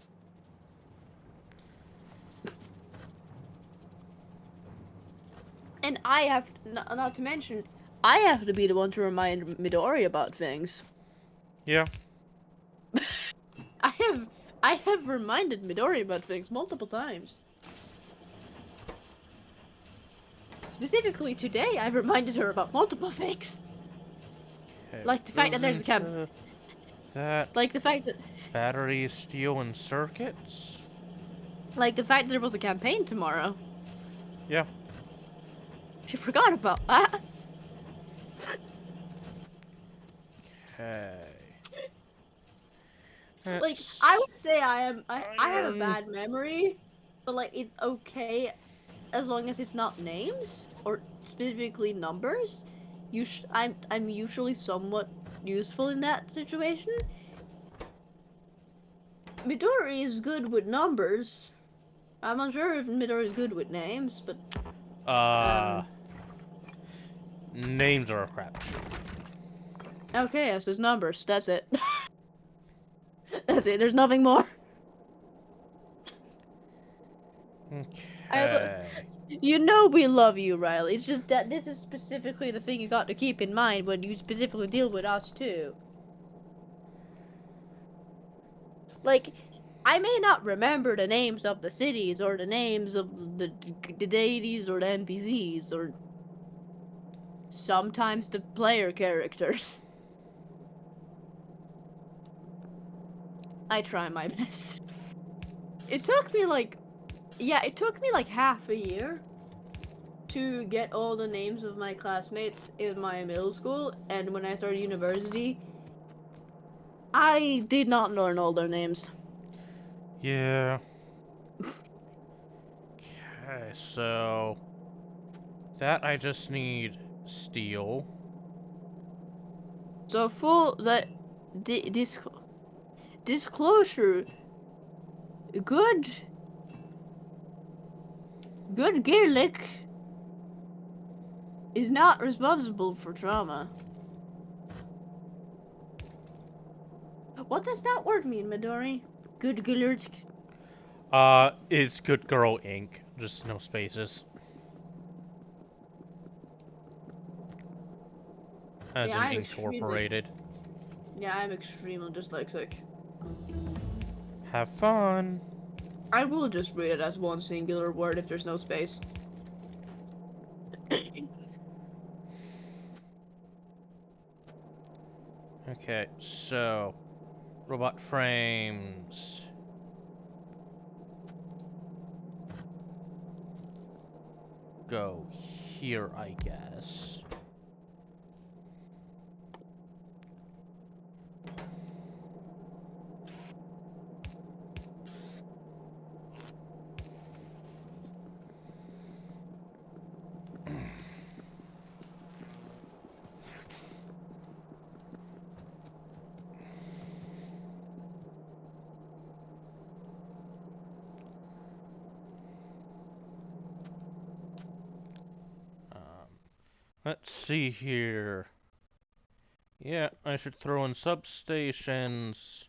B: And I have, not to mention, I have to be the one to remind Midori about things.
A: Yeah.
B: I have reminded Midori about things multiple times. Specifically today, I've reminded her about multiple things.
A: Okay,
B: Like the fact that there's a camp.
A: That.
B: Like the fact that.
A: Batteries, steel, and circuits?
B: Like the fact that there was a campaign tomorrow.
A: Yeah.
B: She forgot about that.
A: Okay.
B: Like, I would say I have a bad memory, but like it's okay as long as it's not names or specifically numbers. I'm usually somewhat useful in that situation. Midori is good with numbers. I'm not sure if Midori is good with names, but
A: names are a crapshoot.
B: okay, so it's numbers. That's it. That's it. There's nothing more.
A: Okay.
B: You know we love you, Riley. It's just that this is specifically the thing you got to keep in mind when you specifically deal with us, too. Like, I may not remember the names of the cities or the names of the deities or the NPCs or sometimes the player characters. I try my best. It took me like half a year to get all the names of my classmates in my middle school, and when I started university, I did not learn all their names.
A: Yeah. Okay, so that I just need steel.
B: So disclosure, good Gearlick is not responsible for trauma. What does that word mean, Midori? Good Gearlick?
A: It's Good Girl Inc. Just no spaces. As
B: Yeah,
A: in incorporated.
B: Yeah, I'm extremely dyslexic.
A: Have fun.
B: I will just read it as one singular word if there's no space.
A: Okay, so robot frames go here, I guess. Let's see here. Yeah, I should throw in substations.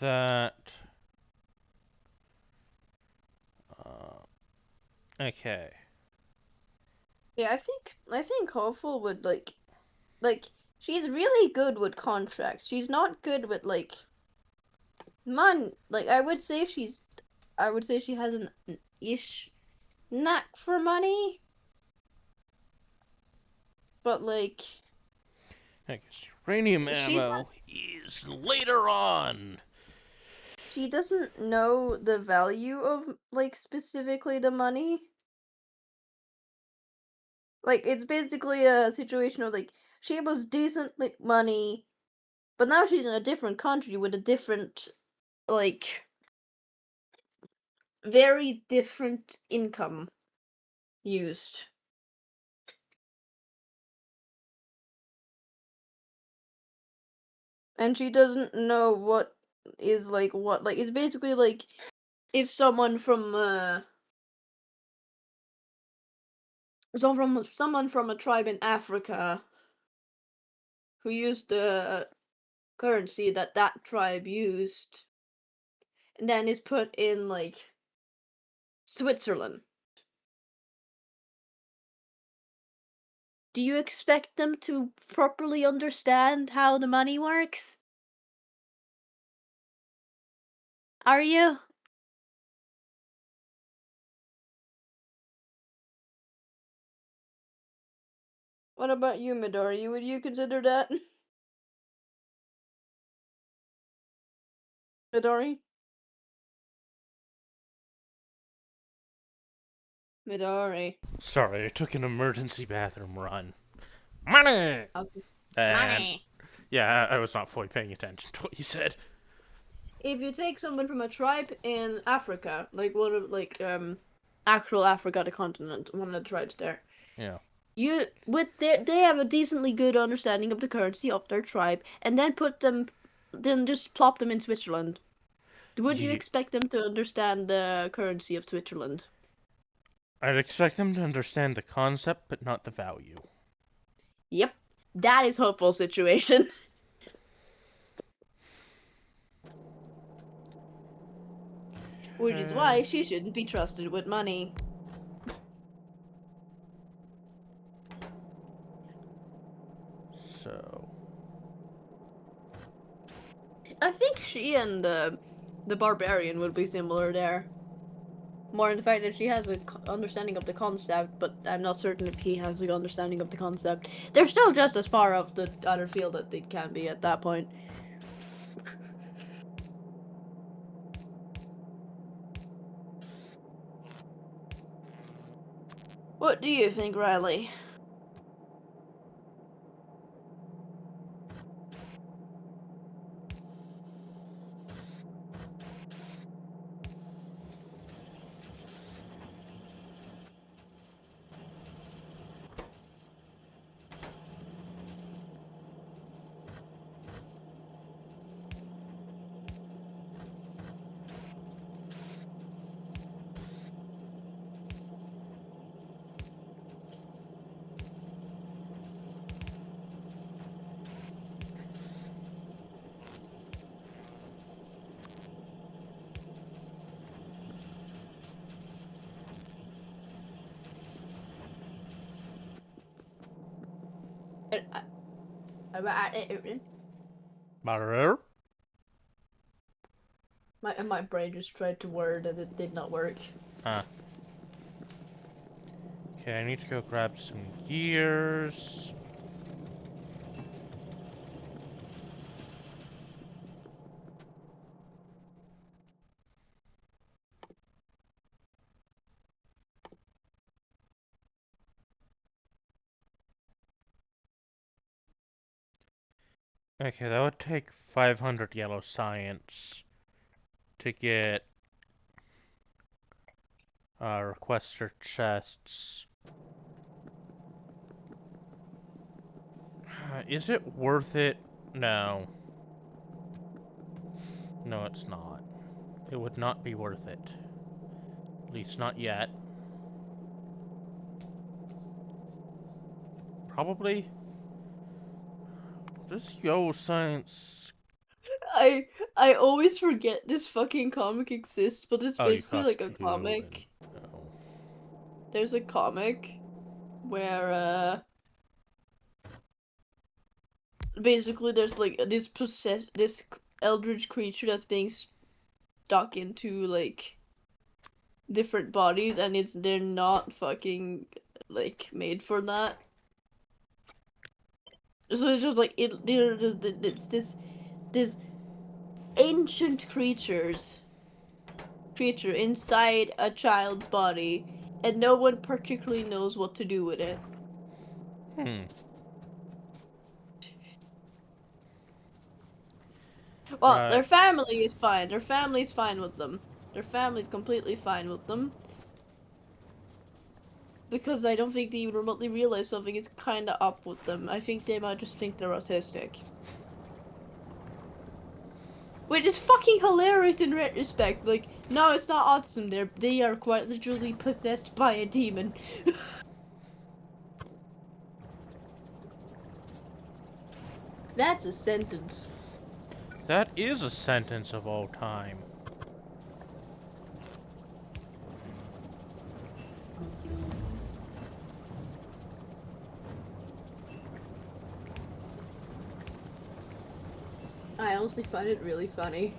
A: That. Okay.
B: Yeah, I think Hopeful would like she's really good with contracts. She's not good with like like I would say she has an ish knack for money, but like
A: I guess uranium
B: she does
A: ammo is later on.
B: she doesn't know the value of like specifically the money. Like it's basically a situation of like she was decent like money, but now she's in a different country with a different like very different income used. And she doesn't know what is like what like it's basically like if someone from a tribe in Africa who used the currency that that tribe used and then is put in like Switzerland. Do you expect them to properly understand how the money works? Are you? What about you, Midori? Would you consider that? Midori? Midori.
A: Sorry, I took an emergency bathroom run. Money!
B: Okay.
A: And
B: Money.
A: yeah, I was not fully paying attention to what you said.
B: If you take someone from a tribe in Africa, like one of actual Africa, the continent, one of the tribes there,
A: Yeah.
B: they have a decently good understanding of the currency of their tribe, and then just plop them in Switzerland. Would you
A: You,
B: expect them to understand the currency of Switzerland?
A: I'd expect them to understand the concept, but not the value.
B: Yep, that is hopeful situation. Which is why she shouldn't be trusted with money.
A: So,
B: I think she and the barbarian would be similar there. More in the fact that she has a understanding of the concept, but I'm not certain if he has an understanding of the concept. They're still just as far off the other field that they can be at that point. What do you think, Riley?
A: Maru?
B: My brain just tried to word and it did not work.
A: Huh. Okay, I need to go grab some gears. Okay, that would take 500 yellow science to get requester chests. Is it worth it? No. No, it's not. It would not be worth it. At least not yet. Probably. This yellow science.
B: I always forget this fucking comic exists, but it's
A: Oh, you
B: basically
A: cost
B: like a
A: 2 and.
B: comic.
A: Oh.
B: There's a comic where basically there's like this eldritch creature that's being stuck into like different bodies, and they're not fucking like made for that. So it's just like it's this ancient creature inside a child's body, and no one particularly knows what to do with it.
A: Hmm.
B: Well, their
A: Right.
B: family is fine. Their family's fine with them. Their family's completely fine with them. Because I don't think they even remotely realize something is kinda up with them. I think they might just think they're autistic. Which is fucking hilarious in retrospect. Like, no, it's not autism. They are quite literally possessed by a demon. That's a sentence.
A: That is a sentence of all time.
B: I honestly find it really funny.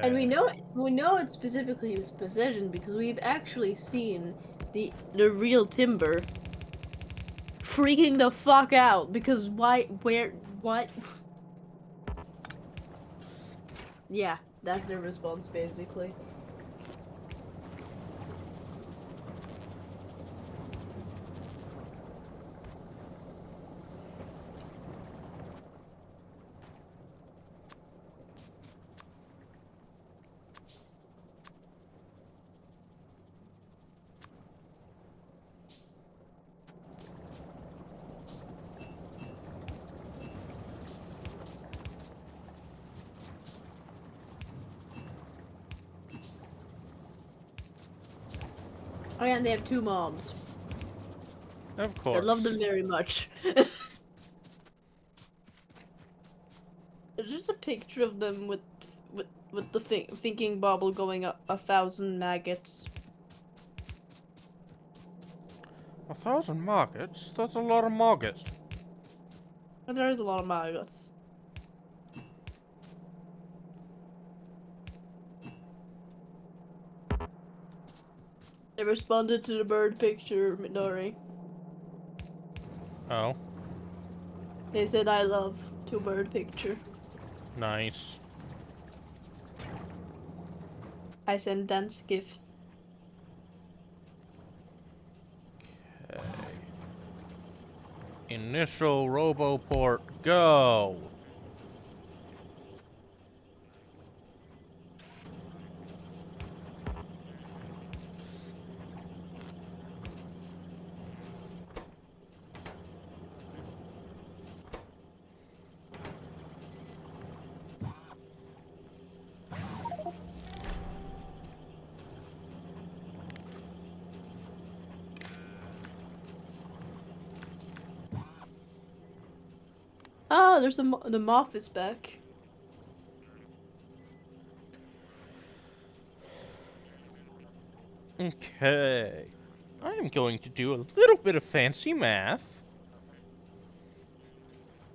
B: And
A: Okay.
B: we know it's specifically his possession because we've actually seen the real Timber freaking the fuck out because what? Yeah, that's their response basically. Oh yeah, and they have two moms.
A: Of
B: I love them
A: course.
B: very much. There's just a picture of them with the thinking bubble going up 1,000 maggots.
A: 1,000 maggots? That's a lot of maggots.
B: And there's a lot of maggots. They responded to the bird picture, Midori.
A: Oh,
B: They said I love to bird picture.
A: nice.
B: I sent dance gif.
A: Okay. Initial Roboport, go!
B: Oh, there's the moth is back.
A: Okay. I am going to do a little bit of fancy math.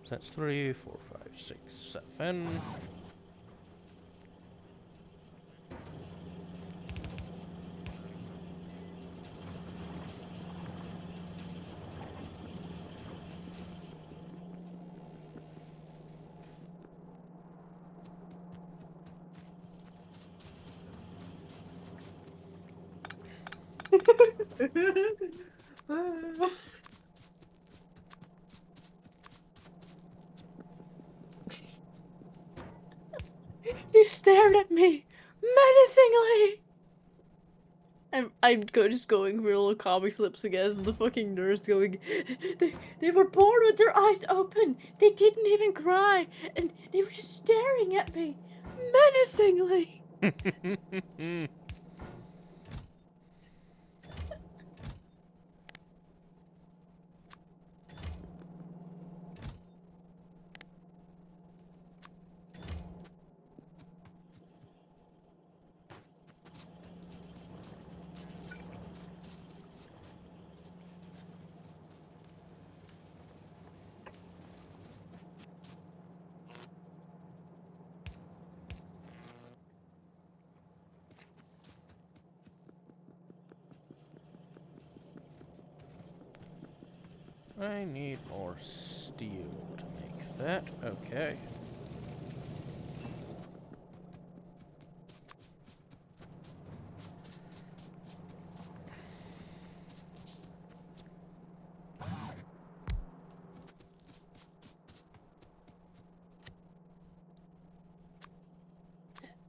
A: That's 3, 4, 5, 6, 7.
B: You stared at me menacingly. I'm just going for little comic slips again. And the fucking nurse going, they were born with their eyes open. They didn't even cry, and they were just staring at me menacingly.
A: I need more steel to make that. Okay.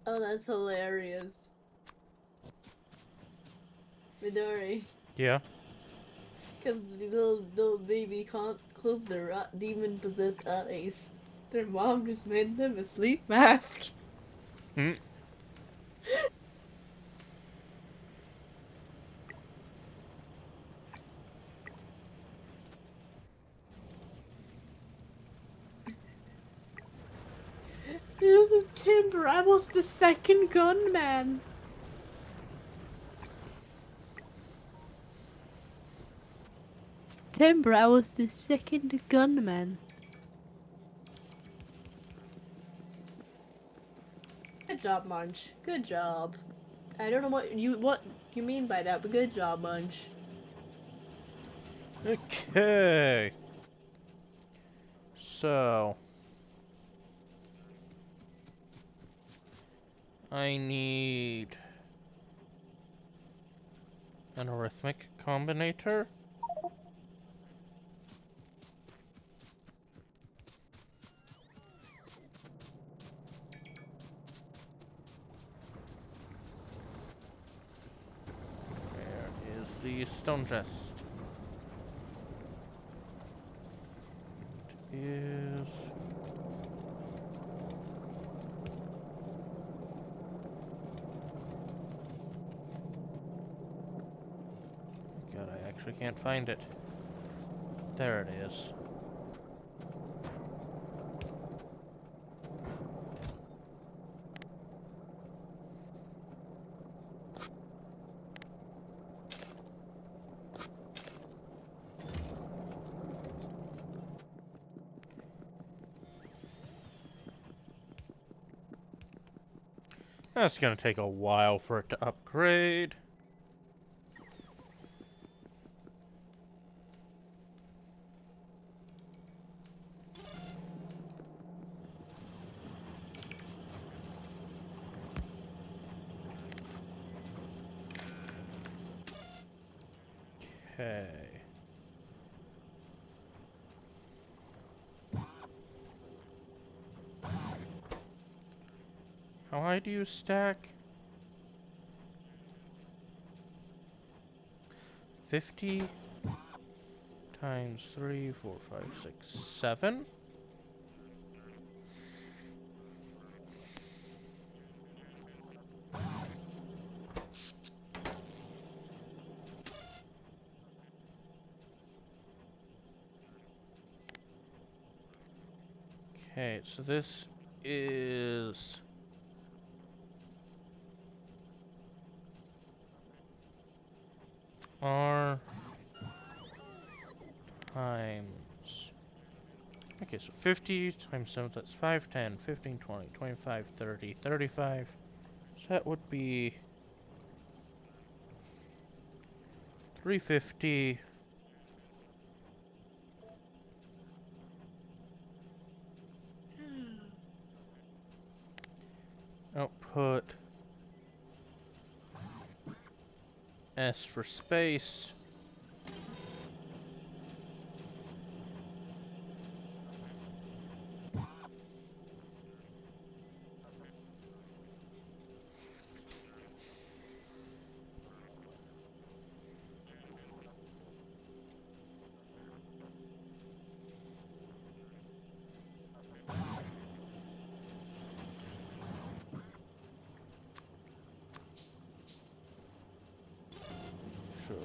B: Oh, that's hilarious. Midori.
A: Yeah.
B: Because the little baby can't close their demon possessed eyes. Their mom just made them a sleep mask.
A: Hmm.
B: There's a timber. I was the second gunman. Timber, I was the second gunman. Good job, Munch. Good job. I don't know what you mean by that, but good job, Munch.
A: Okay. So I need an arithmetic combinator. Where is the stone chest? It is. God, I actually can't find it. There it is. That's gonna take a while for it to upgrade. Okay. How high do you stack? 50 times 3, 4, 5, 6, 7. Okay, so this is R times. Okay, so 50 times 7, that's 5, 10, 15, 20, 25, 30, 35. So that would be 350. Output S for space. Sure.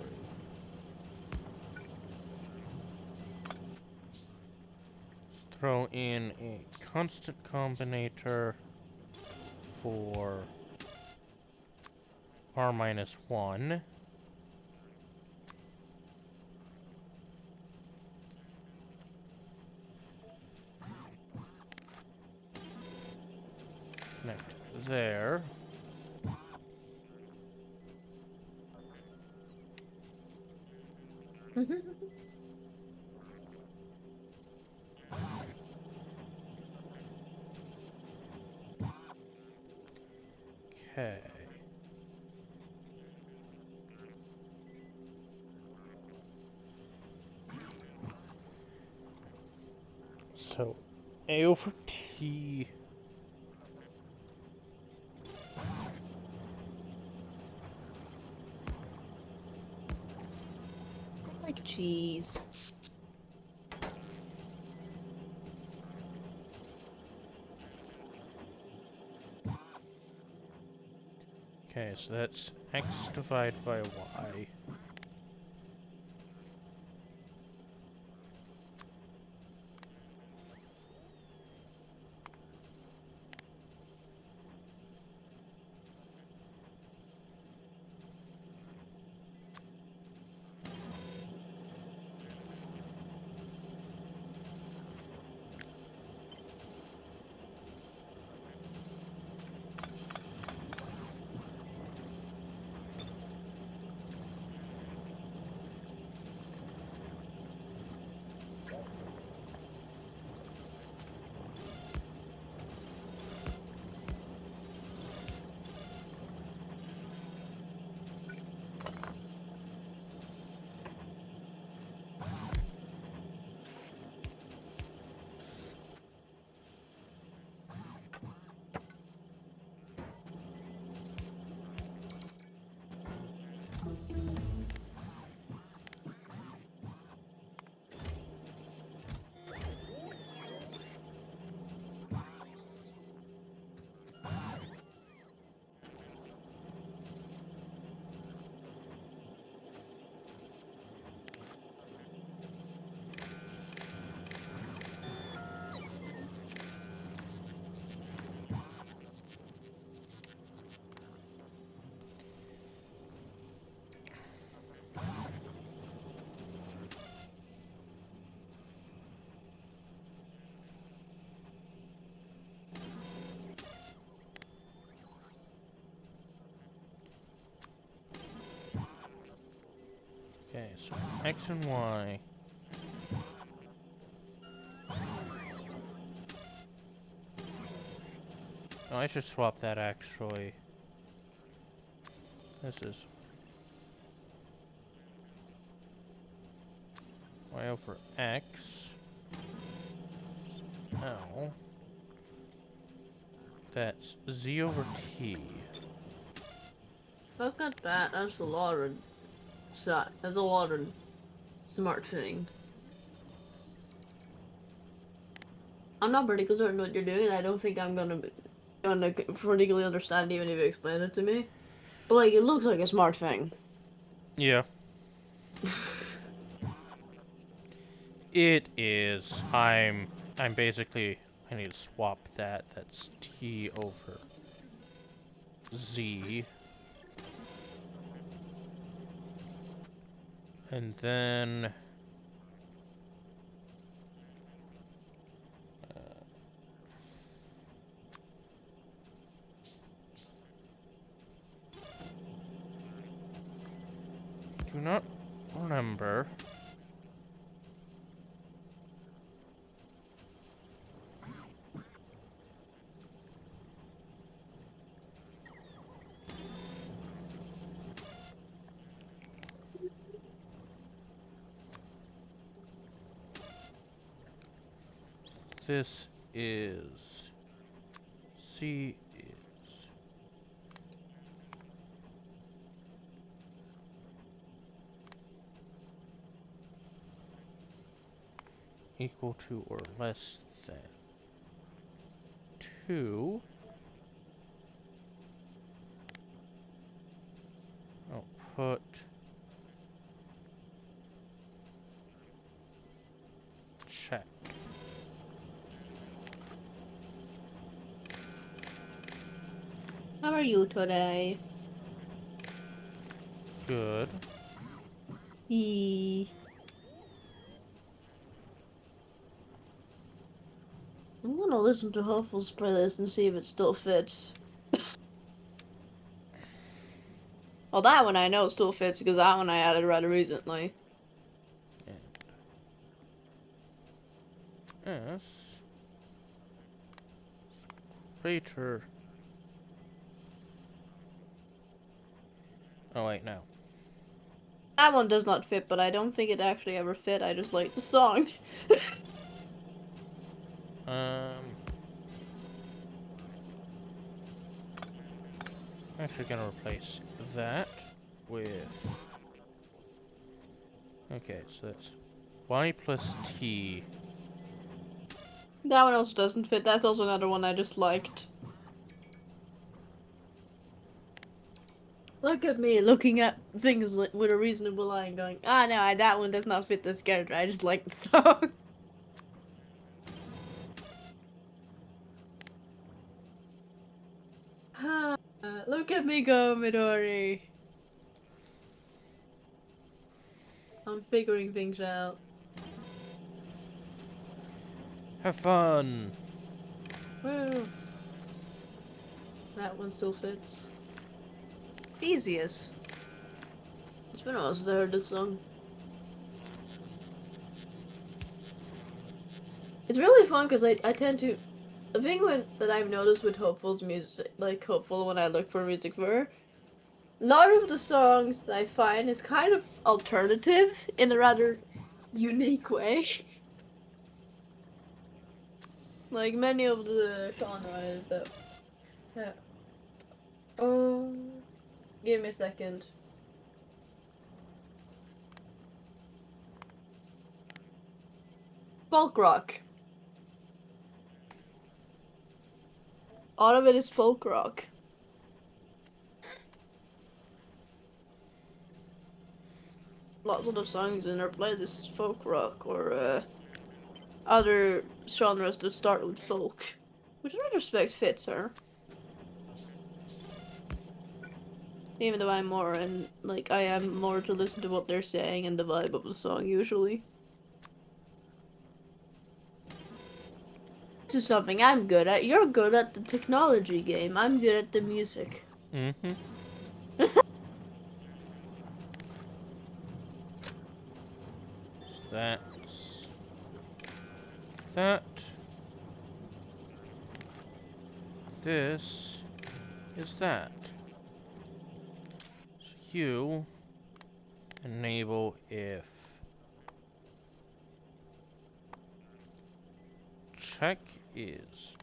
A: Let's throw in a constant combinator for r minus 1. Connect there. Okay. So, A over T.
B: I like cheese.
A: Okay, so that's x divided by y. Okay, so x and y. Oh, I should swap that actually. This is y over x. L. That's z over t.
B: Look at that. That's a lot of that's a lot of smart thing. I'm not pretty concerned what you're doing. I don't think I'm gonna particularly understand even if you explain it to me. But like, it looks like a smart thing.
A: Yeah. It is. I'm basically I need to swap that. That's t over z. And then do not remember. This is C is equal to or less than 2. I'll put check.
B: How are you today?
A: Good.
B: I'm gonna listen to Hopeful's playlist and see if it still fits. Well, that one I know still fits because that one I added rather recently.
A: And S greater. Oh wait, no.
B: That one does not fit, but I don't think it actually ever fit. I just like the song.
A: I'm actually gonna replace that with. Okay, so that's y plus t.
B: That one also doesn't fit. That's also another one I just liked. Look at me looking at things with a reasonable eye and going, ah, no, that one does not fit this character. I just like the song. Look at me go, Midori. I'm figuring things out.
A: Have fun!
B: Woo. That one still fits. Theseus. It's been a while since I heard this song. It's really fun because I tend to. The thing that I've noticed with Hopeful's music, like Hopeful when I look for music for her, a lot of the songs that I find is kind of alternative in a rather unique way. Like many of the genres that. Yeah. Oh, give me a second. Folk rock. All of it is folk rock. Lots of the songs in our playlist is folk rock or other genres that start with folk, which in retrospect fits her. Even though I'm more and like I am more to listen to what they're saying and the vibe of the song usually. This is something I'm good at. You're good at the technology game. I'm good at the music.
A: Mm-hmm. That's that. This is that. So you enable if check is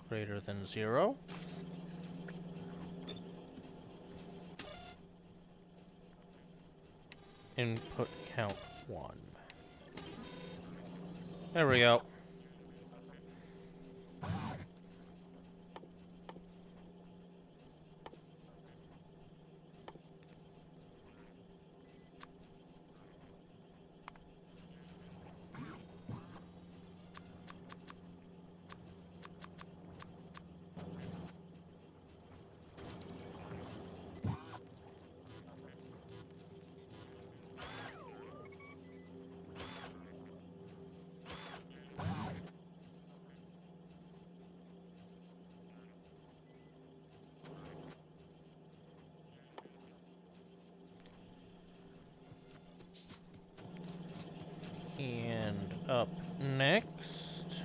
A: greater than 0. Input count 1. There we go. And up next,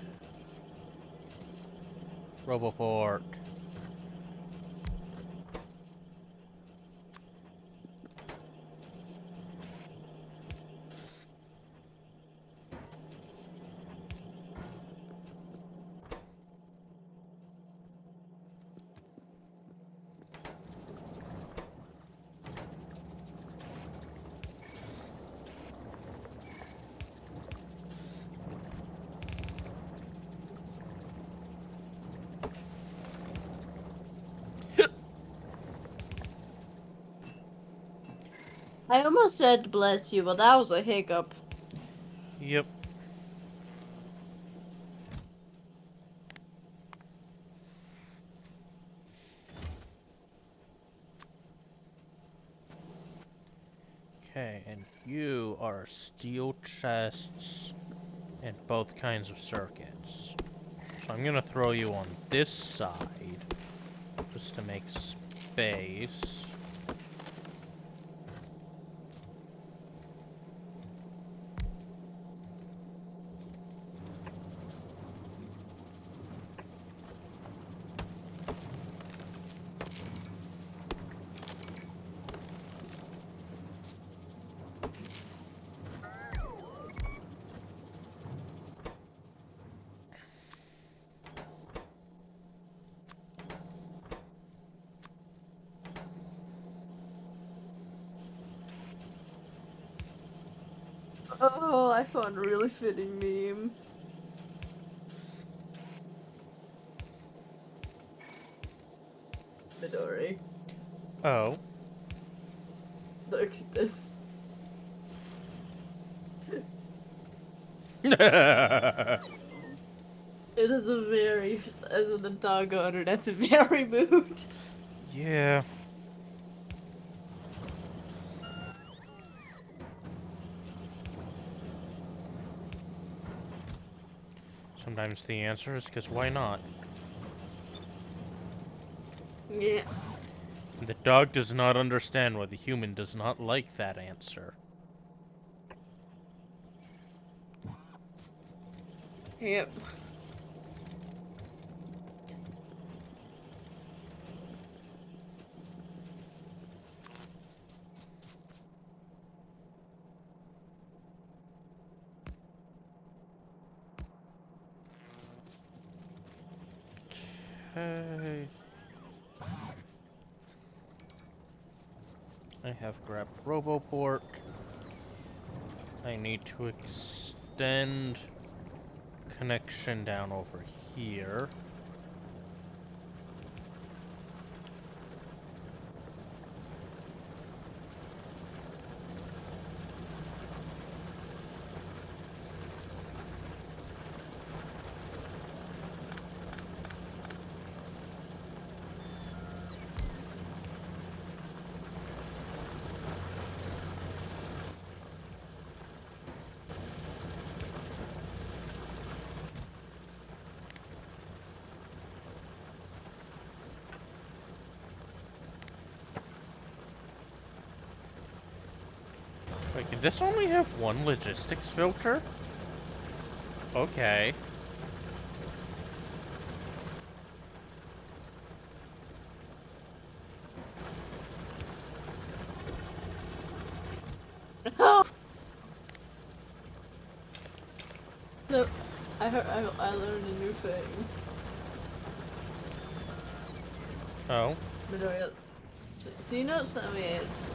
A: Roboport.
B: I almost said bless you, but that was a hiccup.
A: Yep. Okay, and you are steel chests and both kinds of circuits. So I'm gonna throw you on this side, just to make space.
B: Oh, I found a really fitting meme. Midori,
A: Oh.
B: look at this. It is a very, as a dog owner, that's a very mood.
A: Yeah. Sometimes the answer is because why not?
B: Yeah.
A: The dog does not understand why the human does not like that answer.
B: Yep.
A: Okay. I have grabbed Roboport. I need to extend connection down over here. Wait, can this only have one logistics filter? Okay.
B: So, I learned a new thing.
A: Oh.
B: Midori, so you know what Sammy is?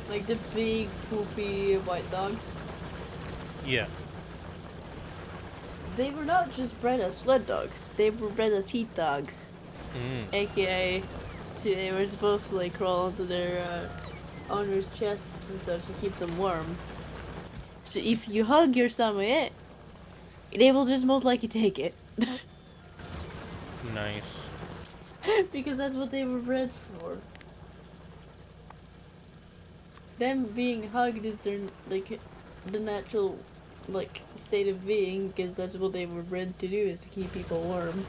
B: Like the big, poofy white dogs?
A: Yeah.
B: They were not just bred as sled dogs, they were bred as heat dogs.
A: Mm.
B: AKA, they were supposed to like crawl onto their owner's chests and stuff to keep them warm. So if you hug your samoyed, they will just most likely take it.
A: Nice.
B: Because that's what they were bred for. Them being hugged is their, like, the natural, like, state of being, because that's what they were bred to do, is to keep people warm.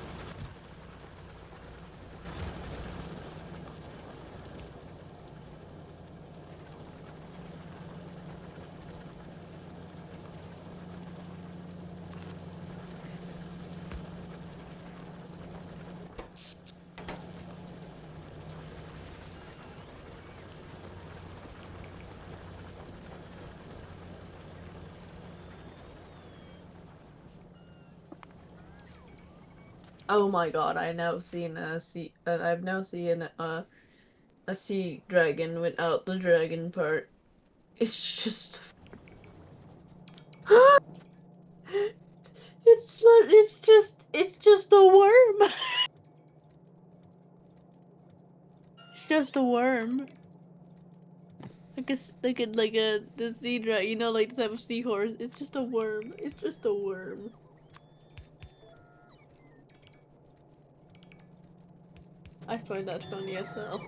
B: Oh my god, I now seen a sea. I've now seen a sea dragon without the dragon part. It's just. It's just a worm. It's just a worm. like a the zebra, you know, like the type of seahorse. It's just a worm. It's just a worm. I find that funny as hell.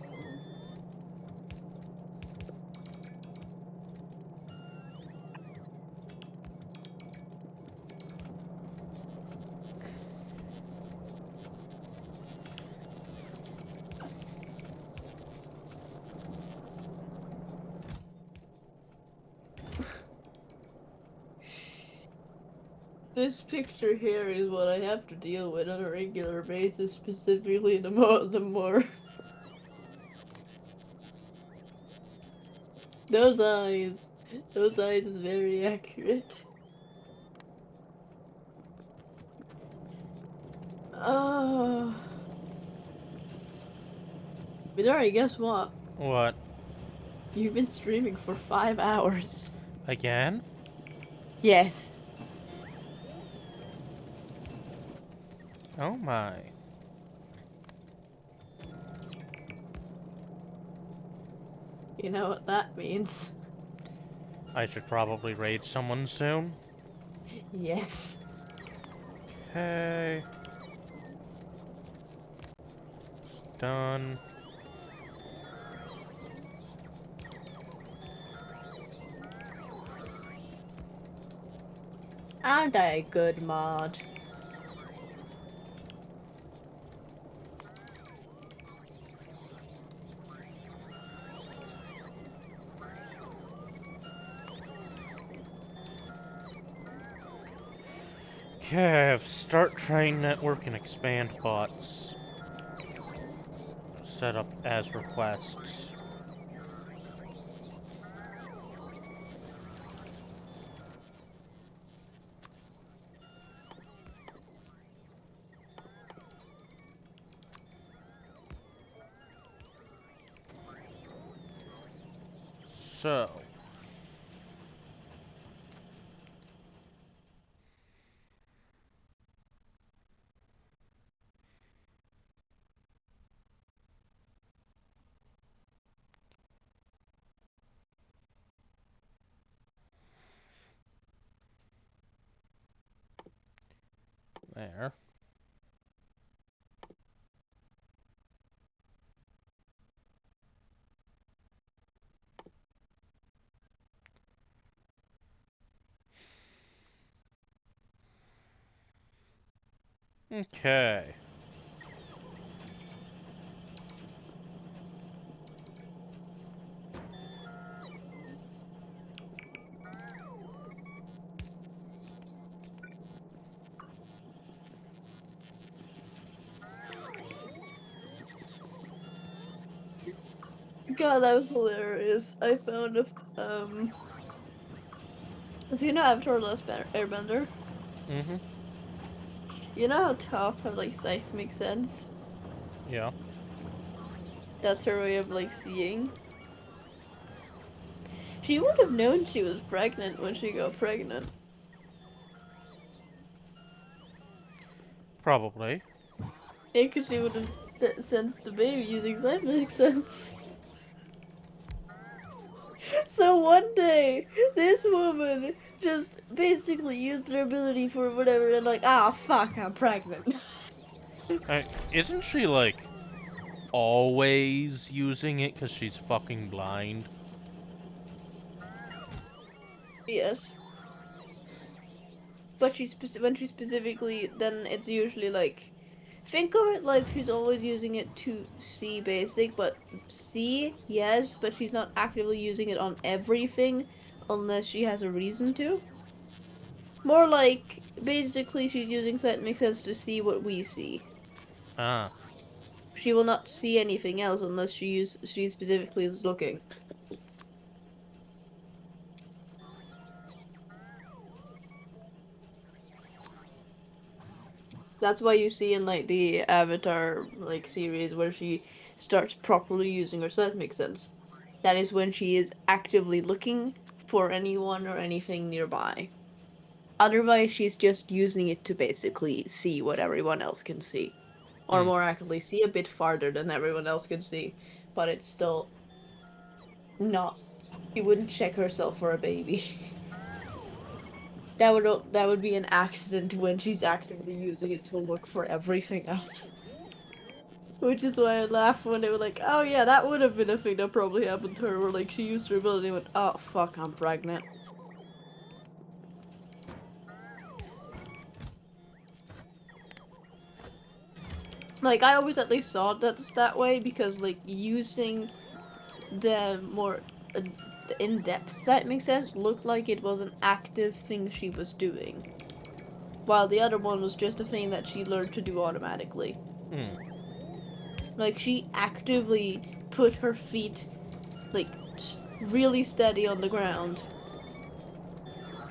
B: This picture here is what I have to deal with on a regular basis, specifically the more those eyes. Those eyes is very accurate. Oh. Midori, guess what?
A: What?
B: You've been streaming for 5 hours.
A: Again?
B: Yes.
A: Oh my.
B: You know what that means.
A: I should probably raid someone soon.
B: Yes.
A: Okay. Done.
B: Aren't I a good mod?
A: Okay, start train network and expand bots. Set up as requests. So. There. Okay.
B: God, that was hilarious. I found a so you know Avatar: Last Airbender?
A: Mm-hmm.
B: You know how Toph have like seismic sense?
A: Yeah.
B: That's her way of like seeing. She would have known she was pregnant when she got pregnant.
A: Probably.
B: Yeah, because she would have sensed the baby using seismic sense. So one day, this woman just basically used her ability for whatever and like, ah, fuck, I'm pregnant.
A: Isn't she like always using it because she's fucking blind?
B: Yes. But when she specifically, then it's usually like, think of it like she's always using it to see basic, but see, yes, but she's not actively using it on everything unless she has a reason to. More like, basically, she's using so it makes sense to see what we see.
A: Ah.
B: She will not see anything else unless she specifically is looking. That's why you see in like the Avatar like series where she starts properly using her seismic sense. That is when she is actively looking for anyone or anything nearby. Otherwise, she's just using it to basically see what everyone else can see. Or
A: Hmm.
B: more accurately, see a bit farther than everyone else can see. But it's still not She wouldn't check herself for a baby. That would be an accident when she's actively using it to look for everything else. Which is why I laughed when they were like, oh yeah, that would have been a thing that probably happened to her, where like she used her ability and went, oh fuck, I'm pregnant. Like, I always at least saw that's that way, because like using the more the in-depth side makes sense, looked like it was an active thing she was doing. While the other one was just a thing that she learned to do automatically. Like, she actively put her feet, like, really steady on the ground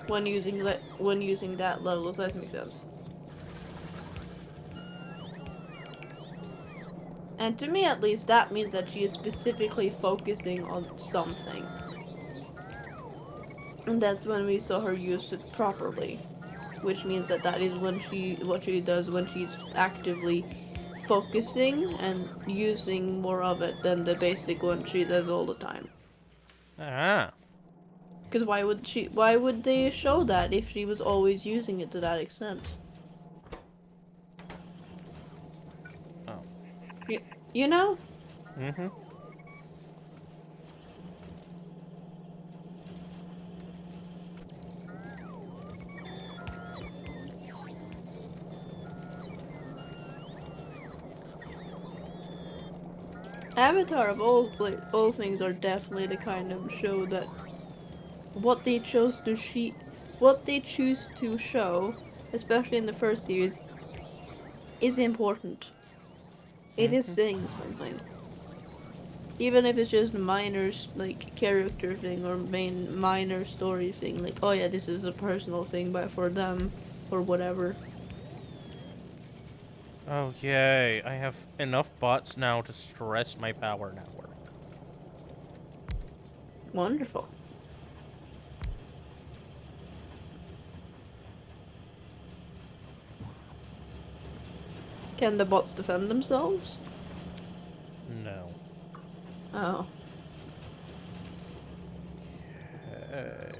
B: when using that level. Does that make sense? And to me, at least, that means that she is specifically focusing on something. And that's when we saw her use it properly. Which means that that is when what she does when she's actively focusing and using more of it than the basic one she does all the time.
A: Ah.
B: Because why would they show that if she was always using it to that extent?
A: Oh.
B: You know?
A: Mm-hmm.
B: Avatar of all things are definitely the kind of show that what they what they choose to show, especially in the first series, is important. It is
A: Mm-hmm.
B: saying something. Even if it's just a minor, like, character thing or minor story thing, like, oh yeah, this is a personal thing but for them, or whatever.
A: Oh, yay. I have enough bots now to stress my power network.
B: Wonderful. Can the bots defend themselves?
A: No.
B: Oh.
A: Okay.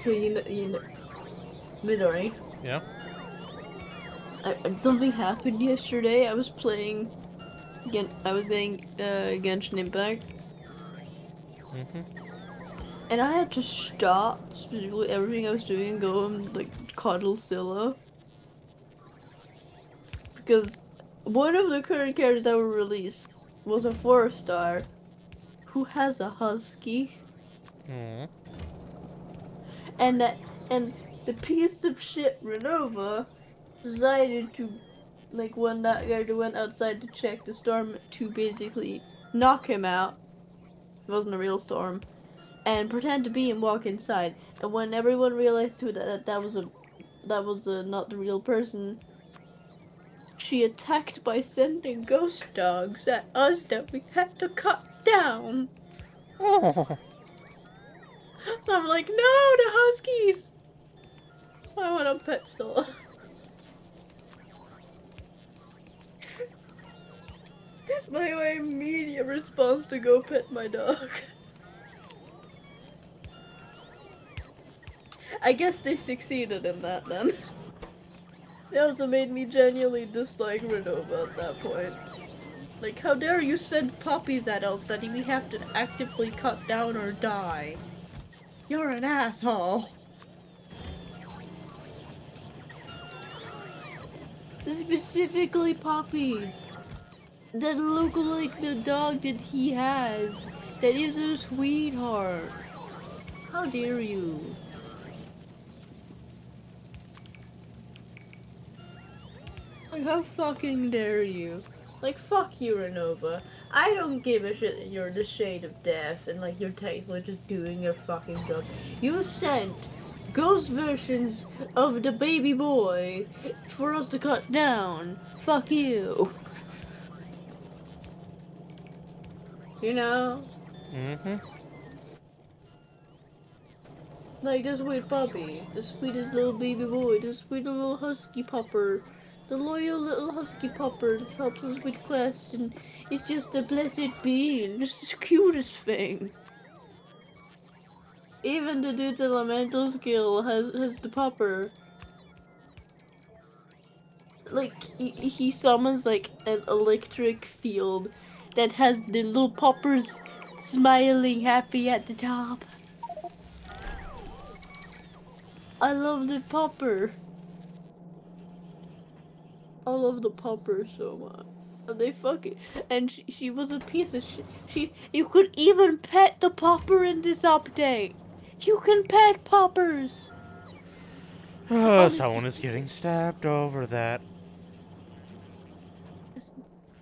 B: So Midori.
A: Yeah?
B: Something happened yesterday. I was playing. I was playing Genshin Impact,
A: Mm-hmm.
B: and I had to stop specifically everything I was doing and go and like cuddle Scylla, because one of the current characters that were released was a 4-star who has a husky,
A: Mm-hmm.
B: and and the piece of shit Renova decided to, like, when that guy went outside to check the storm, to basically knock him out. It wasn't a real storm, and pretend to be and walk inside. And when everyone realized who that was not the real person, she attacked by sending ghost dogs at us that we had to cut down.
A: Oh.
B: I'm like, no, the huskies. So I went to pet Stella. My immediate response to go pet my dog. I guess they succeeded in that then. It also made me genuinely dislike Renova at that point. Like, how dare you send puppies at us that we have to actively cut down or die? You're an asshole. Specifically puppies that look like the dog that he has. That is a sweetheart. How dare you? Like, how fucking dare you? Like, fuck you, Renova. I don't give a shit that you're the shade of death and, like, you're technically just doing your fucking job. You sent ghost versions of the baby boy for us to cut down. Fuck you. You know?
A: Mm-hmm.
B: Like the sweet puppy, the sweetest little baby boy, the sweet little husky pupper, the loyal little husky pupper that helps us with quests and is just a blessed being, just the cutest thing. Even the dude's elemental skill has the pupper. Like he summons like an electric field that has the little puppers smiling happy at the top. I love the pupper. I love the pupper so much. And they fucking and she was a piece of shit. You could even pet the popper in this update. You can pet poppers.
A: Someone is getting stabbed over that.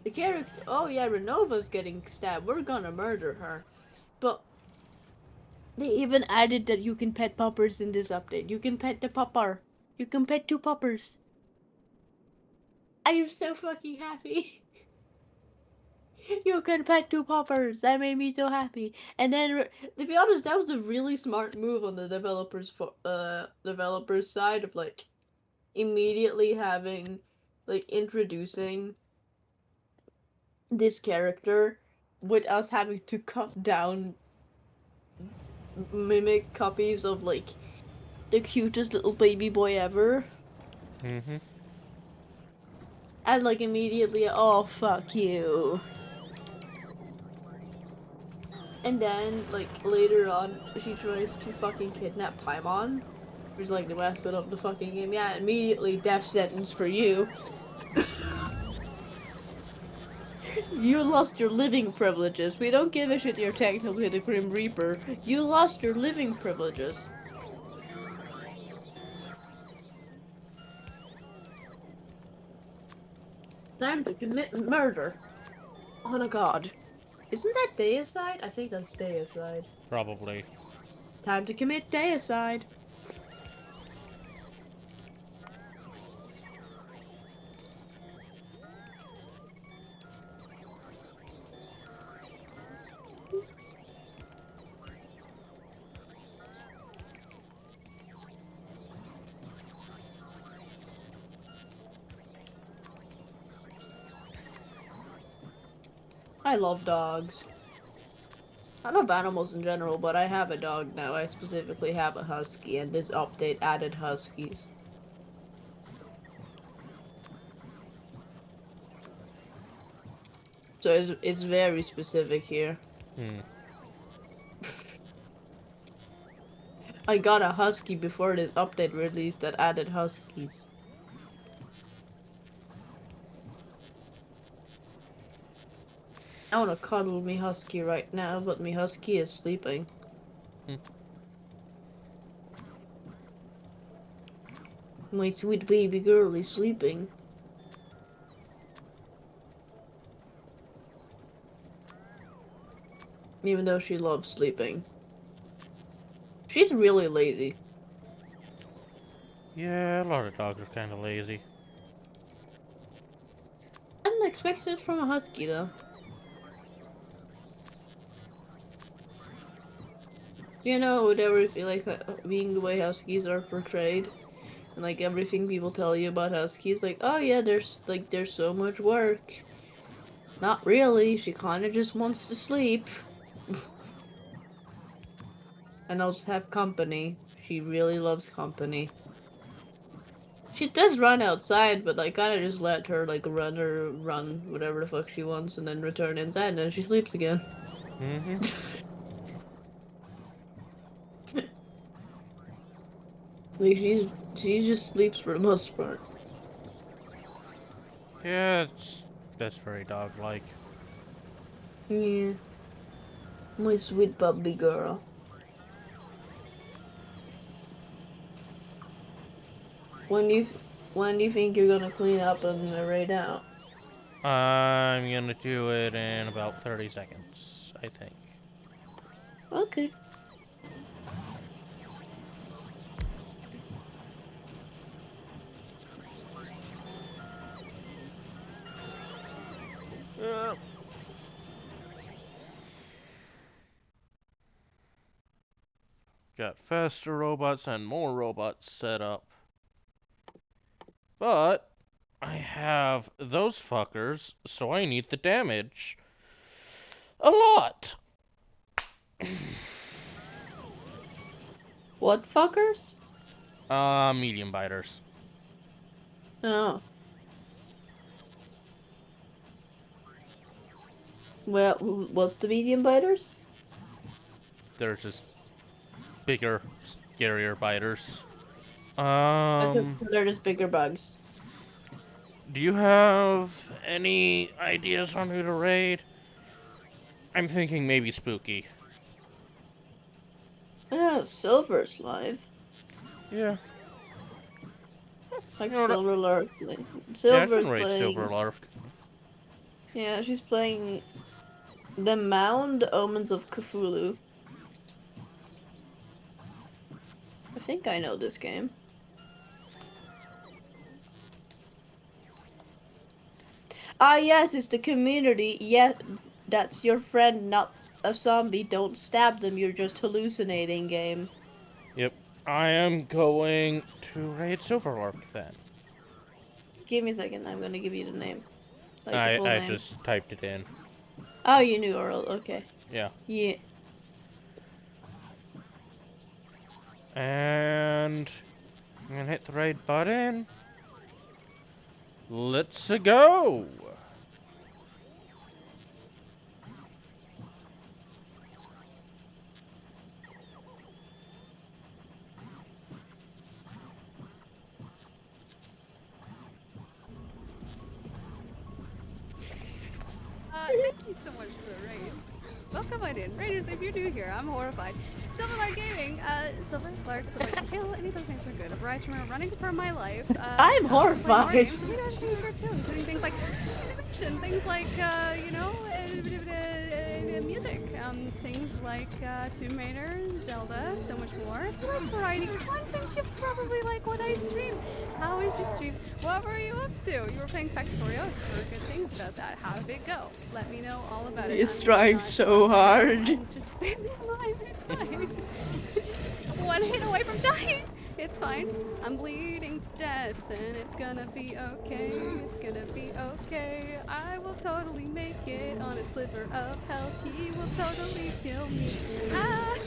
B: The character. Oh yeah, Renova's getting stabbed. We're gonna murder her. But they even added that you can pet poppers in this update. You can pet the popper. You can pet two poppers. I am so fucking happy. You can pet two poppers. That made me so happy. And then, to be honest, that was a really smart move on the developers side of like immediately having like introducing this character with us having to cut down mimic copies of like the cutest little baby boy ever.
A: Mm-hmm.
B: And like immediately, oh fuck you. And then, like, later on, she tries to fucking kidnap Paimon. Who's like the mascot of the fucking game. Yeah, immediately death sentence for you. You lost your living privileges. We don't give a shit you're technically the Grim Reaper. You lost your living privileges. Time to commit murder on a god. Isn't that deicide? I think that's deicide.
A: Probably.
B: Time to commit deicide. I love dogs. I love animals in general, but I have a dog now. I specifically have a husky, and this update added huskies. So it's very specific here.
A: Hmm.
B: I got a husky before this update released that added huskies. I wanna cuddle me husky right now, but me husky is sleeping.
A: Hmm.
B: My sweet baby girl is sleeping. Even though she loves sleeping. She's really lazy.
A: Yeah, a lot of dogs are kind of lazy.
B: I didn't expect it from a husky though. You know, whatever if you like being the way huskies are portrayed. And like everything people tell you about huskies, like, oh yeah, there's so much work. Not really, she kinda just wants to sleep. And also have company. She really loves company. She does run outside, but I kinda just let her like run whatever the fuck she wants and then return inside and then she sleeps again.
A: Mm-hmm.
B: Like, she just sleeps for the most part.
A: Yeah, that's very dog-like.
B: Yeah. My sweet bubbly girl. When do you when do you think you're gonna clean up and raid out?
A: I'm gonna do it in about 30 seconds, I think.
B: Okay.
A: Uh, Got faster robots and more robots set up. But I have those fuckers, so I need the damage a lot.
B: What fuckers?
A: Medium biters.
B: Oh. Well, what's the medium biters?
A: They're just bigger, scarier biters.
B: Okay, so they're just bigger bugs.
A: Do you have any ideas on who to raid? I'm thinking maybe Spooky.
B: Oh, Silver's live.
A: Yeah.
B: Like
A: You know what?
B: Silver Lark.
A: Yeah, I can
B: Silver's
A: raid Silver
B: playing.
A: Lark.
B: Yeah, she's playing the Mound Omens of Cthulhu. I think I know this game. Ah, yes, it's the community. Yeah, that's your friend, not a zombie. Don't stab them, you're just hallucinating game.
A: Yep. I am going to raid Silver Lark then.
B: Give me a second, I'm gonna give you the name. Like the
A: I
B: full
A: I
B: name.
A: just typed it in.
B: Oh, you knew Earl, okay.
A: Yeah.
B: Yeah.
A: And I'm gonna hit the raid button. Let's go.
C: Thank you so much for the raid. Welcome on in. Raiders, if you're new here, I'm horrified. Silver Lark Gaming, Silver Lark, Silver Kale, any of those names are good. A rise from running for my life.
B: I'm
C: Play more
B: horrified.
C: games, and we have things here too, including things like animation, things like, music, things like Tomb Raider, Zelda, so much more. If you like variety content, you probably like what I stream. How was your stream? What were you up to? You were playing Factorio. I've heard good things about that. How did it go? Let me know all about it.
B: He's
C: I'm
B: trying
C: not
B: so hard.
C: I'm just barely alive. It's fine. Just one hit away from dying. It's fine. I'm bleeding to death, and it's gonna be okay. It's gonna be okay. I will totally make it on a sliver of health. He will totally kill me. Ah!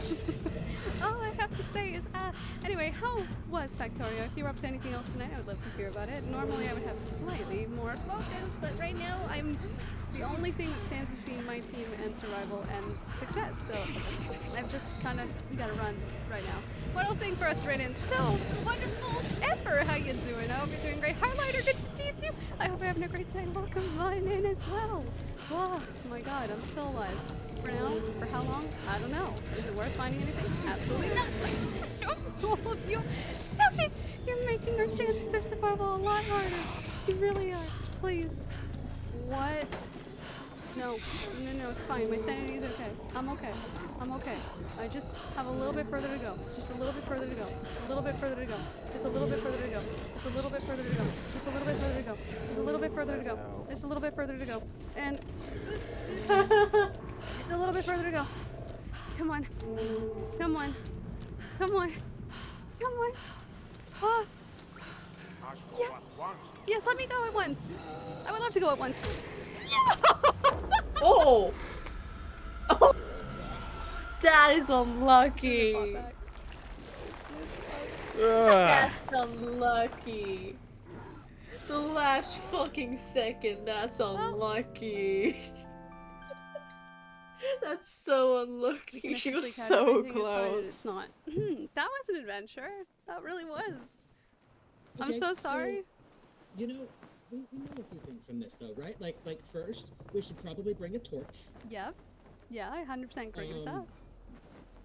C: All I have to say is ah. Anyway, how was Factorio? If you were up to anything else tonight, I would love to hear about it. Normally, I would have slightly more focus, but right now, I'm the only thing that stands between my team and survival and success. So I've just kind of got to run right now. Wonderful thing for us to in. So wonderful ever. How you doing? I hope you're doing great. Highlighter, good to see you too. I hope you're having a great day. Welcome on in as well. Oh my God, I'm still alive. For now? For how long? I don't know. Is it worth finding anything? Absolutely not. Stop, all of you. Stop it. You're making our chances of survival a lot harder. You really are. Please. What? No, it's fine. My sanity is okay. I'm okay. I'm okay. I just have a little bit further to go. Just a little bit further to go. Just a little bit further to go. Just a little bit further to go. Just a little bit further to go. Just a little bit further to go. Just a little bit further to go. Just a little bit further to go. And just a little bit further to go. Come on. Come on. Come on. Come on. Ah. Yeah. Yes, let me go at once. I would love to go at once.
B: Oh! Oh! That is unlucky. That's unlucky. The last fucking second, that's unlucky. That's so unlucky. She was so close.
C: It's not. That was an adventure. That really was. I'm so sorry.
D: You know, we know a few things from this, though, right? Like first, we should probably bring a torch.
C: Yep. Yeah, I 100% agree with that.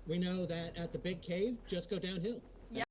D: We know that at the big cave, just go downhill.